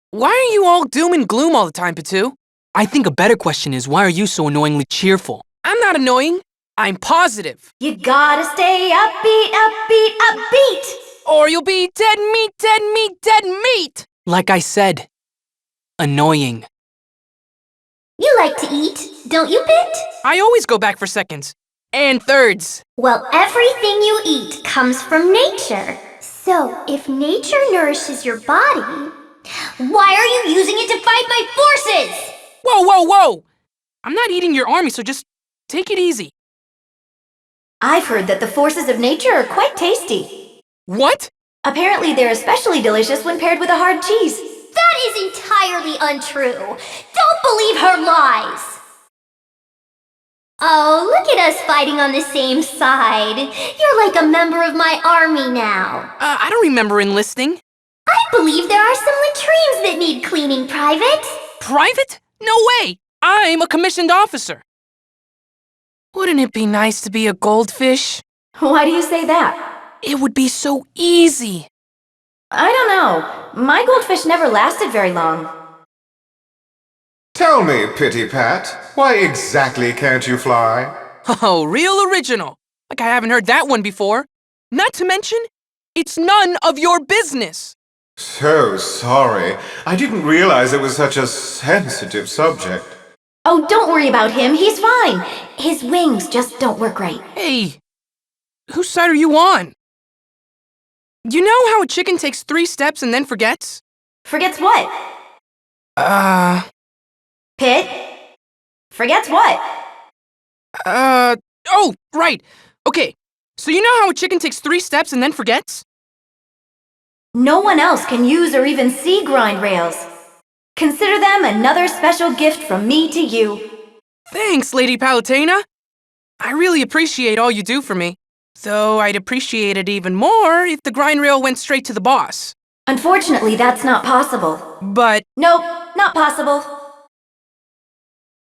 Why are you all doom and gloom all the time, Patu? I think a better question is, why are you so annoyingly cheerful? I'm not annoying. I'm positive. You gotta stay upbeat, upbeat, upbeat! Or you'll be dead meat, dead meat, dead meat! Like I said, annoying. You like to eat, don't you, Pit? I always go back for seconds. And thirds. Well, everything you eat comes from nature. So, if nature nourishes your body, why are you using it to fight my forces? Whoa, whoa, whoa! I'm not eating your army, so just take it easy. I've heard that the forces of nature are quite tasty. What? Apparently they're especially delicious when paired with a hard cheese. That is entirely untrue. Don't believe her lies. Oh, look at us fighting on the same side. You're like a member of my army now. I don't remember enlisting. I believe there are some latrines that need cleaning, Private. Private? No way! I'm a commissioned officer. Wouldn't it be nice to be a goldfish? Why do you say that? It would be so easy. I don't know. My goldfish never lasted very long. Tell me, Pitty Pat, why exactly can't you fly? Oh, real original. Like I haven't heard that one before. Not to mention, it's none of your business. So sorry. I didn't realize it was such a sensitive subject. Oh, don't worry about him. He's fine. His wings just don't work right. Hey, whose side are you on? You know how a chicken takes 3 steps and then forgets? Forgets what? Pit? Forgets what? Oh, right. Okay, so you know how a chicken takes 3 steps and then forgets? No one else can use or even see grind rails. Consider them another special gift from me to you. Thanks, Lady Palutena. I really appreciate all you do for me. Though I'd appreciate it even more if the grind rail went straight to the boss. Unfortunately, that's not possible. But... Nope, not possible.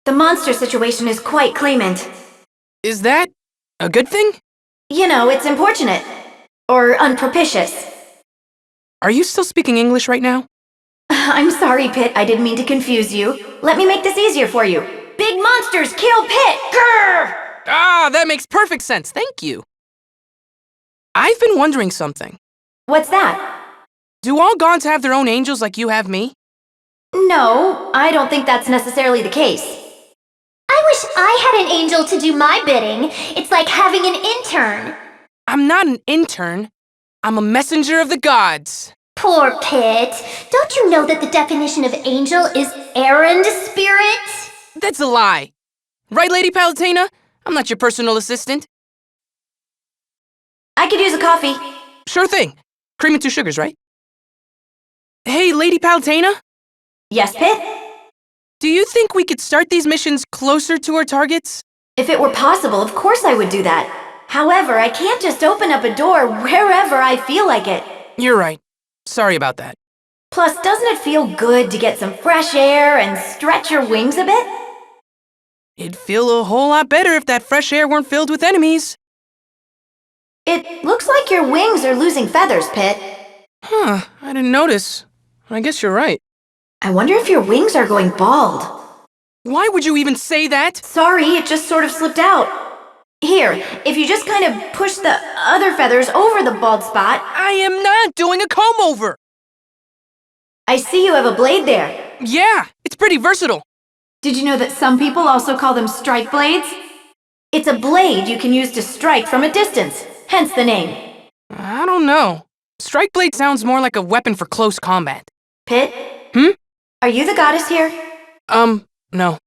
The monster situation is quite clement. Is that a good thing? You know, it's importunate. Or unpropitious. Are you still speaking English right now? I'm sorry, Pit. I didn't mean to confuse you. Let me make this easier for you. Big monsters kill Pit! Grr! Ah, that makes perfect sense. Thank you. I've been wondering something. What's that? Do all gods have their own angels like you have me? No, I don't think that's necessarily the case. I wish I had an angel to do my bidding. It's like having an intern. I'm not an intern. I'm a messenger of the gods. Poor Pit. Don't you know that the definition of angel is errand spirit? That's a lie. Right, Lady Palutena? I'm not your personal assistant. I could use a coffee. Sure thing. Cream and 2 sugars, right? Hey, Lady Palutena? Yes, Pit? Do you think we could start these missions closer to our targets? If it were possible, of course I would do that. However, I can't just open up a door wherever I feel like it. You're right. Sorry about that. Plus, doesn't it feel good to get some fresh air and stretch your wings a bit? It'd feel a whole lot better if that fresh air weren't filled with enemies. It looks like your wings are losing feathers, Pit. Huh, I didn't notice. I guess you're right. I wonder if your wings are going bald. Why would you even say that? Sorry, it just sort of slipped out. Here, if you just kind of push the other feathers over the bald spot... I am not doing a comb-over! I see you have a blade there. Yeah, it's pretty versatile. Did you know that some people also call them strike blades? It's a blade you can use to strike from a distance, hence the name. I don't know. Strike blade sounds more like a weapon for close combat. Pit? Hmm? Are you the goddess here? No.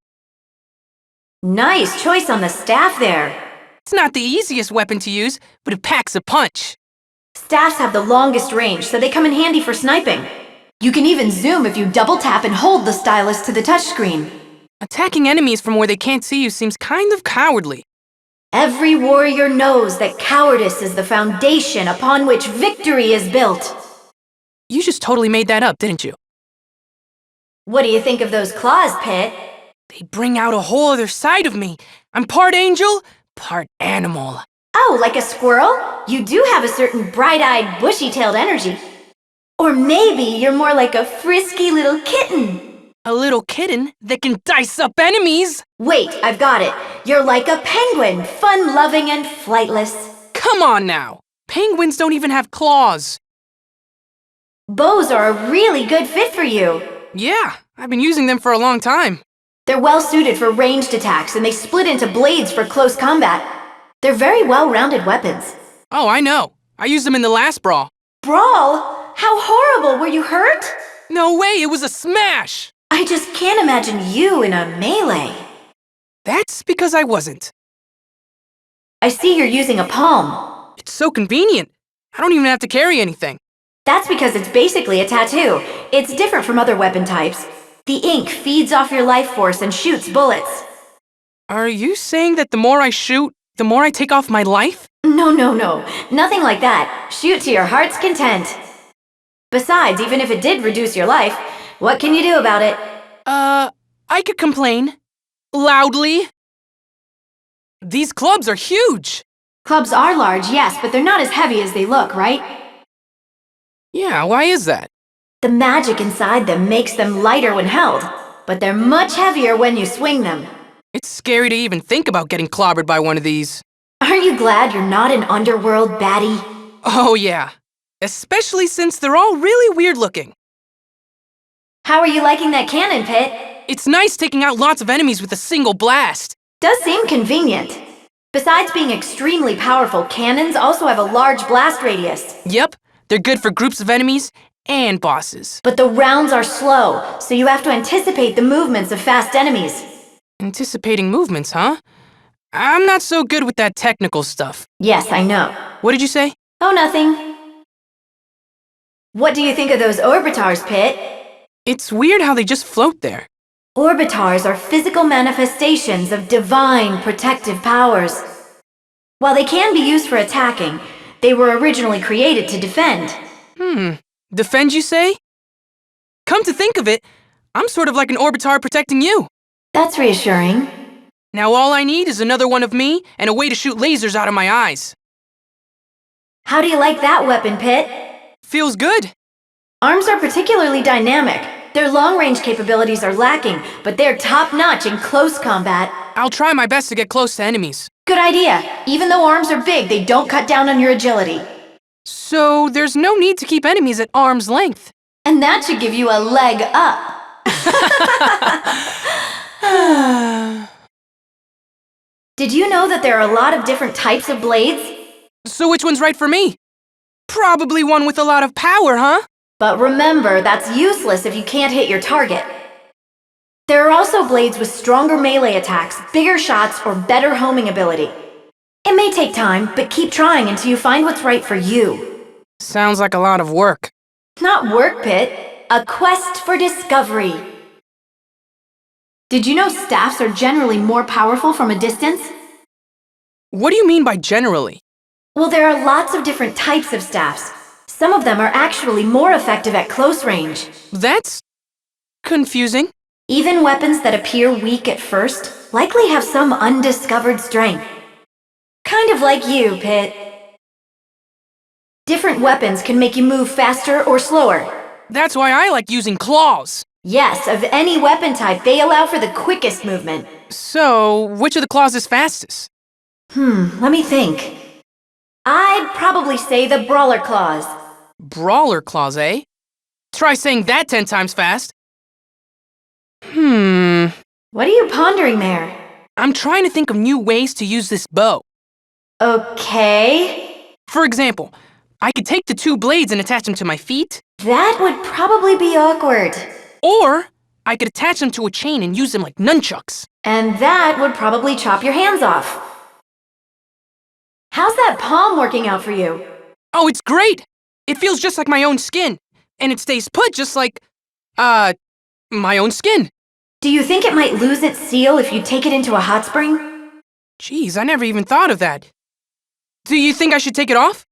Nice choice on the staff there. It's not the easiest weapon to use, but it packs a punch. Staffs have the longest range, so they come in handy for sniping. You can even zoom if you double tap and hold the stylus to the touchscreen. Attacking enemies from where they can't see you seems kind of cowardly. Every warrior knows that cowardice is the foundation upon which victory is built. You just totally made that up, didn't you? What do you think of those claws, Pit? They bring out a whole other side of me. I'm part angel, part animal. Oh, like a squirrel? You do have a certain bright-eyed, bushy-tailed energy. Or maybe you're more like a frisky little kitten. A little kitten that can dice up enemies? Wait, I've got it. You're like a penguin, fun-loving and flightless. Come on now. Penguins don't even have claws. Bows are a really good fit for you. Yeah, I've been using them for a long time. They're well-suited for ranged attacks, and they split into blades for close combat. They're very well-rounded weapons. Oh, I know. I used them in the last brawl. Brawl? How horrible! Were you hurt? No way, it was a smash! I just can't imagine you in a melee. That's because I wasn't. I see you're using a palm. It's so convenient. I don't even have to carry anything. That's because it's basically a tattoo. It's different from other weapon types. The ink feeds off your life force and shoots bullets. Are you saying that the more I shoot, the more I take off my life? No. Nothing like that. Shoot to your heart's content. Besides, even if it did reduce your life, what can you do about it? I could complain. Loudly. These clubs are huge. Clubs are large, yes, but they're not as heavy as they look, right? Yeah, why is that? The magic inside them makes them lighter when held, but they're much heavier when you swing them. It's scary to even think about getting clobbered by one of these. Aren't you glad you're not an underworld baddie? Oh yeah, especially since they're all really weird looking. How are you liking that cannon, Pit? It's nice taking out lots of enemies with a single blast. Does seem convenient. Besides being extremely powerful, cannons also have a large blast radius. Yep, they're good for groups of enemies and bosses. But the rounds are slow, so you have to anticipate the movements of fast enemies. Anticipating movements, huh? I'm not so good with that technical stuff. Yes, I know. What did you say? Oh, nothing. What do you think of those orbitars, Pit? It's weird how they just float there. Orbitars are physical manifestations of divine protective powers. While they can be used for attacking, they were originally created to defend. Defend, you say? Come to think of it, I'm sort of like an orbitar protecting you. That's reassuring. Now all I need is another one of me and a way to shoot lasers out of my eyes. How do you like that weapon, Pit? Feels good. Arms are particularly dynamic. Their long-range capabilities are lacking, but they're top-notch in close combat. I'll try my best to get close to enemies. Good idea. Even though arms are big, they don't cut down on your agility. So there's no need to keep enemies at arm's length. And that should give you a leg up. Did you know that there are a lot of different types of blades? So which one's right for me? Probably one with a lot of power, huh? But remember, that's useless if you can't hit your target. There are also blades with stronger melee attacks, bigger shots, or better homing ability. It may take time, but keep trying until you find what's right for you. Sounds like a lot of work. Not work, Pit. A quest for discovery. Did you know staffs are generally more powerful from a distance? What do you mean by generally? Well, there are lots of different types of staffs. Some of them are actually more effective at close range. That's confusing. Even weapons that appear weak at first likely have some undiscovered strength. Kind of like you, Pit. Different weapons can make you move faster or slower. That's why I like using claws. Yes, of any weapon type, they allow for the quickest movement. So, which of the claws is fastest? Let me think. I'd probably say the brawler claws. Brawler claws, eh? Try saying that 10 times fast. What are you pondering there? I'm trying to think of new ways to use this bow. Okay. For example, I could take the two blades and attach them to my feet. That would probably be awkward. Or I could attach them to a chain and use them like nunchucks. And that would probably chop your hands off. How's that palm working out for you? Oh, it's great! It feels just like my own skin. And it stays put just like, my own skin. Do you think it might lose its seal if you take it into a hot spring? Jeez, I never even thought of that. Do you think I should take it off?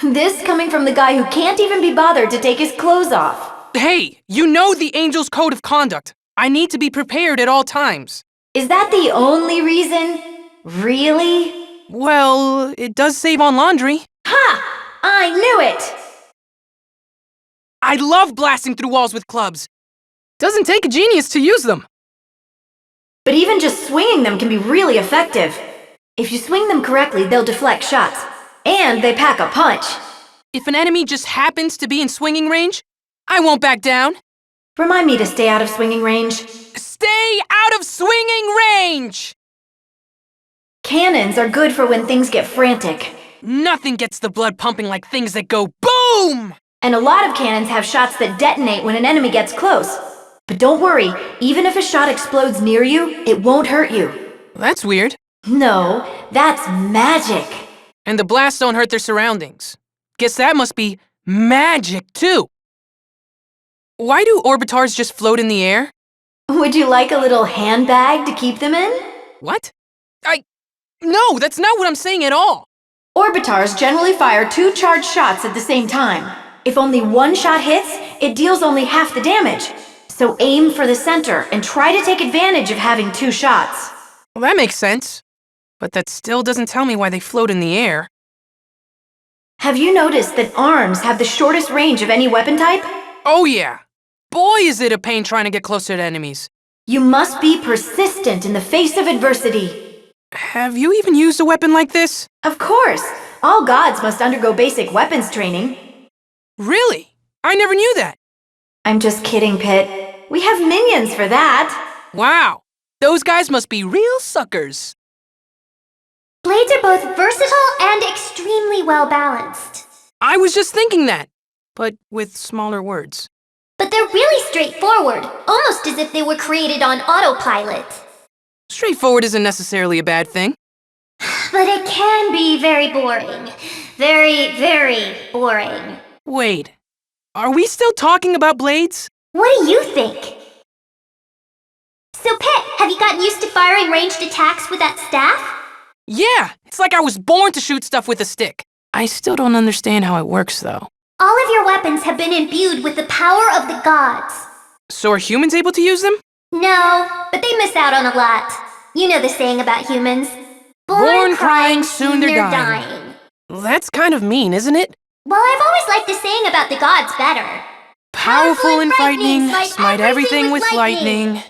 This coming from the guy who can't even be bothered to take his clothes off. Hey, you know the Angel's Code of Conduct. I need to be prepared at all times. Is that the only reason? Really? Well, it does save on laundry. Ha! I knew it! I love blasting through walls with clubs. Doesn't take a genius to use them. But even just swinging them can be really effective. If you swing them correctly, they'll deflect shots. And they pack a punch. If an enemy just happens to be in swinging range, I won't back down. Remind me to stay out of swinging range. Stay out of swinging range! Cannons are good for when things get frantic. Nothing gets the blood pumping like things that go BOOM! And a lot of cannons have shots that detonate when an enemy gets close. But don't worry, even if a shot explodes near you, it won't hurt you. That's weird. No, that's magic. And the blasts don't hurt their surroundings. Guess that must be magic, too. Why do orbitars just float in the air? Would you like a little handbag to keep them in? What? No, that's not what I'm saying at all. Orbitars generally fire 2 charged shots at the same time. If only one shot hits, it deals only half the damage. So aim for the center and try to take advantage of having 2 shots. Well, that makes sense. But that still doesn't tell me why they float in the air. Have you noticed that arms have the shortest range of any weapon type? Oh yeah. Boy, is it a pain trying to get closer to enemies. You must be persistent in the face of adversity. Have you even used a weapon like this? Of course. All gods must undergo basic weapons training. Really? I never knew that. I'm just kidding, Pit. We have minions for that. Wow. Those guys must be real suckers. Blades are both versatile and extremely well balanced. I was just thinking that, but with smaller words. But they're really straightforward, almost as if they were created on autopilot. Straightforward isn't necessarily a bad thing. But it can be very boring. Very, very boring. Wait, are we still talking about blades? What do you think? So, Pet, have you gotten used to firing ranged attacks with that staff? Yeah, it's like I was born to shoot stuff with a stick. I still don't understand how it works, though. All of your weapons have been imbued with the power of the gods. So are humans able to use them? No, but they miss out on a lot. You know the saying about humans. Born crying, soon they're dying. That's kind of mean, isn't it? Well, I've always liked the saying about the gods better. Powerful and frightening, smite everything with lightning.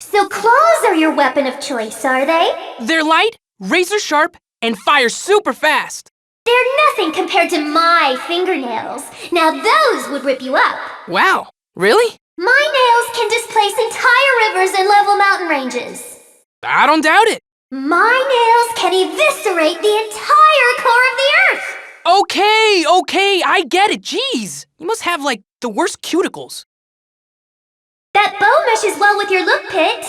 So claws are your weapon of choice, are they? They're light, razor sharp, and fire super fast. They're nothing compared to my fingernails. Now those would rip you up. Wow, really? My nails can displace entire rivers and level mountain ranges. I don't doubt it. My nails can eviscerate the entire core of the earth. Okay, I get it. Jeez, you must have, like, the worst cuticles. That bow meshes well with your look, Pit.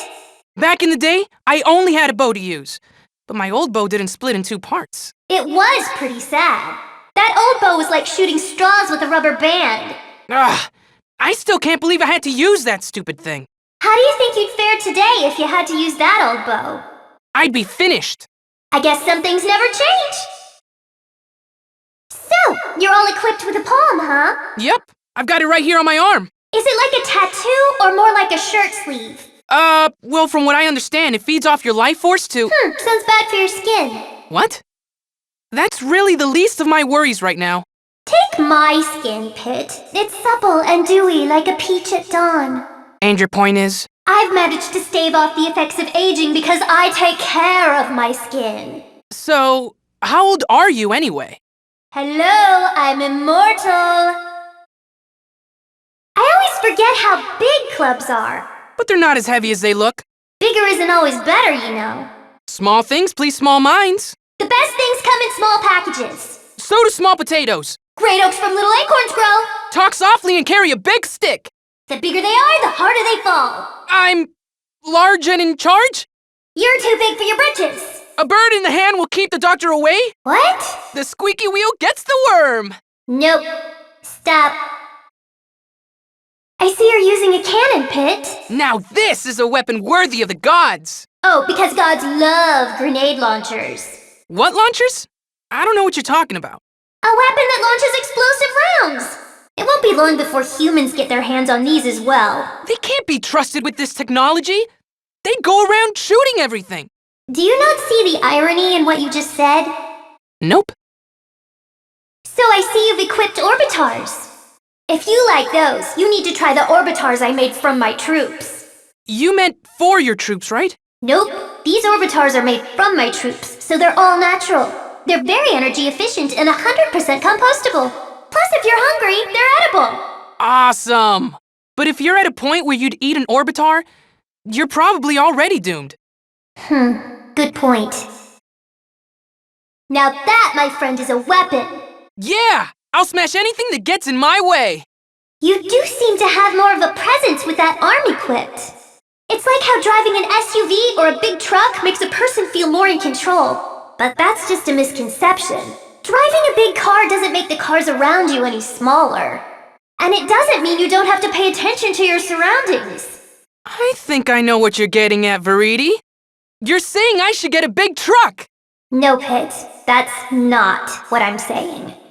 Back in the day, I only had a bow to use. But my old bow didn't split in 2 parts. It was pretty sad. That old bow was like shooting straws with a rubber band. I still can't believe I had to use that stupid thing. How do you think you'd fare today if you had to use that old bow? I'd be finished. I guess some things never change. So, you're all equipped with a palm, huh? Yep, I've got it right here on my arm. Is it like a tattoo or more like a shirt sleeve? Well, from what I understand, it feeds off your life force to... Sounds bad for your skin. What? That's really the least of my worries right now. Take my skin, Pit. It's supple and dewy like a peach at dawn. And your point is? I've managed to stave off the effects of aging because I take care of my skin. So, how old are you anyway? Hello, I'm immortal. I always forget how big clubs are. But they're not as heavy as they look. Bigger isn't always better, you know. Small things please small minds. The best things come in small packages. So do small potatoes. Great oaks from little acorns grow. Talk softly and carry a big stick. The bigger they are, the harder they fall. I'm large and in charge? You're too big for your britches. A bird in the hand will keep the doctor away? What? The squeaky wheel gets the worm. Nope. Stop. I see you're using a cannon, Pit. Now this is a weapon worthy of the gods! Oh, because gods love grenade launchers. What launchers? I don't know what you're talking about. A weapon that launches explosive rounds! It won't be long before humans get their hands on these as well. They can't be trusted with this technology. They go around shooting everything. Do you not see the irony in what you just said? Nope. So I see you've equipped orbitars. If you like those, you need to try the orbitars I made from my troops. You meant for your troops, right? Nope. These orbitars are made from my troops, so they're all natural. They're very energy efficient and 100% compostable. Plus, if you're hungry, they're edible. Awesome! But if you're at a point where you'd eat an orbitar, you're probably already doomed. Good point. Now that, my friend, is a weapon. Yeah! I'll smash anything that gets in my way! You do seem to have more of a presence with that arm equipped. It's like how driving an SUV or a big truck makes a person feel more in control. But that's just a misconception. Driving a big car doesn't make the cars around you any smaller. And it doesn't mean you don't have to pay attention to your surroundings. I think I know what you're getting at, Verity. You're saying I should get a big truck! No, Pit. That's not what I'm saying.